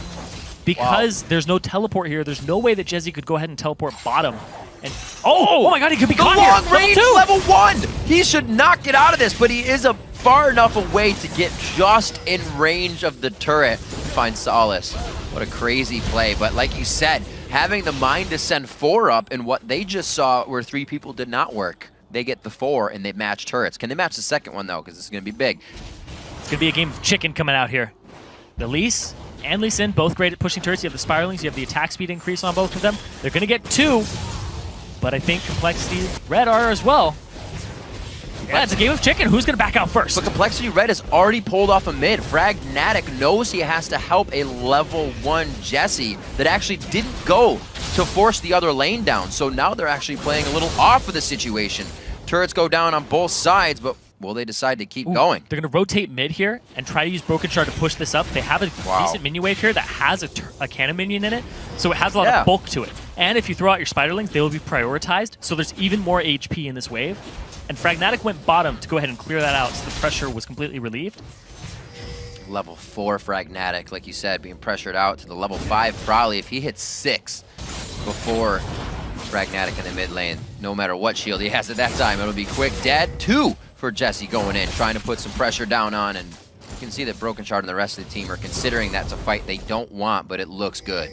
because there's no teleport here. There's no way that Jezzy could go ahead and teleport bottom. And oh my god, he could be caught here. Long range level 1! He should not get out of this, but he is far enough away to get just in range of the turret to find solace. What a crazy play. But like you said, having the mind to send 4 up and what they just saw where 3 people did not work. They get the 4 and they match turrets. Can they match the second one though? Because this is going to be big. It's going to be a game of chicken coming out here. The Lise and Lee Sin, both great at pushing turrets. You have the Spiralings, you have the attack speed increase on both of them. They're going to get 2, but I think Complexity Red are as well. Yeah, it's a game of chicken. Who's going to back out first? But Complexity Red has already pulled off a mid. Fragnatic knows he has to help a level 1 Jesse that actually didn't go to force the other lane down. So now they're actually playing a little off of the situation. Turrets go down on both sides, but will they decide to keep going? They're going to rotate mid here and try to use Broken Shard to push this up. They have a decent minion wave here that has a cannon minion in it, so it has a lot of bulk to it. And if you throw out your Spiderlings, they will be prioritized, so there's even more HP in this wave. And Fragnatic went bottom to go ahead and clear that out, so the pressure was completely relieved. Level 4 Fragnatic, like you said, being pressured out to the level 5 probably. If he hits 6 before Fragnatic in the mid lane, no matter what shield he has at that time, it'll be quick dead. 2 for Jesse going in, trying to put some pressure down on, and you can see that Broken Shard and the rest of the team are considering that's a fight they don't want, but it looks good.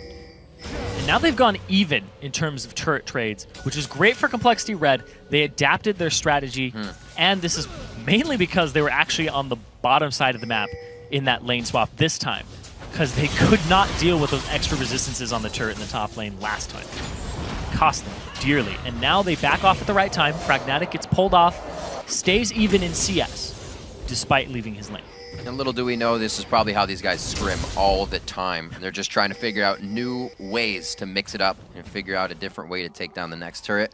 And now they've gone even in terms of turret trades, which is great for Complexity Red. They adapted their strategy, and this is mainly because they were actually on the bottom side of the map in that lane swap this time, because they could not deal with those extra resistances on the turret in the top lane last time. It cost them dearly, and now they back off at the right time. Fragnatic gets pulled off, stays even in CS, despite leaving his lane. And little do we know, this is probably how these guys scrim all the time. And they're just trying to figure out new ways to mix it up and figure out a different way to take down the next turret.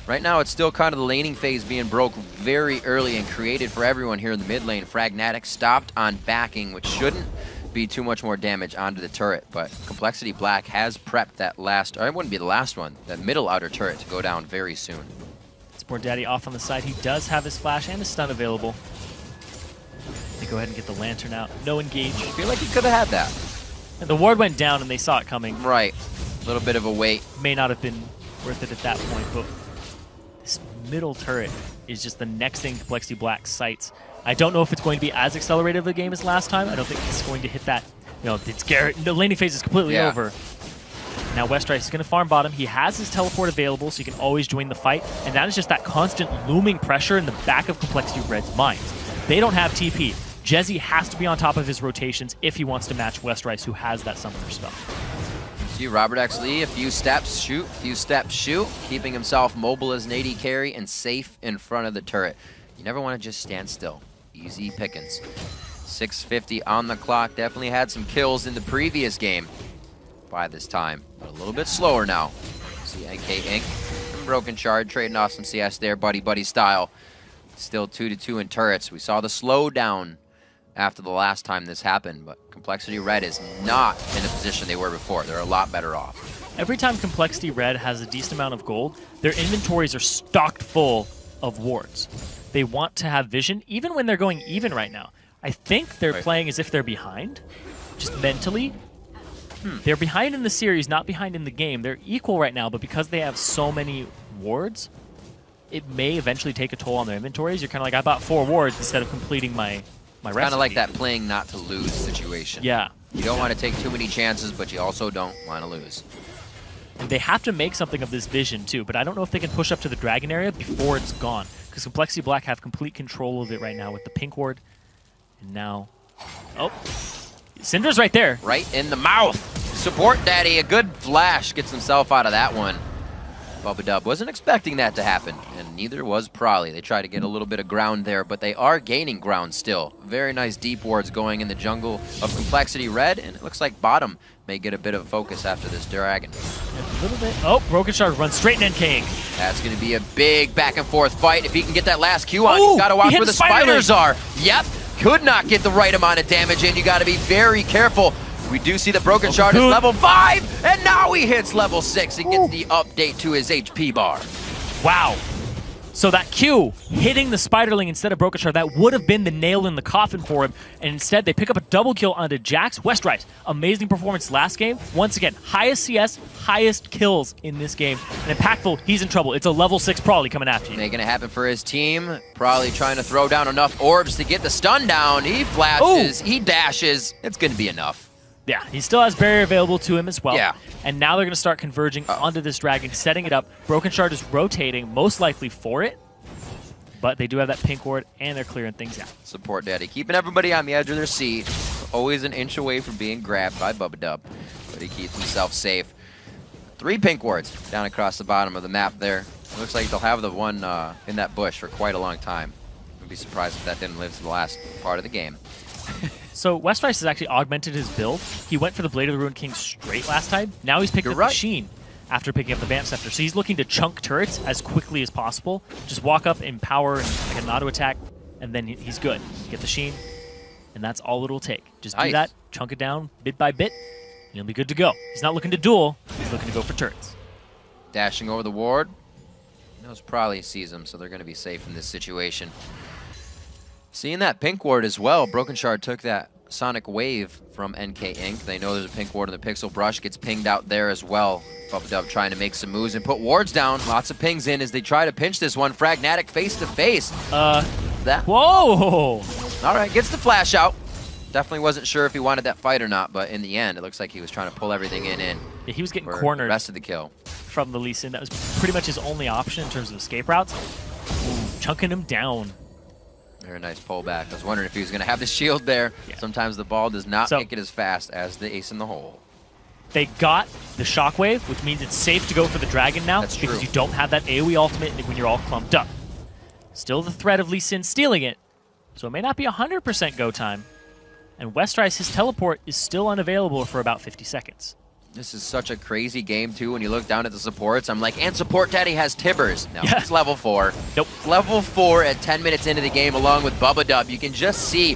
Right now, it's still kind of the laning phase being broke very early and created for everyone here in the mid lane. Fragnatic stopped on backing, which shouldn't be too much more damage onto the turret, but Complexity Black has prepped that last, or it wouldn't be the last one, that middle outer turret to go down very soon. Sport Daddy off on the side. He does have his flash and his stun available. They go ahead and get the lantern out. No engage. I feel like he could have had that. And the ward went down and they saw it coming. Right. A little bit of a wait. May not have been worth it at that point, but this middle turret is just the next thing Complexity Black sights. I don't know if it's going to be as accelerated of a game as last time. I don't think it's going to hit that. You know, it's Garrett. The laning phase is completely over. Now Westrice is going to farm bottom. He has his teleport available, so he can always join the fight. And that is just that constant looming pressure in the back of Complexity Red's minds. They don't have TP. Jezzy has to be on top of his rotations if he wants to match Westrice, who has that summoner spell. See Robert X. Lee, a few steps, shoot, a few steps, shoot, keeping himself mobile as an AD carry and safe in front of the turret. You never want to just stand still. Easy pickings. 6:50 on the clock. Definitely had some kills in the previous game by this time, but a little bit slower now. See NK Inc. and Broken Shard trading off some CS there, buddy style. Still 2-2 in turrets. We saw the slowdown after the last time this happened, but Complexity Red is not in the position they were before. They're a lot better off. Every time Complexity Red has a decent amount of gold, their inventories are stocked full of wards. They want to have vision, even when they're going even right now. I think they're playing as if they're behind, just mentally. They're behind in the series, not behind in the game. They're equal right now, but because they have so many wards, it may eventually take a toll on their inventories. You're kind of like, I bought 4 wards instead of completing my recipe. Kind of like that playing not to lose situation. Yeah. You don't want to take too many chances, but you also don't want to lose. And they have to make something of this vision too, but I don't know if they can push up to the dragon area before it's gone, because Complexity Black have complete control of it right now with the pink ward. And now, oh, Syndra's right there. Right in the mouth. Support Daddy, a good flash, gets himself out of that one. Bubba Dub wasn't expecting that to happen, and neither was Prolly. They try to get a little bit of ground there, but they are gaining ground still. Very nice deep wards going in the jungle of Complexity Red, and it looks like bottom may get a bit of focus after this dragon. A little bit. Oh, Broken Shard runs straight in NK. That's going to be a big back and forth fight. If he can get that last Q on, he's got to watch where the spiders are. Yep, could not get the right amount of damage in. You got to be very careful. We do see the Broken Shard is level 5, and now he hits level 6 and gets the update to his HP bar. Wow. So that Q hitting the Spiderling instead of Broken Shard, that would have been the nail in the coffin for him. And instead, they pick up a double kill onto Jax. Westrice, amazing performance last game. Once again, highest CS, highest kills in this game. And impactful, he's in trouble. It's a level 6 Prolly coming after you. Making it happen for his team. Probably trying to throw down enough orbs to get the stun down. He flashes, he dashes. It's going to be enough. Yeah, he still has barrier available to him as well. Yeah. And now they're going to start converging onto this dragon, setting it up. Broken Shard is rotating, most likely for it. But they do have that pink ward, and they're clearing things out. Support Daddy, keeping everybody on the edge of their seat. Always an inch away from being grabbed by Bubba Dub, but he keeps himself safe. 3 pink wards down across the bottom of the map there. It looks like they'll have the one in that bush for quite a long time. I'd be surprised if that didn't live to the last part of the game. So Westrice has actually augmented his build. He went for the Blade of the Ruined King straight last time. Now he's picked up the Sheen after picking up the Vamp Scepter. So he's looking to chunk turrets as quickly as possible. Just walk up, empower, and like an auto attack, and then he's good. Get the Sheen, and that's all it'll take. Just do that, chunk it down bit by bit, and he'll be good to go. He's not looking to duel, he's looking to go for turrets. Dashing over the ward. Knows Prolly sees him, so they're going to be safe in this situation. Seeing that pink ward as well, Broken Shard took that Sonic Wave from NK Inc. They know there's a pink ward in the Pixel Brush, gets pinged out there as well. Bubba Dub trying to make some moves and put wards down. Lots of pings in as they try to pinch this one. Fragnatic face to face. Whoa! All right, gets the flash out. Definitely wasn't sure if he wanted that fight or not, but in the end, it looks like he was trying to pull everything in. Yeah, he was getting cornered. The rest of the kill. From the Lee Sin. That was pretty much his only option in terms of escape routes. Ooh, chunking him down. Very nice pullback. I was wondering if he was going to have the shield there. Yeah. Sometimes the ball does not make it as fast as the ace in the hole. They got the shockwave, which means it's safe to go for the dragon now. That's because true. You don't have that AoE ultimate when you're all clumped up. Still the threat of Lee Sin stealing it, so it may not be 100% go time. And Westrice, his teleport is still unavailable for about 50 seconds. This is such a crazy game, too, when you look down at the supports. I'm like, and Support Daddy has Tibbers. No, he's level 4. Nope. Level 4 at 10 minutes into the game, along with Bubba Dub. You can just see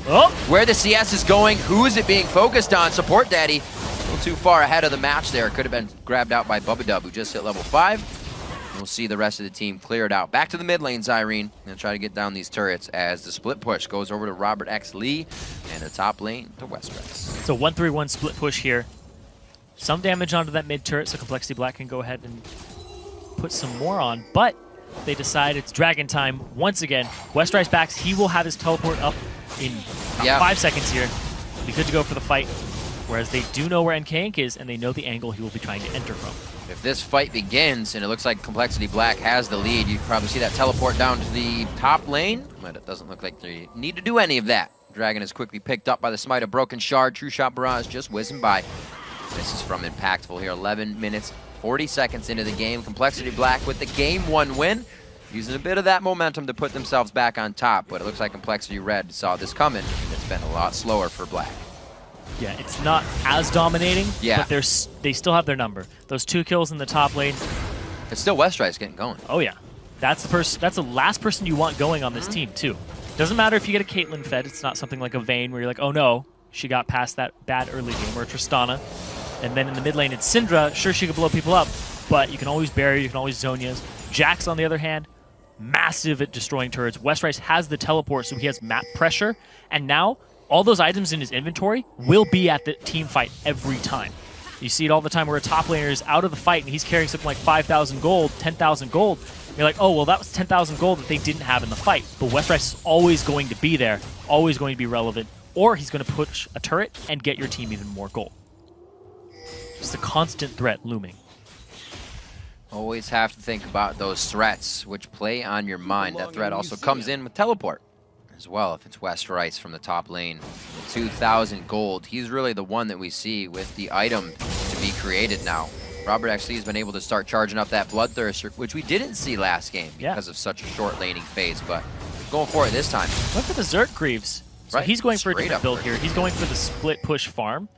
where the CS is going, who is it being focused on. Support Daddy a little too far ahead of the match there. Could have been grabbed out by Bubba Dub, who just hit level 5. We'll see the rest of the team cleared out. Back to the mid lane, Zyrene. Gonna try to get down these turrets as the split push goes over to Robert X. Lee, and the top lane to Westrice. It's a 1-3-1 split push here. Some damage onto that mid turret, so Complexity Black can go ahead and put some more on, but they decide it's Dragon time once again. Westrice backs, he will have his teleport up in about 5 seconds here. Be good to go for the fight, whereas they do know where NKink is, and they know the angle he will be trying to enter from. If this fight begins, and it looks like Complexity Black has the lead, you can probably see that teleport down to the top lane, but it doesn't look like they need to do any of that. Dragon is quickly picked up by the Smite of Broken Shard. True Shot Barrage just whizzing by. This is from Impactful here, 11 minutes, 40 seconds into the game. Complexity Black with the Game 1 win, using a bit of that momentum to put themselves back on top, but it looks like Complexity Red saw this coming, and it's been a lot slower for Black. Yeah, it's not as dominating, but they still have their number. Those 2 kills in the top lane. It's still Westrice getting going. Oh yeah, that's the last person you want going on this team too. Doesn't matter if you get a Caitlyn fed, it's not something like a Vayne where you're like, oh no, she got past that bad early game, or Tristana. And then in the mid lane, it's Syndra. Sure, she could blow people up, but you can always bury, you can always Zonias. Jax, on the other hand, massive at destroying turrets. Westrice has the teleport, so he has map pressure. And now, all those items in his inventory will be at the team fight every time. You see it all the time where a top laner is out of the fight and he's carrying something like 5,000 gold, 10,000 gold. You're like, oh, well, that was 10,000 gold that they didn't have in the fight. But Westrice is always going to be there, always going to be relevant, or he's going to push a turret and get your team even more gold. Just a constant threat looming. Always have to think about those threats which play on your mind. That threat also comes in with teleport as well if it's Westrice from the top lane. With 2,000 gold, he's really the one that we see with the item to be created now. Robert actually has been able to start charging up that Bloodthirster, which we didn't see last game because of such a short laning phase, but going for it this time. Went for the Zerk Greaves. So he's going for a different build here. He's going for the split push farm.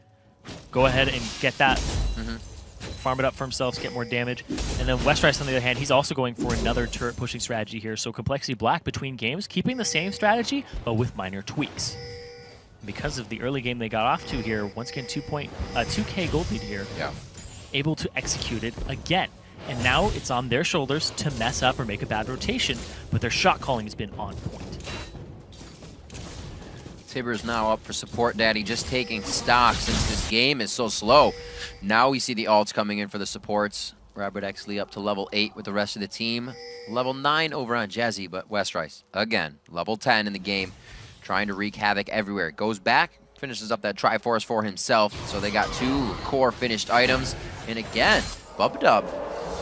Go ahead and get that. Farm it up for himself, get more damage. And then Westrice, on the other hand, he's also going for another turret pushing strategy here. So Complexity Black between games, keeping the same strategy, but with minor tweaks. Because of the early game they got off to here, once again, 2K gold lead here. Able to execute it again. And now it's on their shoulders to mess up or make a bad rotation, but their shot calling has been on point. Tibbers now up for Support Daddy, just taking stock since this game is so slow. Now we see the alts coming in for the supports. Robert X. Lee up to level 8 with the rest of the team. Level 9 over on Jezzy, but Westrice, again, level 10 in the game, trying to wreak havoc everywhere. Goes back, finishes up that Triforce for himself, so they got 2 core finished items. And again, Bubba Dub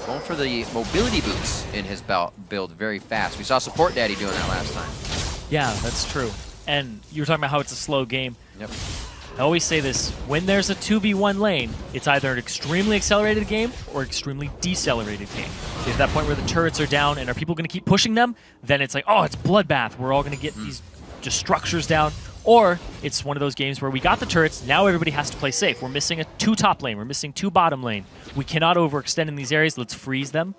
going for the mobility boots in his build very fast. We saw Support Daddy doing that last time. Yeah, that's true. And you were talking about how it's a slow game. I always say this, when there's a 2v1 lane, it's either an extremely accelerated game or extremely decelerated game. If that point where the turrets are down and are people going to keep pushing them, then it's like, oh, it's bloodbath. We're all going to get these just structures down. Or it's one of those games where we got the turrets, now everybody has to play safe. We're missing a 2 top lane, we're missing 2 bottom lane. We cannot overextend in these areas, let's freeze them,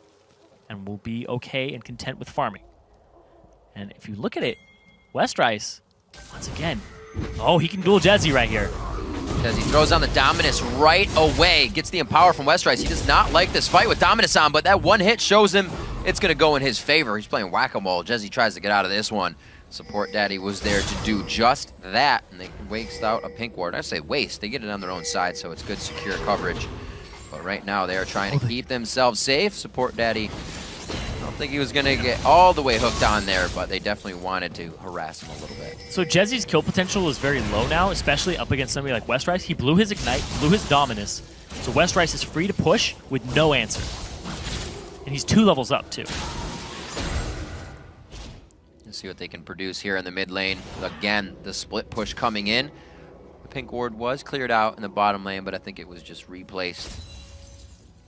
and we'll be okay and content with farming. And if you look at it, Westrice, once again, oh, he can duel Jezzy right here. Jezzy throws on the Dominus right away. Gets the Empower from Westrice. He does not like this fight with Dominus on, but that one hit shows him it's going to go in his favor. He's playing whack-a-mole. Jezzy tries to get out of this one. Support Daddy was there to do just that, and they waste out a pink ward. I say waste. They get it on their own side, so it's good, secure coverage. But right now, they are trying to keep themselves safe. Support Daddy, I don't think he was going to get all the way hooked on there, but they definitely wanted to harass him a little bit. So Jezzy's kill potential is very low now, especially up against somebody like Westrice. He blew his Ignite, blew his Dominus, so Westrice is free to push with no answer. And he's 2 levels up, too. Let's see what they can produce here in the mid lane. Again, the split push coming in. The pink ward was cleared out in the bottom lane, but I think it was just replaced.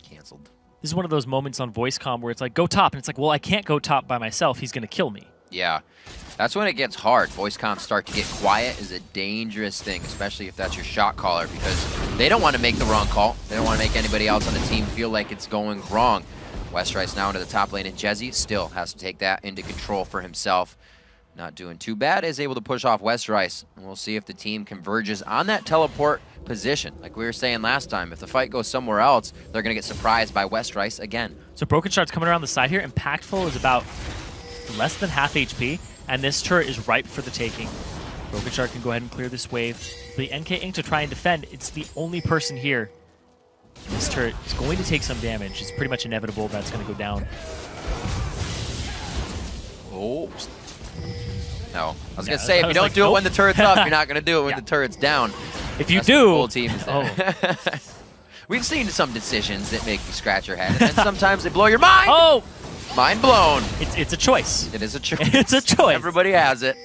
Canceled. This is one of those moments on voice comm where it's like, go top, and it's like, well, I can't go top by myself. He's going to kill me. Yeah, that's when it gets hard. Voice comms start to get quiet is a dangerous thing, especially if that's your shot caller, because They don't want to make the wrong call. They don't want to make anybody else on the team feel like it's going wrong. Westrice now into the top lane, and Jezzy still has to take that into control for himself. Not doing too bad, is able to push off Westrice. And we'll see if the team converges on that teleport position. Like we were saying last time, if the fight goes somewhere else, they're going to get surprised by Westrice again. So Broken Shard's coming around the side here. Impactful is about less than half HP, and this turret is ripe for the taking. Broken Shard can go ahead and clear this wave. The NK Inc. to try and defend, it's the only person here. This turret is going to take some damage. It's pretty much inevitable that's going to go down. Oh. No. I was going to say, if you don't do it when the turret's up, you're not going to do it when the turret's down. If you do... The whole team is there. We've seen some decisions that make you scratch your head, and then sometimes they blow your mind. Oh! Mind blown. It's a choice. It is a choice. It's a choice. Everybody has it.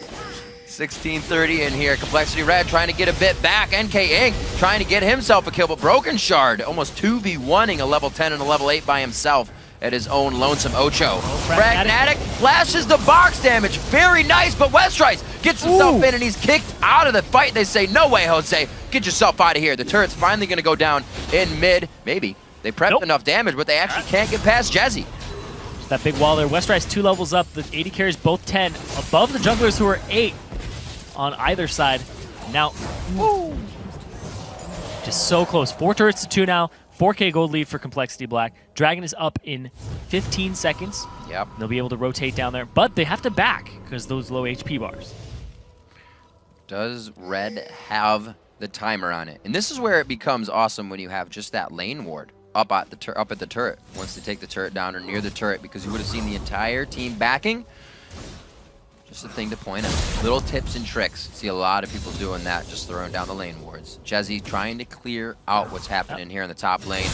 16:30 in here. Complexity Red trying to get a bit back. NK Inc. trying to get himself a kill, but Broken Shard almost 2v1ing a level 10 and a level 8 by himself at his own lonesome Ocho. Pragmatic flashes the box damage. Very nice, but Westrice gets himself in and he's kicked out of the fight. They say, no way, Jose. Get yourself out of here. The turret's finally going to go down in mid. Maybe. They prepped enough damage, but they actually can't get past Jezzy. That big wall there. Westrice 2 levels up. The AD carries both 10 above the junglers who are 8 on either side. Now, just so close. 4 turrets to 2 now. 4K gold lead for Complexity Black. Dragon is up in 15 seconds. Yep. They'll be able to rotate down there, but they have to back because those low HP bars. Does Red have the timer on it? And this is where it becomes awesome when you have just that lane ward up at the turret once they take the turret down or near the turret, because you would have seen the entire team backing. Just a thing to point out. Little tips and tricks. See a lot of people doing that, just throwing down the lane wards. Jezzy trying to clear out what's happening here in the top lane.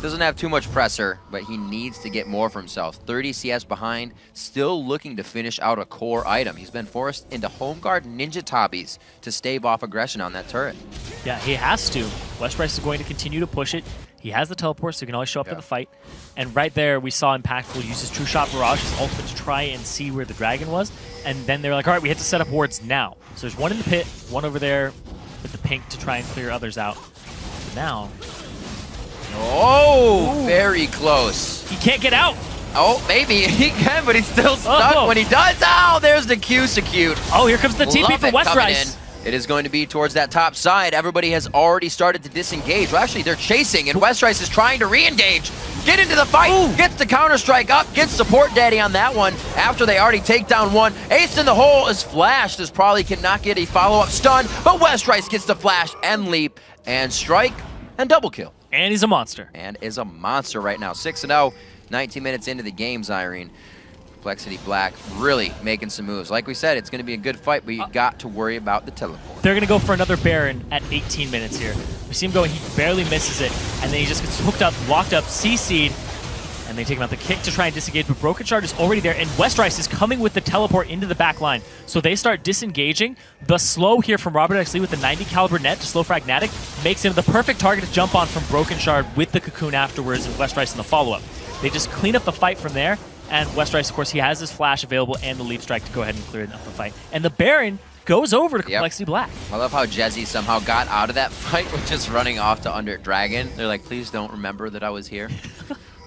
Doesn't have too much pressure, but he needs to get more for himself. 30 CS behind, still looking to finish out a core item. He's been forced into home guard ninja tabis to stave off aggression on that turret. Yeah, he has to. Westrice is going to continue to push it. He has the teleport, so he can always show up to the fight. And right there, we saw Impactful use his True Shot Barrage, his ultimate, to try and see where the dragon was. And then they're like, all right, we have to set up wards now. So there's one in the pit, one over there with the pink to try and clear others out. So now... Oh, very close. He can't get out. Oh, maybe he can, but he's still stuck when he does. Oh, there's the Q-Secute. Oh, here comes the TP for Westrice. It is going to be towards that top side. Everybody has already started to disengage. Well, actually, they're chasing, and Westrice is trying to re-engage. Get into the fight, gets the counter-strike up, gets Support Daddy on that one after they already take down one. Ace in the hole is flashed. This probably cannot get a follow-up stun, but Westrice gets the flash and leap and strike and double kill. And he's a monster. And is a monster right now. 6-0, 19 minutes into the game, Zyrene. Complexity Black really making some moves. Like we said, it's going to be a good fight, but you got to worry about the teleport. They're going to go for another Baron at 18 minutes here. We see him go, he barely misses it, and then he just gets hooked up, locked up, CC'd, and they take him out the kick to try and disengage, but Broken Shard is already there, and Westrice is coming with the teleport into the back line. So they start disengaging. The slow here from Robert X. Lee with the 90 caliber net to slow Fragnatic makes him the perfect target to jump on from Broken Shard with the Cocoon afterwards, and Westrice in the follow-up. They just clean up the fight from there. And Westrice, of course, he has his flash available and the leap strike to go ahead and clear up the fight. And the Baron goes over to Complexity Black. I love how Jezzy somehow got out of that fight with just running off to Under Dragon. They're like, please don't remember that I was here.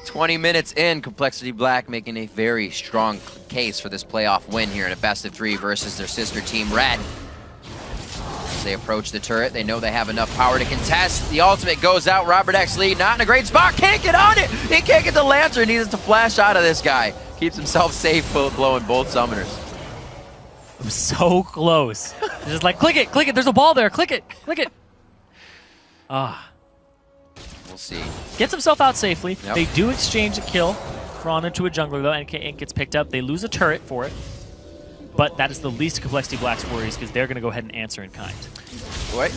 20 minutes in, Complexity Black making a very strong case for this playoff win here in a best-of-3 versus their sister team, Red. As they approach the turret, they know they have enough power to contest. The ultimate goes out. Robert X. Lee not in a great spot. Can't get on it. He can't get the Lancer. Needs to flash out of this guy. Keeps himself safe, blowing both summoners. I'm so close. Just like, click it. There's a ball there. Click it. Ah. We'll see. Gets himself out safely. Yep. They do exchange a kill for honor to a jungler, though. NK Inc. gets picked up. They lose a turret for it. But that is the least of Complexity Black's worries because they're going to go ahead and answer in kind. Wait.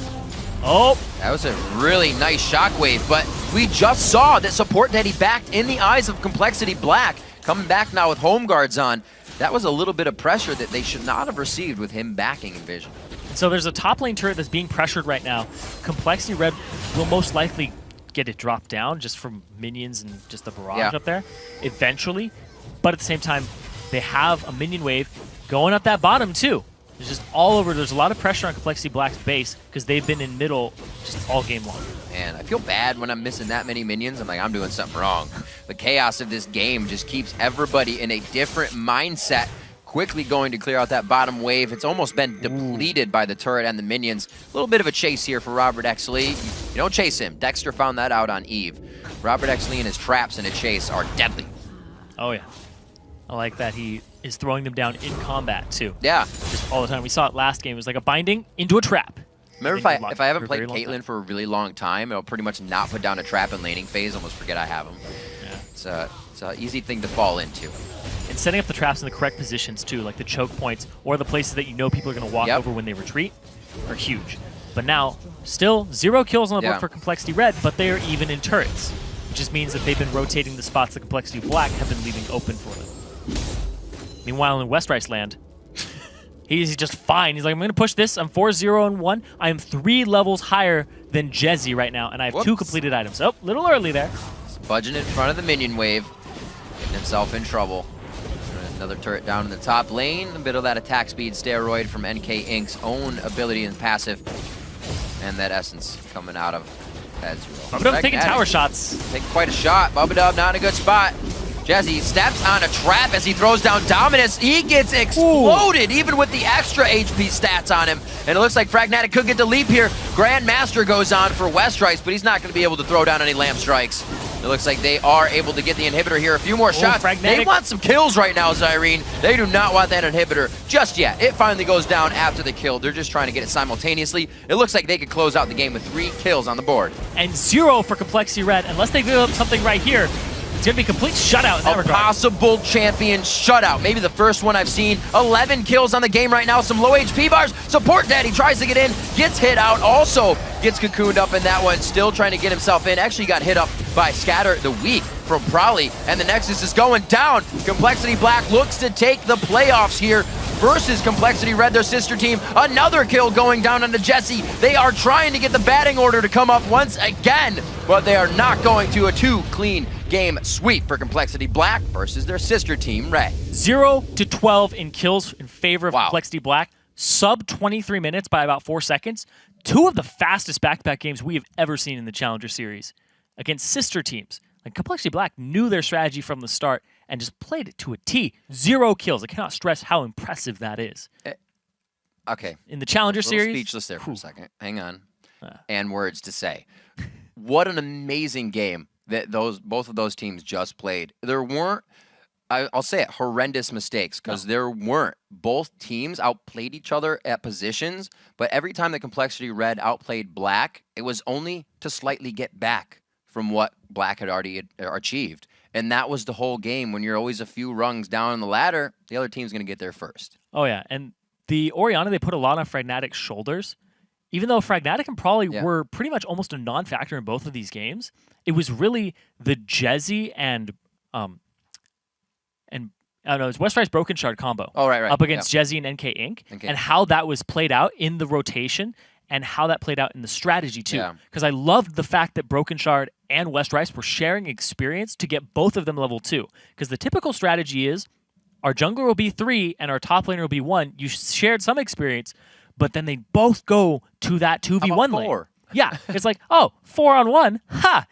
Oh! That was a really nice shockwave, but we just saw that Support Daddy backed in the eyes of Complexity Black. Coming back now with home guards on. That was a little bit of pressure that they should not have received with him backing Envision. So there's a top lane turret that's being pressured right now. Complexity Red will most likely get it dropped down just from minions and just the barrage up there eventually. But at the same time, they have a minion wave going up that bottom too. It's just all over. There's a lot of pressure on Complexity Black's base because they've been in middle just all game long. Man, I feel bad when I'm missing that many minions. I'm like, I'm doing something wrong. The chaos of this game just keeps everybody in a different mindset, quickly going to clear out that bottom wave. It's almost been depleted by the turret and the minions. A little bit of a chase here for Robert Exley. You don't chase him. Dexter found that out on Eve. Robert Exley and his traps in a chase are deadly. Oh, yeah. I like that he is throwing them down in combat, too. Yeah. Just all the time. We saw it last game. It was like a binding into a trap. Remember, if I haven't played Caitlyn for a really long time, it'll pretty much not put down a trap in laning phase, almost forget I have them. Yeah. It's an easy thing to fall into. And setting up the traps in the correct positions, too, like the choke points or the places that you know people are going to walk over when they retreat, are huge. But now, still 0 kills on the board for Complexity Red, but they are even in turrets, which just means that they've been rotating the spots that Complexity Black have been leaving open for them. Meanwhile, in West Rice land, he's just fine. He's like, I'm going to push this. I'm 4-0-1. I am 3 levels higher than Jezzy right now, and I have 2 completed items. Oh, a little early there. He's budging in front of the minion wave, getting himself in trouble. Another turret down in the top lane. A bit of that attack speed steroid from NK Inc.'s own ability and passive. And that essence coming out of Ezreal. Bubba taking tower shots. Taking quite a shot. Bubba not in a good spot. Jezzy steps on a trap as he throws down Dominus. He gets exploded, even with the extra HP stats on him. And it looks like Fragnatic could get the leap here. Grandmaster goes on for West Rice, but he's not going to be able to throw down any lamp strikes. It looks like they are able to get the inhibitor here. A few more shots. They want some kills right now, Zyrene. They do not want that inhibitor just yet. It finally goes down after the kill. They're just trying to get it simultaneously. It looks like they could close out the game with 3 kills on the board. And 0 for Complexity Red. Unless they give up something right here, it's going to be a complete shutout in that regard. Possible champion shutout. Maybe the first one I've seen. 11 kills on the game right now. Some low HP bars. Support Daddy tries to get in. Gets hit out. Also gets cocooned up in that one. Still trying to get himself in. Actually got hit up by Scatter the Weak from Prowley. And the Nexus is going down. Complexity Black looks to take the playoffs here versus Complexity Red, their sister team. Another kill going down onto Jesse. They are trying to get the batting order to come up once again, but they are not going to. A 2 clean game sweep for Complexity Black versus their sister team, Red. 0-12 in kills in favor of Complexity Black. Sub 23 minutes by about 4 seconds. 2 of the fastest back-to-back games we have ever seen in the Challenger Series against sister teams. Like Complexity Black knew their strategy from the start and just played it to a T. 0 kills. I cannot stress how impressive that is. Okay. In the Challenger Series. Speechless there for a second. Hang on. And words to say. What an amazing game that both of those teams just played. There weren't, I'll say it, horrendous mistakes, because there weren't. Both teams outplayed each other at positions, but every time that Complexity Red outplayed Black, it was only to slightly get back from what Black had already achieved. And that was the whole game. When you're always a few rungs down on the ladder, the other team's going to get there first. Oh, yeah. And the Orianna, they put a lot on Fragnatic's shoulders. Even though Fragnatic and Prolly were pretty much almost a non-factor in both of these games, it was really the Jezzy and I don't know, it was West Rice Broken Shard combo. Oh, right. Up against Jezzy and NK Inc. And how that was played out in the rotation and how that played out in the strategy, too. Because I loved the fact that Broken Shard and West Rice were sharing experience to get both of them level 2. Because the typical strategy is our jungler will be 3 and our top laner will be 1. You shared some experience, but then they both go to that 2v1 lane. Yeah, it's like, oh, 4-on-1? Ha!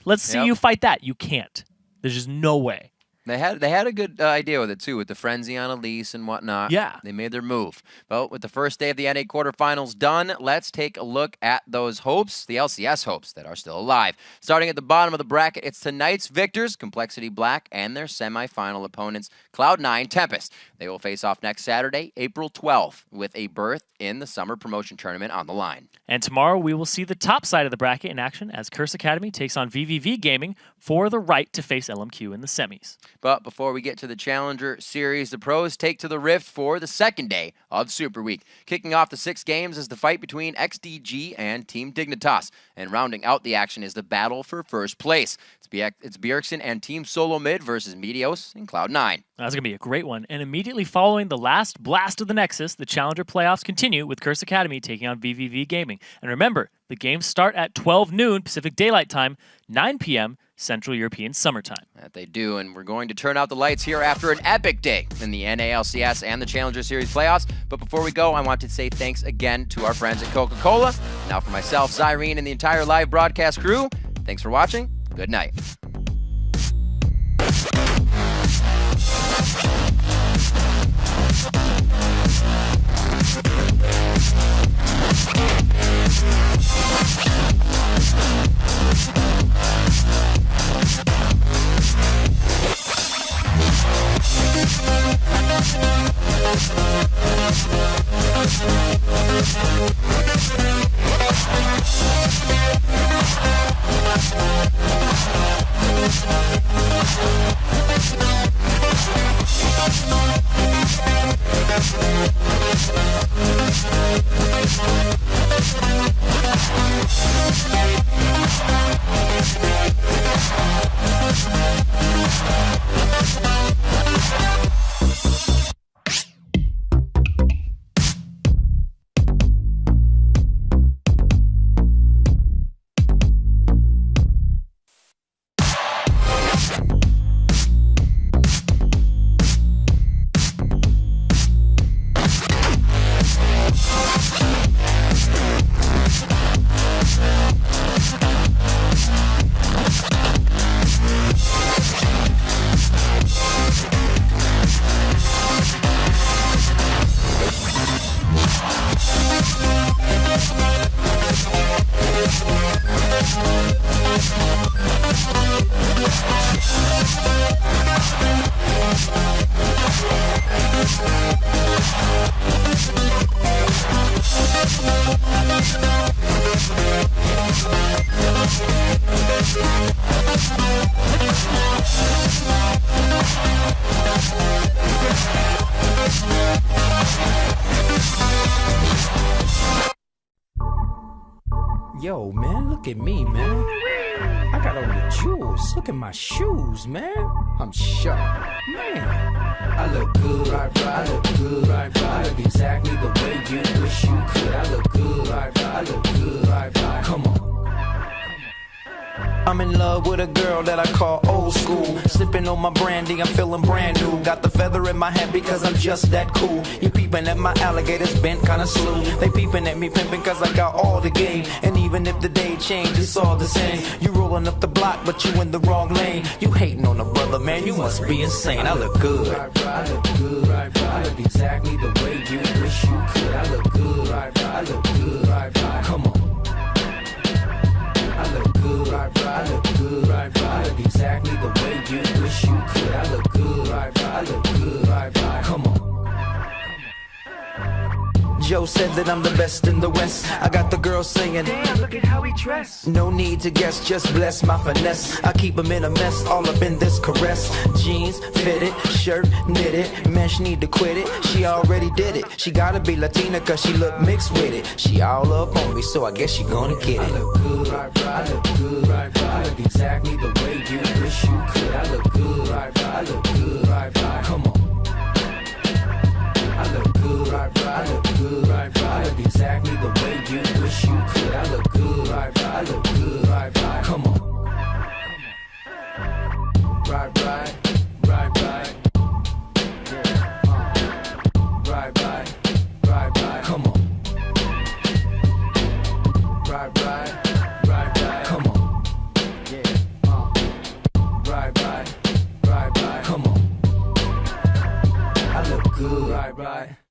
Let's see you fight that. You can't. There's just no way. They had a good idea with it, too, with the frenzy on Elise and whatnot. Yeah. They made their move. But with the first day of the NA quarterfinals done, let's take a look at those hopes, the LCS hopes that are still alive. Starting at the bottom of the bracket, it's tonight's victors, Complexity Black, and their semifinal opponents, Cloud9 Tempest. They will face off next Saturday, April 12th, with a berth in the Summer Promotion Tournament on the line. And tomorrow we will see the top side of the bracket in action as Curse Academy takes on VVV Gaming for the right to face LMQ in the semis. But before we get to the Challenger Series, the pros take to the Rift for the second day of Super Week. Kicking off the 6 games is the fight between XDG and Team Dignitas. And rounding out the action is the battle for first place. It's Bjergsen and Team Solo Mid versus Meteos and Cloud9. That's going to be a great one. And immediately following the last blast of the Nexus, the Challenger playoffs continue with Curse Academy taking on VVV Gaming. And remember, the games start at 12 noon Pacific Daylight Time, 9 p.m. Central European summertime. That they do, and we're going to turn out the lights here after an epic day in the NALCS and the Challenger Series playoffs. But before we go, I want to say thanks again to our friends at Coca-Cola. Now for myself, Zyrene, and the entire live broadcast crew, thanks for watching. Good night. Yo, man, look at me, man. I got all the jewels. Look at my shoes, man. I'm sharp. Man, I look good. I look good. I look exactly the way you wish you could. I look good. I look good. Come on. I'm in love with a girl that I call old school. Sipping on my brandy, I'm feeling brand new. Got the feather in my hat because I'm just that cool. You peeping at my alligators bent kinda slow. They peeping at me pimping cause I got all the game. And even if the day changed, it's all the same. You rolling up the block, but you in the wrong lane. You hating on a brother, man, you must be insane. I look good. I look good. I look exactly the way you wish you could. I look good. I look good. Come on. I look good. I look good. I look exactly the way you wish you could. I look good. I look good. Come on. Joe said that I'm the best in the West. I got the girl singing, damn, look at how he dressed. No need to guess, just bless my finesse. I keep him in a mess, all up in this caress. Jeans, fitted, shirt, knitted. Man, she need to quit it, she already did it. She gotta be Latina cause she look mixed with it. She all up on me, so I guess she gonna get it. I look good, I look good. I look exactly the way you wish you could. I look good, I look good. Come on. I look good, I look good. I look exactly the way you wish you could. I look good, I look good. Come on. Right. Right. Come on. Right. Come on. Right. Come on. I look good. Right.